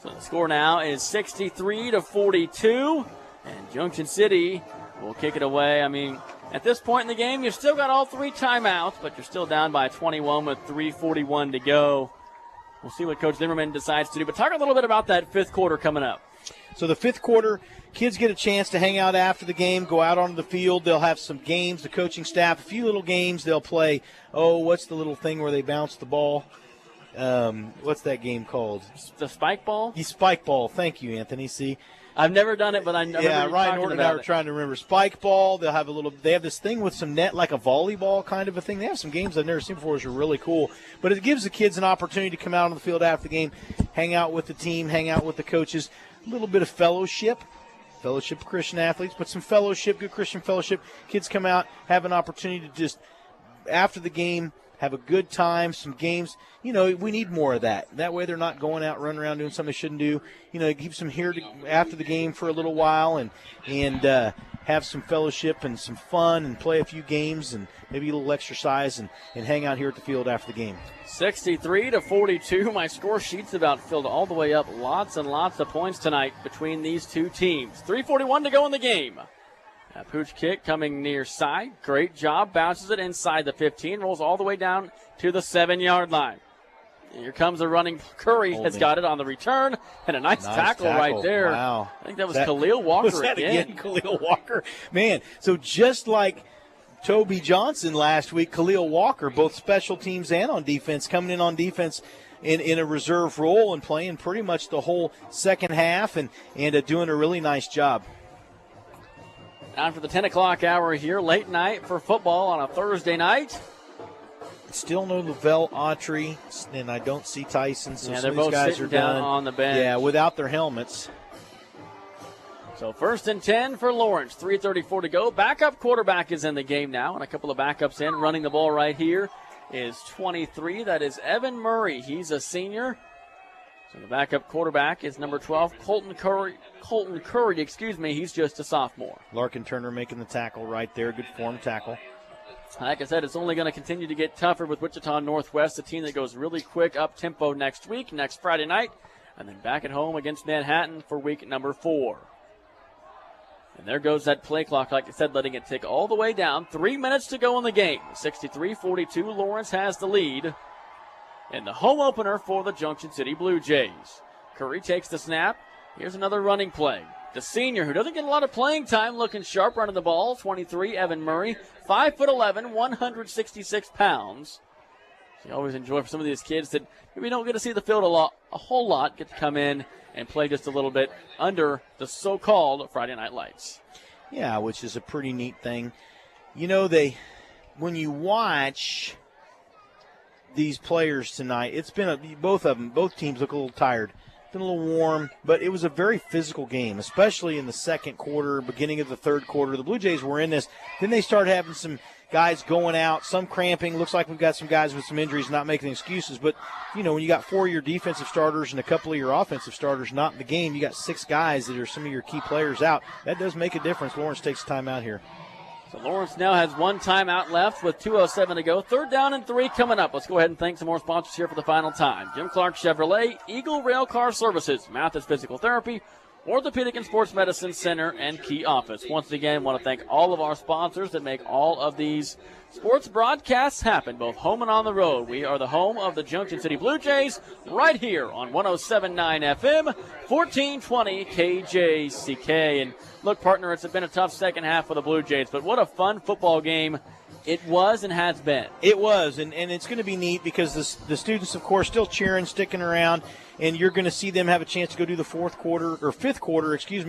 So the score now is 63-42. And Junction City will kick it away. I mean, at this point in the game, you've still got all 3 timeouts, but you're still down by 21 with 3:41 to go. We'll see what Coach Zimmerman decides to do. But talk a little bit about that 5th quarter coming up. So the 5th quarter, kids get a chance to hang out after the game, go out onto the field. They'll have some games, the coaching staff, a few little games. They'll play, what's the little thing where they bounce the ball? What's that game called? The spike ball? The spike ball. Thank you, Anthony. See? I've never done it, but I know. Yeah, Ryan Norton and I were trying to remember. Spike ball. They have this thing with some net, like a volleyball kind of a thing. They have some games I've never seen before, which are really cool. But it gives the kids an opportunity to come out on the field after the game, hang out with the team, hang out with the coaches. A little bit of fellowship of Christian athletes, but some fellowship, good Christian fellowship. Kids come out, have an opportunity to just, after the game, have a good time, some games. We need more of that. That way they're not going out, running around doing something they shouldn't do. It keeps them here after the game for a little while and have some fellowship and some fun and play a few games and maybe a little exercise and hang out here at the field after the game. 63-42. My score sheet's about filled all the way up. Lots and lots of points tonight between these two teams. 3:41 to go in the game. A pooch kick coming near side. Great job. Bounces it inside the 15. Rolls all the way down to the 7-yard line. Here comes a running. Curry has got it on the return. And a nice tackle right there. Wow. I think that was Khalil Walker was that again. Khalil Walker. Man, so just like Toby Johnson last week, Khalil Walker, both special teams and on defense, coming in on defense in a reserve role and playing pretty much the whole second half and doing a really nice job. Down for the 10 o'clock hour here, late night for football on a Thursday night. Still no Lavelle Autry, and I don't see Tyson. So they're both guys sitting are down done on the bench. Yeah, without their helmets. So 1st and 10 for Lawrence. 3:34 to go. Backup quarterback is in the game now, and a couple of backups in. Running the ball right here is 23. That is Evan Murray. He's a senior. So the backup quarterback is number 12, Colton Curry, he's just a sophomore. Larkin Turner making the tackle right there. Good form tackle. Like I said, it's only going to continue to get tougher with Wichita Northwest, a team that goes really quick up-tempo next Friday night, and then back at home against Manhattan for week number 4. And there goes that play clock, like I said, letting it tick all the way down. 3 minutes to go in the game. 63-42, Lawrence has the lead in the home opener for the Junction City Blue Jays. Curry takes the snap. Here's another running play. The senior, who doesn't get a lot of playing time, looking sharp, running the ball. 23, Evan Murray, 5'11", 166 pounds. So you always enjoy for some of these kids that maybe don't get to see the field a whole lot, get to come in and play just a little bit under the so-called Friday night lights. Yeah, which is a pretty neat thing. When you watch these players tonight, it's been both teams look a little tired. It's been a little warm, but it was a very physical game, especially in the second quarter, beginning of the third quarter. The Blue Jays were in this. Then they started having some guys going out, some cramping. Looks like we've got some guys with some injuries, not making excuses. But, when you got 4 of your defensive starters and a couple of your offensive starters not in the game, you got 6 guys that are some of your key players out. That does make a difference. Lawrence takes time out here. So Lawrence now has 1 timeout left with 2:07 to go. 3rd down and 3 coming up. Let's go ahead and thank some more sponsors here for the final time. Jim Clark Chevrolet, Eagle Rail Car Services, Mathis Physical Therapy, Orthopedic and Sports Medicine Center, and Key Office. Once again, I want to thank all of our sponsors that make all of these sports broadcasts happen, both home and on the road. We are the home of the Junction City Blue Jays, right here on 107.9 FM, 1420 KJCK. And look, partner, it's been a tough second half for the Blue Jays, but what a fun football game It was and has been. It was, and it's going to be neat because the students, of course, still cheering, sticking around, and you're going to see them have a chance to go do the fifth quarter,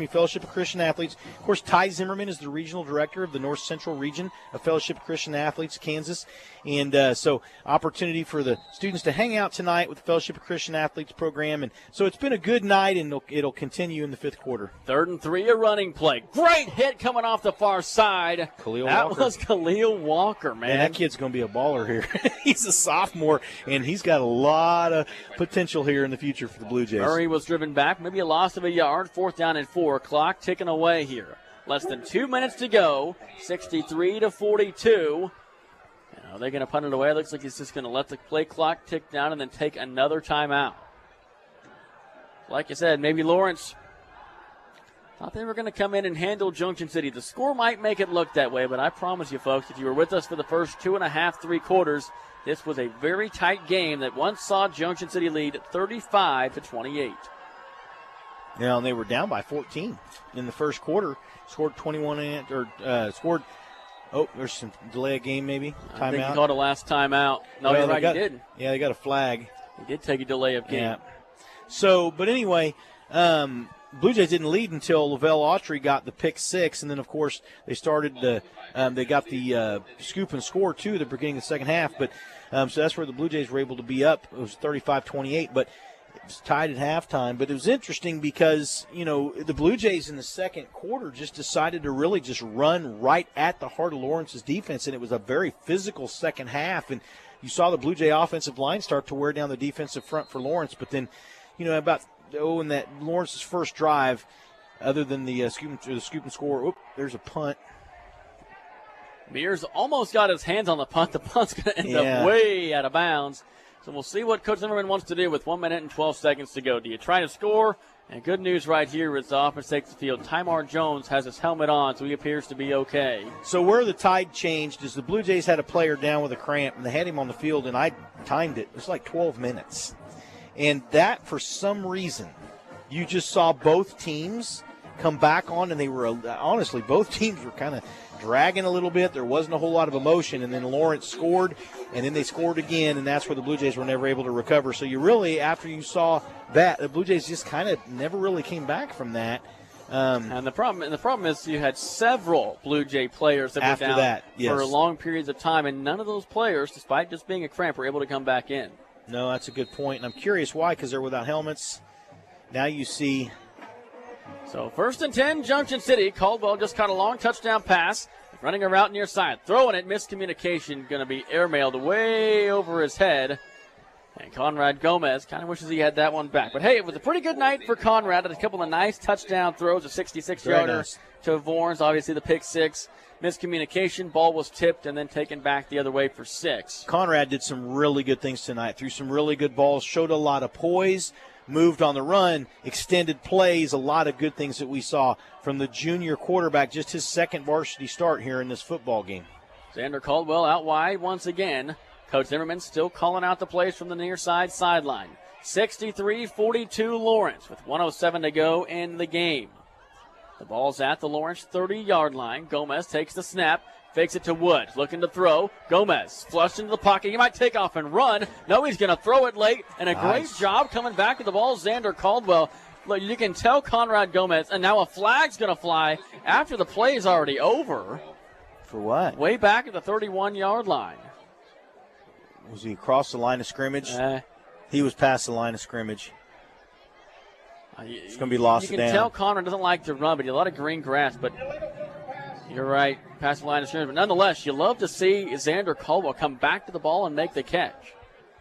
Fellowship of Christian Athletes. Of course, Ty Zimmerman is the regional director of the North Central region of Fellowship of Christian Athletes, Kansas. And so opportunity for the students to hang out tonight with the Fellowship of Christian Athletes program. And so it's been a good night, and it'll continue in the fifth quarter. 3rd and 3, a running play. Great hit coming off the far side. That was Khalil Walker, man. And that kid's going to be a baller here. He's a sophomore, and he's got a lot of potential here in the future for the Blue Jays. Murray was driven back, maybe a loss of a yard. 4th down and 4. Clock ticking away here. Less than 2 minutes to go. 63-42. Are they going to punt it away? It looks like he's just going to let the play clock tick down and then take another timeout. Like I said, maybe Lawrence thought they were going to come in and handle Junction City. The score might make it look that way, but I promise you, folks, if you were with us for the first 2.5, 3 quarters, this was a very tight game that once saw Junction City lead 35-28. Yeah, and they were down by 14 in the first quarter. Scored 21 scored. Oh, there's some delay of game maybe. Timeout. I think he called a last timeout. No, you're right, he did. Yeah, they got a flag. He did take a delay of game. Yeah. So, but anyway, Blue Jays didn't lead until Lavelle Autry got the pick 6, and then of course they started they got the scoop and score too at the beginning of the second half. But so that's where the Blue Jays were able to be up. It was 35-28, but it was tied at halftime. But it was interesting because the Blue Jays in the second quarter just decided to really just run right at the heart of Lawrence's defense, and it was a very physical second half. And you saw the Blue Jay offensive line start to wear down the defensive front for Lawrence, but then in that Lawrence's first drive, other than the scoop and score, there's a punt. Mears almost got his hands on the punt. The punt's going to end up way out of bounds. So we'll see what Coach Zimmerman wants to do with 1 minute and 12 seconds to go. Do you try to score? And good news right here is the offense takes the field. Tymar Jones has his helmet on, so he appears to be okay. So where the tide changed is the Blue Jays had a player down with a cramp, and they had him on the field, and I timed it. It was like 12 minutes. And that, for some reason, you just saw both teams come back on, and they were, honestly, both teams were kind of dragging a little bit. There wasn't a whole lot of emotion, and then Lawrence scored, and then they scored again, and that's where the Blue Jays were never able to recover. So you really, after you saw that, the Blue Jays just kind of never really came back from that. And the problem is you had several Blue Jay players that were down for long periods of time, and none of those players, despite just being a cramp, were able to come back in. No, that's a good point, and I'm curious why, because they're without helmets. Now you see. So 1st and 10, Junction City. Caldwell just caught a long touchdown pass, running a route near side, throwing it, miscommunication, going to be airmailed way over his head. And Conrad Gomez kind of wishes he had that one back. But, hey, it was a pretty good night for Conrad. Had a couple of nice touchdown throws, a 66-yarder to Vorns, obviously the pick 6. Miscommunication, ball was tipped and then taken back the other way for 6. Conrad did some really good things tonight, threw some really good balls, showed a lot of poise, moved on the run, extended plays, a lot of good things that we saw from the junior quarterback, just his second varsity start here in this football game. Xander Caldwell out wide once again. Coach Zimmerman still calling out the plays from the near side sideline. 63-42 Lawrence with 1:07 to go in the game. The ball's at the Lawrence 30-yard line. Gomez takes the snap, fakes it to Woods, looking to throw. Gomez flushed into the pocket. He might take off and run. No, he's going to throw it late, and a great job coming back to the ball. Xander Caldwell. Look, you can tell Conrad Gomez, and now a flag's going to fly after the play is already over. For what? Way back at the 31-yard line. Was he across the line of scrimmage? He was past the line of scrimmage. It's going to be lost down. You can tell Conrad doesn't like to run, but he had a lot of green grass. But you're right, past the line of scrimmage. But nonetheless, you love to see Xander Caldwell come back to the ball and make the catch.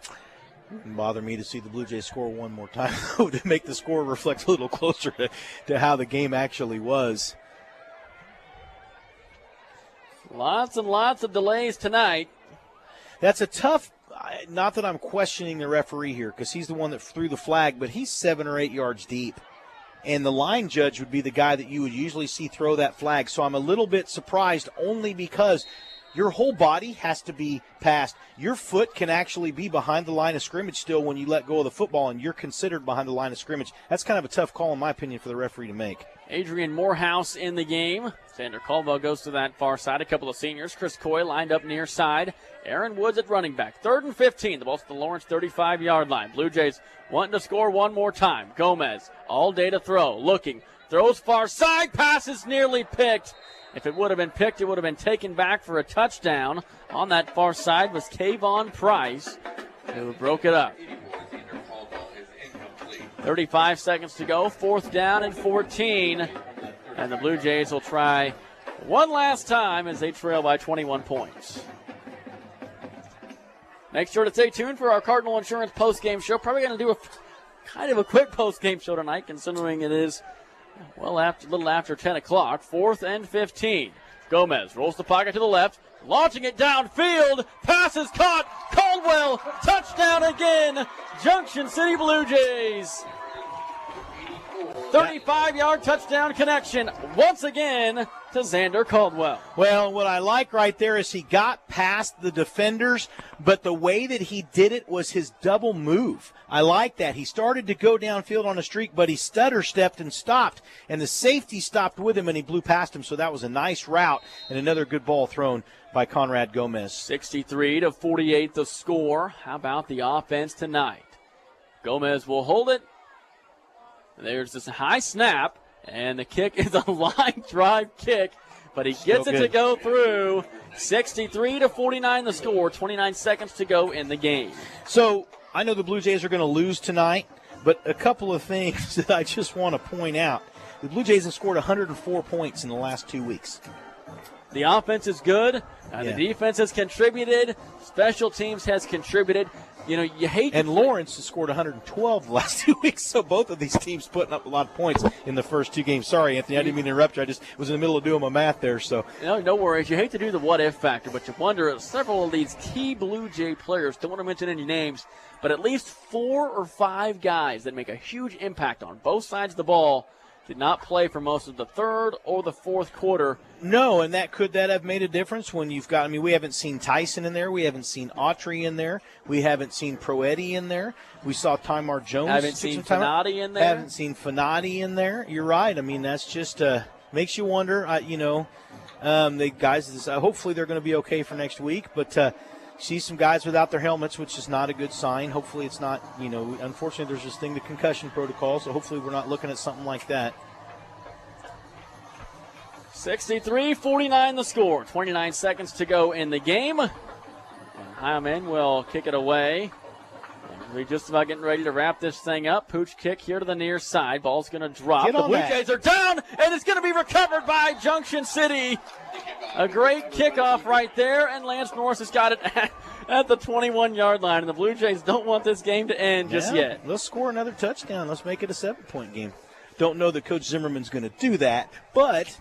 It wouldn't bother me to see the Blue Jays score one more time to make the score reflect a little closer to how the game actually was. Lots and lots of delays tonight. That's a tough, not that I'm questioning the referee here because he's the one that threw the flag, but he's 7 or 8 yards deep. And the line judge would be the guy that you would usually see throw that flag. So I'm a little bit surprised only because your whole body has to be passed. Your foot can actually be behind the line of scrimmage still when you let go of the football, and you're considered behind the line of scrimmage. That's kind of a tough call, in my opinion, for the referee to make. Adrian Morehouse in the game. Xander Caldwell goes to that far side. A couple of seniors. Chris Coy lined up near side. Aaron Woods at running back. 3rd and 15. The ball's at the Lawrence 35-yard line. Blue Jays wanting to score one more time. Gomez all day to throw. Looking. Throws far side. Passes nearly picked. If it would have been picked, it would have been taken back for a touchdown. On that far side was Kayvon Price, who broke it up. 35 seconds to go, 4th down and 14. And the Blue Jays will try one last time as they trail by 21 points. Make sure to stay tuned for our Cardinal Insurance post-game show. Probably going to do a kind of a quick post-game show tonight, considering it is a little after 10 o'clock. 4th and 15. Gomez rolls the pocket to the left, launching it downfield. Pass is caught. Caldwell, touchdown again. Junction City Blue Jays. 35-yard touchdown connection once again to Xander Caldwell. Well, what I like right there is he got past the defenders, but the way that he did it was his double move. I like that. He started to go downfield on a streak, but he stutter-stepped and stopped, and the safety stopped with him, and he blew past him, so that was a nice route and another good ball thrown by Conrad Gomez. 63-48 the score. How about the offense tonight? Gomez will hold it. There's this high snap, and the kick is a line drive kick, but he gets it to go through. 63-49 the score, 29 seconds to go in the game. So I know the Blue Jays are going to lose tonight, but a couple of things that I just want to point out. The Blue Jays have scored 104 points in the last 2 weeks. The offense is good. The defense has contributed. Special teams has contributed. You know, you hate. And Lawrence has scored 112 the last 2 weeks, so both of these teams putting up a lot of points in the first 2 games. Sorry, Anthony, I didn't mean to interrupt you. I just was in the middle of doing my math there. So no worries. You hate to do the what-if factor, but you wonder, several of these key Blue Jay players, don't want to mention any names, but at least 4 or 5 guys that make a huge impact on both sides of the ball did not play for most of the third or the fourth quarter. No, and could that have made a difference when you've got, we haven't seen Tyson in there. We haven't seen Autry in there. We haven't seen Proetti in there. We saw Tymar Jones. Haven't seen Fanati in there. Haven't seen Fanati in there. You're right. That's just makes you wonder. The guys, hopefully they're going to be okay for next week, but see some guys without their helmets, which is not a good sign. Hopefully it's not, unfortunately there's this thing, the concussion protocol, so hopefully we're not looking at something like that. 63-49 the score. 29 seconds to go in the game. And Hyman will kick it away. And we're just about getting ready to wrap this thing up. Pooch kick here to the near side. Ball's going to drop. The Blue Jays are down, and it's going to be recovered by Junction City. A great kickoff right there, and Lance Norris has got it at the 21-yard line. And the Blue Jays don't want this game to end just yet. Let's score another touchdown. Let's make it a 7-point game. Don't know that Coach Zimmerman's going to do that, but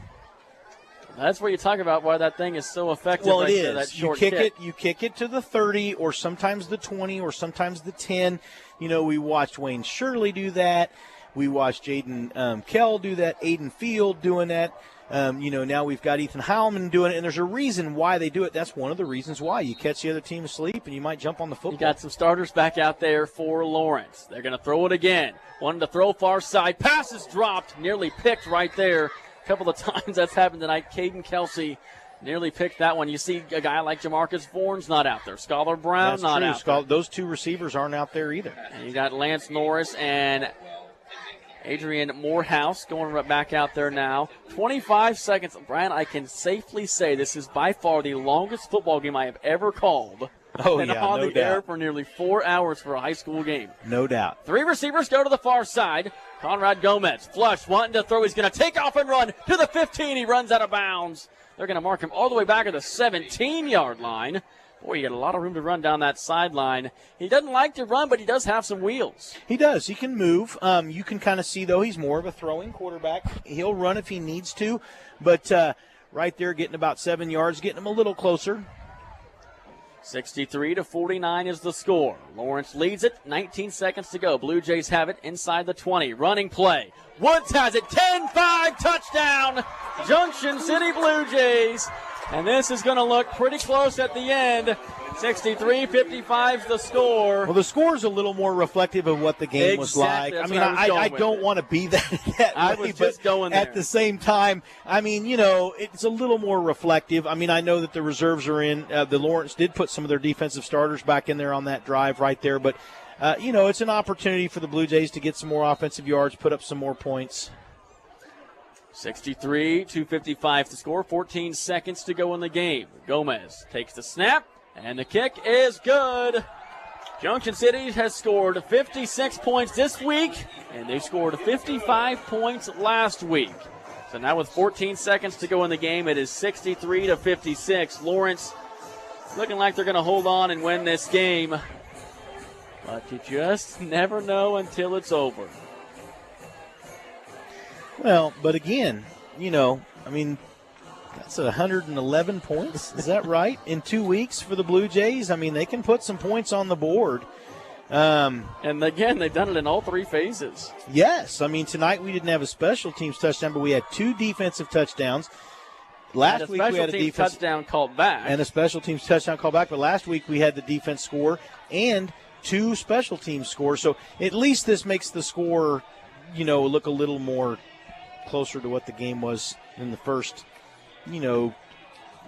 that's where you talk about why that thing is so effective. Well, right it is. There, that short kick. You kick it to the 30 or sometimes the 20 or sometimes the 10. We watched Wayne Shirley do that. We watched Jaden Kell do that, Aiden Field doing that. Now we've got Ethan Heilman doing it, and there's a reason why they do it. That's one of the reasons why. You catch the other team asleep, and you might jump on the football. You got some starters back out there for Lawrence. They're going to throw it again. Wanted to throw far side. Passes dropped, nearly picked right there. A couple of times that's happened tonight. Caden Kelsey nearly picked that one. You see a guy like Jamarcus Vaughn's not out there. Scholar Brown not out there. Those two receivers aren't out there either. And you got Lance Norris and Adrian Morehouse going right back out there now. 25 seconds. Brian, I can safely say this is by far the longest football game I have ever called. On the air for nearly 4 hours for a high school game. No doubt. 3 receivers go to the far side. Conrad Gomez, flush, wanting to throw. He's going to take off and run to the 15. He runs out of bounds. They're going to mark him all the way back at the 17-yard line. Boy, you got a lot of room to run down that sideline. He doesn't like to run, but he does have some wheels. He does. He can move. You can kind of see, though, he's more of a throwing quarterback. He'll run if he needs to, but right there getting about 7 yards, getting him a little closer. 63-49 is the score. Lawrence leads it. 19 seconds to go. Blue Jays have it inside the 20. Running play. Woods has it. 10-5 touchdown. Junction City Blue Jays. And this is going to look pretty close at the end. 63-55 is the score. Well, the score is a little more reflective of what the game was like. I mean, I don't want to be that I way, was just going there. At the same time, I mean, it's a little more reflective. I mean, I know that the reserves are in. The Lawrence did put some of their defensive starters back in there on that drive right there. But, it's an opportunity for the Blue Jays to get some more offensive yards, put up some more points. 63-55 to score. 14 seconds to go in the game. Gomez takes the snap. And the kick is good. Junction City has scored 56 points this week, and they scored 55 points last week. So now with 14 seconds to go in the game, it is 63-56. Lawrence looking like they're going to hold on and win this game. But you just never know until it's over. Well, but again, that's 111 points. Is that right? In 2 weeks for the Blue Jays? I mean, they can put some points on the board. And again, they've done it in all three phases. Yes. I mean, tonight we didn't have a special teams touchdown, but we had 2 defensive touchdowns. Last week we had a defense touchdown called back. And a special teams touchdown called back. But last week we had the defense score and 2 special teams scores. So at least this makes the score, look a little more closer to what the game was in the first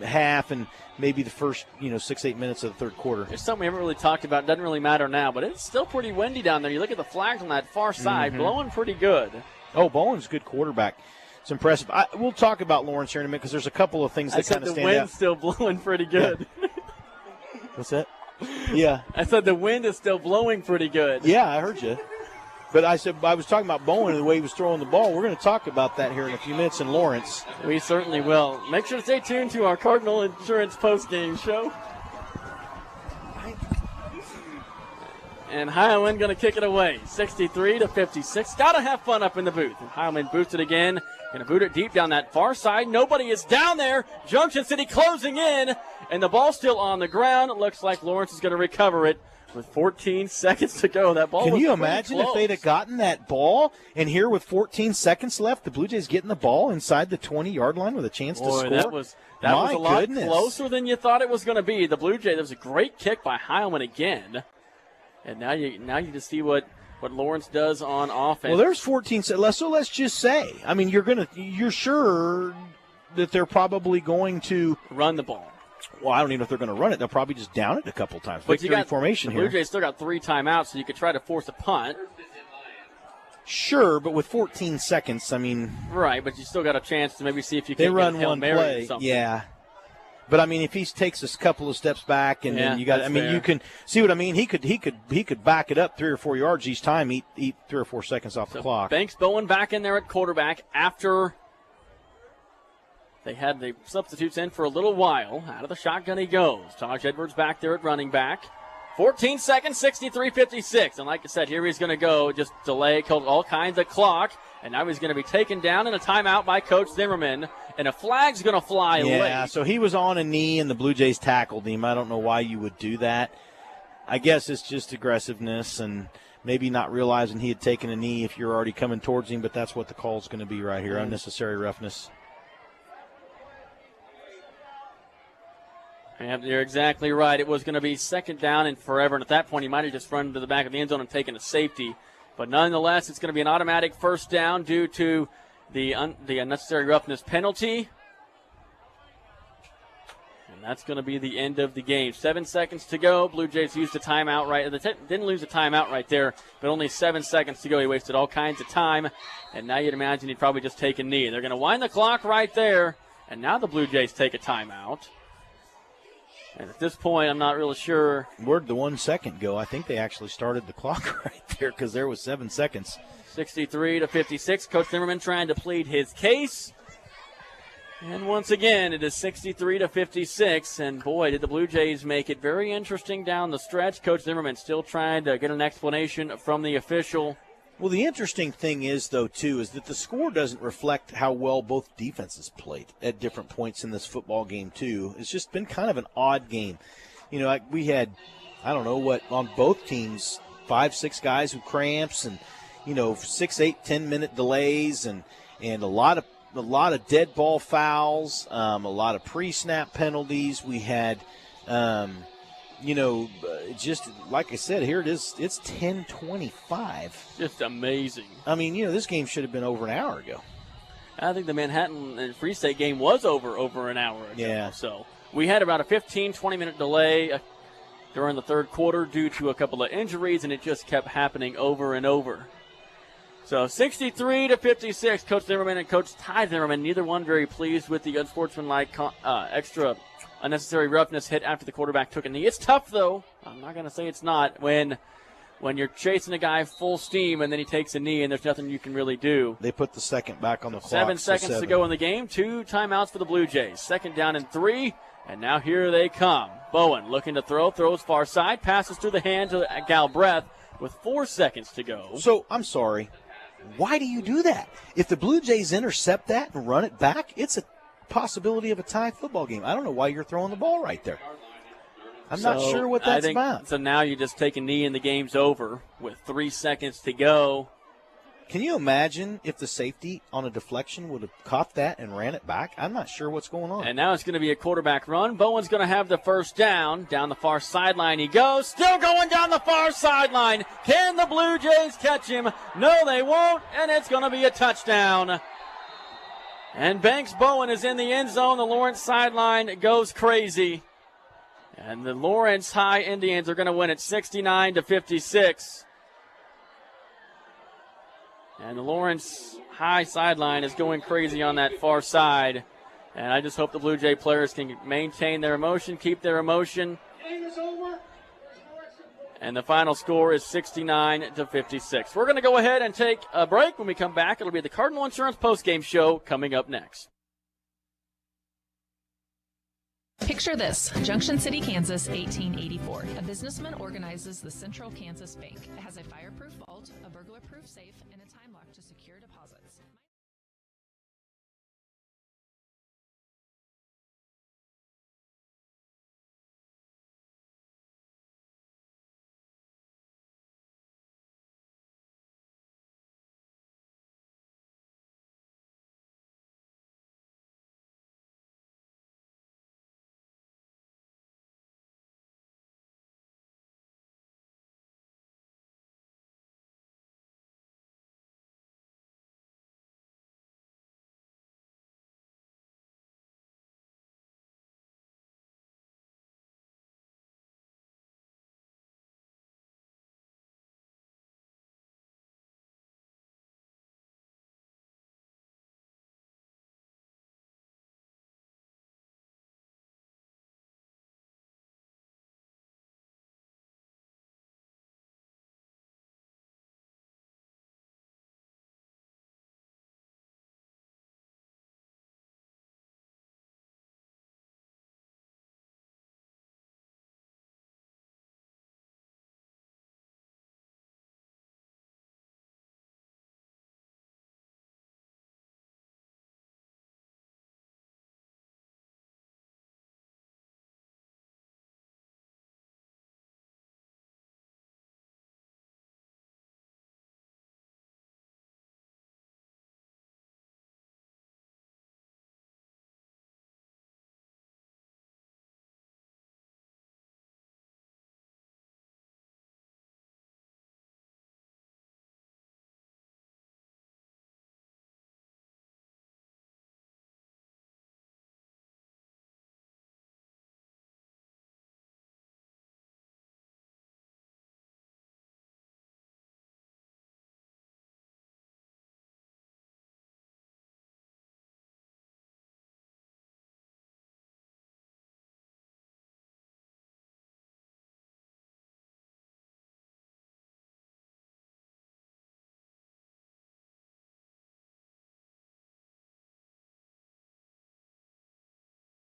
half and maybe the first, 6-8 minutes of the third quarter. It's something we haven't really talked about. It doesn't really matter now, but it's still pretty windy down there. You look at the flags on that far side, blowing pretty good. Oh, Bowen's a good quarterback. It's impressive. We'll talk about Lawrence here in a minute because there's a couple of things that kind of stand out. I said the wind's still blowing pretty good. Yeah. What's that? Yeah. I said the wind is still blowing pretty good. Yeah, I heard you. But I was talking about Bowen and the way he was throwing the ball. We're going to talk about that here in a few minutes in Lawrence. We certainly will. Make sure to stay tuned to our Cardinal Insurance postgame show. And Highland going to kick it away, 63-56. Got to have fun up in the booth. And Highland boots it again. Going to boot it deep down that far side. Nobody is down there. Junction City closing in. And the ball's still on the ground. It looks like Lawrence is going to recover it. With 14 seconds to go, that ball was Can you imagine close. If they'd have gotten that ball, and here with 14 seconds left, the Blue Jays getting the ball inside the 20-yard line with a chance to score? That was a lot closer than you thought it was going to be. The Blue Jays, there was a great kick by Heilman again. And now you just see what Lawrence does on offense. Well, there's 14 seconds. So let's just say, I mean, you're sure that they're probably going to run the ball. Well, I don't even know if they're going to run it. They'll probably just down it a couple times. But you got formation the Blue Jays still got 3 timeouts, so you could try to force a punt. Sure, but with 14 seconds, I mean. Right, but you still got a chance to maybe see if you can run get a Hail one Mary play. or something. Yeah. But I mean, if he takes a couple of steps back, and then you got, I mean, fair. You can see what I mean. He could back it up 3 or 4 yards each time, eat 3 or 4 seconds off the clock. Banks Bowen back in there at quarterback after they had the substitutes in for a little while. Out of the shotgun he goes. Taj Edwards back there at running back. 14 seconds, 63-56. And like I said, here he's going to go, just delay, killed all kinds of clock. And now he's going to be taken down in a timeout by Coach Zimmerman. And a flag's going to fly late. Yeah, so he was on a knee, and the Blue Jays tackled him. I don't know why you would do that. I guess it's just aggressiveness and maybe not realizing he had taken a knee if you're already coming towards him, but that's what the call's going to be right here, unnecessary roughness. Yeah, you're exactly right. It was going to be second down and forever, and at that point he might have just run to the back of the end zone and taken a safety. But nonetheless, it's going to be an automatic first down due to the unnecessary roughness penalty. And that's going to be the end of the game. 7 seconds to go. Blue Jays used a timeout right. They didn't lose a timeout right there, but only 7 seconds to go. He wasted all kinds of time, and now you'd imagine he'd probably just take a knee. They're going to wind the clock right there, and now the Blue Jays take a timeout. And at this point, I'm not really sure. Where'd the 1 second go? I think they actually started the clock right there because there was 7 seconds. 63-56. Coach Zimmerman trying to plead his case. And once again, it is 63-56. And boy, did the Blue Jays make it very interesting down the stretch. Coach Zimmerman still trying to get an explanation from the official. Well, the interesting thing is, though, too, is that the score doesn't reflect how well both defenses played at different points in this football game, too. It's just been kind of an odd game. You know, we had, I don't know what, on both teams, 5-6 guys with cramps and, 6, 8, 10-minute delays and a lot of, a lot of dead ball fouls, a lot of pre-snap penalties. We had, just like I said, here it is. It's 10:25. Just amazing. I mean, this game should have been over an hour ago. I think the Manhattan and Free State game was over an hour ago. Yeah. So we had about a 15, 20-minute delay during the third quarter due to a couple of injuries, and it just kept happening over and over. So 63-56, Coach Zimmerman and Coach Ty Zimmerman, neither one very pleased with the unsportsmanlike extra unnecessary roughness hit after the quarterback took a knee. It's tough, though. I'm not going to say it's not when you're chasing a guy full steam and then he takes a knee and there's nothing you can really do. They put the second back on the clock. 7 seconds to go in the game. 2 timeouts for the Blue Jays. Second down and 3, and now here they come. Bowen looking to throws far side, passes through the hand to Galbraith with 4 seconds to go. So, I'm sorry. Why do you do that? If the Blue Jays intercept that and run it back, it's a possibility of a tie football game. I don't know why you're throwing the ball right there. I'm not sure what that's about. So now you just take a knee and the game's over with 3 seconds to go. Can you imagine if the safety on a deflection would have caught that and ran it back? I'm not sure what's going on. And now it's going to be a quarterback run. Bowen's going to have the first down. Down the far sideline he goes. Still going down the far sideline. Can the Blue Jays catch him? No, they won't. And it's going to be a touchdown. And Banks Bowen is in the end zone. The Lawrence sideline goes crazy. And the Lawrence High Indians are going to win it 69-56. And the Lawrence High sideline is going crazy on that far side. And I just hope the Blue Jay players can maintain their emotion, keep their emotion. And the final score is 69-56. We're going to go ahead and take a break. When we come back, it'll be the Cardinal Insurance postgame show coming up next. Picture this, Junction City, Kansas, 1884. A businessman organizes the Central Kansas Bank. It has a fireproof vault, a burglar-proof safe, and a time lock to secure deposits.